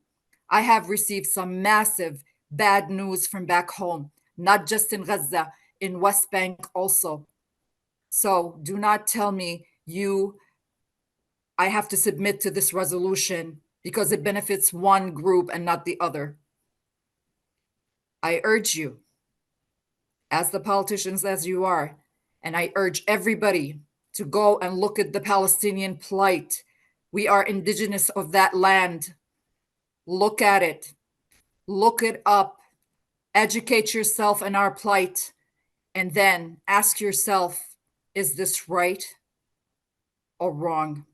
I have received some massive bad news from back home, not just in Gaza, in West Bank also. So do not tell me I have to submit to this resolution because it benefits one group and not the other. I urge you, as the politicians as you are, and I urge everybody to go and look at the Palestinian plight. We are indigenous of that land. Look at it. Look it up. Educate yourself in our plight. And then ask yourself, is this right or wrong?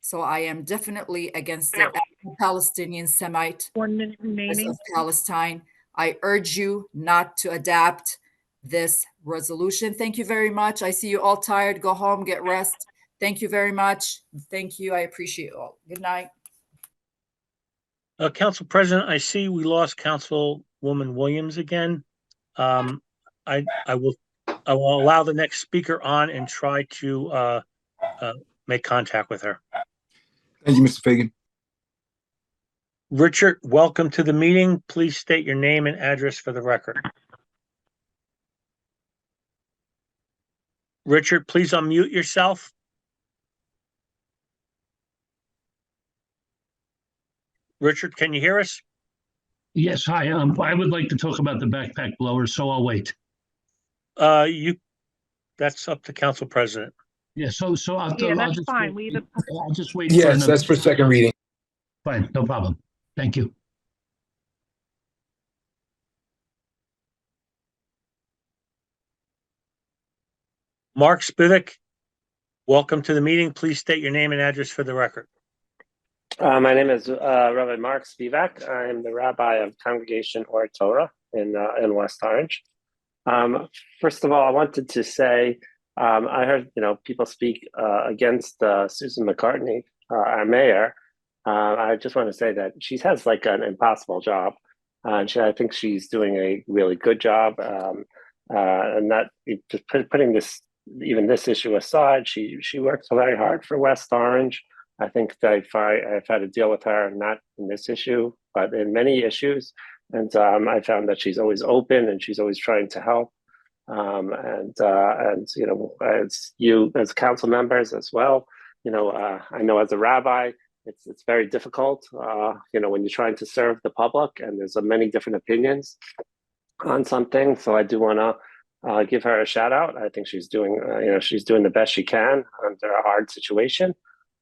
So I am definitely against it. As a Palestinian Semite, 1 minute remaining. of Palestine, I urge you not to adapt this resolution. Thank you very much. I see you all tired. Go home, get rest. Thank you very much. Thank you. I appreciate you all. Good night. Council President, I see we lost Councilwoman Williams again. I will allow the next speaker on and try to make contact with her. Thank you, Mr. Fagan. Richard, welcome to the meeting. Please state your name and address for the record. Richard, please unmute yourself. Richard, can you hear us? Yes, hi. I would like to talk about the backpack blower, so I'll wait. That's up to Council President. Yeah, so I'll That's just fine. wait. I'll just wait. Yes, that's for second reading. Fine, no problem. Thank you. Mark Spivak, welcome to the meeting. Please state your name and address for the record. My name is Rabbi Mark Spivak. I'm the rabbi of Congregation Or Torah in West Orange. First of all, I wanted to say I heard people speak against Susan McCartney, our mayor. I just want to say that she has like an impossible job, and I think she's doing a really good job. And that just putting this issue aside, she works very hard for West Orange. I think that I've had to deal with her, not in this issue, but in many issues. And I found that she's always open and she's always trying to help. And as you as council members as well, I know as a rabbi, it's very difficult, when you're trying to serve the public and there's many different opinions on something. So I do want to give her a shout out. I think she's doing the best she can under a hard situation.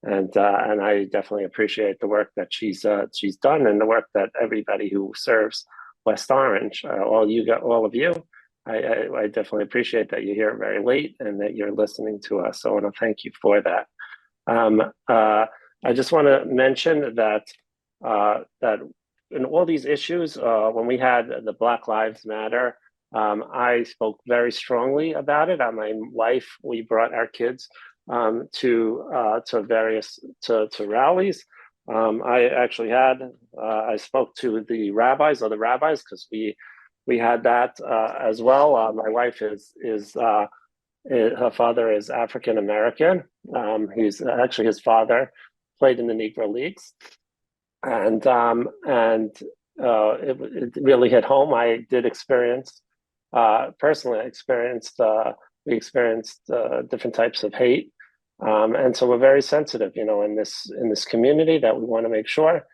And I definitely appreciate the work that she's done and the work that everybody who serves West Orange, all of you, I definitely appreciate that you're here very late and that you're listening to us. So I want to thank you for that. I just want to mention that in all these issues, when we had the Black Lives Matter, I spoke very strongly about it. My wife, we brought our kids to rallies. I actually I spoke to the rabbis because we had that as well. My wife her father is African American. He's actually, his father played in the Negro Leagues, and it really hit home. I did personally experienced. We experienced different types of hate. And so we're very sensitive, in this community, that we want to make sure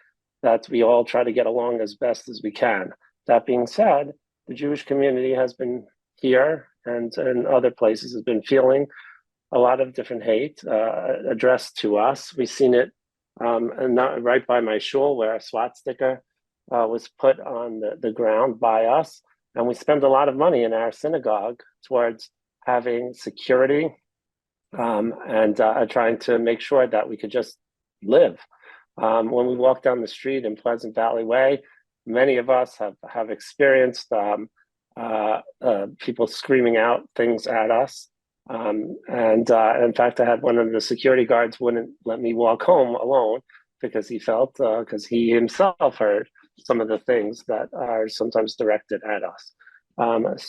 that we all try to get along as best as we can. That being said, the Jewish community has been here and in other places has been feeling a lot of different hate addressed to us. We've seen it right by my shul, where a SWAT sticker was put on the ground by us. And we spend a lot of money in our synagogue towards having security and trying to make sure that we could just live. When we walk down the street in Pleasant Valley Way, many of us have experienced people screaming out things at us. In fact, I had one of the security guards wouldn't let me walk home alone because he felt, because he himself heard some of the things that are sometimes directed at us. What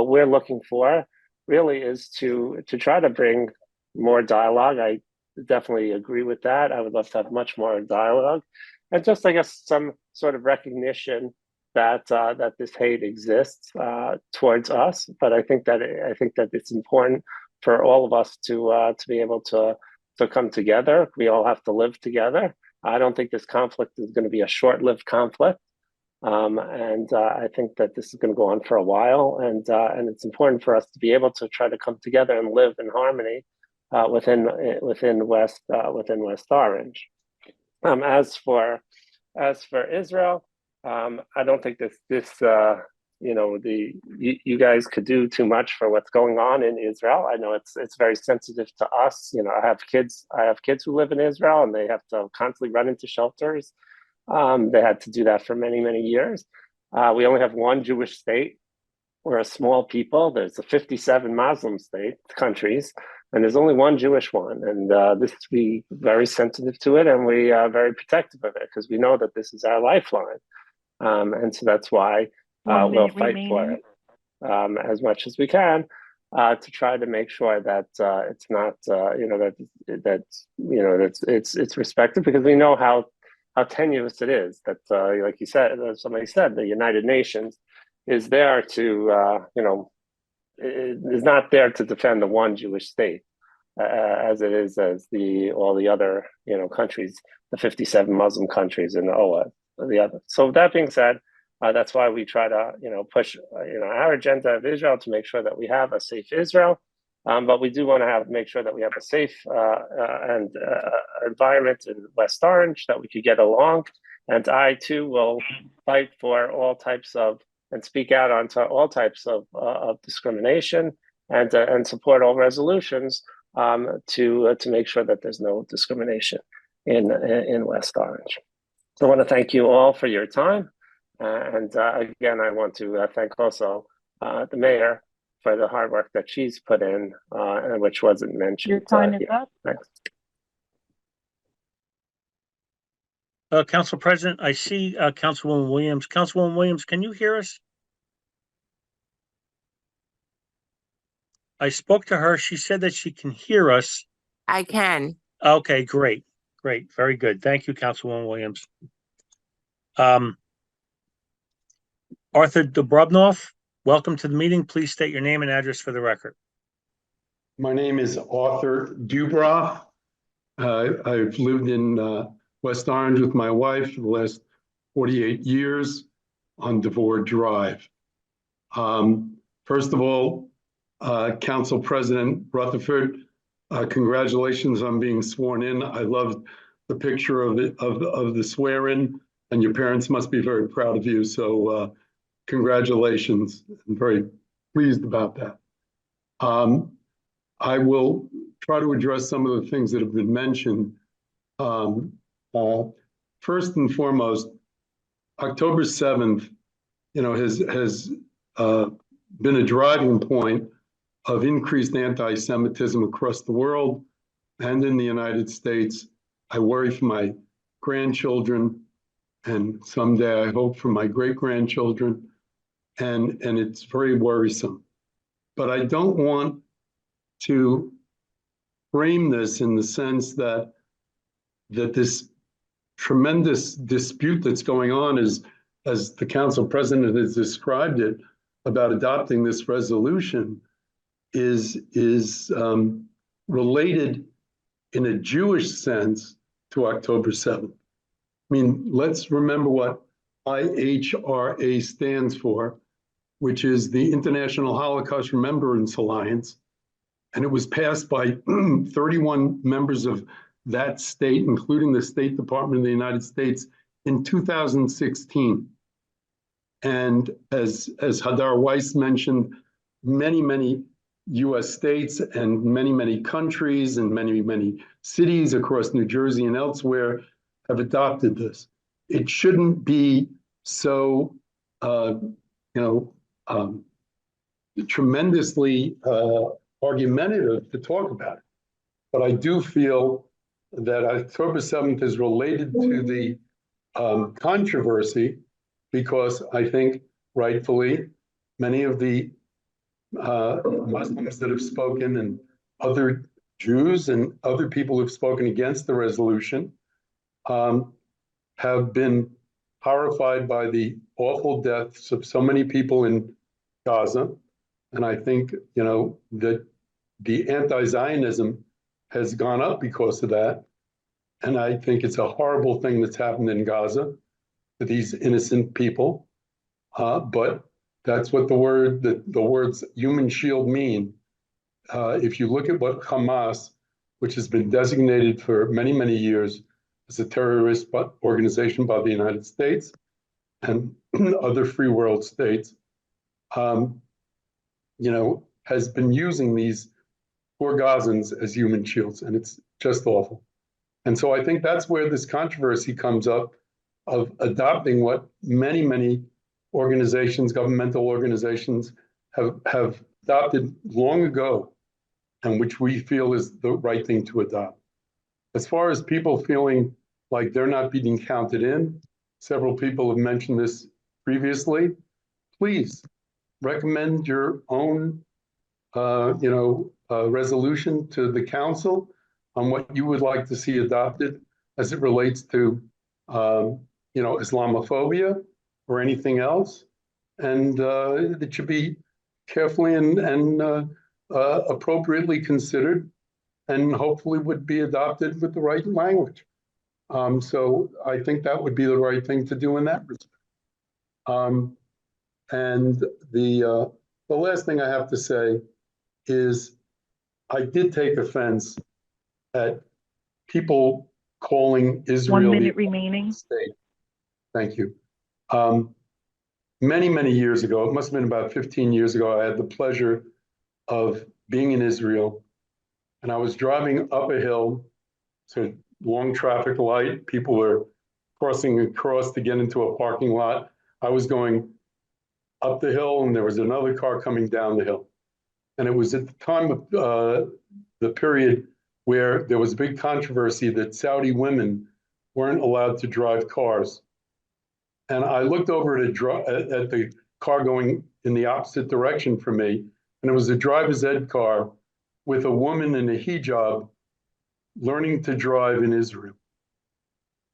we're looking for really is to try to bring more dialogue. I definitely agree with that. I would love to have much more dialogue, and just, I guess, some sort of recognition that that this hate exists towards us. But I think that it's important for all of us to be able to come together. We all have to live together. I don't think this conflict is going to be a short-lived conflict. I think that this is going to go on for a while, and it's important for us to be able to try to come together and live in harmony within West Orange. As for Israel, I don't think you guys could do too much for what's going on in Israel. I know it's very sensitive to us. I have kids who live in Israel, and they have to constantly run into shelters. They had to do that for many, many years. We only have one Jewish state. We're a small people. There's 57 Muslim countries, and there's only one Jewish one. And we very sensitive to it, and we are very protective of it because we know that this is our lifeline. And so that's why we'll fight for it as much as we can to try to make sure that it's not, it's respected, because we know how tenuous it is. That, like you said, somebody said, the United Nations is there to, is not there to defend the one Jewish state, as it is as all the other, countries, the 57 Muslim countries and the other. So that being said, that's why we try to, push, our agenda of Israel to make sure that we have a safe Israel. But we do want to make sure that we have a safe environment in West Orange, that we could get along. And I too will fight for all types of, and speak out on all types of discrimination, and support all resolutions to make sure that there's no discrimination in West Orange. So I want to thank you all for your time. Again, I want to thank also the mayor for the hard work that she's put in, and which wasn't mentioned. Your time is up. Thanks. Council President, I see Councilwoman Williams. Councilwoman Williams, can you hear us? I spoke to her. She said that she can hear us. I can. Okay, great. Great. Very good. Thank you, Councilwoman Williams. Arthur Dobrobnov, welcome to the meeting. Please state your name and address for the record. My name is Arthur Dubrow. I've lived in West Orange with my wife for the last 48 years on Devore Drive. First of all, Council President Rutherford, congratulations on being sworn in. I love the picture of the swear-in, and your parents must be very proud of you. So congratulations. I'm very pleased about that. I will try to address some of the things that have been mentioned. First and foremost, October 7th, has been a driving point of increased anti-Semitism across the world and in the United States. I worry for my grandchildren, and someday I hope for my great-grandchildren, and it's very worrisome. But I don't want to frame this in the sense that this tremendous dispute that's going on is, as the council president has described it, about adopting this resolution is related in a Jewish sense to October 7th. I mean, let's remember what IHRA stands for, which is the International Holocaust Remembrance Alliance. And it was passed by 31 members of that state, including the State Department of the United States, in 2016. And as Hadar Weiss mentioned, many US states and many, many countries and many, many cities across New Jersey and elsewhere have adopted this. It shouldn't be so, tremendously argumentative to talk about it. But I do feel that October 7th is related to the controversy because I think rightfully many of the Muslims that have spoken and other Jews and other people who've spoken against the resolution have been horrified by the awful deaths of so many people in Gaza. And I think, that the anti-Zionism has gone up because of that. And I think it's a horrible thing that's happened in Gaza to these innocent people. But that's what the words human shield mean. If you look at what Hamas, which has been designated for many, many years as a terrorist organization by the United States and other free world states, has been using these poor Gazans as human shields, and it's just awful. And so I think that's where this controversy comes up of adopting what many, many organizations, governmental organizations have adopted long ago, and which we feel is the right thing to adopt. As far as people feeling like they're not being counted in, several people have mentioned this previously. Please recommend your own, resolution to the council on what you would like to see adopted as it relates to, Islamophobia or anything else. And it should be carefully and appropriately considered and hopefully would be adopted with the right language. So I think that would be the right thing to do in that respect. And the last thing I have to say is I did take offense at people calling Israel 1 minute remaining. State. Thank you. Many, many years ago, it must have been about 15 years ago, I had the pleasure of being in Israel, and I was driving up a hill. It's a long traffic light. People were crossing across to get into a parking lot. I was going up the hill, and there was another car coming down the hill. And it was at the time of the period where there was a big controversy that Saudi women weren't allowed to drive cars. And I looked over at the car going in the opposite direction from me, and it was a driver's ed car with a woman in a hijab learning to drive in Israel.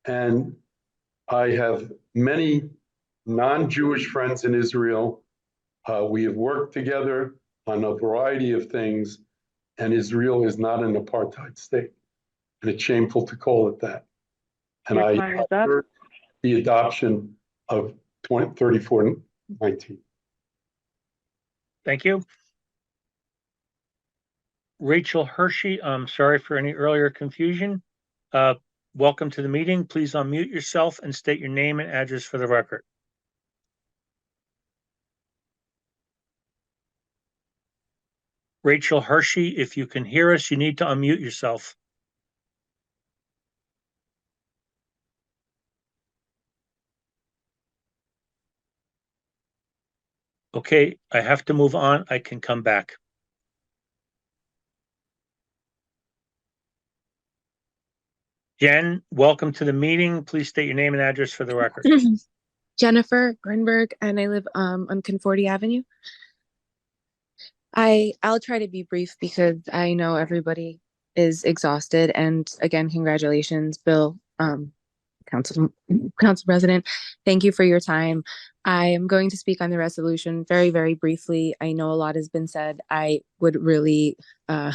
And I have many non-Jewish friends in Israel. We have worked together on a variety of things, and Israel is not an apartheid state. And it's shameful to call it that. And Your time is up. The adoption of 3419. Thank you. Rachel Hershey, I'm sorry for any earlier confusion. Welcome to the meeting. Please unmute yourself and state your name and address for the record. Rachel Hershey, if you can hear us, you need to unmute yourself. Okay, I have to move on. I can come back. Jen, welcome to the meeting. Please state your name and address for the record. Jennifer Grinberg, and I live on Conforti Avenue. I'll try to be brief because I know everybody is exhausted. And again, congratulations, Bill, Council President. Thank you for your time. I am going to speak on the resolution very, very briefly. I know a lot has been said. I would really, I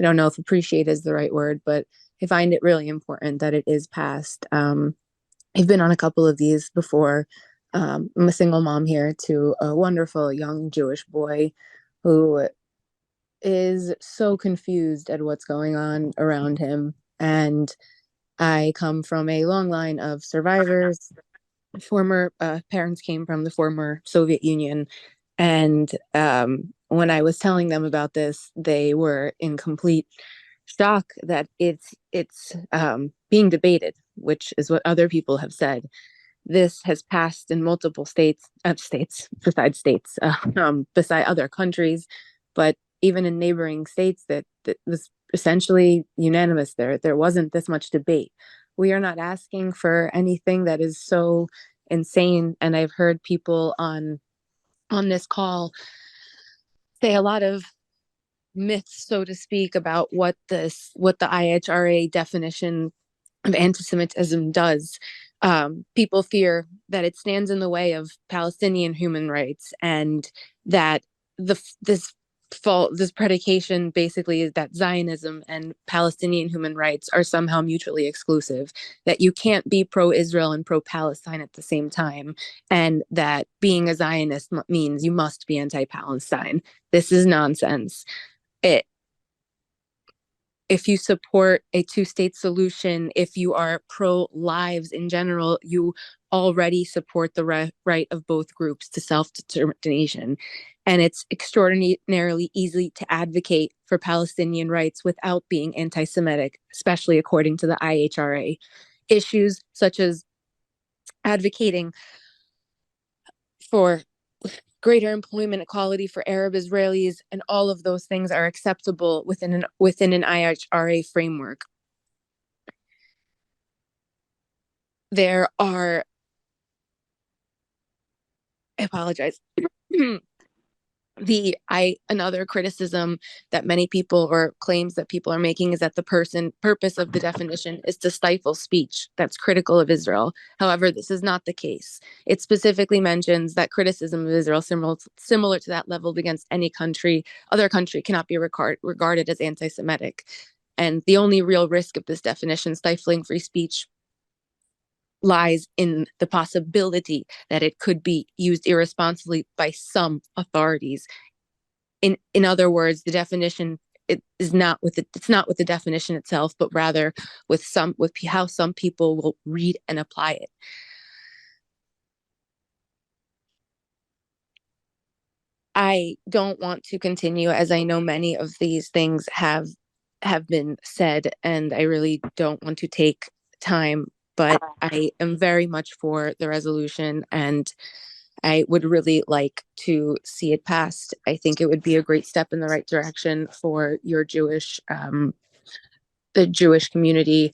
don't know if appreciate is the right word, but I find it really important that it is passed. I've been on a couple of these before. I'm a single mom here to a wonderful young Jewish boy who is so confused at what's going on around him. And I come from a long line of survivors. Former parents came from the former Soviet Union. And when I was telling them about this, they were in complete shock that it's being debated, which is what other people have said. This has passed in multiple states, beside other countries, but even in neighboring states that was essentially unanimous. There wasn't this much debate. We are not asking for anything that is so insane, and I've heard people on this call say a lot of myths, so to speak, about what the IHRA definition of anti-Semitism does. People fear that it stands in the way of Palestinian human rights, and that this predication basically is that Zionism and Palestinian human rights are somehow mutually exclusive, that you can't be pro-Israel and pro-Palestine at the same time, and that being a Zionist means you must be anti-Palestine. This is nonsense. If you support a two-state solution, if you are pro-lives in general, you already support the right of both groups to self-determination. And it's extraordinarily easy to advocate for Palestinian rights without being anti-Semitic, especially according to the IHRA. Issues such as advocating for greater employment equality for Arab Israelis, and all of those things are acceptable within an IHRA framework. There are, I apologize. Another criticism that many people, or claims that people are making, is that the purpose of the definition is to stifle speech that's critical of Israel. However, this is not the case. It specifically mentions that criticism of Israel similar to that leveled against any other country cannot be regarded as anti-Semitic. And the only real risk of this definition, stifling free speech, lies in the possibility that it could be used irresponsibly by some authorities. In other words, the definition it's not with the definition itself, but rather with how some people will read and apply it. I don't want to continue, as I know many of these things have been said, and I really don't want to take time, but I am very much for the resolution, and I would really like to see it passed. I think it would be a great step in the right direction for your the Jewish community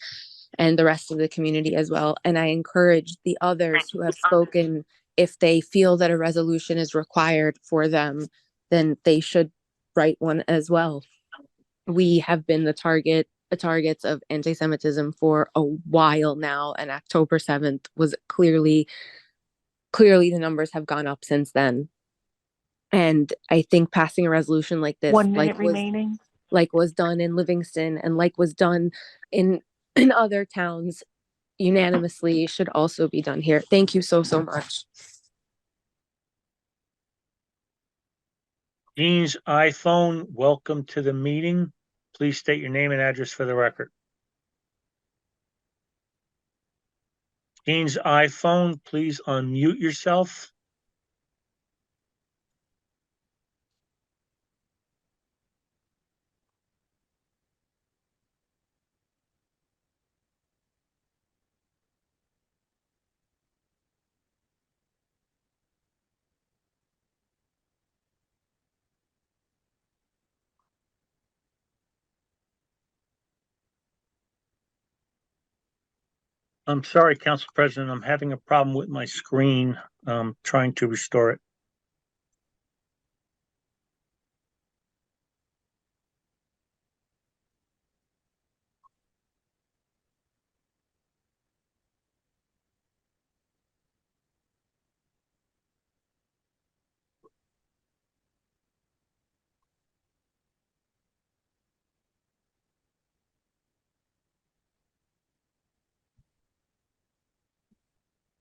and the rest of the community as well. And I encourage the others who have spoken, if they feel that a resolution is required for them, then they should write one as well. We have been the targets of anti-Semitism for a while now, and October 7th was clearly the numbers have gone up since then. And I think passing a resolution like this, 1 minute remaining, like was done in Livingston and like was done in other towns unanimously, should also be done here. Thank you so much. Dean's iPhone, welcome to the meeting. Please state your name and address for the record. Dean's iPhone, please unmute yourself. I'm sorry, Council President, I'm having a problem with my screen. Trying to restore it.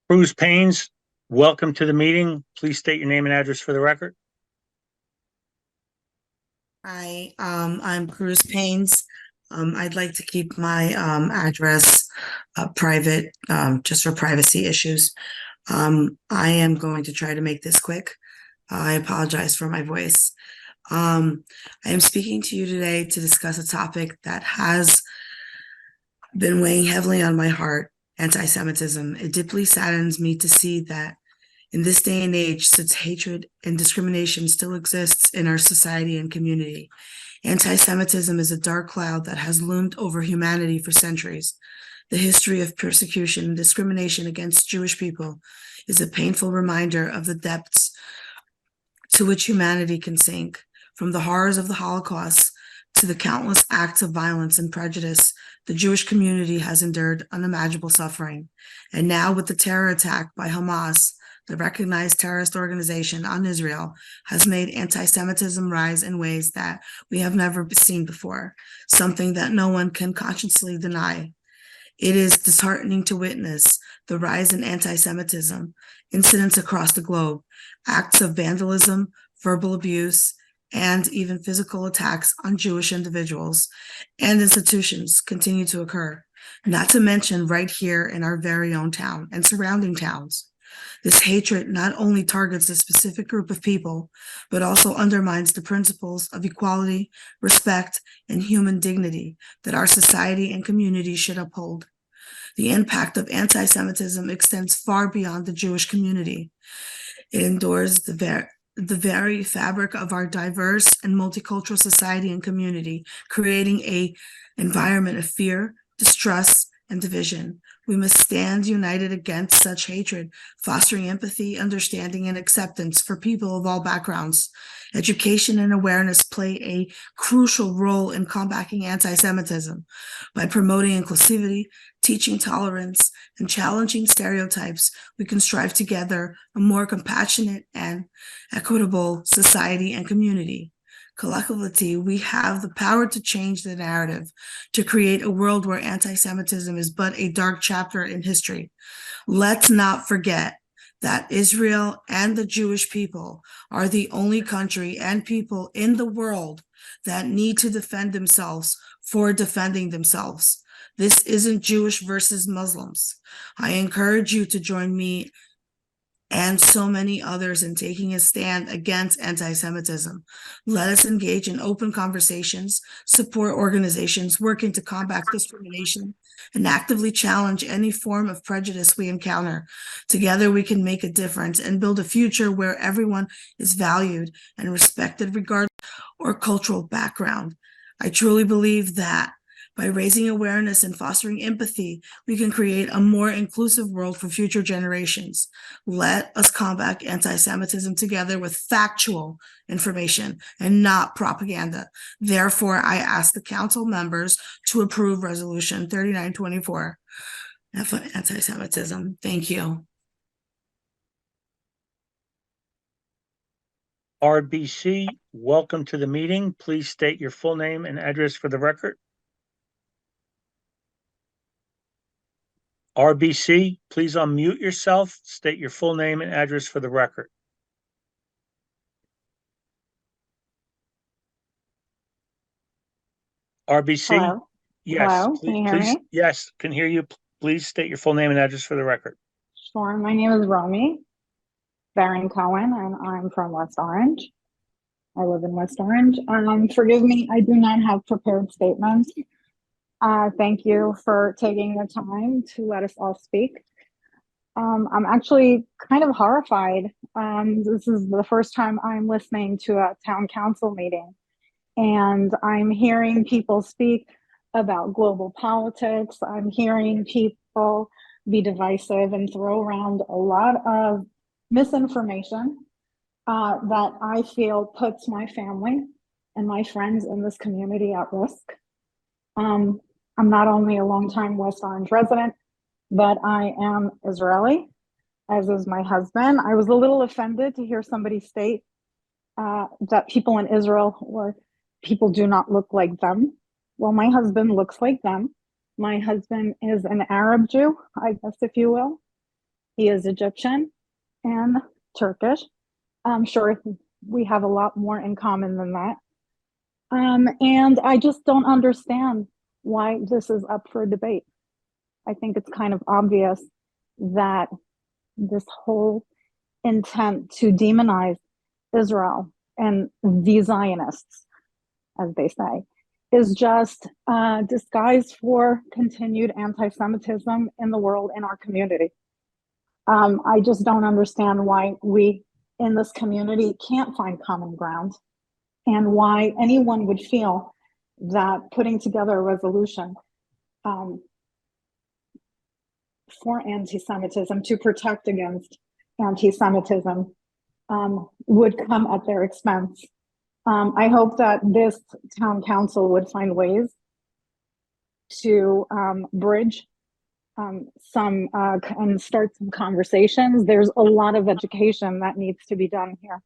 Bruce Paynes, welcome to the meeting. Please state your name and address for the record. Hi, I'm Cruz Paynes. I'd like to keep my address private, just for privacy issues. I am going to try to make this quick. I apologize for my voice. I am speaking to you today to discuss a topic that has been weighing heavily on my heart, anti-Semitism. It deeply saddens me to see that in this day and age, such hatred and discrimination still exists in our society and community. Anti-Semitism is a dark cloud that has loomed over humanity for centuries. The history of persecution and discrimination against Jewish people is a painful reminder of the depths to which humanity can sink. From the horrors of the Holocaust to the countless acts of violence and prejudice, the Jewish community has endured unimaginable suffering. And now, with the terror attack by Hamas, the recognized terrorist organization on Israel, has made anti-Semitism rise in ways that we have never seen before, something that no one can consciously deny. It is disheartening to witness the rise in anti-Semitism, incidents across the globe, acts of vandalism, verbal abuse, and even physical attacks on Jewish individuals and institutions continue to occur, not to mention right here in our very own town and surrounding towns. This hatred not only targets a specific group of people, but also undermines the principles of equality, respect, and human dignity that our society and community should uphold. The impact of anti-Semitism extends far beyond the Jewish community. It endures the very fabric of our diverse and multicultural society and community, creating an environment of fear, distrust, and division. We must stand united against such hatred, fostering empathy, understanding, and acceptance for people of all backgrounds. Education and awareness play a crucial role in combating anti-Semitism by promoting inclusivity, teaching tolerance, and challenging stereotypes. We can strive together a more compassionate and equitable society and community. Collectively, we have the power to change the narrative, to create a world where anti-Semitism is but a dark chapter in history. Let's not forget that Israel and the Jewish people are the only country and people in the world that need to defend themselves for defending themselves. This isn't Jewish versus Muslims. I encourage you to join me and so many others in taking a stand against anti-Semitism. Let us engage in open conversations, support organizations working to combat discrimination, and actively challenge any form of prejudice we encounter. Together, we can make a difference and build a future where everyone is valued and respected regardless of cultural background. I truly believe that by raising awareness and fostering empathy, we can create a more inclusive world for future generations. Let us combat anti-Semitism together with factual information and not propaganda. Therefore, I ask the council members to approve Resolution 3924 for anti-Semitism. Thank you. RBC, welcome to the meeting. Please state your full name and address for the record. RBC, please unmute yourself, state your full name and address for the record. RBC? Hello? Yes. Hello, can you hear me? Yes, can hear you. Please state your full name and address for the record. Sure, my name is Romy Baron Cohen, and I'm from West Orange. I live in West Orange. Forgive me, I do not have prepared statements. Thank you for taking the time to let us all speak. I'm actually kind of horrified. This is the first time I'm listening to a town council meeting, and I'm hearing people speak about global politics. I'm hearing people be divisive and throw around a lot of misinformation that I feel puts my family and my friends in this community at risk. I'm not only a longtime West Orange resident, but I am Israeli, as is my husband. I was a little offended to hear somebody state that people in Israel or people do not look like them. Well, my husband looks like them. My husband is an Arab Jew, I guess, if you will. He is Egyptian and Turkish. I'm sure we have a lot more in common than that. And I just don't understand why this is up for debate. I think it's kind of obvious that this whole intent to demonize Israel and the Zionists, as they say, is just disguised for continued anti-Semitism in the world, in our community. I just don't understand why we in this community can't find common ground, and why anyone would feel that putting together a resolution for anti-Semitism, to protect against anti-Semitism, would come at their expense. I hope that this town council would find ways to bridge some and start some conversations. There's a lot of education that needs to be done here.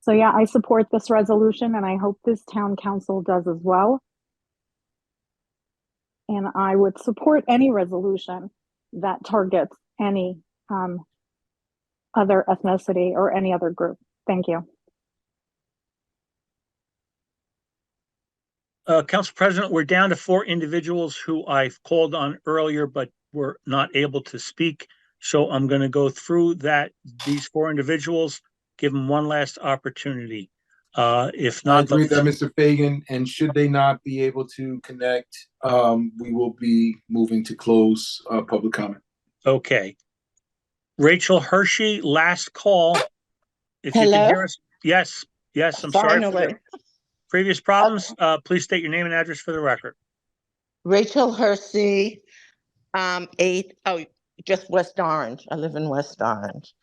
So yeah, I support this resolution, and I hope this town council does as well. And I would support any resolution that targets any other ethnicity or any other group. Thank you. Council President, we're down to 4 individuals who I've called on earlier, but were not able to speak. So I'm going to go through these 4 individuals, give them one last opportunity. If not, I agree with that, Mr. Fagan. And should they not be able to connect, we will be moving to close public comment. Okay. Rachel Hershey, last call. If you can hear us. Yes. Yes. I'm sorry for the previous problems. Please state your name and address for the record. Rachel Hersey, just West Orange. I live in West Orange.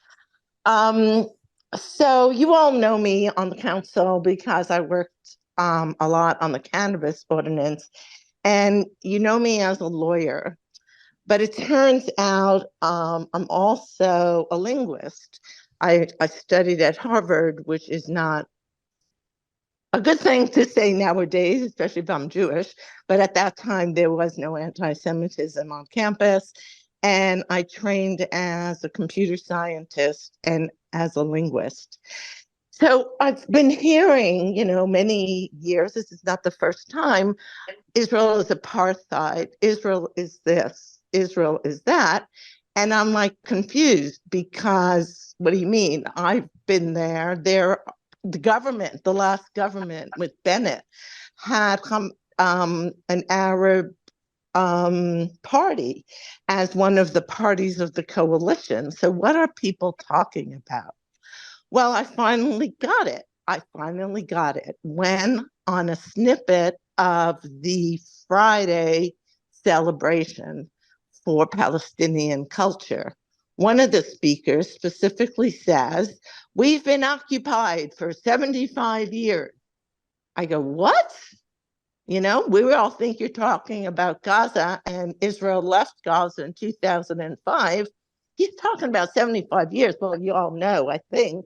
So you all know me on the council because I worked a lot on the cannabis ordinance, and you know me as a lawyer. But it turns out I'm also a linguist. I studied at Harvard, which is not a good thing to say nowadays, especially if I'm Jewish. But at that time, there was no anti-Semitism on campus. And I trained as a computer scientist and as a linguist. So I've been hearing, many years, this is not the first time, Israel is apartheid, Israel is this, Israel is that. And I'm like confused because, what do you mean? I've been there. The last government with Bennett had an Arab party as one of the parties of the coalition. So what are people talking about? Well, I finally got it. When on a snippet of the Friday celebration for Palestinian culture, one of the speakers specifically says, "We've been occupied for 75 years. I go, what? We all think you're talking about Gaza, and Israel left Gaza in 2005. He's talking about 75 years. Well, you all know, I think,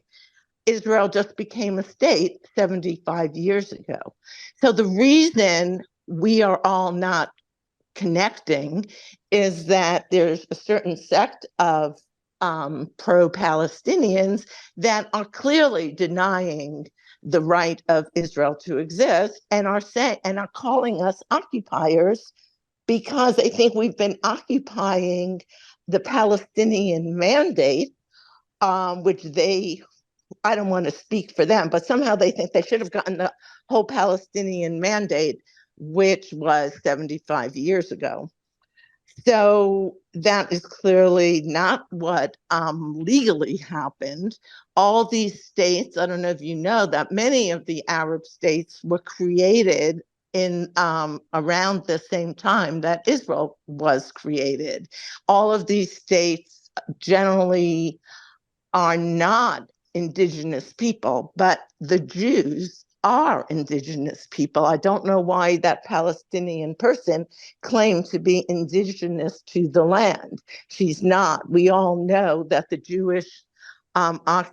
Israel just became a state 75 years ago. So the reason we are all not connecting is that there's a certain sect of pro-Palestinians that are clearly denying the right of Israel to exist and are calling us occupiers because they think we've been occupying the Palestinian mandate, which I don't want to speak for them, but somehow they think they should have gotten the whole Palestinian mandate, which was 75 years ago. So that is clearly not what legally happened. All these states, I don't know if you know that many of the Arab states were created in around the same time that Israel was created. All of these states generally are not indigenous people, but the Jews are indigenous people. I don't know why that Palestinian person claimed to be indigenous to the land. She's not. We all know that the Jewish, I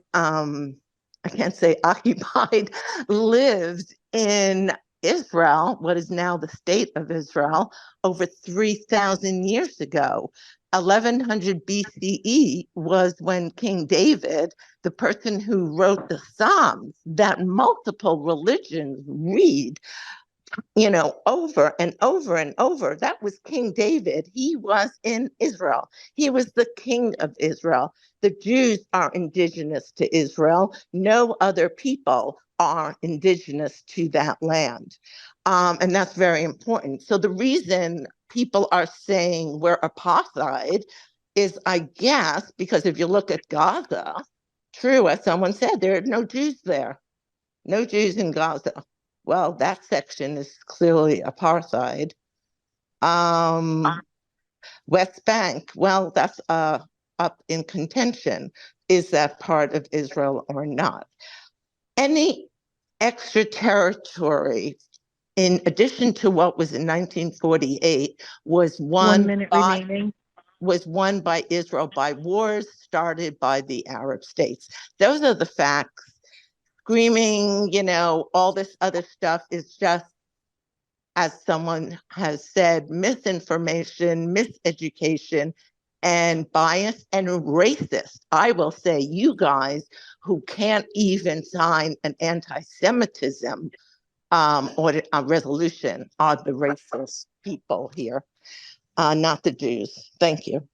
can't say occupied, lived in Israel, what is now the state of Israel, over 3,000 years ago. 1100 BCE was when King David, the person who wrote the Psalms that multiple religions read, over and over and over. That was King David. He was in Israel. He was the king of Israel. The Jews are indigenous to Israel. No other people are indigenous to that land. And that's very important. So the reason people are saying we're apartheid is, I guess, because if you look at Gaza, true, as someone said, there are no Jews there. No Jews in Gaza. Well, that section is clearly apartheid. West Bank, well, that's up in contention. Is that part of Israel or not? Any extra territory, in addition to what was in 1948, was won 1 minute by, remaining. was won by Israel by wars started by the Arab states. Those are the facts. Screaming, all this other stuff is just, as someone has said, misinformation, miseducation, and bias and racist. I will say, you guys who can't even sign an anti-Semitism or a resolution are the racist people here, not the Jews. Thank you.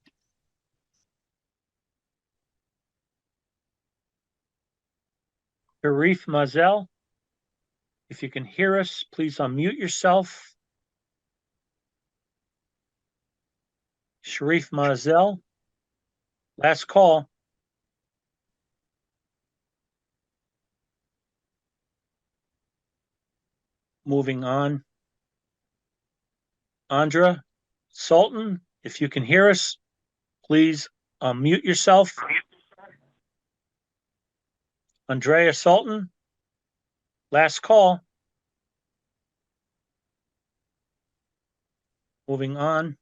Sharif Mazel, if you can hear us, please unmute yourself. Sharif Mazel, last call. Moving on. Andra Sultan, if you can hear us, please unmute yourself. Andrea Sultan, last call. Moving on.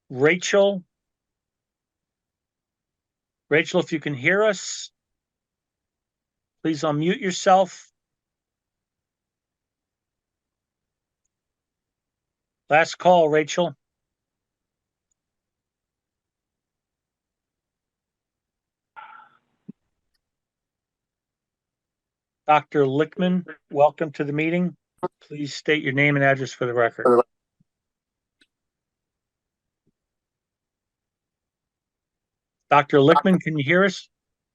Rachel, if you can hear us, please unmute yourself. Last call, Rachel. Dr. Lichtman, welcome to the meeting. Please state your name and address for the record. Dr. Lichtman, can you hear us?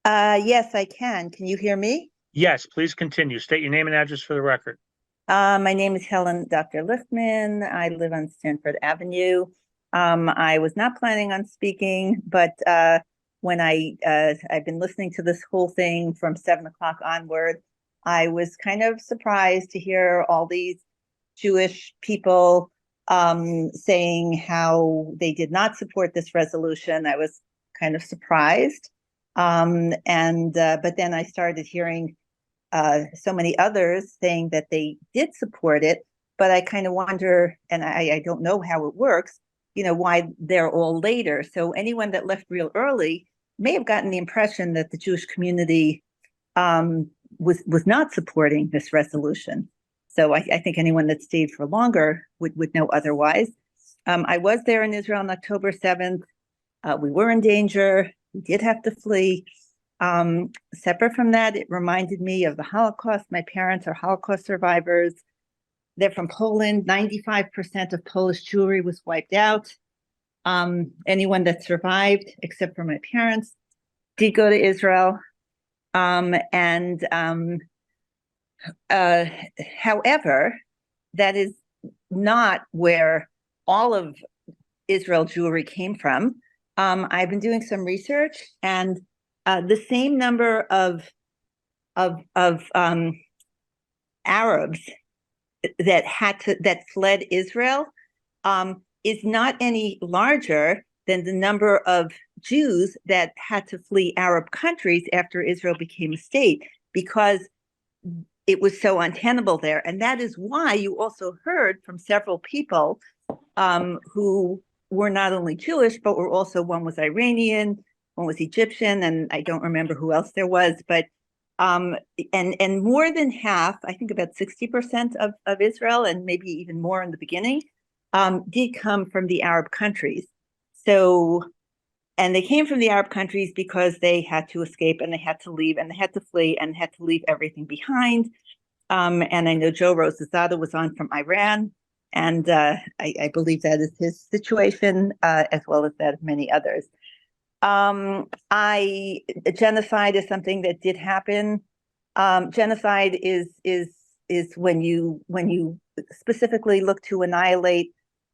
Yes, I can. Can you hear me? Yes, please continue. State your name and address for the record. My name is Dr. Lichtman. I live on Stanford Avenue. I was not planning on speaking, but when I've been listening to this whole thing from 7 o'clock onward, I was kind of surprised to hear all these Jewish people saying how they did not support this resolution. I was kind of surprised. But then I started hearing so many others saying that they did support it, but I kind of wonder, and I don't know how it works, why they're all later. So anyone that left real early may have gotten the impression that the Jewish community was not supporting this resolution. So I think anyone that stayed for longer would know otherwise. I was there in Israel on October 7th. We were in danger. We did have to flee. Separate from that, it reminded me of the Holocaust. My parents are Holocaust survivors. They're from Poland. 95% of Polish Jewry was wiped out. Anyone that survived, except for my parents, did go to Israel. However, that is not where all of Israel Jewry came from. I've been doing some research, and the same number of Arabs that fled Israel is not any larger than the number of Jews that had to flee Arab countries after Israel became a state, because it was so untenable there. And that is why you also heard from several people who were not only Jewish, but were also, one was Iranian, one was Egyptian, and I don't remember who else there was, but and more than half, I think about 60% of Israel, and maybe even more in the beginning, did come from the Arab countries. So, and they came from the Arab countries because they had to escape, and they had to leave, and they had to flee, and had to leave everything behind. And I know Joe Rosazada was on from Iran, and I believe that is his situation, as well as that of many others. Genocide is something that did happen. Genocide is when you specifically look to annihilate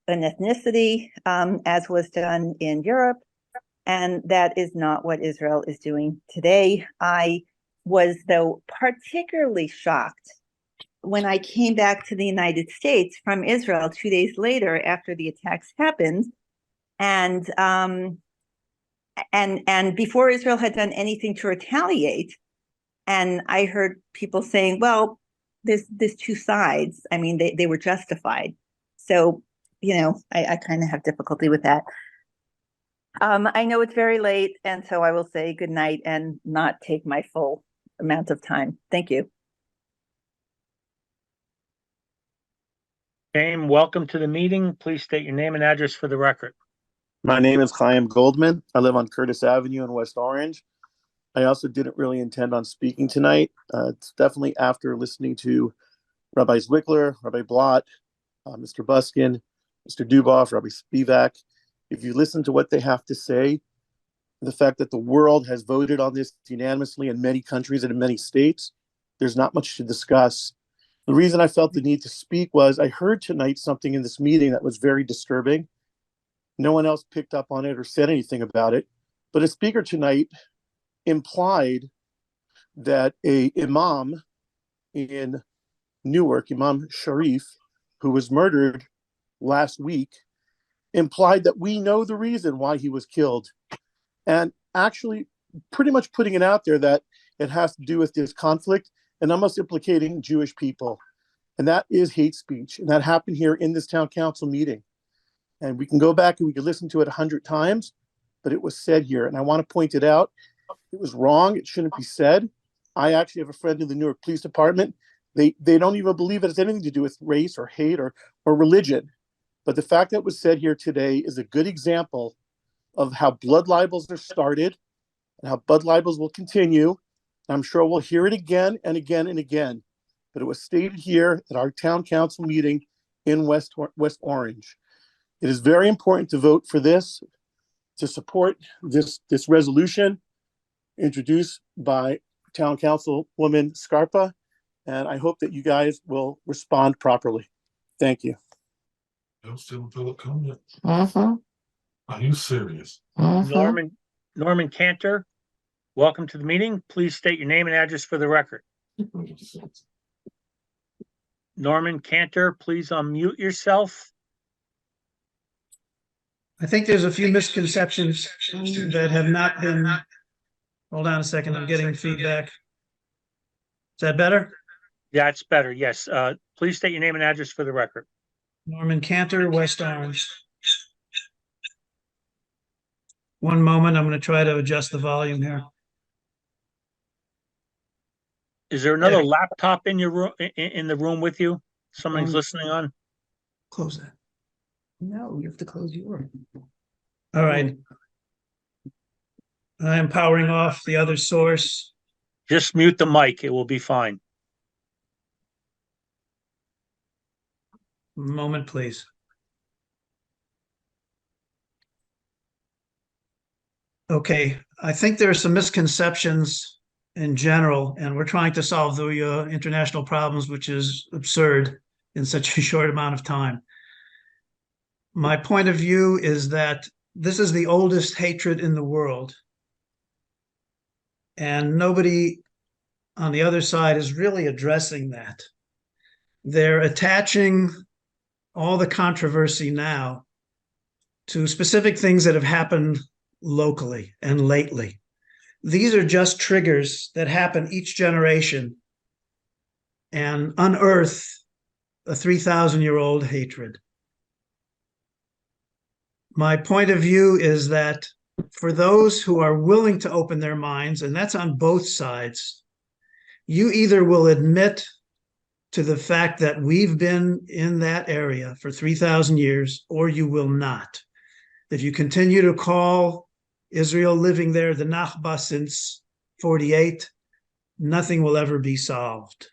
an ethnicity, as was done in Europe, and that is not what Israel is doing today. I was, though, particularly shocked when I came back to the United States from Israel 2 days later after the attacks happened, and before Israel had done anything to retaliate. And I heard people saying, well, there's two sides. I mean, they were justified. So, I kind of have difficulty with that. I know it's very late, and so I will say good night and not take my full amount of time. Thank you. James, welcome to the meeting. Please state your name and address for the record. My name is Chaim Goldman. I live on Curtis Avenue in West Orange. I also didn't really intend on speaking tonight. It's definitely after listening to Rabbi Zwickler, Rabbi Blott, Mr. Buskin, Mr. Duboff, Rabbi Spivak. If you listen to what they have to say, the fact that the world has voted on this unanimously in many countries and in many states, there's not much to discuss. The reason I felt the need to speak was I heard tonight something in this meeting that was very disturbing. No one else picked up on it or said anything about it. But a speaker tonight implied that a imam in Newark, Imam Sharif, who was murdered last week, implied that we know the reason why he was killed. And actually pretty much putting it out there that it has to do with this conflict and almost implicating Jewish people. And that is hate speech. And that happened here in this town council meeting. And we can go back and we can listen to it 100 times, but it was said here. And I want to point it out. It was wrong. It shouldn't be said. I actually have a friend in the Newark Police Department. They don't even believe it has anything to do with race or hate or religion. But the fact that it was said here today is a good example of how blood libels are started and how blood libels will continue. I'm sure we'll hear it again and again and again. But it was stated here at our town council meeting in West Orange. It is very important to vote for this, to support this resolution introduced by Town Councilwoman Scarpa. And I hope that you guys will respond properly. Thank you. No still Philip comment. Mm-hmm. Are you serious? Mm-hmm. Norman Cantor, welcome to the meeting. Please state your name and address for the record. Norman Cantor, please unmute yourself. I think there's a few misconceptions that have not been. Hold on a second, I'm getting feedback. Is that better? Yeah, it's better. Yes. Please state your name and address for the record. Norman Cantor, West Orange. One moment, I'm going to try to adjust the volume here. Is there another laptop in your room, in the room with you? Somebody's listening on? Close that. No, you have to close yours. All right. I am powering off the other source. Just mute the mic. It will be fine. Moment, please. Okay, I think there are some misconceptions in general, and we're trying to solve the international problems, which is absurd in such a short amount of time. My point of view is that this is the oldest hatred in the world, and nobody on the other side is really addressing that. They're attaching all the controversy now to specific things that have happened locally and lately. These are just triggers that happen each generation and unearth a 3,000-year-old hatred. My point of view is that for those who are willing to open their minds, and that's on both sides, you either will admit to the fact that we've been in that area for 3,000 years, or you will not. If you continue to call Israel living there the Nakba since 48, nothing will ever be solved.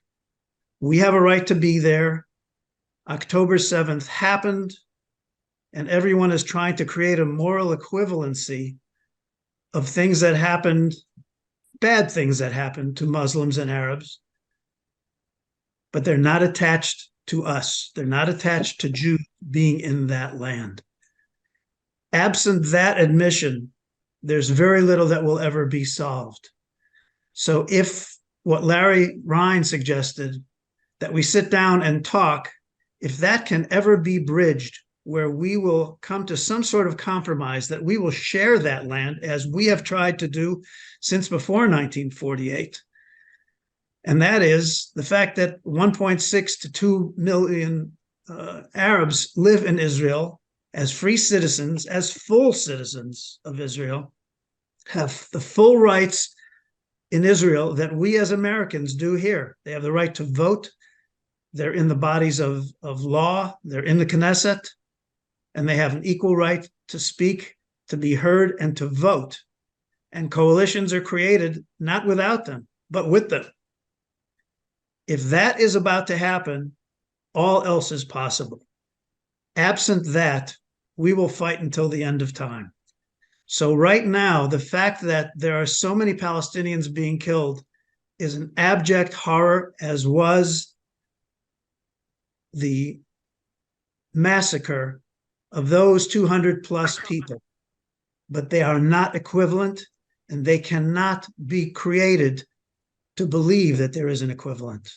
We have a right to be there. October 7th happened, and everyone is trying to create a moral equivalency of things that happened, bad things that happened to Muslims and Arabs, but they're not attached to us. They're not attached to Jews being in that land. Absent that admission, there's very little that will ever be solved. So if what Larry Ryan suggested, that we sit down and talk, if that can ever be bridged, where we will come to some sort of compromise, that we will share that land as we have tried to do since before 1948. And that is the fact that 1.6 to 2 million Arabs live in Israel as free citizens, as full citizens of Israel, have the full rights in Israel that we as Americans do here. They have the right to vote. They're in the bodies of law. They're in the Knesset, and they have an equal right to speak, to be heard, and to vote. And coalitions are created not without them, but with them. If that is about to happen, all else is possible. Absent that, we will fight until the end of time. So right now, the fact that there are so many Palestinians being killed is an abject horror, as was the massacre of those 200 plus people. But they are not equivalent, and they cannot be created to believe that there is an equivalent.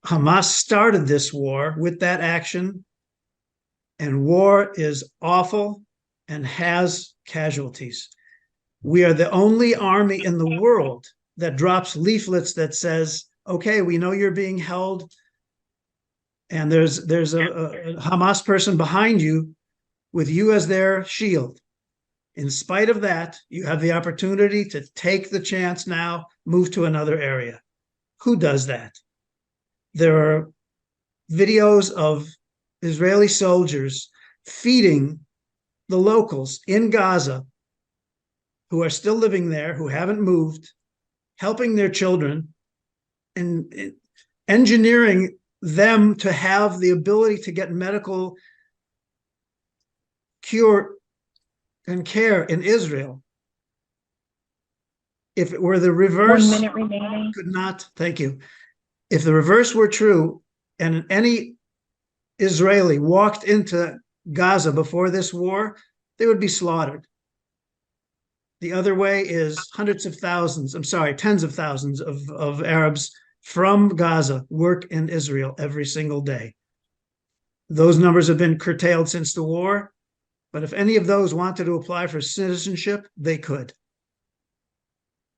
Hamas started this war with that action, and war is awful and has casualties. We are the only army in the world that drops leaflets that says, okay, we know you're being held, and there's a Hamas person behind you with you as their shield. In spite of that, you have the opportunity to take the chance now, move to another area. Who does that? There are videos of Israeli soldiers feeding the locals in Gaza who are still living there, who haven't moved, helping their children, and engineering them to have the ability to get medical cure and care in Israel. If it were the reverse, 1 minute remaining. could not, thank you. If the reverse were true, and any Israeli walked into Gaza before this war, they would be slaughtered. The other way is tens of thousands of Arabs from Gaza work in Israel every single day. Those numbers have been curtailed since the war, but if any of those wanted to apply for citizenship, they could.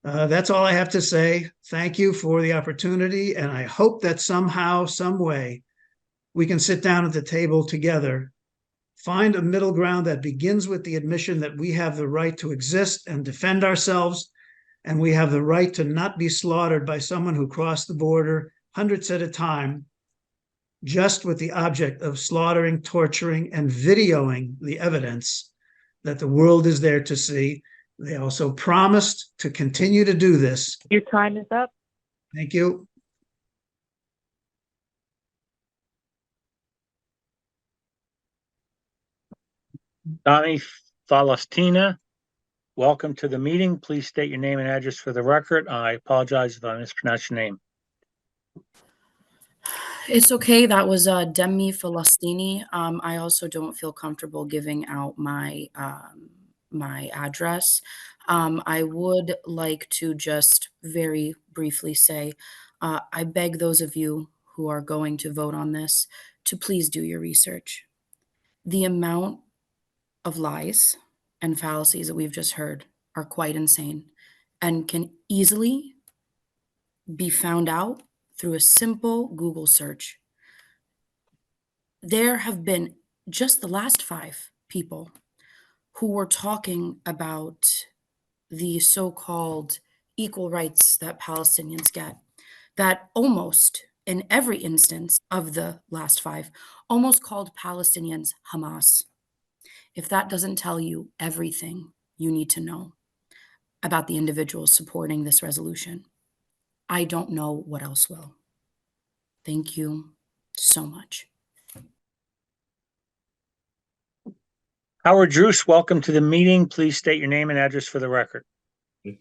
That's all I have to say. Thank you for the opportunity, and I hope that somehow, some way, we can sit down at the table together, find a middle ground that begins with the admission that we have the right to exist and defend ourselves, and we have the right to not be slaughtered by someone who crossed the border hundreds at a time, just with the object of slaughtering, torturing, and videoing the evidence that the world is there to see. They also promised to continue to do this. Your time is up. Thank you. Donnie Falastina, welcome to the meeting. Please state your name and address for the record. I apologize if I mispronounced your name. It's okay. That was Demi Falastini. I also don't feel comfortable giving out my my address. I would like to just very briefly say, I beg those of you who are going to vote on this to please do your research. The amount of lies and fallacies that we've just heard are quite insane and can easily be found out through a simple Google search. There have been just the last 5 people who were talking about the so-called equal rights that Palestinians get, that almost in every instance of the last 5, almost called Palestinians Hamas. If that doesn't tell you everything you need to know about the individuals supporting this resolution, I don't know what else will. Thank you so much. Howard Druce, welcome to the meeting. Please state your name and address for the record. This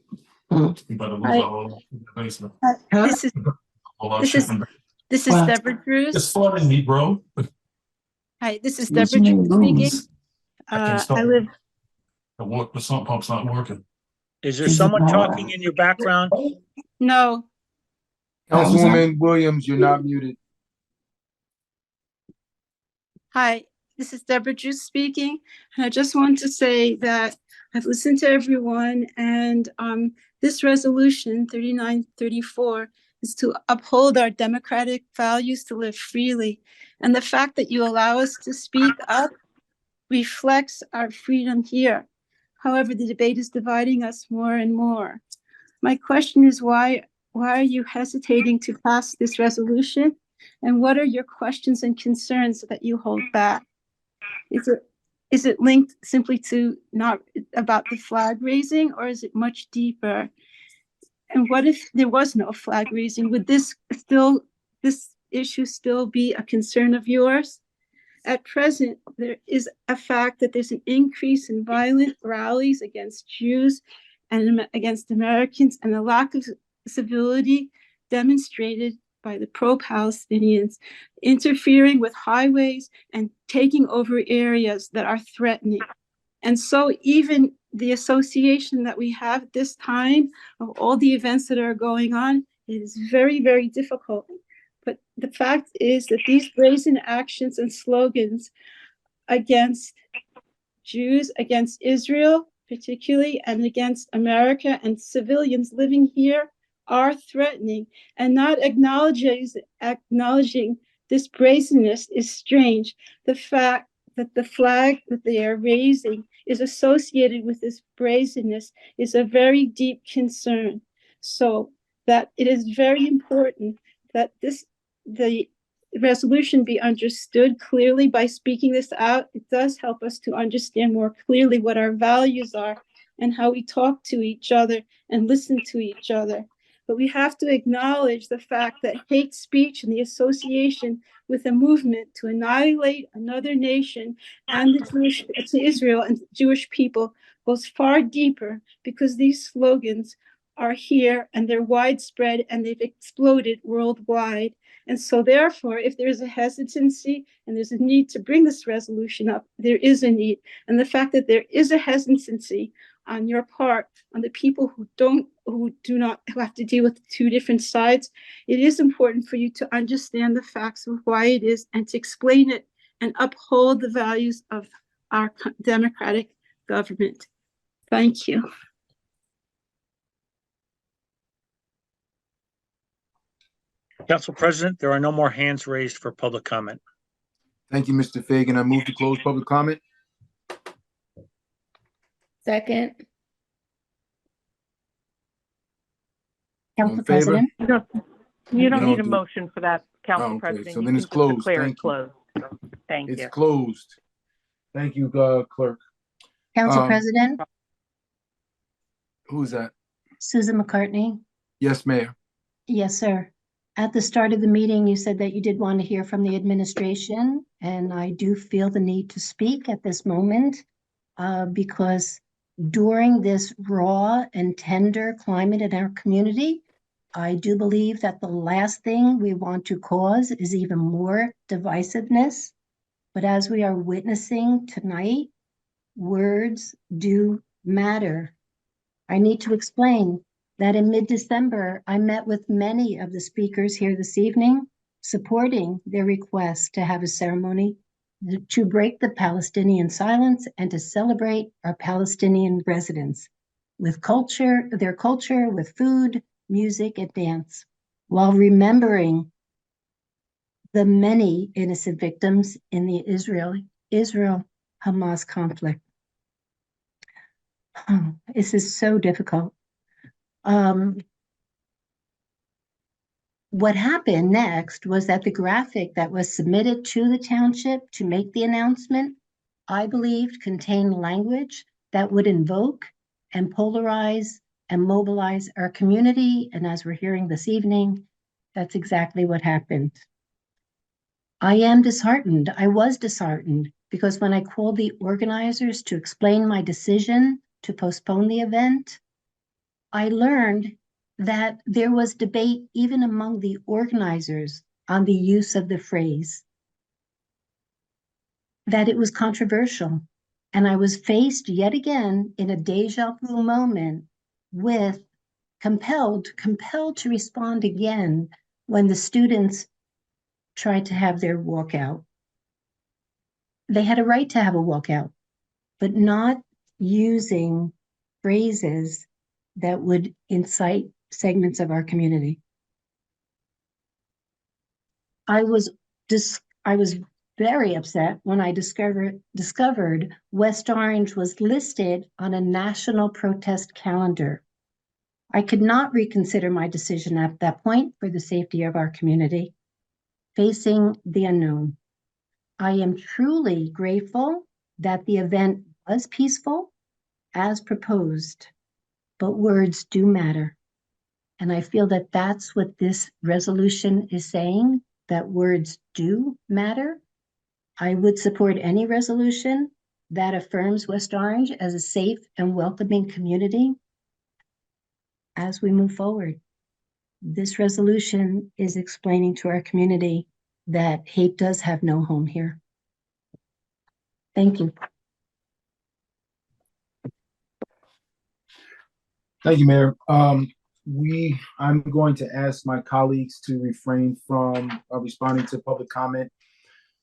is Deborah Drews. It's flooding me, bro. Hi, this is Deborah Drews speaking. I live. The sump pump's not working. Is there someone talking in your background? No. Councilwoman Williams, you're not muted. Hi, this is Deborah Drews speaking, and I just want to say that I've listened to everyone, and this resolution 3934 is to uphold our democratic values to live freely, and the fact that you allow us to speak up reflects our freedom here. However, the debate is dividing us more and more. My question is, why are you hesitating to pass this resolution? And what are your questions and concerns that you hold back? Is it linked simply to not about the flag raising, or is it much deeper? And what if there was no flag raising? Would this issue still be a concern of yours? At present, there is a fact that there's an increase in violent rallies against Jews and against Americans, and a lack of civility demonstrated by the pro-Palestinians, interfering with highways and taking over areas that are threatening. And so even the association that we have at this time of all the events that are going on, it is very, very difficult. But the fact is that these brazen actions and slogans against Jews, against Israel particularly, and against America and civilians living here are threatening, and not acknowledging this brazenness is strange. The fact that the flag that they are raising is associated with this brazenness is a very deep concern. So that it is very important that the resolution be understood clearly. By speaking this out, it does help us to understand more clearly what our values are and how we talk to each other and listen to each other. But we have to acknowledge the fact that hate speech and the association with a movement to annihilate another nation and to Israel and Jewish people goes far deeper, because these slogans are here and they're widespread and they've exploded worldwide. And so therefore, if there's a hesitancy and there's a need to bring this resolution up, there is a need. And the fact that there is a hesitancy on your part, on the people who have to deal with two different sides, it is important for you to understand the facts of why it is and to explain it and uphold the values of our democratic government. Thank you. Council President, there are no more hands raised for public comment. Thank you, Mr. Fagan. I move to close public comment. Second. Council President? You don't need a do- motion for that, Council Oh, okay. President. So You then can it's just closed. declare it Thank you. closed. Thank It's you. closed. Thank you, Clerk. Council Um, President, Who's that? Susan McCartney. Yes, Mayor. Yes, sir. At the start of the meeting, you said that you did want to hear from the administration, and I do feel the need to speak at this moment because during this raw and tender climate in our community, I do believe that the last thing we want to cause is even more divisiveness. But as we are witnessing tonight, words do matter. I need to explain that in mid-December, I met with many of the speakers here this evening, supporting their request to have a ceremony to break the Palestinian silence and to celebrate our Palestinian residents with their culture, with food, music, and dance, while remembering the many innocent victims in the Israel-Hamas conflict. Oh, this is so difficult. What happened next was that the graphic that was submitted to the township to make the announcement, I believed, contained language that would invoke and polarize and mobilize our community. And as we're hearing this evening, that's exactly what happened. I am disheartened. I was disheartened because when I called the organizers to explain my decision to postpone the event, I learned that there was debate even among the organizers on the use of the phrase, that it was controversial. And I was faced yet again in a deja vu moment with compelled to respond again when the students tried to have their walkout. They had a right to have a walkout, but not using phrases that would incite segments of our community. I was very upset when I discovered West Orange was listed on a national protest calendar. I could not reconsider my decision at that point for the safety of our community, facing the unknown. I am truly grateful that the event was peaceful as proposed, but words do matter. And I feel that that's what this resolution is saying, that words do matter. I would support any resolution that affirms West Orange as a safe and welcoming community as we move forward. This resolution is explaining to our community that hate does have no home here. Thank you. Thank you, Mayor. I'm going to ask my colleagues to refrain from responding to public comment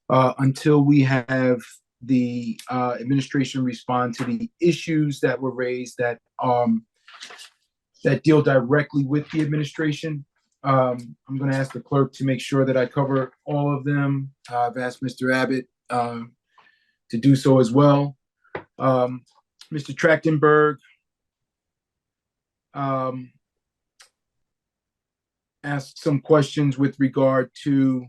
until we have the administration respond to the issues that were raised that deal directly with the administration. I'm going to ask the clerk to make sure that I cover all of them. I've asked Mr. Abbott to do so as well. Mr. Trachtenberg asked some questions with regard to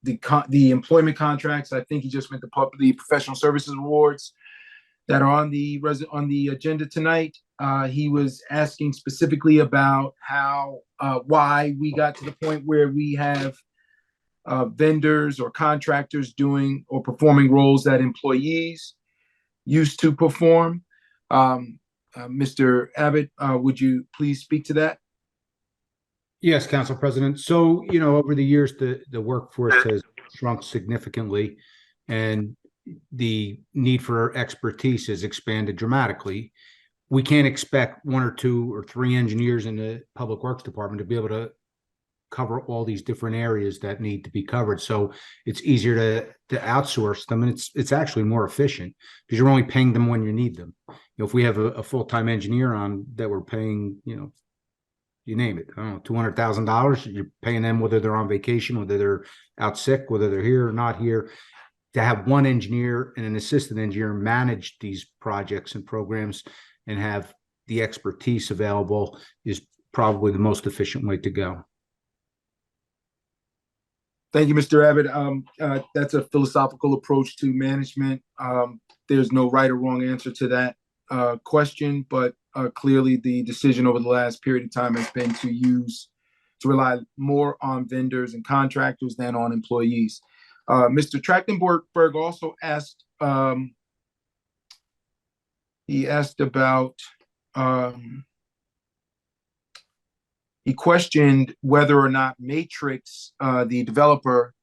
the employment contracts. I think he just went to the professional services awards that are on the agenda tonight. He was asking specifically about why we got to the point where we have vendors or contractors doing or performing roles that employees used to perform. Mr. Abbott, would you please speak to that? Yes, Council President. So, over the years, the workforce has shrunk significantly, and the need for expertise has expanded dramatically. We can't expect 1 or 2 or 3 engineers in the Public Works Department to be able to cover all these different areas that need to be covered. So it's easier to outsource them, and it's actually more efficient because you're only paying them when you need them. If we have a full-time engineer on that we're paying, you name it, I don't know, $200,000, you're paying them whether they're on vacation, whether they're out sick, whether they're here or not here. To have one engineer and an assistant engineer manage these projects and programs and have the expertise available is probably the most efficient way to go. Thank you, Mr. Abbott. That's a philosophical approach to management. There's no right or wrong answer to that question, but clearly the decision over the last period of time has been to rely more on vendors and contractors than on employees. Mr. Trachtenberg also asked, he questioned whether or not Matrix, the developer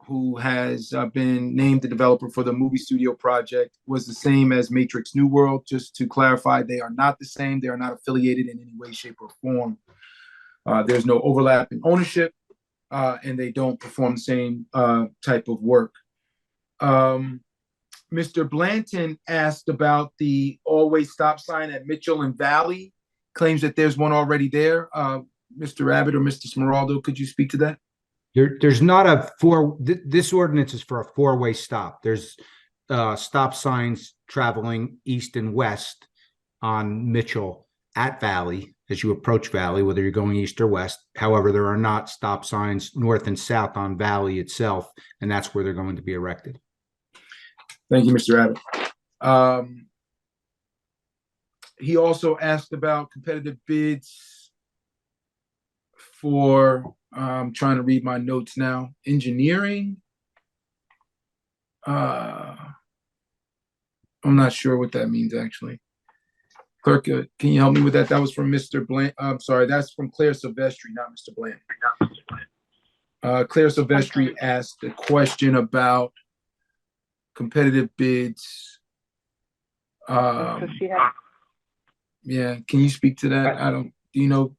who has been named the developer for the movie studio project, was the same as Matrix New World. Just to clarify, they are not the same. They are not affiliated in any way, shape, or form. There's no overlap in ownership, and they don't perform the same type of work. Mr. Blanton asked about the always stop sign at Mitchell and Valley, claims that there's one already there. Mr. Abbott or Mr. Smeraldo, could you speak to that? There's not this ordinance is for a 4-way stop. There's stop signs traveling east and west on Mitchell at Valley as you approach Valley, whether you're going east or west. However, there are not stop signs north and south on Valley itself, and that's where they're going to be erected. Thank you, Mr. Abbott. He also asked about competitive bids for, trying to read my notes now. Engineering. I'm not sure what that means actually. Clerk, can you help me with that? That was from Mr. Bland. I'm sorry, that's from Claire Silvestri, not Mr. Bland. Claire Silvestri asked a question about competitive bids. So she had, Yeah, can you speak to that? Do you know,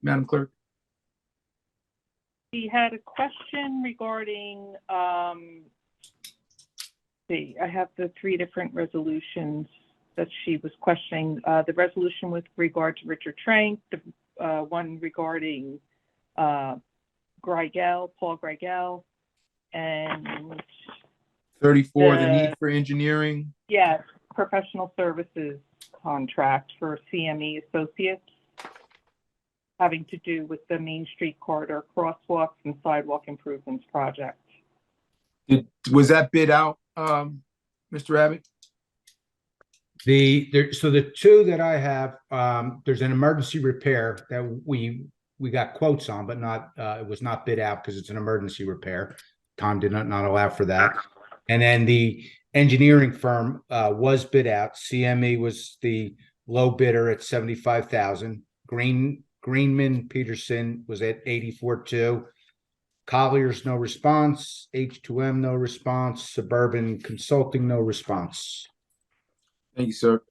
Madam Clerk? she had a question regarding, see, I have the 3 different resolutions that she was questioning. The resolution with regard to Richard Trank, the one regarding Paul Greigel, and 34, the need for engineering. yes, professional services contract for CME Associates, having to do with the Main Street Corridor crosswalks and sidewalk improvements project. Was that bid out, Mr. Abbott? So the 2 that I have, there's an emergency repair that we got quotes on, but not it was not bid out because it's an emergency repair. Tom did not allow for that. And then the engineering firm was bid out. CME was the low bidder at 75,000. Greenman Peterson was at 84.2. Collier's no response. H2M no response. Suburban Consulting no response. Thank you, sir.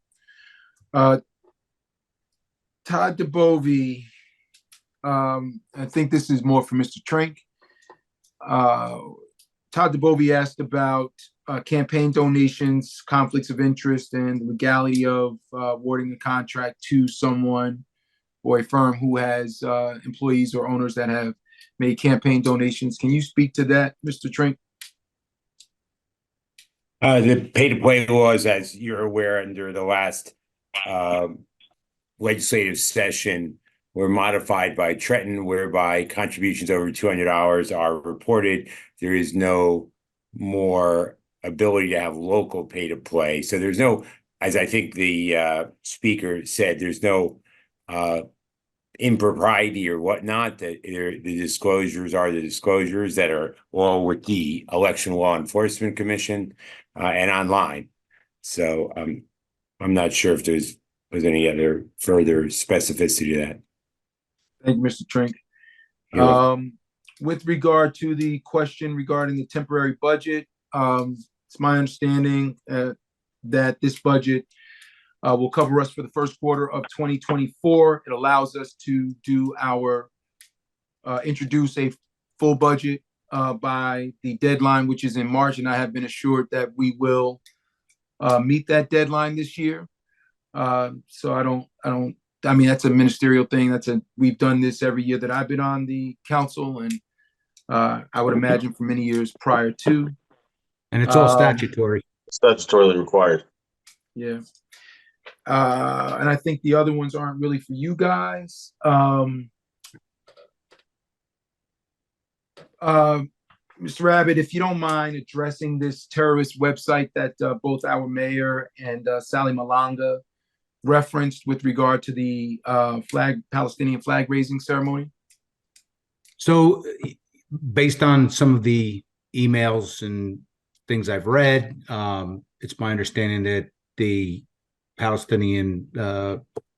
Todd DeBovie, I think this is more for Mr. Trank. Todd DeBovie asked about campaign donations, conflicts of interest, and the legality of awarding a contract to someone or a firm who has employees or owners that have made campaign donations. Can you speak to that, Mr. Trank? The pay-to-play laws, as you're aware, under the last legislative session were modified by Trenton, whereby contributions over $200 are reported. There is no more ability to have local pay-to-play. So there's no, as I think the speaker said, there's no impropriety or whatnot. That the disclosures are the disclosures that are all with the Election Law Enforcement Commission and online. So I'm not sure if was any other further specificity to that. Thank you, Mr. Trank. With regard to the question regarding the temporary budget, it's my understanding that this budget will cover us for the first quarter of 2024. It allows us to do our introduce a full budget by the deadline, which is in March, and I have been assured that we will meet that deadline this year. So I mean, that's a ministerial thing. We've done this every year that I've been on the council, and I would imagine for many years prior to. And it's all statutory. Statutorily required. Yeah. And I think the other ones aren't really for you guys. Mr. Abbott, if you don't mind addressing this terrorist website that both our mayor and Sally Malanga referenced with regard to the Palestinian flag raising ceremony. So based on some of the emails and things I've read, it's my understanding that the Palestinian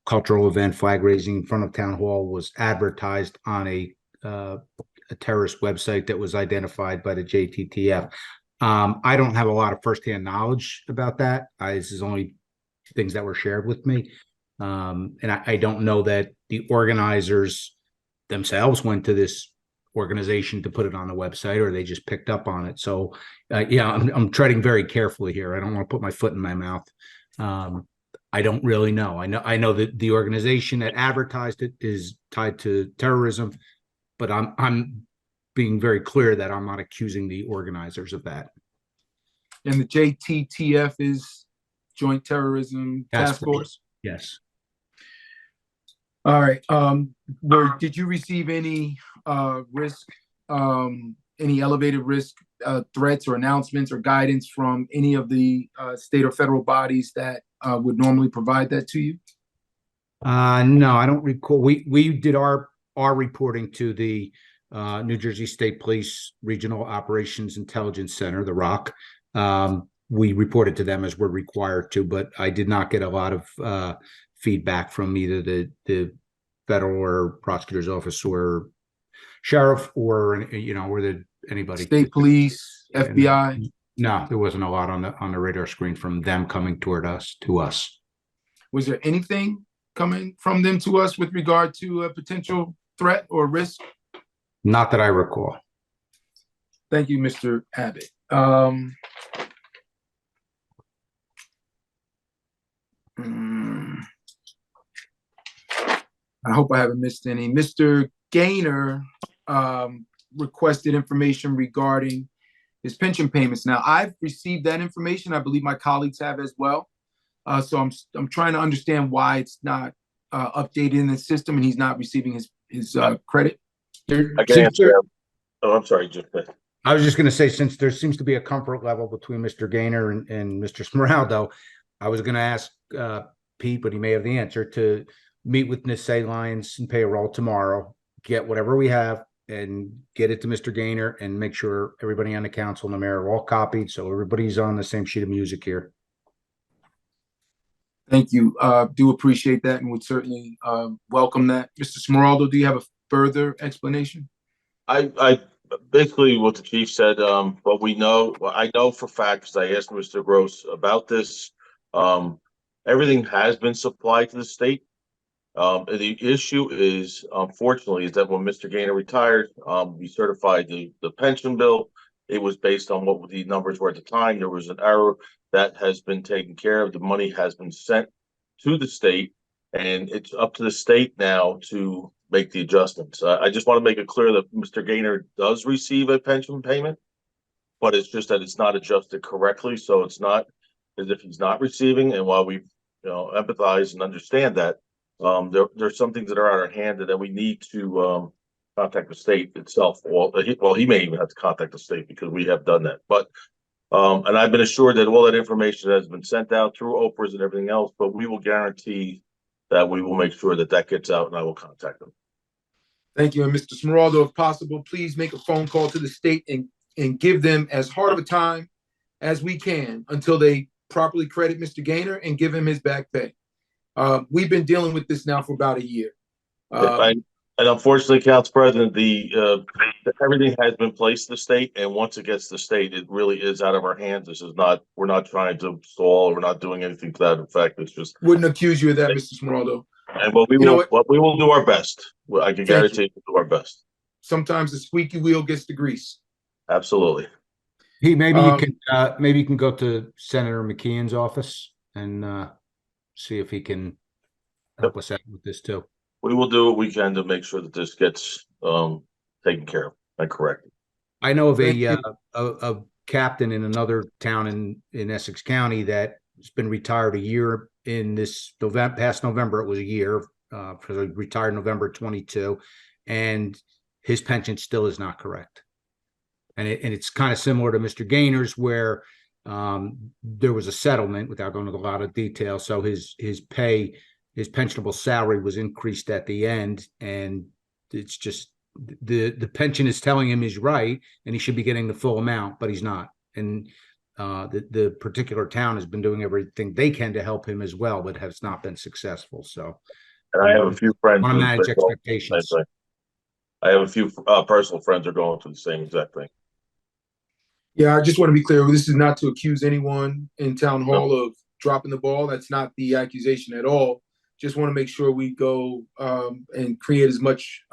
cultural event, flag raising in front of Town Hall, was advertised on a terrorist website that was identified by the JTTF. I don't have a lot of firsthand knowledge about that. This is only things that were shared with me. And I don't know that the organizers themselves went to this organization to put it on the website, or they just picked up on it. So yeah, I'm treading very carefully here. I don't want to put my foot in my mouth. I don't really know. I know that the organization that advertised it is tied to terrorism, but I'm being very clear that I'm not accusing the organizers of that. And the JTTF is Joint Terrorism Task Force? Yes. All right. Did you receive any risk, any elevated risk threats or announcements or guidance from any of the state or federal bodies that would normally provide that to you? No, I don't recall. We did our are reporting to the New Jersey State Police Regional Operations Intelligence Center, the ROC. We reported to them as we're required to, but I did not get a lot of feedback from either the federal or prosecutor's office or sheriff or anybody. State police, FBI. No, there wasn't a lot on the radar screen from them coming toward us to us. Was there anything coming from them to us with regard to a potential threat or risk? Not that I recall. Thank you, Mr. Abbott. I hope I haven't missed any. Mr. Gaynor requested information regarding his pension payments. Now, I've received that information. I believe my colleagues have as well. So I'm trying to understand why it's not updated in the system and he's not receiving his credit. I can answer that. Oh, I'm sorry, Jim. I was just going to say, since there seems to be a comfort level between Mr. Gaynor and Mr. Smeraldo, I was going to ask Pete, but he may have the answer, to meet with Ms. Lyons and payroll tomorrow, get whatever we have and get it to Mr. Gaynor and make sure everybody on the council and the mayor are all copied. So everybody's on the same sheet of music here. Thank you. Do appreciate that and would certainly welcome that. Mr. Smeraldo, do you have a further explanation? I basically what the chief said, what we know, I know for fact, because I asked Mr. Gross about this, everything has been supplied to the state. The issue is, unfortunately, is that when Mr. Gaynor retired, we certified the pension bill. It was based on what the numbers were at the time. There was an error that has been taken care of. The money has been sent to the state, and it's up to the state now to make the adjustments. I just want to make it clear that Mr. Gaynor does receive a pension payment, but it's just that it's not adjusted correctly. So it's not as if he's not receiving. And while we empathize and understand that, there's some things that are out of our hand that we need to contact the state itself. Well, he may even have to contact the state because we have done that. But and I've been assured that all that information has been sent out through Oprah's and everything else, but we will guarantee that we will make sure that that gets out, and I will contact them. Thank you. And Mr. Smeraldo, if possible, please make a phone call to the state and give them as hard of a time as we can until they properly credit Mr. Gaynor and give him his back pay. We've been dealing with this now for about a year. And unfortunately, Council President, everything has been placed to the state, and once it gets to the state, it really is out of our hands. This is not, we're not trying to stall, we're not doing anything to that effect. It's just wouldn't accuse you of that, Mr. Smeraldo. And we will do our best. I can guarantee we'll do our best. Sometimes the squeaky wheel gets the grease. Absolutely. Maybe you can go to Senator McKeon's office and see if he can help us out with this too. We will do what we can to make sure that this gets taken care of and corrected. I know of a captain in another town in Essex County that has been retired a year in this past November. It was a year because he retired November 22, and his pension still is not correct. And it's kind of similar to Mr. Gaynor's, where there was a settlement without going into a lot of detail. So his pay, his pensionable salary was increased at the end, and it's just the pension is telling him he's right and he should be getting the full amount, but he's not. And the particular town has been doing everything they can to help him as well, but has not been successful. So, and I have a few friends want to manage expectations. I have a few personal friends are going through the same exact thing. Yeah, I just want to be clear. This is not to accuse anyone in town hall of dropping the ball. That's not the accusation at all. Just want to make sure we go and create as much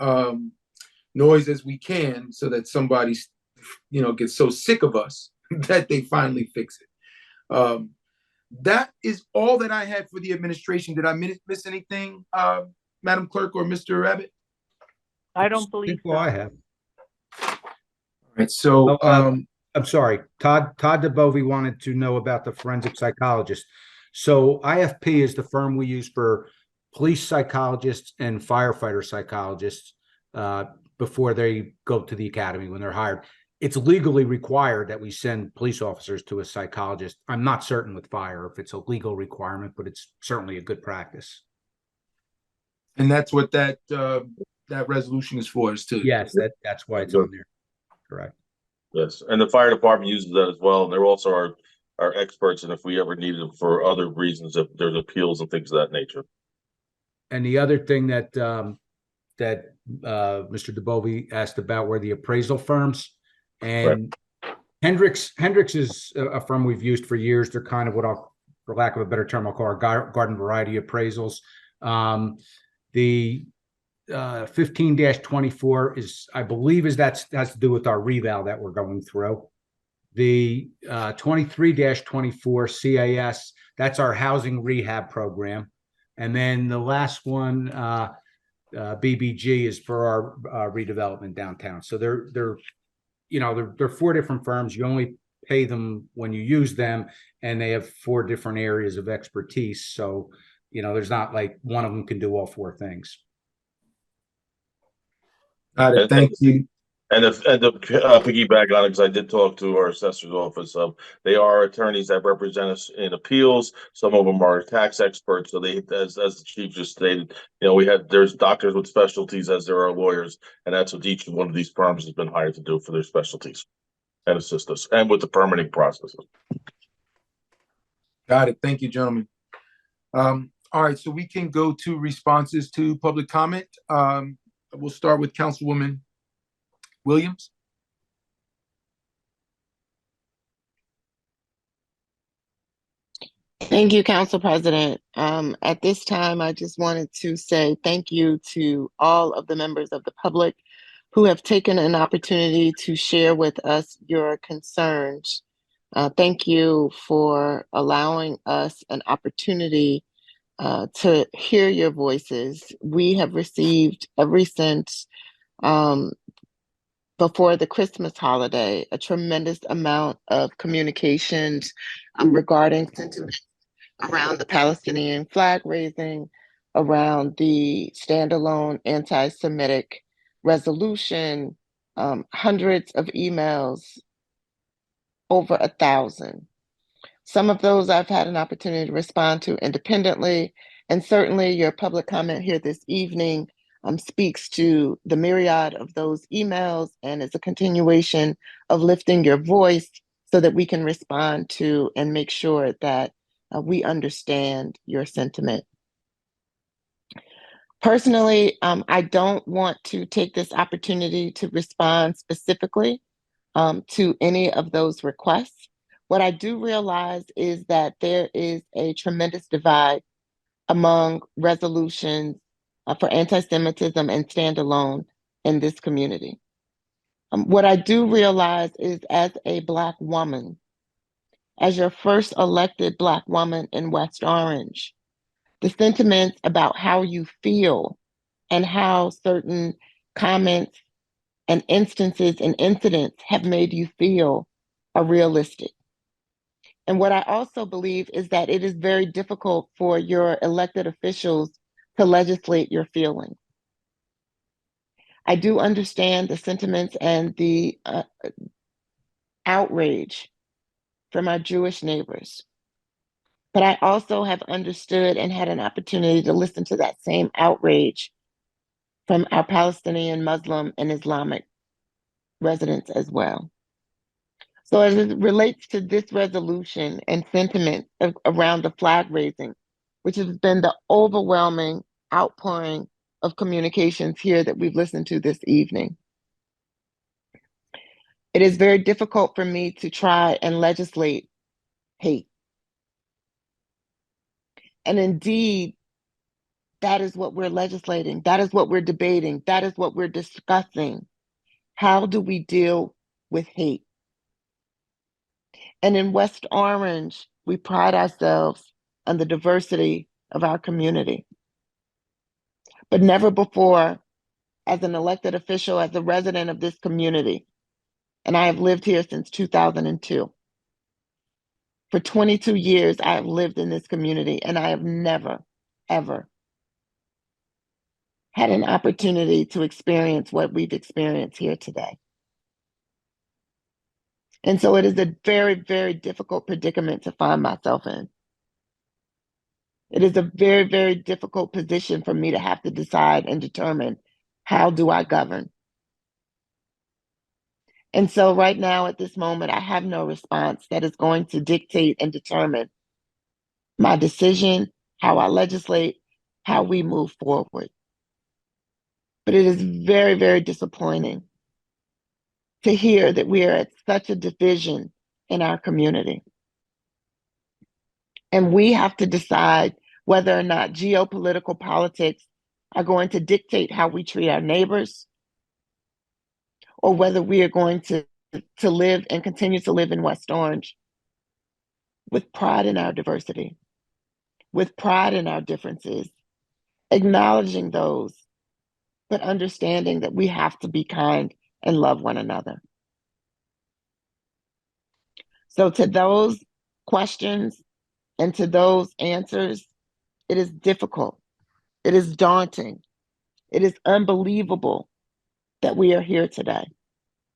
noise as we can so that somebody, gets so sick of us that they finally fix it. That is all that I had for the administration. Did I miss anything, Madam Clerk or Mr. Abbott? I don't believe so. I have. All right, so I'm sorry. Todd DeBovie wanted to know about the forensic psychologist. So IFP is the firm we use for police psychologists and firefighter psychologists before they go to the academy when they're hired. It's legally required that we send police officers to a psychologist. I'm not certain with fire if it's a legal requirement, but it's certainly a good practice. And that's what that that resolution is for us too. Yes, that's why it's on there. Correct. Yes, and the fire department uses that as well, and they're also our experts, and if we ever need them for other reasons, if there's appeals and things of that nature. And the other thing that Mr. DeBovi asked about were the appraisal firms, and Hendricks is a firm we've used for years. They're kind of what I'll, for lack of a better term, I'll call our garden variety appraisals. The 15-24 is, I believe, has to do with our reval that we're going through. The 23-24 CAS, that's our housing rehab program. And then the last one, BBG, is for our redevelopment downtown. So they're four different firms. You only pay them when you use them, and they have four different areas of expertise. So, there's not like one of them can do all four things. Got it. Thank you. And to piggyback on it, because I did talk to our assessor's office. They are attorneys that represent us in appeals. Some of them are tax experts. So they, as the chief just stated, there's doctors with specialties as there are lawyers, and that's what each one of these firms has been hired to do for their specialties and assist us and with the permitting processes. Got it. Thank you, gentlemen. All right, so we can go to responses to public comment. We'll start with Councilwoman Williams. Thank you, Council President. At this time, I just wanted to say thank you to all of the members of the public who have taken an opportunity to share with us your concerns. Thank you for allowing us an opportunity to hear your voices. We have received, ever since before the Christmas holiday, a tremendous amount of communications regarding sentiment around the Palestinian flag raising, around the standalone anti-Semitic resolution, hundreds of emails, over 1,000. Some of those I've had an opportunity to respond to independently, and certainly your public comment here this evening speaks to the myriad of those emails, and it's a continuation of lifting your voice so that we can respond to and make sure that we understand your sentiment. Personally, I don't want to take this opportunity to respond specifically to any of those requests. What I do realize is that there is a tremendous divide among resolutions for anti-Semitism and standalone in this community. What I do realize is, as a Black woman, as your first elected Black woman in West Orange, the sentiments about how you feel and how certain comments and instances and incidents have made you feel are realistic. And what I also believe is that it is very difficult for your elected officials to legislate your feelings. I do understand the sentiments and the outrage from our Jewish neighbors. But I also have understood and had an opportunity to listen to that same outrage from our Palestinian, Muslim, and Islamic residents as well. So as it relates to this resolution and sentiment around the flag raising, which has been the overwhelming outpouring of communications here that we've listened to this evening, it is very difficult for me to try and legislate hate. And indeed, that is what we're legislating. That is what we're debating. That is what we're discussing. How do we deal with hate? And in West Orange, we pride ourselves on the diversity of our community. But never before, as an elected official, as a resident of this community, and I have lived here since 2002. For 22 years, I have lived in this community, and I have never, ever had an opportunity to experience what we've experienced here today. And so it is a very, very difficult predicament to find myself in. It is a very, very difficult position for me to have to decide and determine How do I govern? And so right now at this moment, I have no response that is going to dictate and determine my decision, how I legislate, how we move forward. But it is very, very disappointing to hear that we are at such a division in our community. And we have to decide whether or not geopolitical politics are going to dictate how we treat our neighbors, or whether we are going to live and continue to live in West Orange with pride in our diversity, with pride in our differences, acknowledging those, but understanding that we have to be kind and love one another. So to those questions and to those answers, it is difficult. It is daunting. It is unbelievable that we are here today.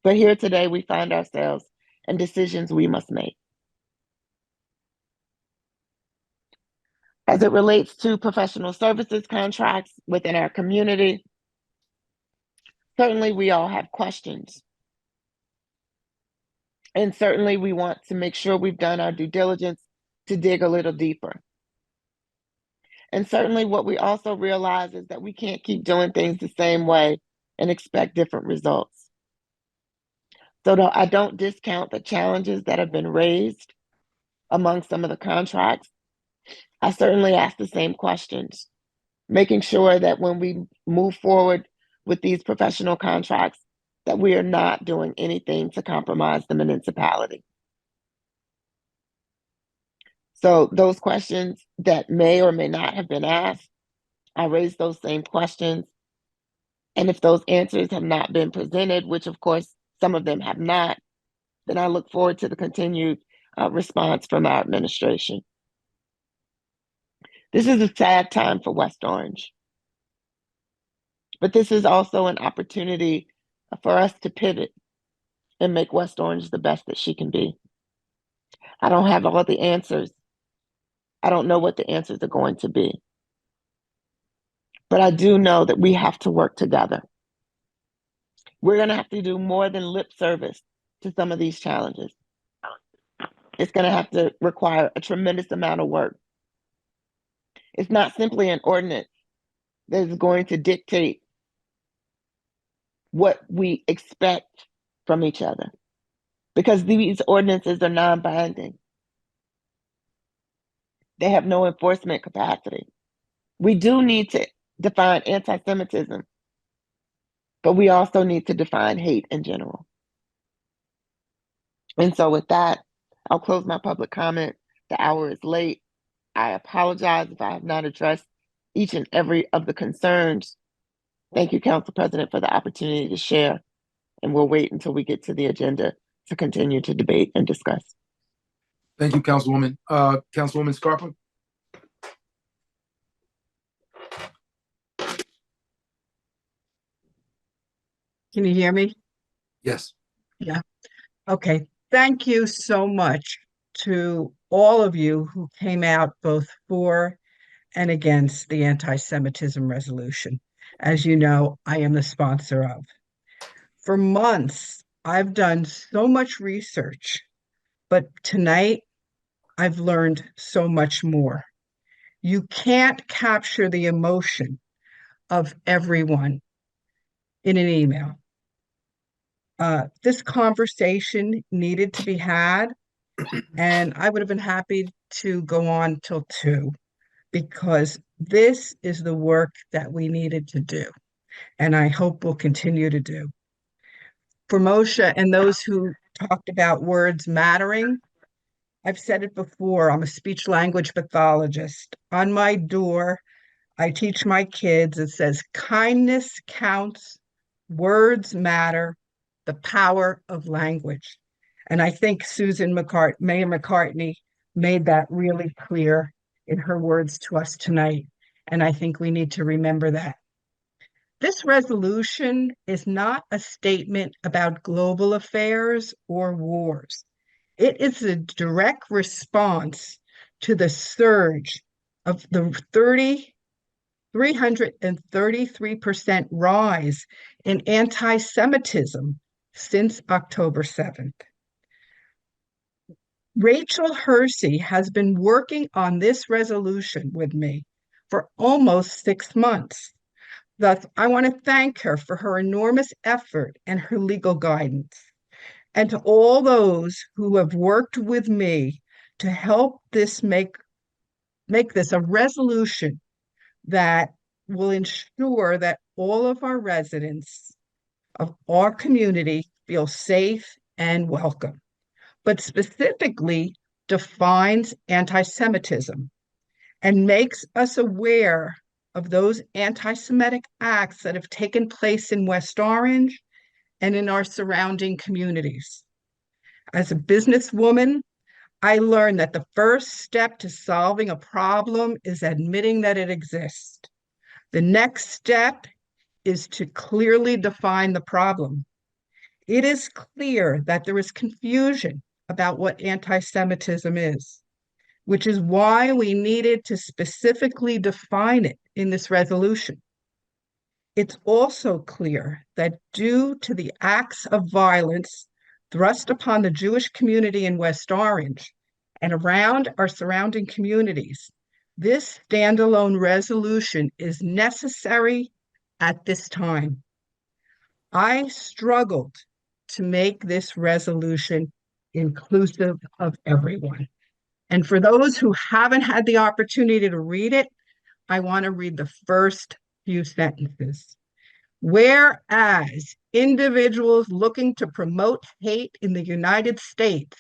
But here today, we find ourselves in decisions we must make. As it relates to professional services contracts within our community, certainly we all have questions. And certainly we want to make sure we've done our due diligence to dig a little deeper. And certainly what we also realize is that we can't keep doing things the same way and expect different results. So I don't discount the challenges that have been raised among some of the contracts. I certainly ask the same questions, making sure that when we move forward with these professional contracts, that we are not doing anything to compromise the municipality. So those questions that may or may not have been asked, I raise those same questions. And if those answers have not been presented, which of course some of them have not, then I look forward to the continued response from our administration. This is a sad time for West Orange, but this is also an opportunity for us to pivot and make West Orange the best that she can be. I don't have all the answers. I don't know what the answers are going to be. But I do know that we have to work together. We're going to have to do more than lip service to some of these challenges. It's going to have to require a tremendous amount of work. It's not simply an ordinance that is going to dictate what we expect from each other, because these ordinances are non-binding. They have no enforcement capacity. We do need to define anti-Semitism, but we also need to define hate in general. And so with that, I'll close my public comment. The hour is late. I apologize if I have not addressed each and every of the concerns. Thank you, Council President, for the opportunity to share. And we'll wait until we get to the agenda to continue to debate and discuss. Thank you, Councilwoman. Councilwoman Scarpa? Can you hear me? Yes. Yeah. Okay. Thank you so much to all of you who came out both for and against the anti-Semitism resolution. As you know, I am the sponsor of. For months, I've done so much research, but tonight I've learned so much more. You can't capture the emotion of everyone in an email. This conversation needed to be had, and I would have been happy to go on till 2, because this is the work that we needed to do, and I hope we'll continue to do. For Moshe and those who talked about words mattering, I've said it before, I'm a speech language pathologist. On my door, I teach my kids, it says, kindness counts, words matter, the power of language. And I think Mayor McCartney made that really clear in her words to us tonight. And I think we need to remember that. This resolution is not a statement about global affairs or wars. It is a direct response to the surge of the 333% rise in anti-Semitism since October 7th. Rachel Hersey has been working on this resolution with me for almost 6 months. Thus, I want to thank her for her enormous effort and her legal guidance. And to all those who have worked with me to help this make this a resolution that will ensure that all of our residents of our community feel safe and welcome, but specifically defines anti-Semitism and makes us aware of those anti-Semitic acts that have taken place in West Orange and in our surrounding communities. As a businesswoman, I learned that the first step to solving a problem is admitting that it exists. The next step is to clearly define the problem. It is clear that there is confusion about what anti-Semitism is, which is why we needed to specifically define it in this resolution. It's also clear that due to the acts of violence thrust upon the Jewish community in West Orange and around our surrounding communities, this standalone resolution is necessary at this time. I struggled to make this resolution inclusive of everyone. And for those who haven't had the opportunity to read it, I want to read the first few sentences. Whereas individuals looking to promote hate in the United States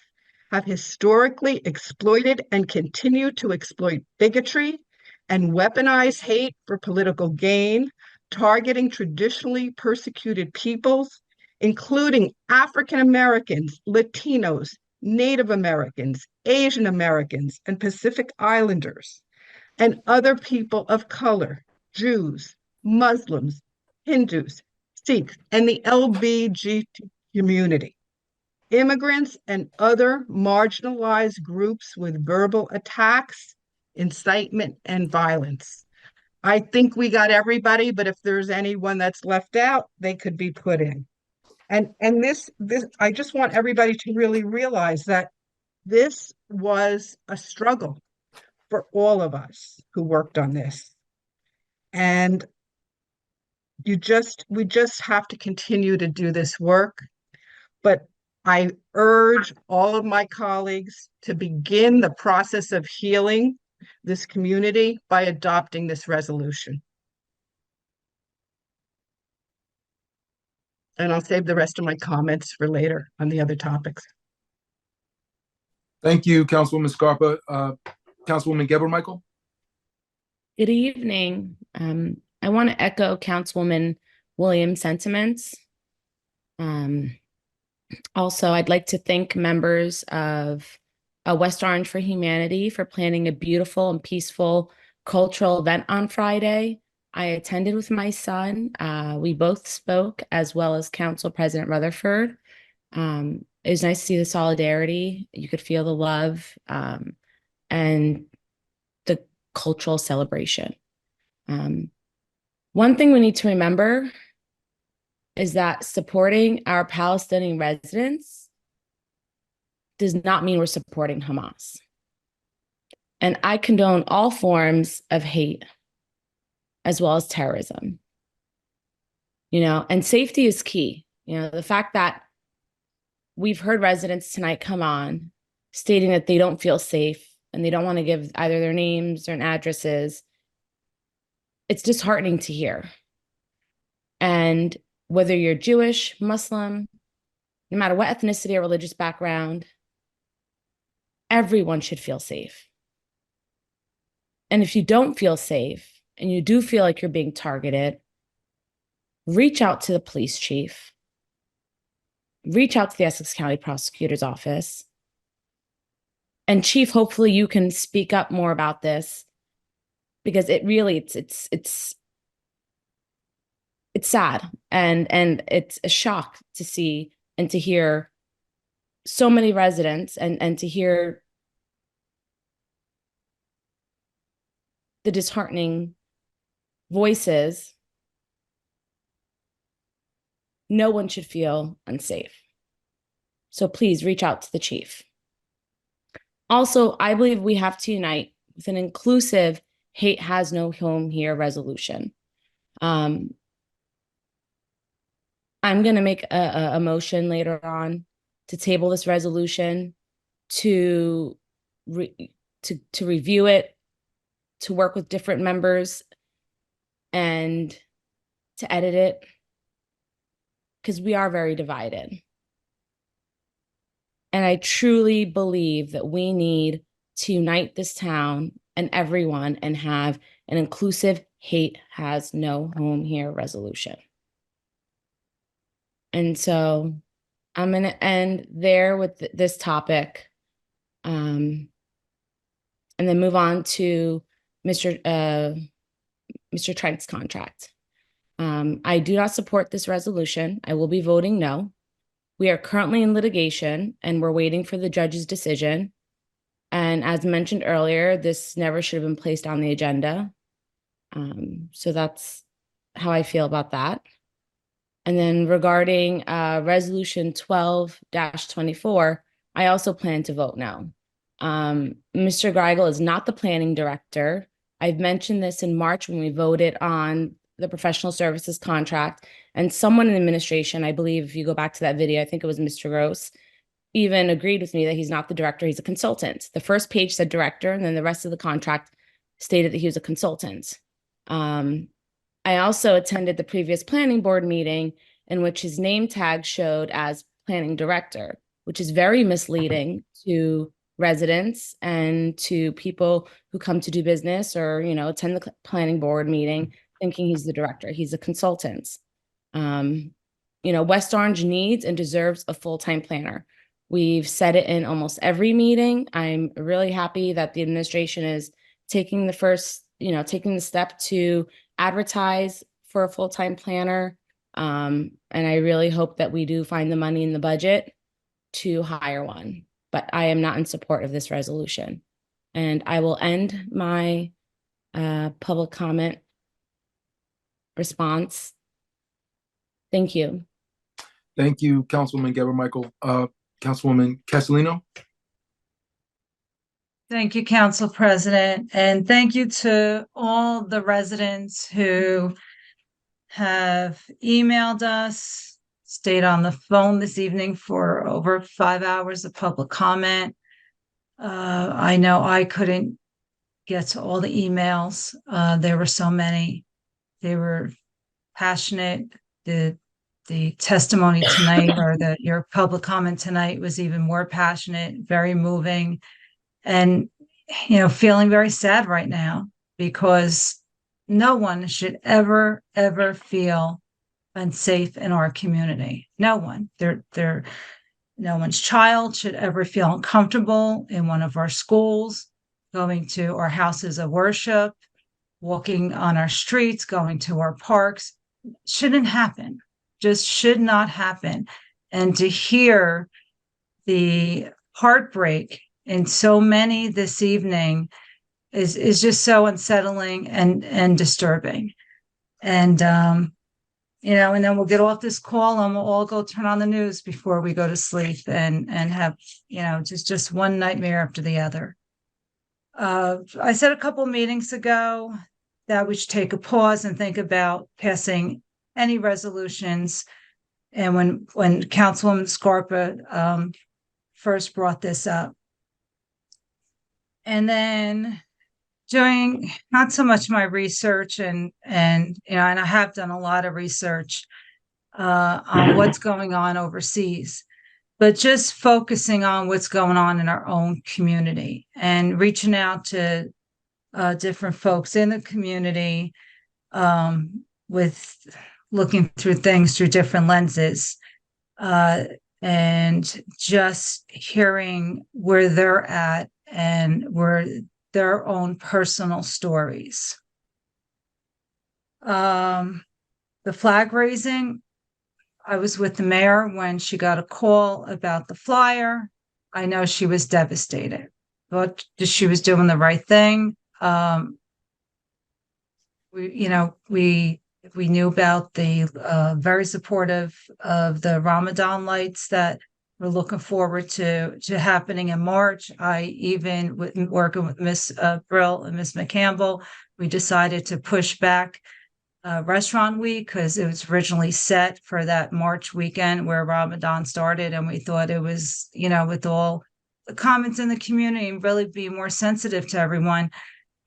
have historically exploited and continue to exploit bigotry and weaponize hate for political gain, targeting traditionally persecuted peoples, including African Americans, Latinos, Native Americans, Asian Americans, and Pacific Islanders, and other people of color, Jews, Muslims, Hindus, Sikhs, and the LGBT community, immigrants, and other marginalized groups with verbal attacks, incitement, and violence. I think we got everybody, but if there's anyone that's left out, they could be put in. And this I just want everybody to really realize that this was a struggle for all of us who worked on this. And we just have to continue to do this work. But I urge all of my colleagues to begin the process of healing this community by adopting this resolution. And I'll save the rest of my comments for later on the other topics. Thank you, Councilwoman Scarpa. Councilwoman Geber Michael. Good evening. I want to echo Councilwoman Williams' sentiments. Also, I'd like to thank members of West Orange for Humanity for planning a beautiful and peaceful cultural event on Friday. I attended with my son. We both spoke, as well as Council President Rutherford. It was nice to see the solidarity. You could feel the love and the cultural celebration. One thing we need to remember is that supporting our Palestinian residents does not mean we're supporting Hamas. And I condone all forms of hate as well as terrorism. And safety is key. The fact that we've heard residents tonight come on stating that they don't feel safe and they don't want to give either their names or addresses, it's disheartening to hear. And whether you're Jewish, Muslim, no matter what ethnicity or religious background, everyone should feel safe. And if you don't feel safe and you do feel like you're being targeted, reach out to the police chief, reach out to the Essex County Prosecutor's Office. And Chief, hopefully you can speak up more about this, because it really, it's sad and it's a shock to see and to hear so many residents and to hear the disheartening voices, no one should feel unsafe. So please reach out to the chief. Also, I believe we have to unite with an inclusive hate has no home here resolution. I'm going to make a motion later on to table this resolution, to review it, to work with different members, and to edit it, because we are very divided. And I truly believe that we need to unite this town and everyone and have an inclusive hate has no home here resolution. And so I'm going to end there with this topic, and then move on to Mr. Trent's contract. I do not support this resolution. I will be voting no. We are currently in litigation and we're waiting for the judge's decision. And as mentioned earlier, this never should have been placed on the agenda. So that's how I feel about that. And then regarding resolution 12-24, I also plan to vote no. Mr. Greigel is not the planning director. I've mentioned this in March when we voted on the professional services contract, and someone in administration, I believe if you go back to that video, I think it was Mr. Gross, even agreed with me that he's not the director, he's a consultant. The first page said director, and then the rest of the contract stated that he was a consultant. I also attended the previous planning board meeting in which his name tag showed as planning director, which is very misleading to residents and to people who come to do business or, attend the planning board meeting thinking he's the director. He's a consultant. West Orange needs and deserves a full-time planner. We've said it in almost every meeting. I'm really happy that the administration is taking the step to advertise for a full-time planner. And I really hope that we do find the money in the budget to hire one. But I am not in support of this resolution. And I will end my public comment response. Thank you. Thank you, Councilwoman Geber Michael. Councilwoman Castellino. Thank you, Council President, and thank you to all the residents who have emailed us, stayed on the phone this evening for over 5 hours of public comment. I know I couldn't get to all the emails. There were so many. They were passionate. The testimony tonight or your public comment tonight was even more passionate, very moving, and, feeling very sad right now because no one should ever, ever feel unsafe in our community. No one. No one's child should ever feel uncomfortable in one of our schools, going to our houses of worship, walking on our streets, going to our parks. Shouldn't happen. Just should not happen. And to hear the heartbreak in so many this evening is just so unsettling and disturbing. And and then we'll get off this call and we'll all go turn on the news before we go to sleep and have just one nightmare after the other. I said a couple meetings ago that we should take a pause and think about passing any resolutions. And when Councilwoman Scarpa first brought this up, and then doing not so much my research and I have done a lot of research on what's going on overseas, but just focusing on what's going on in our own community and reaching out to different folks in the community with looking through things through different lenses and just hearing where they're at and where their own personal stories. The flag raising, I was with the mayor when she got a call about the flyer. I know she was devastated, but she was doing the right thing. we knew about the very supportive of the Ramadan lights that we're looking forward to happening in March. I even working with Miss Brill and Miss McCampbell, we decided to push back Restaurant Week because it was originally set for that March weekend where Ramadan started, and we thought it was, with all the comments in the community and really be more sensitive to everyone,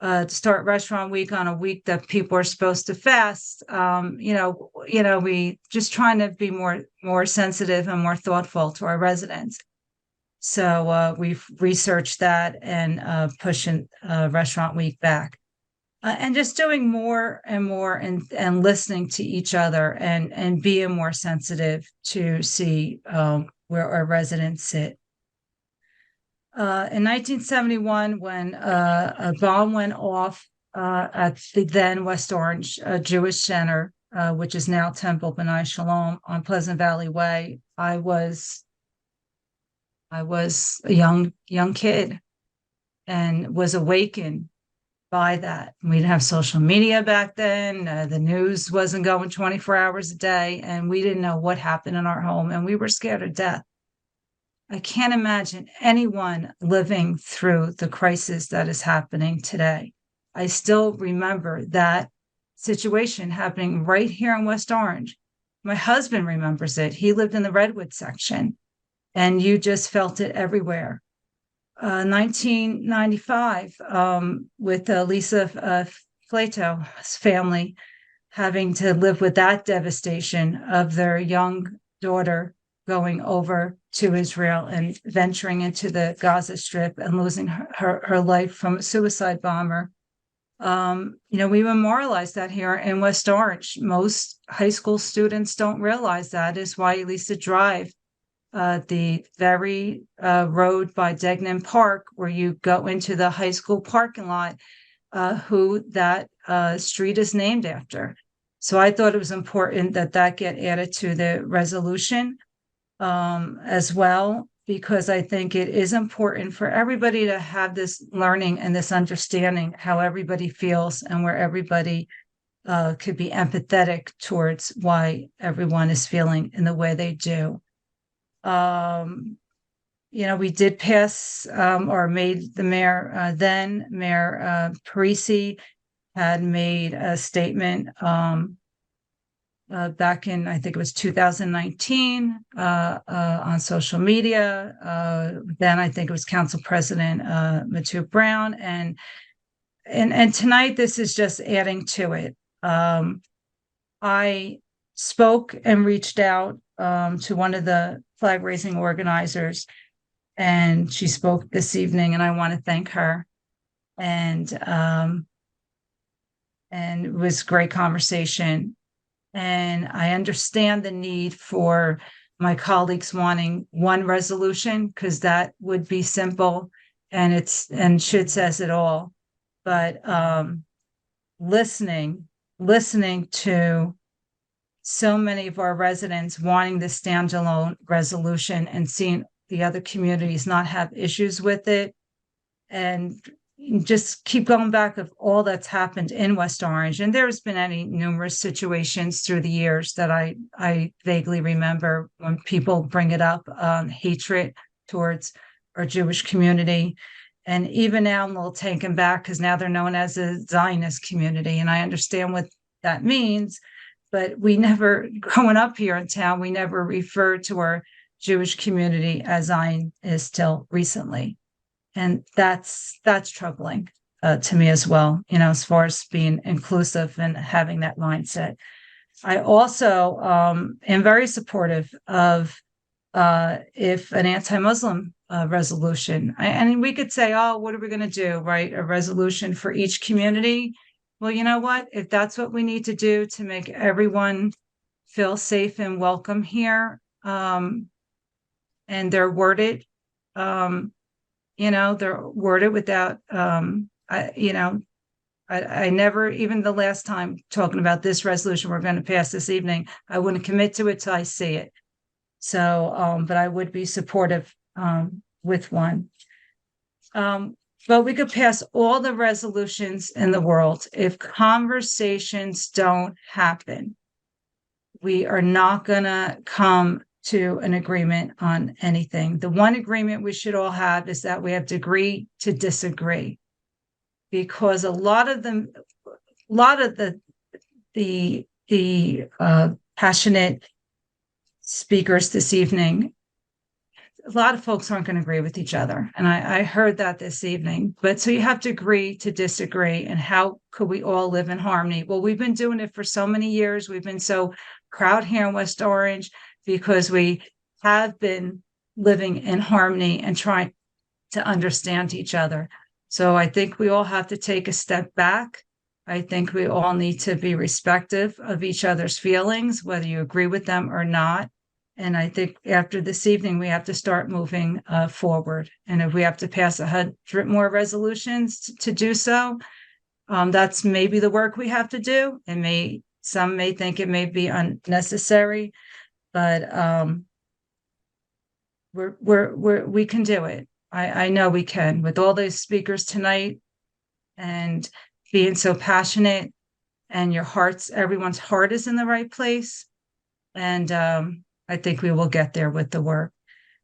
to start Restaurant Week on a week that people are supposed to fast. We just trying to be more sensitive and more thoughtful to our residents. So we've researched that and pushing Restaurant Week back. And just doing more and more and listening to each other and being more sensitive to see where our residents sit. In 1971, when a bomb went off at the then West Orange Jewish Center, which is now Temple B'nai Shalom on Pleasant Valley Way, I was a young kid and was awakened by that. We didn't have social media back then. The news wasn't going 24 hours a day, and we didn't know what happened in our home, and we were scared to death. I can't imagine anyone living through the crisis that is happening today. I still remember that situation happening right here in West Orange. My husband remembers it. He lived in the Redwood section, and you just felt it everywhere. 1995, with Lisa Flato's family having to live with that devastation of their young daughter going over to Israel and venturing into the Gaza Strip and losing her life from a suicide bomber. We memorialize that here in West Orange. Most high school students don't realize that is why Lisa Drive, the very road by Degnan Park, where you go into the high school parking lot, who that street is named after. So I thought it was important that get added to the resolution as well, because I think it is important for everybody to have this learning and this understanding how everybody feels and where everybody could be empathetic towards why everyone is feeling in the way they do. We did pass or made the mayor, then Mayor Parisi had made a statement back in, I think it was 2019, on social media. Then I think it was Council President Matu Brown, and tonight this is just adding to it. I spoke and reached out to one of the flag raising organizers, and she spoke this evening, and I want to thank her. And it was a great conversation. And I understand the need for my colleagues wanting one resolution, because that would be simple and should says it all. But listening to so many of our residents wanting the standalone resolution and seeing the other communities not have issues with it, and just keep going back of all that's happened in West Orange. And there's been numerous situations through the years that I vaguely remember when people bring it up, hatred towards our Jewish community. And even now I'm a little taken back because now they're known as a Zionist community. And I understand what that means, but we never, growing up here in town, we never referred to our Jewish community as Zionist till recently. And that's troubling to me as well, as far as being inclusive and having that mindset. I also am very supportive of if an anti-Muslim resolution, and we could say, oh, what are we going to do, right? A resolution for each community. Well, you know what? If that's what we need to do to make everyone feel safe and welcome here, and they're worded, they're worded without, I never, even the last time talking about this resolution we're going to pass this evening, I wouldn't commit to it till I see it. So, but I would be supportive with one. but we could pass all the resolutions in the world. If conversations don't happen, we are not going to come to an agreement on anything. The one agreement we should all have is that we have to agree to disagree, because a lot of the passionate speakers this evening, a lot of folks aren't going to agree with each other. And I heard that this evening. But so you have to agree to disagree. And how could we all live in harmony? Well, we've been doing it for so many years. We've been so proud here in West Orange because we have been living in harmony and trying to understand each other. So I think we all have to take a step back. I think we all need to be respectful of each other's feelings, whether you agree with them or not. And I think after this evening, we have to start moving forward. And if we have to pass 100 more resolutions to do so, that's maybe the work we have to do. Some may think it may be unnecessary, but we can do it. I know we can, with all those speakers tonight and being so passionate, and everyone's heart is in the right place. And I think we will get there with the work.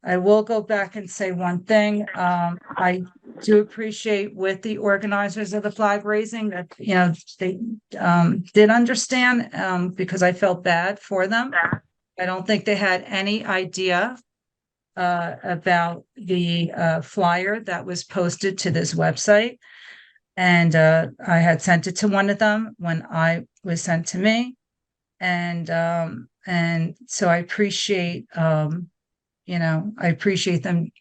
I will go back and say one thing. I do appreciate with the organizers of the flag raising that, they did understand, because I felt bad for them. I don't think they had any idea about the flyer that was posted to this website. And I had sent it to one of them when I was sent to me. And so I appreciate, I appreciate them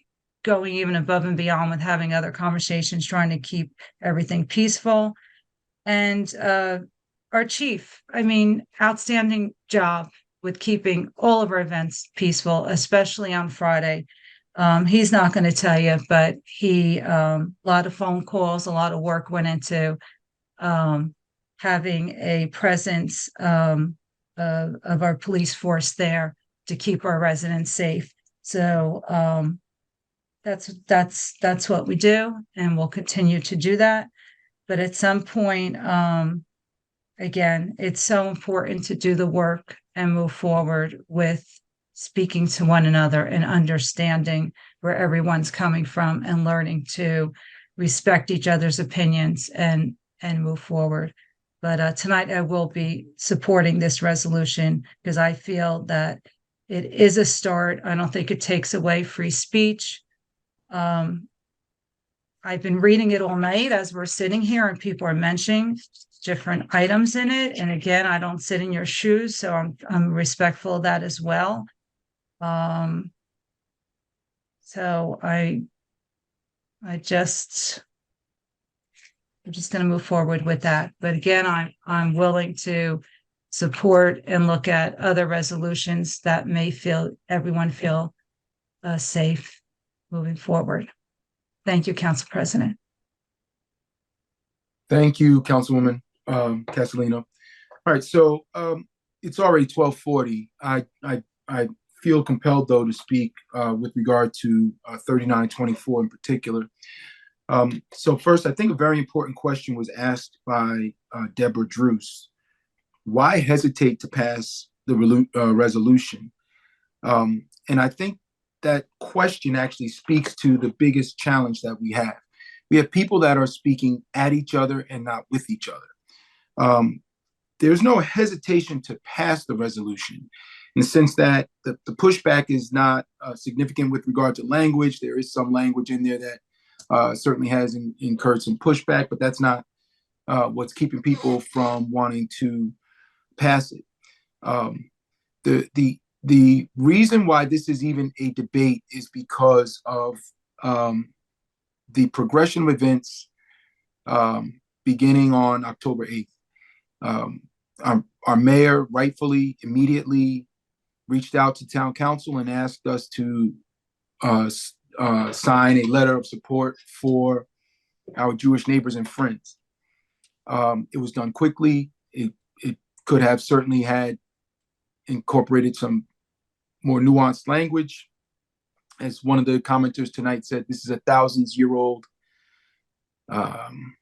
going even above and beyond with having other conversations, trying to keep everything peaceful. And our chief, outstanding job with keeping all of our events peaceful, especially on Friday. He's not going to tell you, but a lot of phone calls, a lot of work went into having a presence of our police force there to keep our residents safe. So that's what we do, and we'll continue to do that. But at some point, again, it's so important to do the work and move forward with speaking to one another and understanding where everyone's coming from and learning to respect each other's opinions and move forward. But tonight I will be supporting this resolution because I feel that it is a start. I don't think it takes away free speech. I've been reading it all night as we're sitting here and people are mentioning different items in it. And again, I don't sit in your shoes, so I'm respectful of that as well. So I'm just going to move forward with that. But again, I'm willing to support and look at other resolutions that may everyone feel safe moving forward. Thank you, Council President. Thank you, Councilwoman Castellino. All right, so it's already 12:40. I feel compelled, though, to speak with regard to 3924 in particular. So first, I think a very important question was asked by Deborah Druce. Why hesitate to pass the resolution? And I think that question actually speaks to the biggest challenge that we have. We have people that are speaking at each other and not with each other. There's no hesitation to pass the resolution in the sense that the pushback is not significant with regard to language. There is some language in there that certainly has incurred some pushback, but that's not what's keeping people from wanting to pass it. The reason why this is even a debate is because of the progression of events beginning on October 8th. Our mayor rightfully, immediately reached out to town council and asked us to sign a letter of support for our Jewish neighbors and friends. It was done quickly. It could have certainly had incorporated some more nuanced language. As one of the commenters tonight said, this is a thousands-year-old um,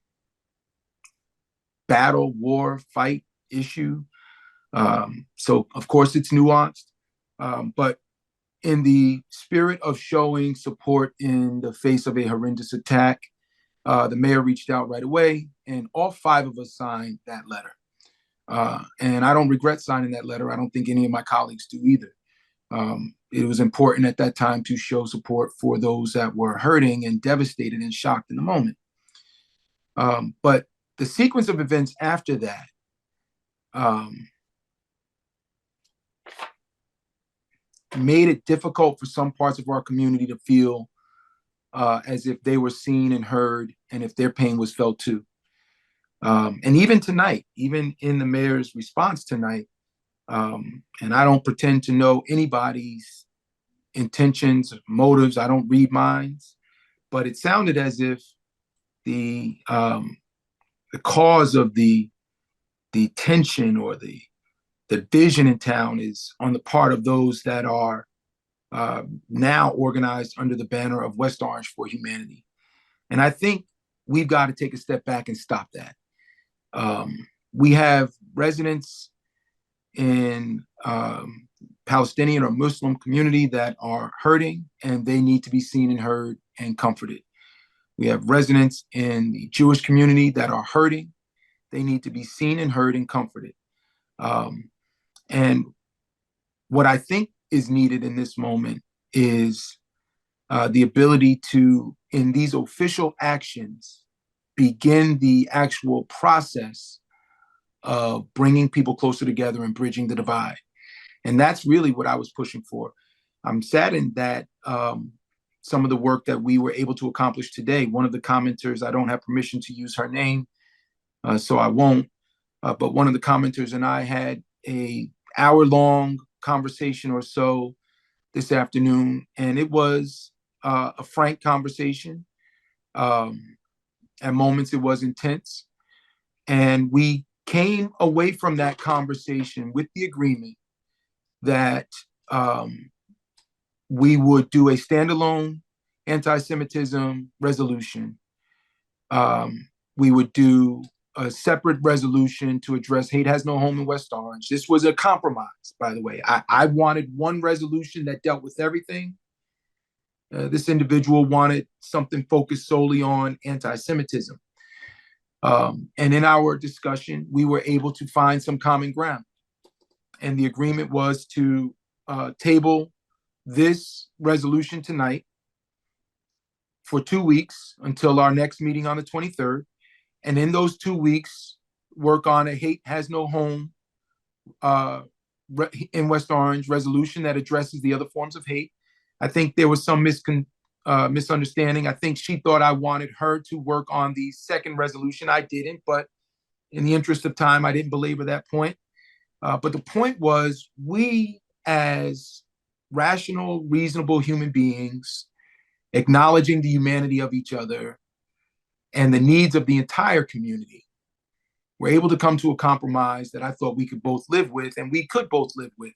battle, war, fight, issue. So of course it's nuanced, but in the spirit of showing support in the face of a horrendous attack, the mayor reached out right away, and all 5 of us signed that letter. And I don't regret signing that letter. I don't think any of my colleagues do either. It was important at that time to show support for those that were hurting and devastated and shocked in the moment. But the sequence of events after that, made it difficult for some parts of our community to feel as if they were seen and heard, and if their pain was felt too. And even tonight, even in the mayor's response tonight, and I don't pretend to know anybody's intentions, motives, I don't read minds, but it sounded as if the cause of the tension or the division in town is on the part of those that are now organized under the banner of West Orange for Humanity. And I think we've got to take a step back and stop that. We have residents in Palestinian or Muslim community that are hurting, and they need to be seen and heard and comforted. We have residents in the Jewish community that are hurting. They need to be seen and heard and comforted. And what I think is needed in this moment is the ability to, in these official actions, begin the actual process of bringing people closer together and bridging the divide. And that's really what I was pushing for. I'm saddened that some of the work that we were able to accomplish today, one of the commenters, I don't have permission to use her name, so I won't, but one of the commenters and I had a hour-long conversation or so this afternoon, and it was a frank conversation. At moments, it was intense. And we came away from that conversation with the agreement that we would do a standalone anti-Semitism resolution. We would do a separate resolution to address hate has no home in West Orange. This was a compromise, by the way. I wanted one resolution that dealt with everything. This individual wanted something focused solely on anti-Semitism. And in our discussion, we were able to find some common ground. And the agreement was to table this resolution tonight for 2 weeks until our next meeting on the 23rd. And in those 2 weeks, work on a hate has no home in West Orange resolution that addresses the other forms of hate. I think there was some misunderstanding. I think she thought I wanted her to work on the second resolution. I didn't, but in the interest of time, I didn't belabor that point. But the point was, we as rational, reasonable human beings, acknowledging the humanity of each other and the needs of the entire community, were able to come to a compromise that I thought we could both live with, and we could both live with.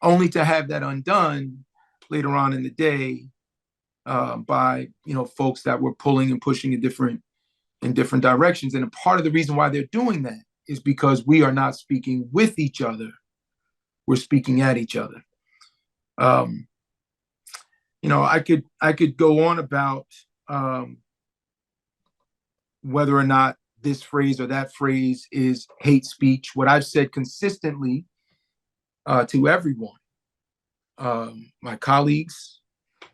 Only to have that undone later on in the day by folks that were pulling and pushing in different directions. And a part of the reason why they're doing that is because we are not speaking with each other. We're speaking at each other. I could go on about whether or not this phrase or that phrase is hate speech. What I've said consistently to everyone, my colleagues,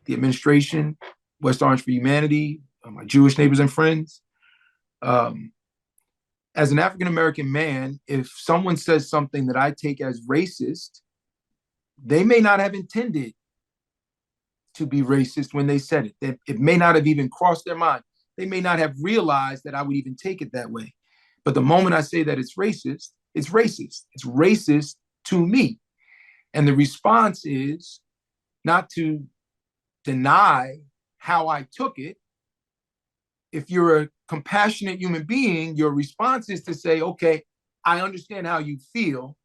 the administration, West Orange for Humanity, my Jewish neighbors and friends, as an African-American man, if someone says something that I take as racist, they may not have intended to be racist when they said it. It may not have even crossed their mind. They may not have realized that I would even take it that way. But the moment I say that it's racist, it's racist. It's racist to me. And the response is not to deny how I took it. If you're a compassionate human being, your response is to say, okay, I understand how you feel.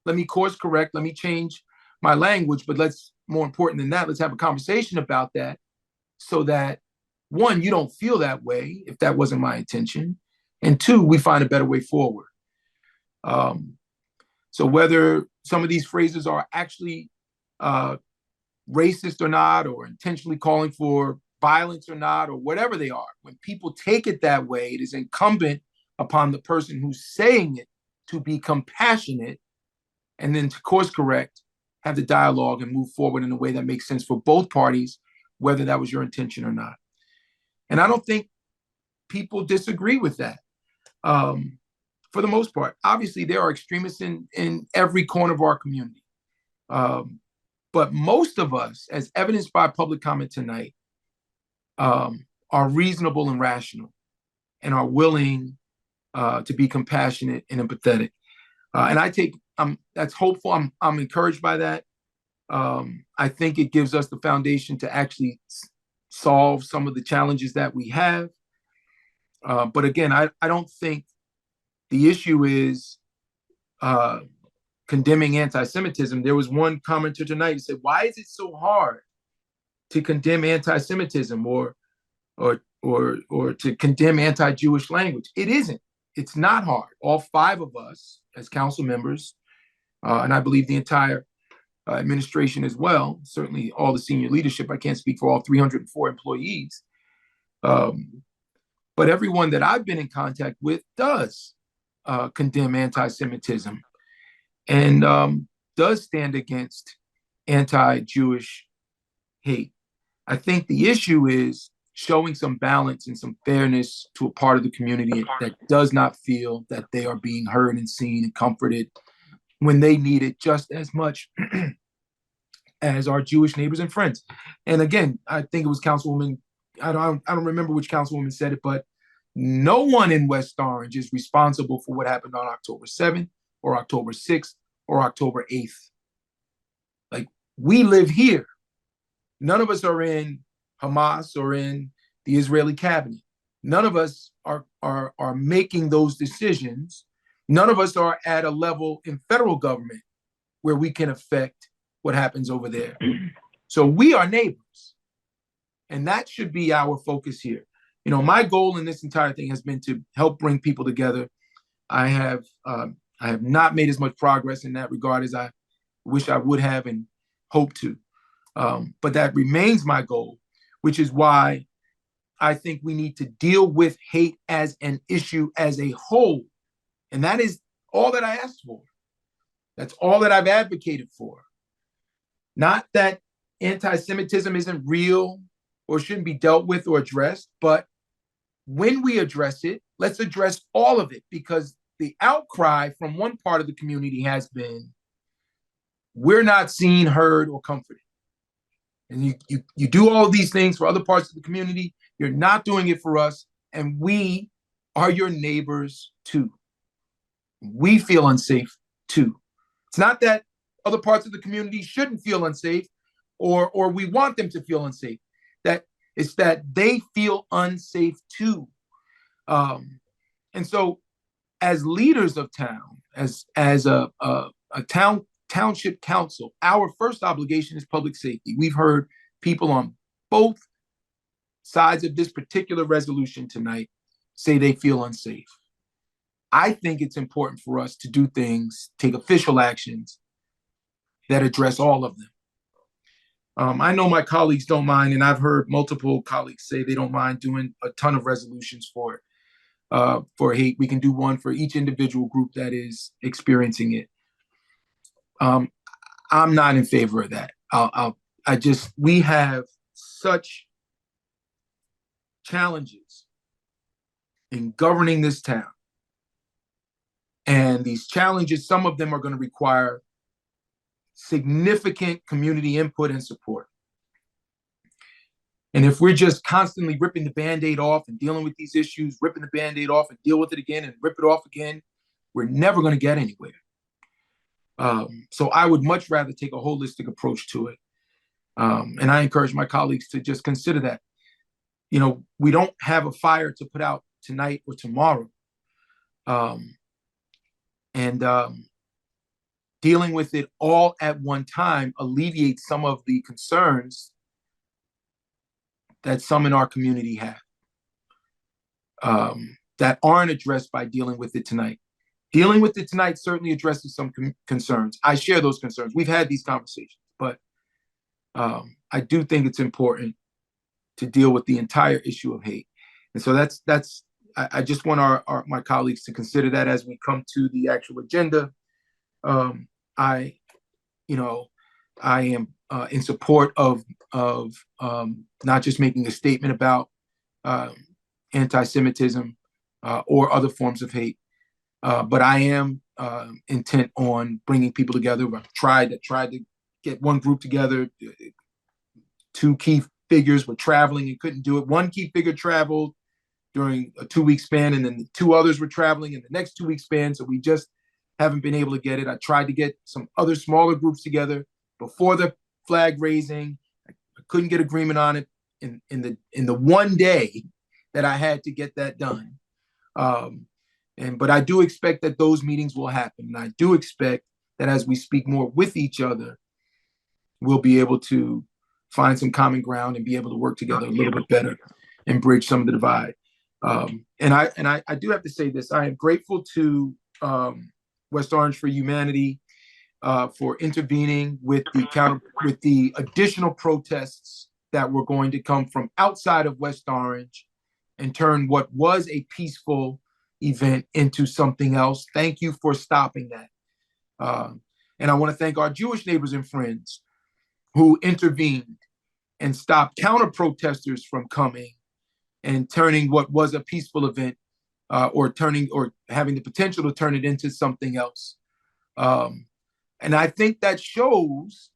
Let me course correct. Let me change my language. But more important than that, let's have a conversation about that so that one, you don't feel that way if that wasn't my intention. And two, we find a better way forward. So whether some of these phrases are actually racist or not, or intentionally calling for violence or not, or whatever they are, when people take it that way, it is incumbent upon the person who's saying it to be compassionate and then to course correct, have the dialogue and move forward in a way that makes sense for both parties, whether that was your intention or not. And I don't think people disagree with that. For the most part, obviously there are extremists in every corner of our community. But most of us, as evidenced by public comment tonight, are reasonable and rational and are willing to be compassionate and empathetic. And that's hopeful. I'm encouraged by that. I think it gives us the foundation to actually solve some of the challenges that we have. But again, I don't think the issue is condemning anti-Semitism. There was one commenter tonight who said, "Why is it so hard to condemn anti-Semitism or to condemn anti-Jewish language?" It isn't. It's not hard. All five of us as council members, and I believe the entire administration as well, certainly all the senior leadership, I can't speak for all 304 employees, but everyone that I've been in contact with does condemn anti-Semitism and does stand against anti-Jewish hate. I think the issue is showing some balance and some fairness to a part of the community that does not feel that they are being heard and seen and comforted when they need it just as much as our Jewish neighbors and friends. And again, I think it was Councilwoman, I don't remember which councilwoman said it, but no one in West Orange is responsible for what happened on October 7th or October 6th or October 8th. Like, we live here. None of us are in Hamas or in the Israeli cabinet. None of us are making those decisions. None of us are at a level in federal government where we can affect what happens over there. So we are neighbors. And that should be our focus here. You know, my goal in this entire thing has been to help bring people together. I have not made as much progress in that regard as I wish I would have and hope to. But that remains my goal, which is why I think we need to deal with hate as an issue as a whole. And that is all that I asked for. That's all that I've advocated for. Not that anti-Semitism isn't real or shouldn't be dealt with or addressed, but when we address it, let's address all of it, because the outcry from one part of the community has been, we're not seen, heard, or comforted. And you do all of these things for other parts of the community. You're not doing it for us. And we are your neighbors too. We feel unsafe too. It's not that other parts of the community shouldn't feel unsafe or we want them to feel unsafe. That it's that they feel unsafe too. And so as leaders of town, as a township council, our first obligation is public safety. We've heard people on both sides of this particular resolution tonight say they feel unsafe. I think it's important for us to do things, take official actions that address all of them. I know my colleagues don't mind, and I've heard multiple colleagues say they don't mind doing a ton of resolutions for hate. We can do one for each individual group that is experiencing it. I'm not in favor of that. We have such challenges in governing this town. And these challenges, some of them are going to require significant community input and support. And if we're just constantly ripping the Band-Aid off and dealing with these issues, ripping the Band-Aid off and deal with it again and rip it off again, we're never going to get anywhere. So I would much rather take a holistic approach to it. And I encourage my colleagues to just consider that. You know, we don't have a fire to put out tonight or tomorrow. Dealing with it all at one time alleviates some of the concerns that some in our community have that aren't addressed by dealing with it tonight. Dealing with it tonight certainly addresses some concerns. I share those concerns. We've had these conversations, but I do think it's important to deal with the entire issue of hate. And so I just want my colleagues to consider that as we come to the actual agenda. I am in support of not just making a statement about anti-Semitism or other forms of hate, but I am intent on bringing people together. I've tried to get one group together. Two key figures were traveling and couldn't do it. One key figure traveled during a 2-week span, and then the two others were traveling in the next 2-week span. So we just haven't been able to get it. I tried to get some other smaller groups together before the flag raising. I couldn't get agreement on it in the one day that I had to get that done. But I do expect that those meetings will happen. And I do expect that as we speak more with each other, we'll be able to find some common ground and be able to work together a little bit better and bridge some of the divide. And I do have to say this. I am grateful to West Orange for Humanity for intervening with the additional protests that were going to come from outside of West Orange and turn what was a peaceful event into something else. Thank you for stopping that. And I want to thank our Jewish neighbors and friends who intervened and stopped counter protesters from coming and turning what was a peaceful event or having the potential to turn it into something else. And I think that shows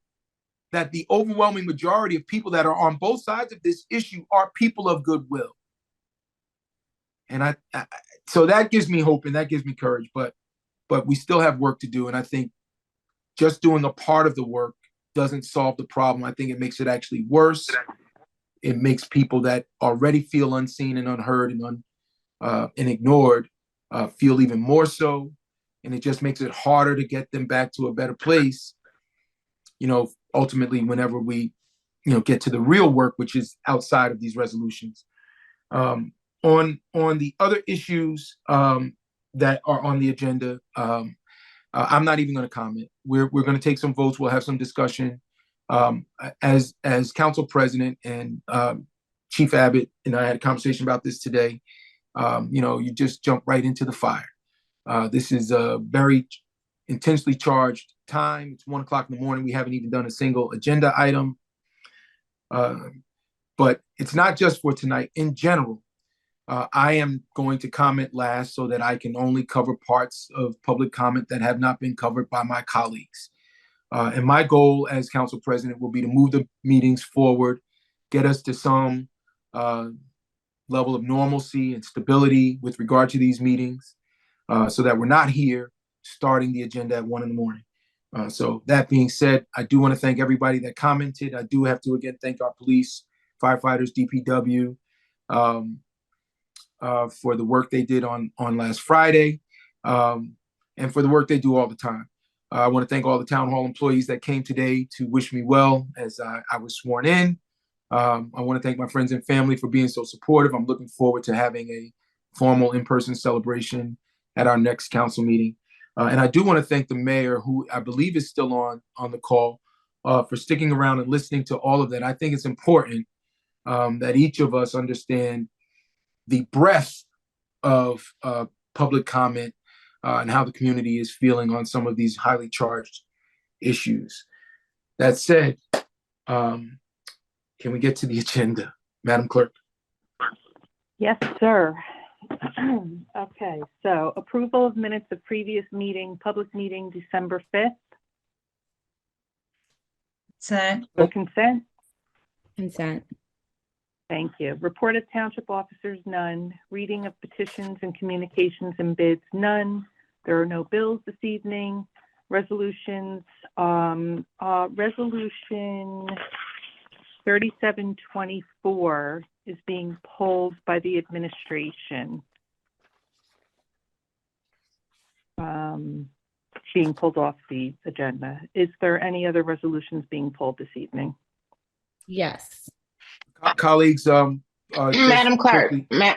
that the overwhelming majority of people that are on both sides of this issue are people of goodwill. And so that gives me hope and that gives me courage, but we still have work to do. And I think just doing a part of the work doesn't solve the problem. I think it makes it actually worse. It makes people that already feel unseen and unheard and ignored feel even more so. And it just makes it harder to get them back to a better place, ultimately whenever we, get to the real work, which is outside of these resolutions. On the other issues that are on the agenda, I'm not even going to comment. We're going to take some votes. We'll have some discussion. As council president and Chief Abbott and I had a conversation about this today. You just jump right into the fire. This is a very intensely charged time. It's 1:00 in the morning. We haven't even done a single agenda item. But it's not just for tonight. In general, I am going to comment last so that I can only cover parts of public comment that have not been covered by my colleagues. And my goal as council president will be to move the meetings forward, get us to some level of normalcy and stability with regard to these meetings so that we're not here starting the agenda at 1 a.m. So that being said, I do want to thank everybody that commented. I do have to again thank our police, firefighters, DPW, for the work they did on last Friday, and for the work they do all the time. I want to thank all the town hall employees that came today to wish me well as I was sworn in. I want to thank my friends and family for being so supportive. I'm looking forward to having a formal in-person celebration at our next council meeting. And I do want to thank the mayor, who I believe is still on the call, for sticking around and listening to all of that. I think it's important that each of us understand the breadth of public comment and how the community is feeling on some of these highly charged issues. That said, can we get to the agenda, Madam Clerk? Yes, sir. Okay, so approval of minutes of previous public meeting, December 5th. Consent? Consent. Thank you. Report of township officers, none. Reading of petitions and communications and bids, none. There are no bills this evening. Resolutions, resolution 3724 is being pulled by the administration. Being pulled off the agenda. Is there any other resolutions being pulled this evening? Yes. Colleagues, just Madam Clerk, quickly, one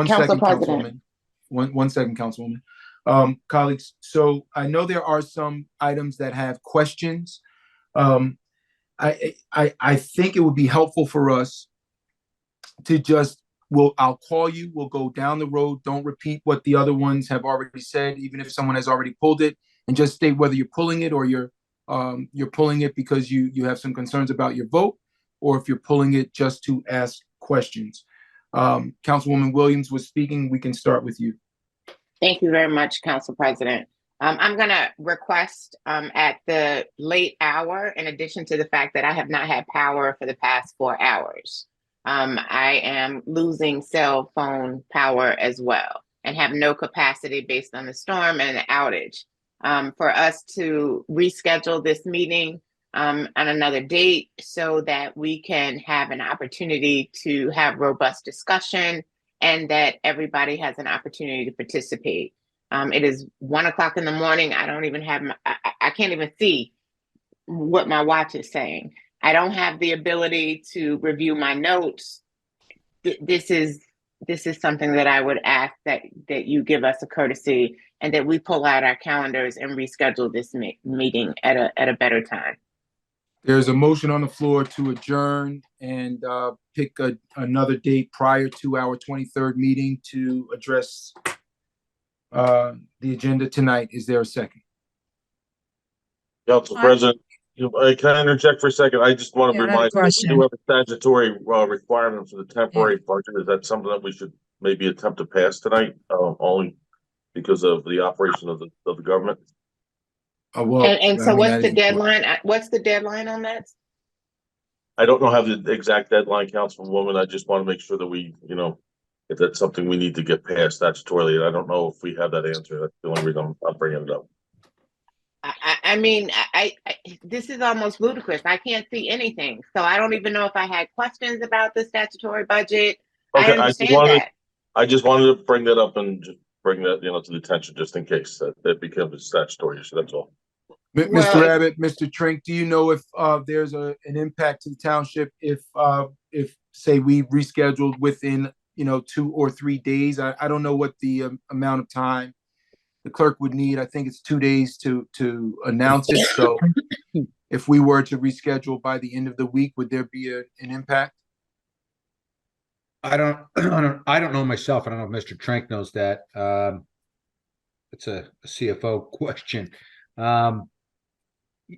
Council second, President. Councilwoman. One second, Councilwoman. Colleagues, so I know there are some items that have questions. I think it would be helpful for us to just, I'll call you, we'll go down the road. Don't repeat what the other ones have already said, even if someone has already pulled it, and just state whether you're pulling it or you're pulling it because you have some concerns about your vote, or if you're pulling it just to ask questions. Councilwoman Williams was speaking. We can start with you. Thank you very much, Council President. I'm going to request at the late hour, in addition to the fact that I have not had power for the past 4 hours, I am losing cell phone power as well and have no capacity based on the storm and the outage. For us to reschedule this meeting on another date so that we can have an opportunity to have robust discussion and that everybody has an opportunity to participate. It is 1 o'clock in the morning. I don't even have, I can't even see what my watch is saying. I don't have the ability to review my notes. This is something that I would ask that you give us a courtesy and that we pull out our calendars and reschedule this meeting at a better time. There's a motion on the floor to adjourn and pick another date prior to our 23rd meeting to address the agenda tonight. Is there a second? Council President, can I interject for a second? I just want to remind you, we do have a statutory requirement for the temporary budget. Is that something that we should maybe attempt to pass tonight, only because of the operation of the government? And so what's the deadline? What's the deadline on that? I don't know how the exact deadline, Councilwoman. I just want to make sure that we, if that's something we need to get passed statutorily. I don't know if we have that answer. That's the only reason I'm bringing it up. I mean, this is almost ludicrous. I can't see anything. So I don't even know if I had questions about the statutory budget. Okay, I understand that. I just wanted to bring that up and just bring that, to the attention just in case that becomes a statutory issue. That's all. Mr. Abbott, Mr. Trink, do you know if there's an impact to the township if say we rescheduled within 2 or 3 days? I don't know what the amount of time the clerk would need. I think it's 2 days to announce it. So if we were to reschedule by the end of the week, would there be an impact? I don't know myself. I don't know if Mr. Trink knows that. It's a CFO question.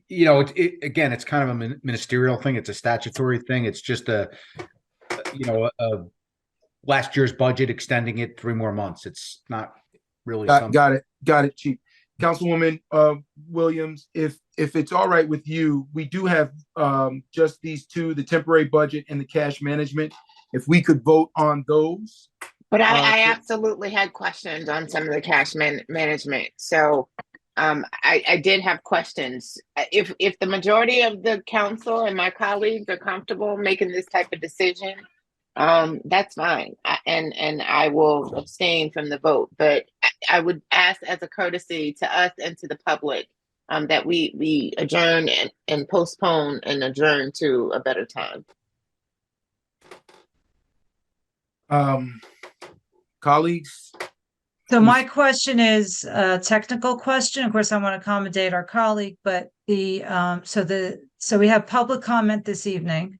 Again, it's kind of a ministerial thing. It's a statutory thing. It's just a last year's budget, extending it 3 more months. It's not really something. Got it, Chief. Councilwoman Williams, if it's all right with you, we do have just these two, the temporary budget and the cash management. If we could vote on those. But I absolutely had questions on some of the cash management. So I did have questions. If the majority of the council and my colleagues are comfortable making this type of decision, that's fine. And I will abstain from the vote. But I would ask as a courtesy to us and to the public that we adjourn and postpone and adjourn to a better time. Colleagues? So my question is a technical question. Of course, I want to accommodate our colleague, but so we have public comment this evening.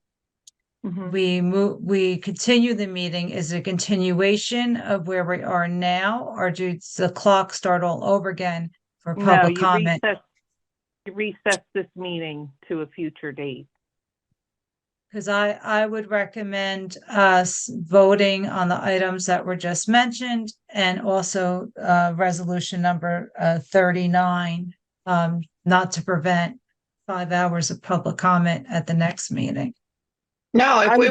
Mm-hmm. We continue the meeting. Is it a continuation of where we are now, or does the clock start all over again for public comment? You recess this meeting to a future date. Because I would recommend us voting on the items that were just mentioned, and also resolution number 39, not to prevent 5 hours of public comment at the next meeting. No, if we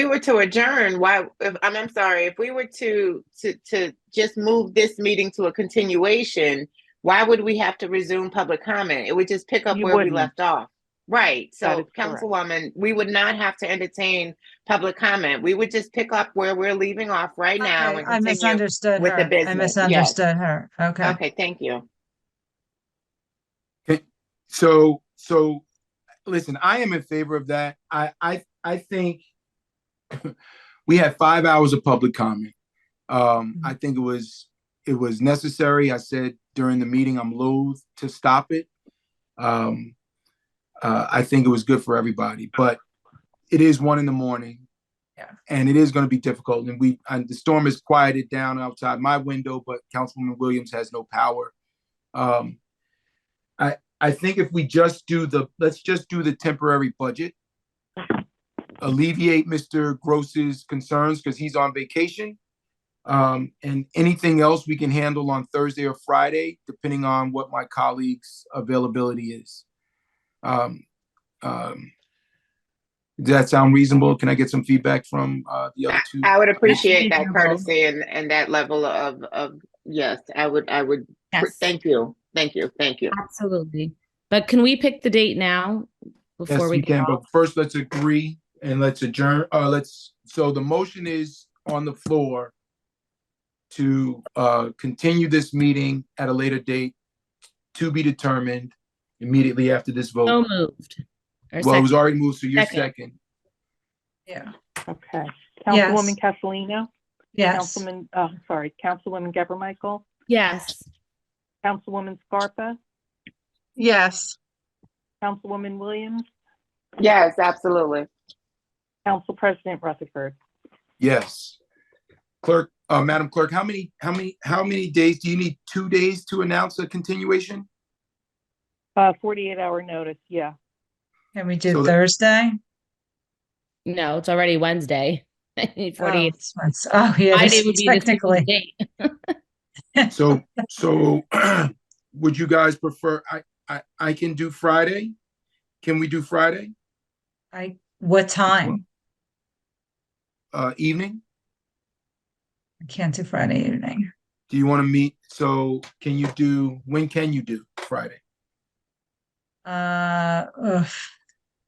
were to adjourn, why? I'm sorry. If we were to just move this meeting to a continuation, why would we have to resume public comment? It would just pick up where we left off. Right. So, Councilwoman, we would not have to entertain public comment. We would just pick up where we're leaving off right now and continue I misunderstood with her. the business. I misunderstood her. Okay. Okay. Thank you. Okay. So listen, I am in favor of that. I think we had 5 hours of public comment. I think it was necessary. I said during the meeting, I'm loath to stop it. I think it was good for everybody, but it is 1 a.m. Yeah. And it is going to be difficult. And the storm has quieted down outside my window, but Councilwoman Williams has no power. I think if we let's just do the temporary budget, alleviate Mr. Gross's concerns because he's on vacation. And anything else we can handle on Thursday or Friday, depending on what my colleagues' availability is. Does that sound reasonable? Can I get some feedback from the other two? I would appreciate that reasonable. courtesy and that level of yes, I would Yes. thank you. Absolutely. But can we pick the date now before Yes, we we get can, off? but first let's agree and let's adjourn. So the motion is on the floor to continue this meeting at a later date to be determined immediately after this vote. So moved. Or Well, it was second. already moved, so you're Second. second. Yeah. Okay. Yes. Councilwoman Castellino? Yes. Councilwoman Geber Michael? Yes. Councilwoman Scarpa? Yes. Councilwoman Williams? Yes, absolutely. Council President Rutherford? Yes. Clerk, Madam Clerk, how many days do you need? 2 days to announce a continuation? 48-hour notice, yeah. Can we do So that- Thursday? No, it's already Wednesday. I need 48. Oh, yeah, Friday this would is be the technically. date. So would you guys prefer, I can do Friday? Can we do Friday? What time? Evening? I can't do Friday evening. Do you want to meet? So when can you do Friday? Ugh,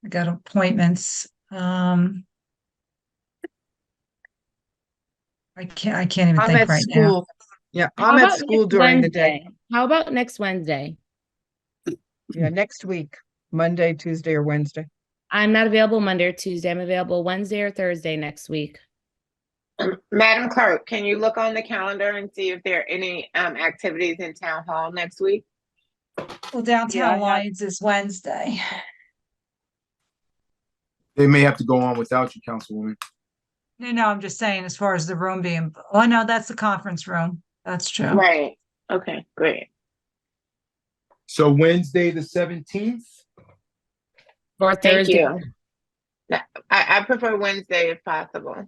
I got appointments. I can't even I'm think at right school. Yeah, How I'm at about school next during the day. Wednesday? How about next Wednesday? Yeah, next week, Monday, Tuesday, or Wednesday. I'm not available Monday or Tuesday. I'm available Wednesday or Thursday next week. Madam Clerk, can you look on the calendar and see if there are any activities in Town Hall next week? Well, Downtown I have- Lights is Wednesday. They may have to go on without you, Councilwoman. No, I'm just saying as far as the room being, oh, no, that's the conference room. That's true. Right. Okay, great. So Wednesday, the 17th? Or Thank Thursday. you. I prefer Wednesday if possible.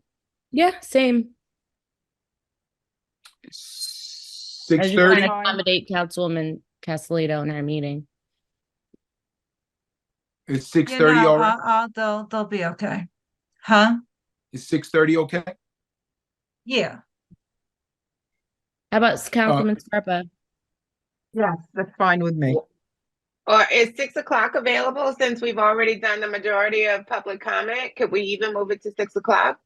Yeah, same. I was just trying 6:30? to accommodate Councilwoman Castellino in our meeting. Is Yeah, 6:30 no, all right? they'll be okay. Huh? Is 6:30 okay? Yeah. How about Councilman Scarpa? Yes, that's fine with me. Or is 6 o'clock available since we've already done the majority of public comment? Could we even move it to 6 o'clock?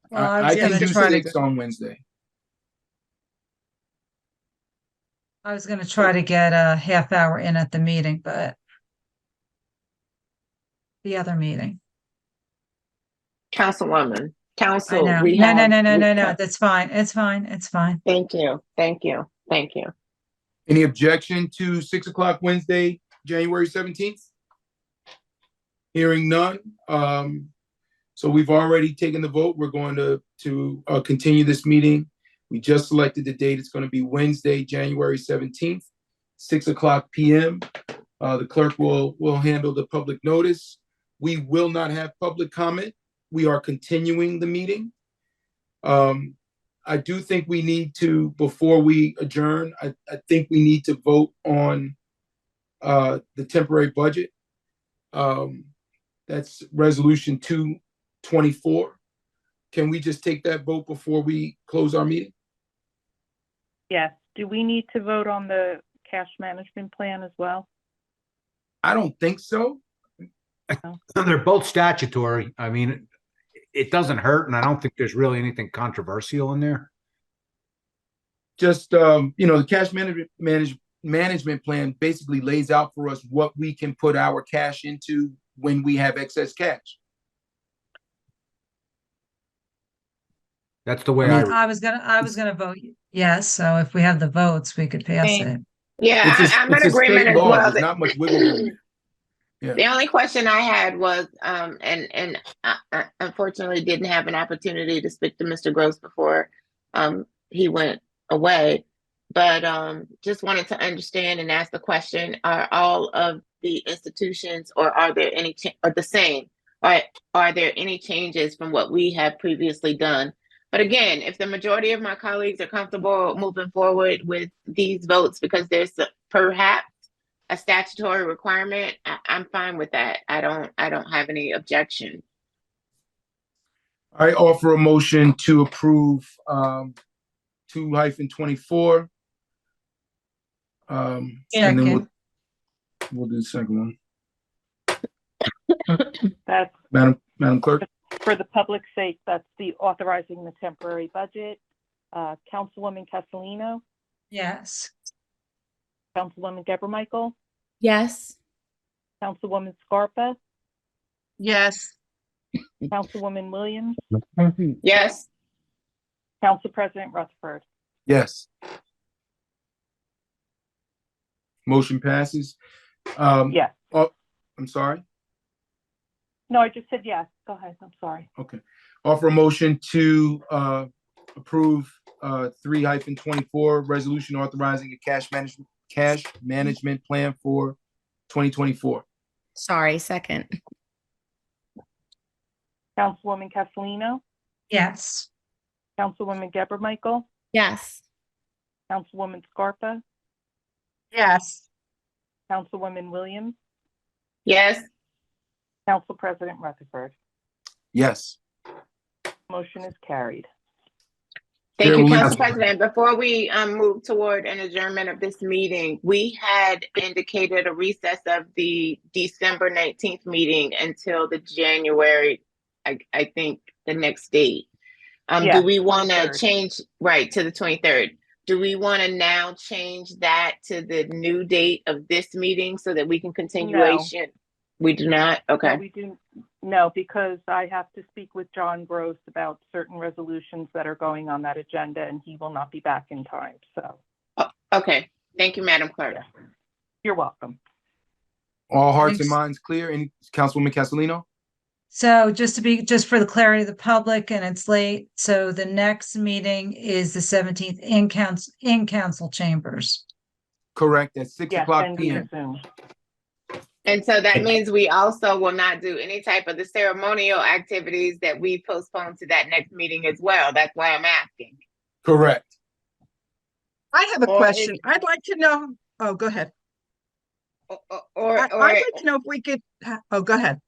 Well, I can do 6 on Wednesday. I was gonna try to get a half hour in at the meeting, but the other meeting. Councilwoman, I council, know. we No, have. no. That's fine. It's fine. It's fine. Thank you. Any objection to 6 o'clock Wednesday, January 17th? Hearing none. So we've already taken the vote. We're going to continue this meeting. We just selected the date. It's going to be Wednesday, January 17th, 6 o'clock p.m. The clerk will handle the public notice. We will not have public comment. We are continuing the meeting. I do think we need to, before we adjourn, I think we need to vote on the temporary budget. That's resolution 224. Can we just take that vote before we close our meeting? Yes. Do we need to vote on the cash management plan as well? I don't think so. They're both statutory. I mean, it doesn't hurt, and I don't think there's really anything controversial in there. Just the cash management plan basically lays out for us what we can put our cash into when we have excess cash. That's the way I I, mean, I was gonna vote yes, so if we have the votes, we could pass it. Yeah, I'm in it's a agreement state as law. well. There's not much wiggle room there. The only question I had was, and I unfortunately didn't have an opportunity to speak to Mr. Gross before he went away, but just wanted to understand and ask the question: are all of the institutions, or are there any or the same? Are there any changes from what we have previously done? But again, if the majority of my colleagues are comfortable moving forward with these votes because there's perhaps a statutory requirement, I'm fine with that. I don't have any objection. I offer a motion to approve 2-24. And then we'll do the second one. That's Madam Clerk. for the public's sake. That's the authorizing the temporary budget. Councilwoman Castellino, Yes. Councilwoman Deborah Michael, Yes. Councilwoman Scarpa, Yes. Councilwoman Williams, Yes. Council President Rutherford. Yes. Motion passes. Yes. Oh, I'm sorry. No, I just said yes. Go ahead. I'm sorry. Okay. Offer a motion to approve 3-24 resolution authorizing a cash management plan for 2024. Sorry, second. Councilwoman Castellino, Yes. Councilwoman Deborah Michael, Yes. Councilwoman Scarpa, Yes. Councilwoman Williams, Yes. Council President Rutherford. Yes. Motion is carried. Thank Chair you, will Council introduce- President. Before we move toward an adjournment of this meeting, we had indicated a recess of the December 19th meeting until the January, I think, the next date. Yes, Do we want to 23rd. change, right, to the 23rd? Do we want to now change that to the new date of this meeting so that we can continuation? We do not? Okay. No, we do. No, because I have to speak with John Gross about certain resolutions that are going on that agenda, and he will not be back in time. So. Okay. Thank you, Madam Clerk. Yeah. You're welcome. All hearts and minds clear. Any Councilwoman Castellino? So just for the clarity of the public, and it's late, so the next meeting is the 17th in council chambers. Correct. At 6 o'clock and p.m. Zoom. And so that means we also will not do any type of the ceremonial activities that we postponed to that next meeting as well. That's why I'm asking. Correct. I have a Or question. I'd like to know. Oh, go ahead. I'd like to know if we could. Oh, go ahead.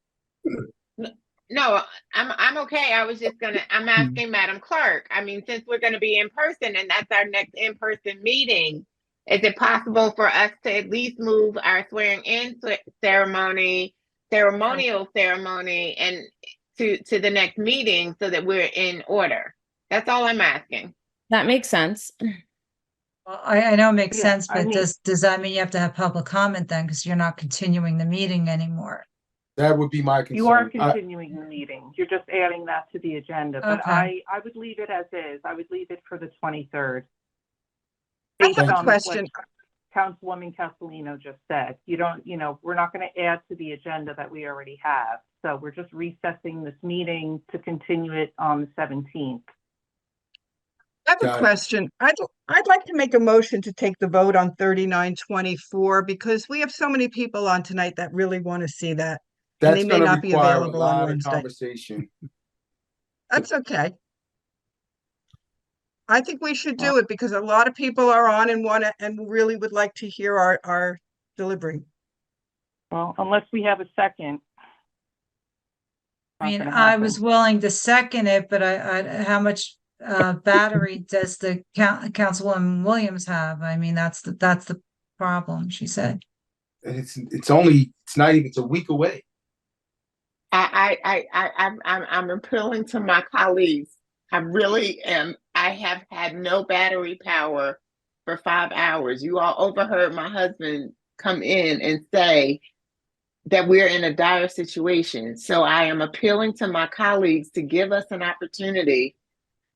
No, I'm okay. I'm asking Madam Clerk. I mean, since we're gonna be in person and that's our next in-person meeting, is it possible for us to at least move our swearing in ceremonial ceremony and to the next meeting so that we're in order? That's all I'm asking. That makes sense. Well, I know it makes Yeah, sense, I but mean- does that mean you have to have public comment then? Because you're not continuing the meeting anymore. That would be my concern. You are continuing the meeting. You're just adding that to the agenda. But Okay. I would leave it as is. I would leave it for the 23rd. I Based have a on question. what Councilwoman Castellino just said. We're not going to add to the agenda that we already have. So we're just recessing this meeting to continue it on the 17th. I have Got a it. question. I'd like to make a motion to take the vote on 3924 because we have so many people on tonight that really want to see that. And That's they may going to not be require a available on lot of Wednesday. conversation. That's okay. I think we should do it because a lot of people are on and really would like to hear our delivery. Well, unless we have a second. I mean, Not gonna I happen. was willing to second it, but how much battery does the Councilwoman Williams have? I mean, that's the problem, she said. And it's a week away. I'm appealing to my colleagues. I really am. I have had no battery power for 5 hours. You all overheard my husband come in and say that we're in a dire situation. So I am appealing to my colleagues to give us an opportunity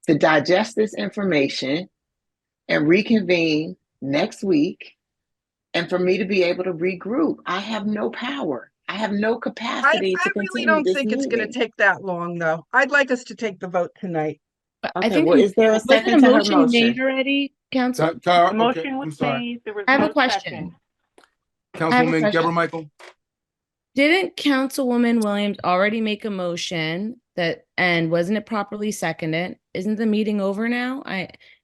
to digest this information and reconvene next week, and for me to be able to regroup. I have no power. I have no capacity to really continue don't this think it's going to meeting. take that long, though. I'd like us to take the vote tonight. I Okay, think well, is there a wasn't second a to her motion made motion? already, Council? The Okay, motion I'm was sorry. made, there was I have a no question. second. I have a Councilwoman question. Deborah Michael. Didn't Councilwoman Williams already make a motion that, and wasn't it properly seconded? Isn't the meeting over now?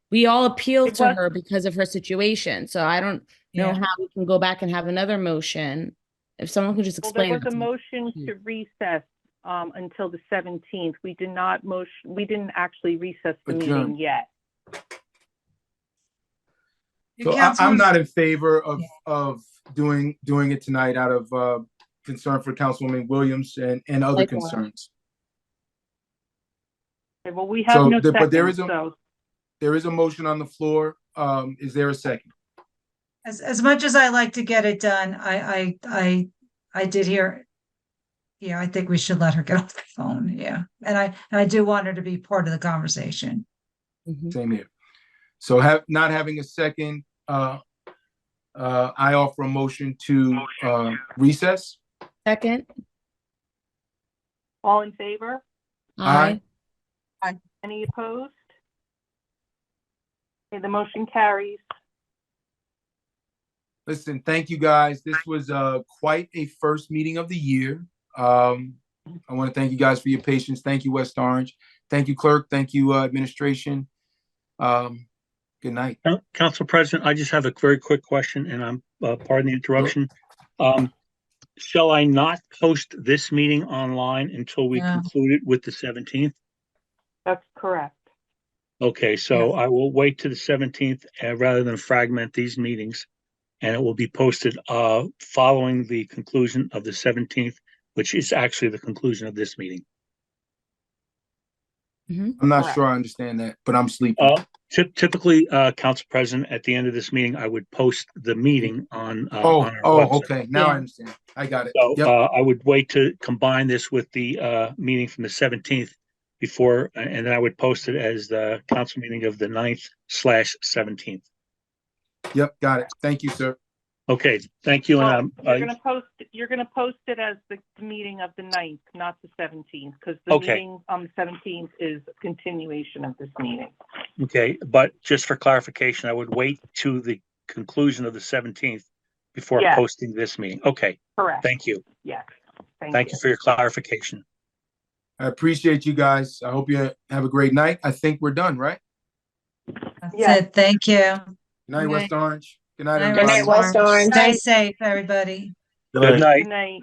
We all appealed It to was- her because of her situation, so I don't know Yeah. how we can go back and have another motion. If someone could just Well, there explain. was a it to me. motion to recess until the 17th. We didn't actually recess the Adjourn. meeting yet. So I'm not in favor of doing it tonight out of concern for Councilwoman Williams and other Likewise. concerns. Okay, well, we have no but there second, so. there is a motion on the floor. Is there a second? As much as I like to get it done, I did hear. Yeah, I think we should let her get off the phone. Yeah, and I do want her to be part of the conversation. Same here. So not having a second, I offer a motion to recess. Second. All in favor? Aye. Any opposed? Okay, the motion carries. Listen, thank you guys. This was quite a first meeting of the year. I want to thank you guys for your patience. Thank you, West Orange. Thank you, clerk. Thank you, administration. Good night. Council President, I just have a very quick question, and I'm pardon the interruption. Shall I not post this meeting online until we conclude it with the 17th? That's correct. Okay, so I will wait to the 17th rather than fragment these meetings, and it will be posted following the conclusion of the 17th, which is actually the conclusion of this meeting. I'm not sure I understand that, but I'm sleeping. Typically, Council President, at the end of this meeting, I would post the meeting on our website. Okay. Now I understand. I got it. So Yep. I would wait to combine this with the meeting from the 17th before, and then I would post it as the council meeting of the 9th/17th. Yep. Got it. Thank you, sir. Okay. Thank you. Well, you're gonna post it as the meeting of the 9th, not the 17th, because the Okay. meeting on the 17th is a continuation of this meeting. Okay, but just for clarification, I would wait to the conclusion of the 17th before Yes. posting this meeting. Okay. Correct. Thank you. Yes. Thank you for your clarification. I appreciate you guys. I hope you have a great night. I think we're done, right? That's it. Thank you. Good night, Good West night. Orange. Good night, Good night, everybody. West Orange. Stay safe, everybody. Good night. Good night.